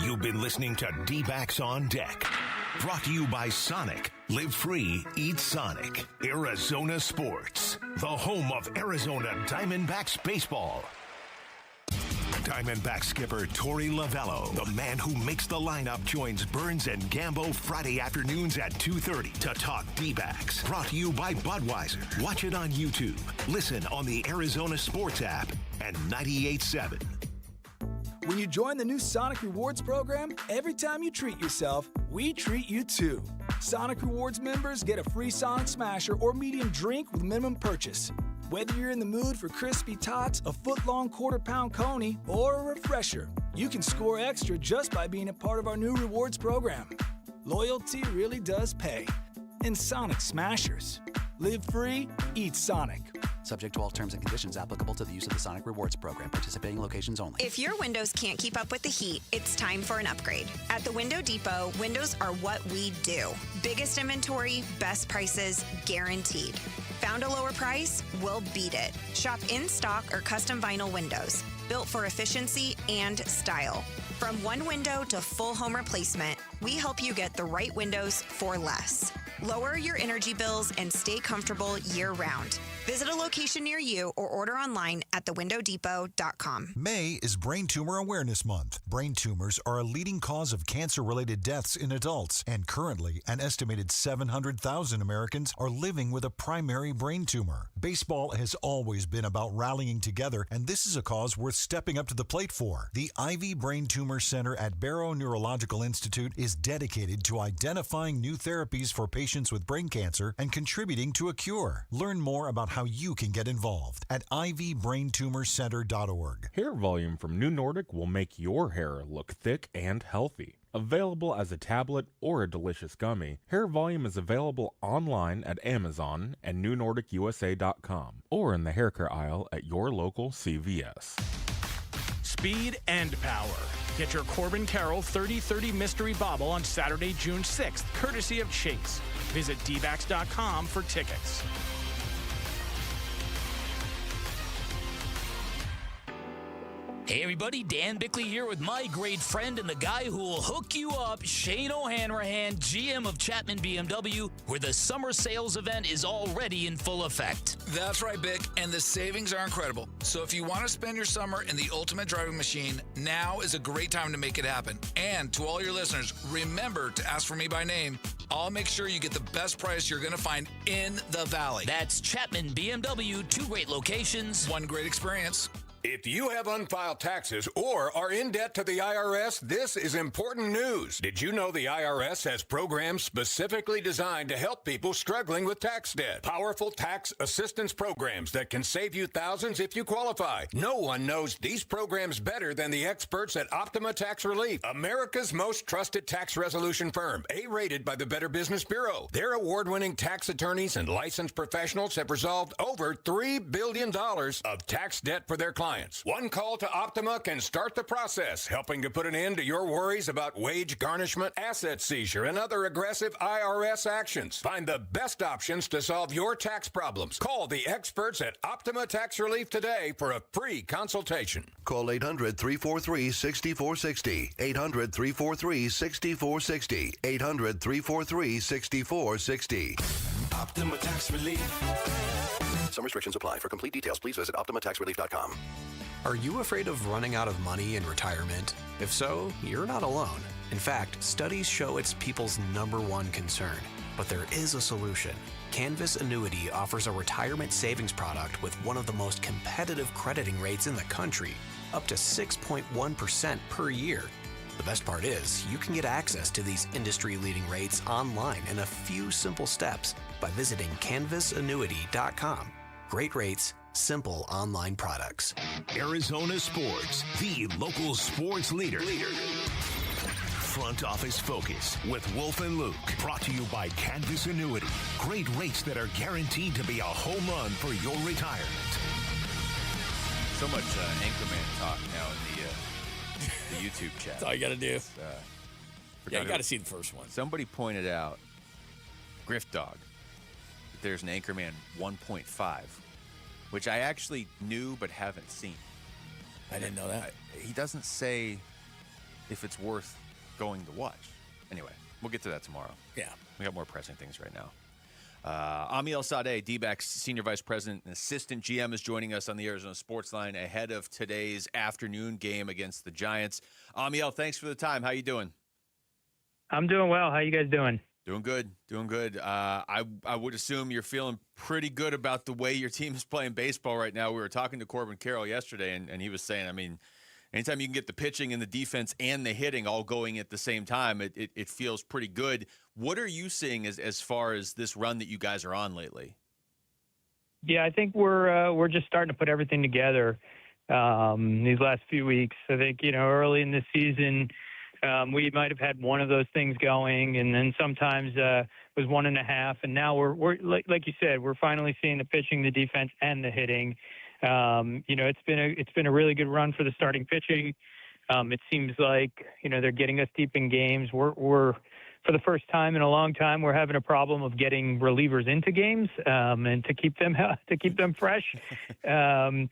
Speaker 22: You've been listening to D-backs on Deck. Brought to you by Sonic. Live free, eat Sonic. Arizona Sports, the home of Arizona Diamondbacks baseball. Diamondback skipper Torey Lovullo, the man who makes the lineup, joins Burns and Gambo Friday afternoons at 2:30 to talk D-backs. Brought to you by Budweiser. Watch it on YouTube. Listen on the Arizona Sports app and 98.7.
Speaker 2: When you join the new Sonic Rewards program, every time you treat yourself, we treat you too. Sonic Rewards members get a free Sonic Smasher or medium drink with minimum purchase. Whether you're in the mood for crispy tots, a foot-long quarter-pound coney, or a refresher, you can score extra just by being a part of our new rewards program. Loyalty really does pay. And Sonic Smashers. Live free, eat Sonic.
Speaker 10: Subject to all terms and conditions applicable to the use of the Sonic Rewards program. Participating locations only.
Speaker 11: If your windows can't keep up with the heat, it's time for an upgrade. At the Window Depot, windows are what we do. Biggest inventory, best prices, guaranteed. Found a lower price? We'll beat it. Shop in stock or custom vinyl windows, built for efficiency and style. From one window to full home replacement, we help you get the right windows for less. Lower your energy bills and stay comfortable year-round. Visit a location near you or order online at thewindowdepot.com.
Speaker 16: May is Brain Tumor Awareness Month. Brain tumors are a leading cause of cancer-related deaths in adults, and currently, an estimated 700,000 Americans are living with a primary brain tumor. Baseball has always been about rallying together, and this is a cause worth stepping up to the plate for. The Ivy Brain Tumor Center at Barrow Neurological Institute is dedicated to identifying new therapies for patients with brain cancer and contributing to a cure. Learn more about how you can get involved at ivybraintumorcenter.org.
Speaker 23: Hair volume from New Nordic will make your hair look thick and healthy. Available as a tablet or a delicious gummy, Hair Volume is available online at Amazon and NewNordicUSA.com or in the hair care aisle at your local CVS.
Speaker 25: Speed and power. Get your Corbin Carroll 30-30 Mystery Bobble on Saturday, June 6th, courtesy of Chase. Visit dbacks.com for tickets.
Speaker 26: Hey everybody, Dan Bickley here with my great friend and the guy who will hook you up, Shane O'Hanrahan, GM of Chapman BMW, where the summer sales event is already in full effect.
Speaker 5: That's right, Bick, and the savings are incredible. So if you want to spend your summer in the ultimate driving machine, now is a great time to make it happen. And to all your listeners, remember to ask for me by name. I'll make sure you get the best price you're going to find in the Valley.
Speaker 26: That's Chapman BMW, 2 great locations,
Speaker 5: 1 great experience.
Speaker 8: If you have unfiled taxes or are in debt to the IRS, this is important news. Did you know the IRS has programs specifically designed to help people struggling with tax debt? Powerful tax assistance programs that can save you thousands if you qualify. No one knows these programs better than the experts at Optima Tax Relief, America's most trusted tax resolution firm, A-rated by the Better Business Bureau. Their award-winning tax attorneys and licensed professionals have resolved over $3 billion of tax debt for their clients. One call to Optima can start the process, helping to put an end to your worries about wage garnishment, asset seizure, and other aggressive IRS actions. Find the best options to solve your tax problems. Call the experts at Optima Tax Relief today for a free consultation.
Speaker 17: Call 800-343-6460. 800-343-6460. 800-343-6460.
Speaker 22: Optima Tax Relief.
Speaker 17: Some restrictions apply. For complete details, please visit OptimaTaxRelief.com.
Speaker 18: Are you afraid of running out of money in retirement? If so, you're not alone. In fact, studies show it's people's #1 concern. But there is a solution. Canvas Annuity offers a retirement savings product with one of the most competitive crediting rates in the country, up to 6.1% per year. The best part is, you can get access to these industry-leading rates online in a few simple steps by visiting canvasannuity.com. Great rates, simple online products.
Speaker 22: Arizona Sports, the local sports leader. Front Office Focus with Wolf and Luke. Brought to you by Canvas Annuity. Great rates that are guaranteed to be a home run for your retirement.
Speaker 7: So much Anchorman talk now in the YouTube chat.
Speaker 6: That's all you got to do. Yeah, you got to see the first one.
Speaker 7: Somebody pointed out, Griff Dog, that there's an Anchorman 1.5, which I actually knew but haven't seen.
Speaker 6: I didn't know that.
Speaker 7: He doesn't say if it's worth going to watch. Anyway, we'll get to that tomorrow.
Speaker 6: Yeah.
Speaker 7: We got more pressing things right now. Amiel Sadeh, D-backs Senior Vice President and Assistant GM, is joining us on the Arizona Sports Line ahead of today's afternoon game against the Giants. Amiel, thanks for the time. How you doing?
Speaker 19: I'm doing well. How you guys doing?
Speaker 7: Doing good. Doing good. I would assume you're feeling pretty good about the way your team is playing baseball right now. We were talking to Corbin Carroll yesterday, and he was saying, I mean, anytime you can get the pitching and the defense and the hitting all going at the same time, it feels pretty good. What are you seeing as far as this run that you guys are on lately?
Speaker 19: Yeah, I think we're just starting to put everything together these last few weeks. I think, early in the season, we might have had one of those things going, and then sometimes it was 1.5. And now we're like you said, we're finally seeing the pitching, the defense, and the hitting. It's been a really good run for the starting pitching. It seems like they're getting us deep in games. We're for the first time in a long time, we're having a problem of getting relievers into games and to keep them fresh. And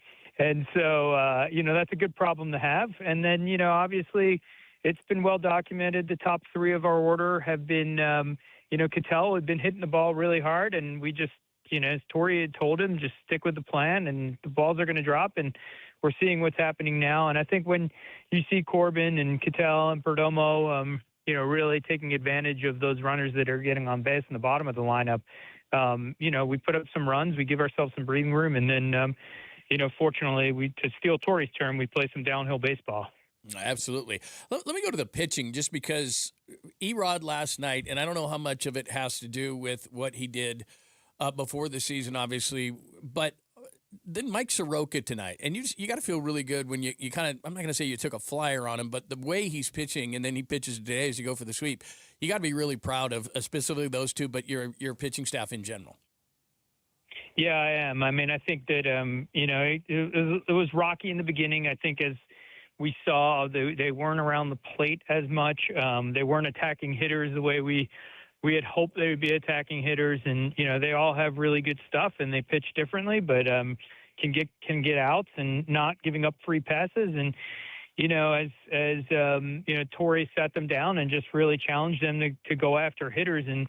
Speaker 19: so that's a good problem to have. And then obviously, it's been well documented. The top 3 of our order have been Cattell had been hitting the ball really hard, and we just as Torrey had told him, just stick with the plan and the balls are going to drop, and we're seeing what's happening now. And I think when you see Corbin and Cattell and Perdomo, really taking advantage of those runners that are getting on base in the bottom of the lineup, we put up some runs, we give ourselves some breathing room, and then, fortunately, to steal Torrey's term, we play some downhill baseball.
Speaker 6: Absolutely. Let me go to the pitching just because Erod last night, and I don't know how much of it has to do with what he did before the season, obviously, but then Mike Soroka tonight, and you got to feel really good when you kind of, I'm not going to say you took a flyer on him, but the way he's pitching, and then he pitches today as you go for the sweep, you got to be really proud of specifically those two, but your pitching staff in general.
Speaker 19: Yeah, I am. I mean, I think that, it was rocky in the beginning. I think as we saw, they weren't around the plate as much. They weren't attacking hitters the way we had hoped they would be attacking hitters, and they all have really good stuff and they pitch differently, but can get outs and not giving up free passes. And as Torrey sat them down and just really challenged them to go after hitters, and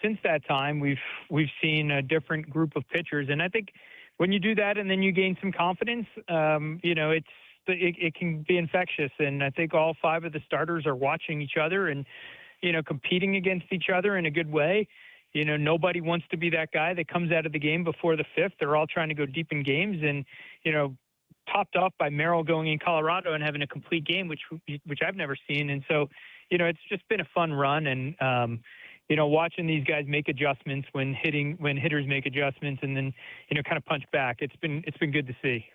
Speaker 19: since that time, we've seen a different group of pitchers. And I think when you do that and then you gain some confidence, it can be infectious. And I think all 5 of the starters are watching each other and, competing against each other in a good way. Nobody wants to be that guy that comes out of the game before the 5th. They're all trying to go deep in games, and, topped off by Merrill going in Colorado and having a complete game, which I've never seen. And so, it's just been a fun run. And, watching these guys make adjustments when hitters make adjustments and then, kind of punch back. It's been good to see.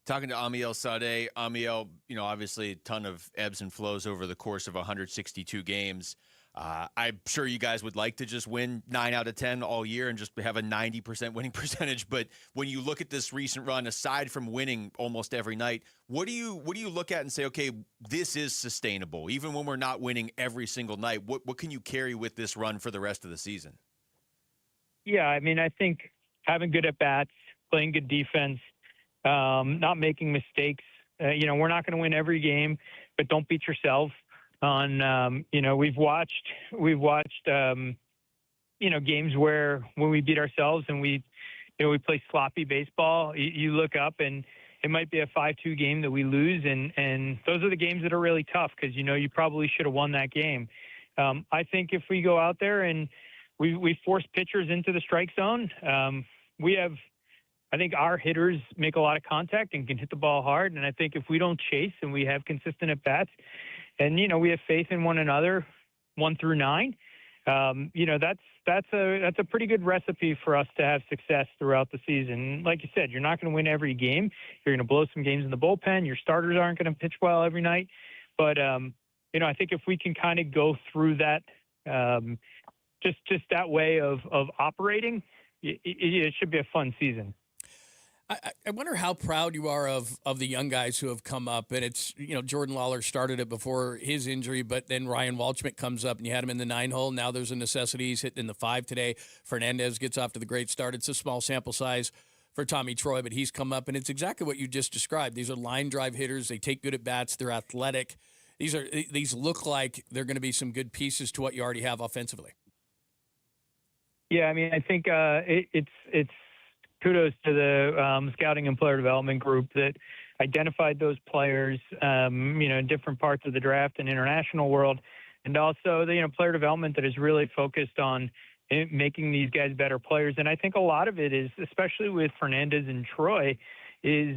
Speaker 7: Talking to Amiel Sadeh. Amiel, obviously a ton of ebbs and flows over the course of 162 games. I'm sure you guys would like to just win 9 out of 10 all year and just have a 90% winning percentage. But when you look at this recent run, aside from winning almost every night, what do you look at and say, okay, this is sustainable, even when we're not winning every single night? What can you carry with this run for the rest of the season?
Speaker 19: Yeah, I mean, I think having good at-bats, playing good defense, not making mistakes. We're not going to win every game, but don't beat yourself. We've watched games where when we beat ourselves and we play sloppy baseball, you look up and it might be a 5-2 game that we lose. And those are the games that are really tough because, you probably should have won that game. I think if we go out there and we force pitchers into the strike zone, I think our hitters make a lot of contact and can hit the ball hard. And I think if we don't chase and we have consistent at-bats and, we have faith in one another 1 through 9, that's a pretty good recipe for us to have success throughout the season. Like you said, you're not going to win every game. You're going to blow some games in the bullpen. Your starters aren't going to pitch well every night. But, I think if we can kind of go through that, just that way of operating, it should be a fun season.
Speaker 6: I wonder how proud you are of the young guys who have come up. And it's, Jordan Lawler started it before his injury, but then Ryan Waldschmidt comes up and you had him in the 9 hole. Now there's a necessity. He's hitting in the 5 today. Fernandez gets off to the great start. It's a small sample size for Tommy Troy, but he's come up and it's exactly what you just described. These are line drive hitters. They take good at bats. They're athletic. These look like they're going to be some good pieces to what you already have offensively.
Speaker 19: Yeah. I mean, I think it's kudos to the scouting and player development group that identified those players, in different parts of the draft and international world. And also the, player development that is really focused on making these guys better players. And I think a lot of it is, especially with Fernandez and Troy, is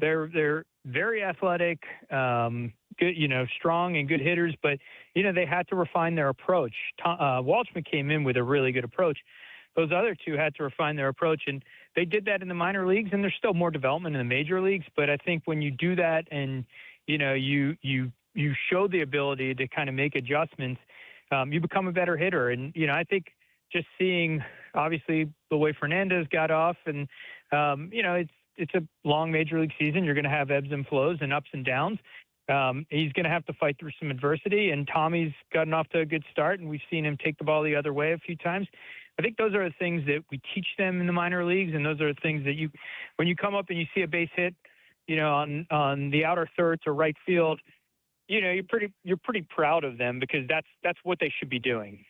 Speaker 19: they're very athletic, good, strong and good hitters, but, they had to refine their approach. Waldschmidt came in with a really good approach. Those other 2 had to refine their approach, and they did that in the minor leagues, and there's still more development in the major leagues. But I think when you do that and, you show the ability to kind of make adjustments, you become a better hitter. And, I think just seeing, obviously, the way Fernandez got off and, it's a long major league season. You're going to have ebbs and flows and ups and downs. He's going to have to fight through some adversity, and Tommy's gotten off to a good start, and we've seen him take the ball the other way a few times. I think those are the things that we teach them in the minor leagues, and those are the things that when you come up and you see a base hit, on the outer third to right field, you're pretty proud of them because that's what they should be doing.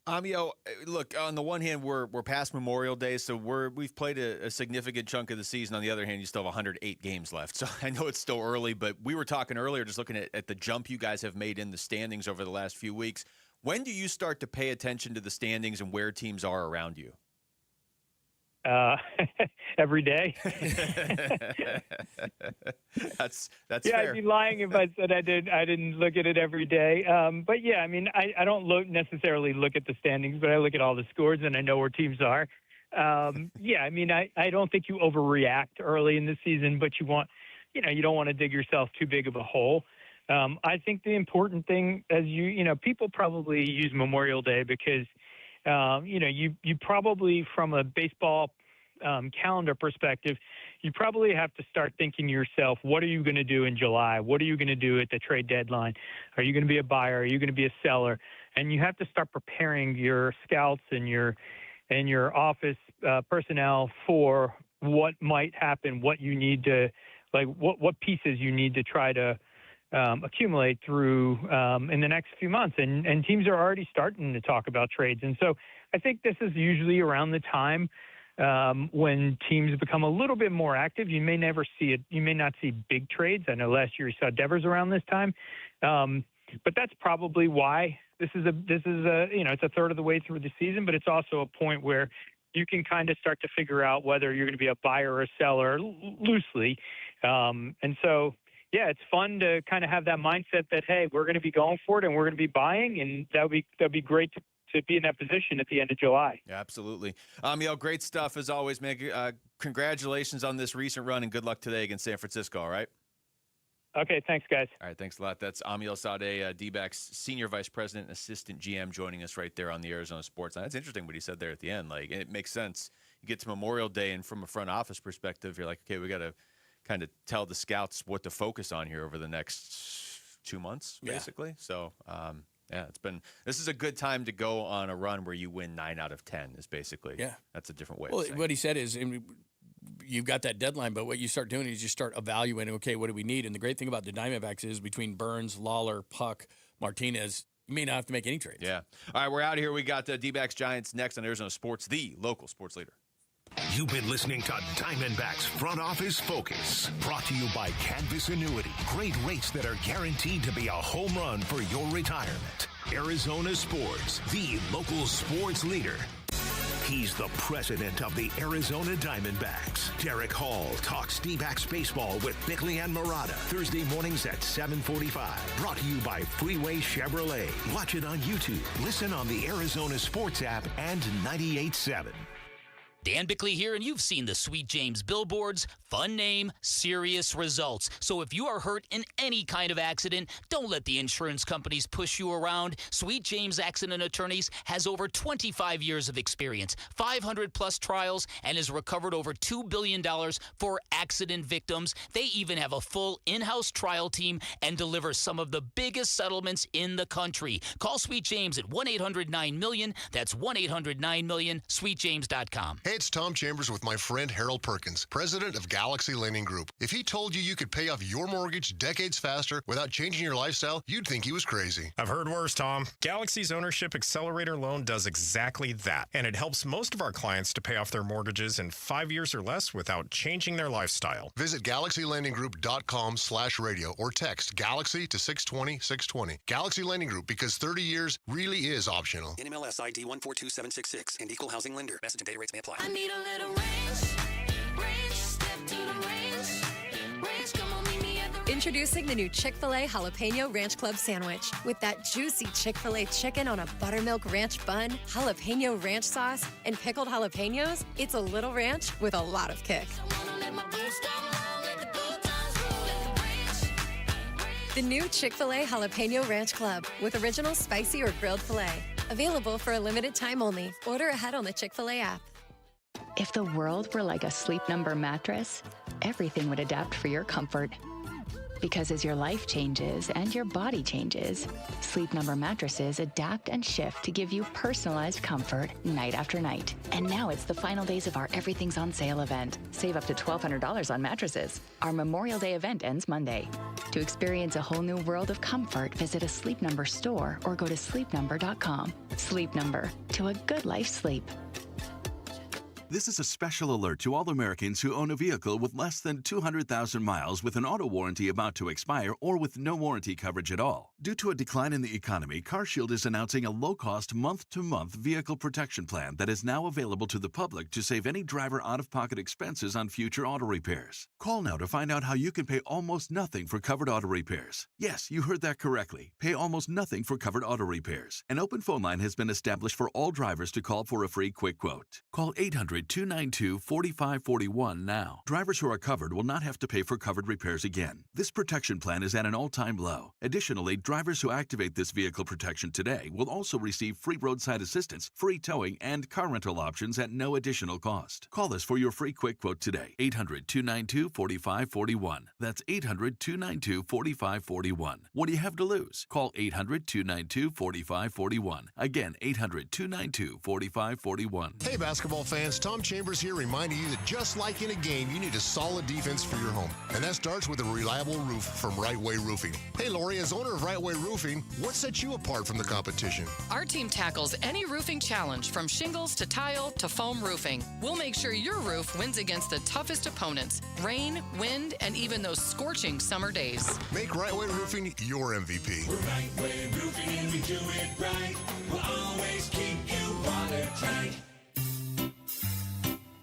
Speaker 7: Amiel, look, on the one hand, we're past Memorial Day, so we've played a significant chunk of the season. On the other hand, you still have 108 games left. So I know it's still early, but we were talking earlier, just looking at the jump you guys have made in the standings over the last few weeks. When do you start to pay attention to the standings and where teams are around you?
Speaker 19: Every day.
Speaker 7: That's
Speaker 19: yeah,
Speaker 7: fair.
Speaker 19: I'd be lying if I said I didn't look at it every day. But yeah, I mean, I don't necessarily look at the standings, but I look at all the scores and I know where teams are. Yeah, I mean, I don't think you overreact early in the season, but you don't want to dig yourself too big of a hole. I think the important thing, as people probably use Memorial Day because, you probably, from a baseball calendar perspective, you probably have to start thinking to yourself, what are you going to do in July? What are you going to do at the trade deadline? Are you going to be a buyer? Are you going to be a seller? And you have to start preparing your scouts and your office personnel for what might happen, what you need to, what pieces you need to try to accumulate through in the next few months. And teams are already starting to talk about trades. And so I think this is usually around the time when teams become a little bit more active. You may never see it. You may not see big trades. I know last year we saw Devers around this time. But that's probably why this is it's a third of the way through the season, but it's also a point where you can kind of start to figure out whether you're going to be a buyer or a seller loosely. And so, yeah, it's fun to kind of have that mindset that, hey, we're going to be going for it and we're going to be buying, and that'd be great to be in that position at the end of July.
Speaker 7: Yeah, absolutely. Great stuff as always, man. Congratulations on this recent run and good luck today against San Francisco. All right.
Speaker 19: Okay, thanks, guys.
Speaker 7: All right, thanks a lot. That's Amiel Sadeh, D-backs Senior Vice President and Assistant GM, joining us right there on the Arizona Sports. Now, that's interesting what he said there at the end. Like, it makes sense. You get to Memorial Day, and from a front office perspective, you're like, okay, we got to kind of tell the scouts what to focus on here over the next 2 months, basically. So, this is a good time to go on a run where you win 9 out of 10 is basically, that's a different way of saying it.
Speaker 6: What he said is, you've got that deadline, but what you start doing is you start evaluating, okay, what do we need? And the great thing about the Diamondbacks is between Burns, Lawler, Puck, Martinez, you may not have to make any trades.
Speaker 7: Yeah. All right, we're out of here. We got D-backs Giants next on Arizona Sports, the local sports leader.
Speaker 22: You've been listening to Diamondbacks Front Office Focus, brought to you by Canvas Annuity. Great rates that are guaranteed to be a home run for your retirement. Arizona Sports, the local sports leader. He's the president of the Arizona Diamondbacks. Derek Hall talks D-backs baseball with Bickley and Murata. Thursday mornings at 7:45. Brought to you by Freeway Chevrolet. Watch it on YouTube. Listen on the Arizona Sports app and 98.7.
Speaker 26: Dan Bickley here, and you've seen the Sweet James billboards. Fun name, serious results. So if you are hurt in any kind of accident, don't let the insurance companies push you around. Sweet James Accident Attorneys has over 25 years of experience, 500-plus trials, and has recovered over $2 billion for accident victims. They even have a full in-house trial team and deliver some of the biggest settlements in the country. Call Sweet James at 1-800-9-MILLION. That's 1-800-9-MILLION, sweetjames.com.
Speaker 3: Hey, it's Tom Chambers with my friend Harold Perkins, president of Galaxy Lending Group. If he told you could pay off your mortgage decades faster without changing your lifestyle, you'd think he was crazy.
Speaker 4: I've heard worse, Tom. Galaxy's Ownership Accelerator Loan does exactly that, and it helps most of our clients to pay off their mortgages in 5 years or less without changing their lifestyle.
Speaker 3: Visit GalaxyLendingGroup.com/radio or text Galaxy to 620-620. Galaxy Lending Group, because 30 years really is optional.
Speaker 10: NMLS ID 142766 and equal housing lender. Message and data rates may apply.
Speaker 12: I need a little range, step to the range, come on, meet me at the range.
Speaker 13: Introducing the new Chick-fil-A Jalapeno Ranch Club Sandwich. With that juicy Chick-fil-A chicken on a buttermilk ranch bun, jalapeno ranch sauce, and pickled jalapenos, it's a little ranch with a lot of kick. The new Chick-fil-A Jalapeno Ranch Club with original spicy or grilled filet. Available for a limited time only. Order ahead on the Chick-fil-A app.
Speaker 20: If the world were like a Sleep Number mattress, everything would adapt for your comfort. Because as your life changes and your body changes, Sleep Number mattresses adapt and shift to give you personalized comfort night after night. And now it's the final days of our Everything's on Sale event. Save up to $1,200 on mattresses. Our Memorial Day event ends Monday. To experience a whole new world of comfort, visit a Sleep Number store or go to sleepnumber.com. Sleep Number, to a good life sleep.
Speaker 24: This is a special alert to all Americans who own a vehicle with less than 200,000 miles with an auto warranty about to expire or with no warranty coverage at all. Due to a decline in the economy, CarShield is announcing a low-cost month-to-month vehicle protection plan that is now available to the public to save any driver out-of-pocket expenses on future auto repairs. Call now to find out how you can pay almost nothing for covered auto repairs. Yes, you heard that correctly. Pay almost nothing for covered auto repairs. An open phone line has been established for all drivers to call for a free quick quote. Call 800-292-4541 now. Drivers who are covered will not have to pay for covered repairs again. This protection plan is at an all-time low. Additionally, drivers who activate this vehicle protection today will also receive free roadside assistance, free towing, and car rental options at no additional cost. Call us for your free quick quote today. 800-292-4541. That's 800-292-4541. What do you have to lose? Call 800-292-4541. Again, 800-292-4541.
Speaker 3: Hey, basketball fans, Tom Chambers here reminding you that just like in a game, you need a solid defense for your home. And that starts with a reliable roof from Right Way Roofing. Hey, Lori, as owner of Right Way Roofing, what sets you apart from the competition?
Speaker 1: Our team tackles any roofing challenge, from shingles to tile to foam roofing. We'll make sure your roof wins against the toughest opponents: rain, wind, and even those scorching summer days.
Speaker 3: Make Right Way Roofing your MVP.
Speaker 12: We're Right Way Roofing and we do it right. We'll always keep you watertight.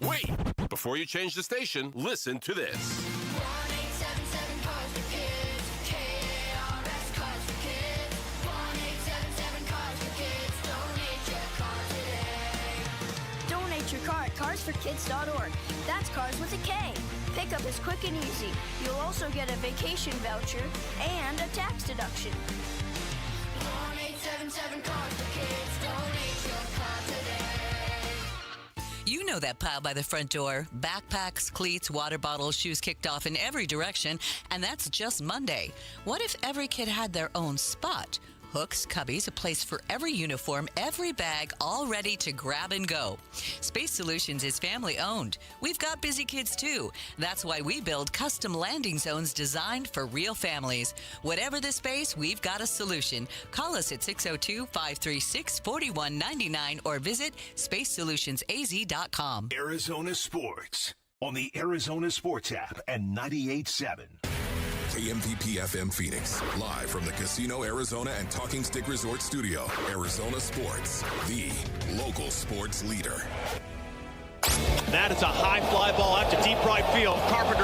Speaker 2: Wait! Before you change the station, listen to this.
Speaker 12: 1877 Cars for Kids. KARS Cars for Kids. 1877 Cars for Kids. Donate your car today.
Speaker 9: Donate your car at carsforkids.org. That's cars with a K. Pickup is quick and easy. You'll also get a vacation voucher and a tax deduction.
Speaker 12: 1877 Cars for Kids. Donate your car today.
Speaker 14: You know that pile by the front door. Backpacks, cleats, water bottles, shoes kicked off in every direction, and that's just Monday. What if every kid had their own spot? Hooks, cubbies, a place for every uniform, every bag, all ready to grab and go. Space Solutions is family owned. We've got busy kids too. That's why we build custom landing zones designed for real families. Whatever the space, we've got a solution. Call us at 602-536-4199 or visit spacesolutionsaz.com.
Speaker 22: Arizona Sports on the Arizona Sports app and 98.7.
Speaker 15: KMVP FM Phoenix, live from the Casino Arizona and Talking Stick Resort Studio. Arizona Sports, the local sports leader.
Speaker 21: That is a high fly ball out to deep right field. Carpenter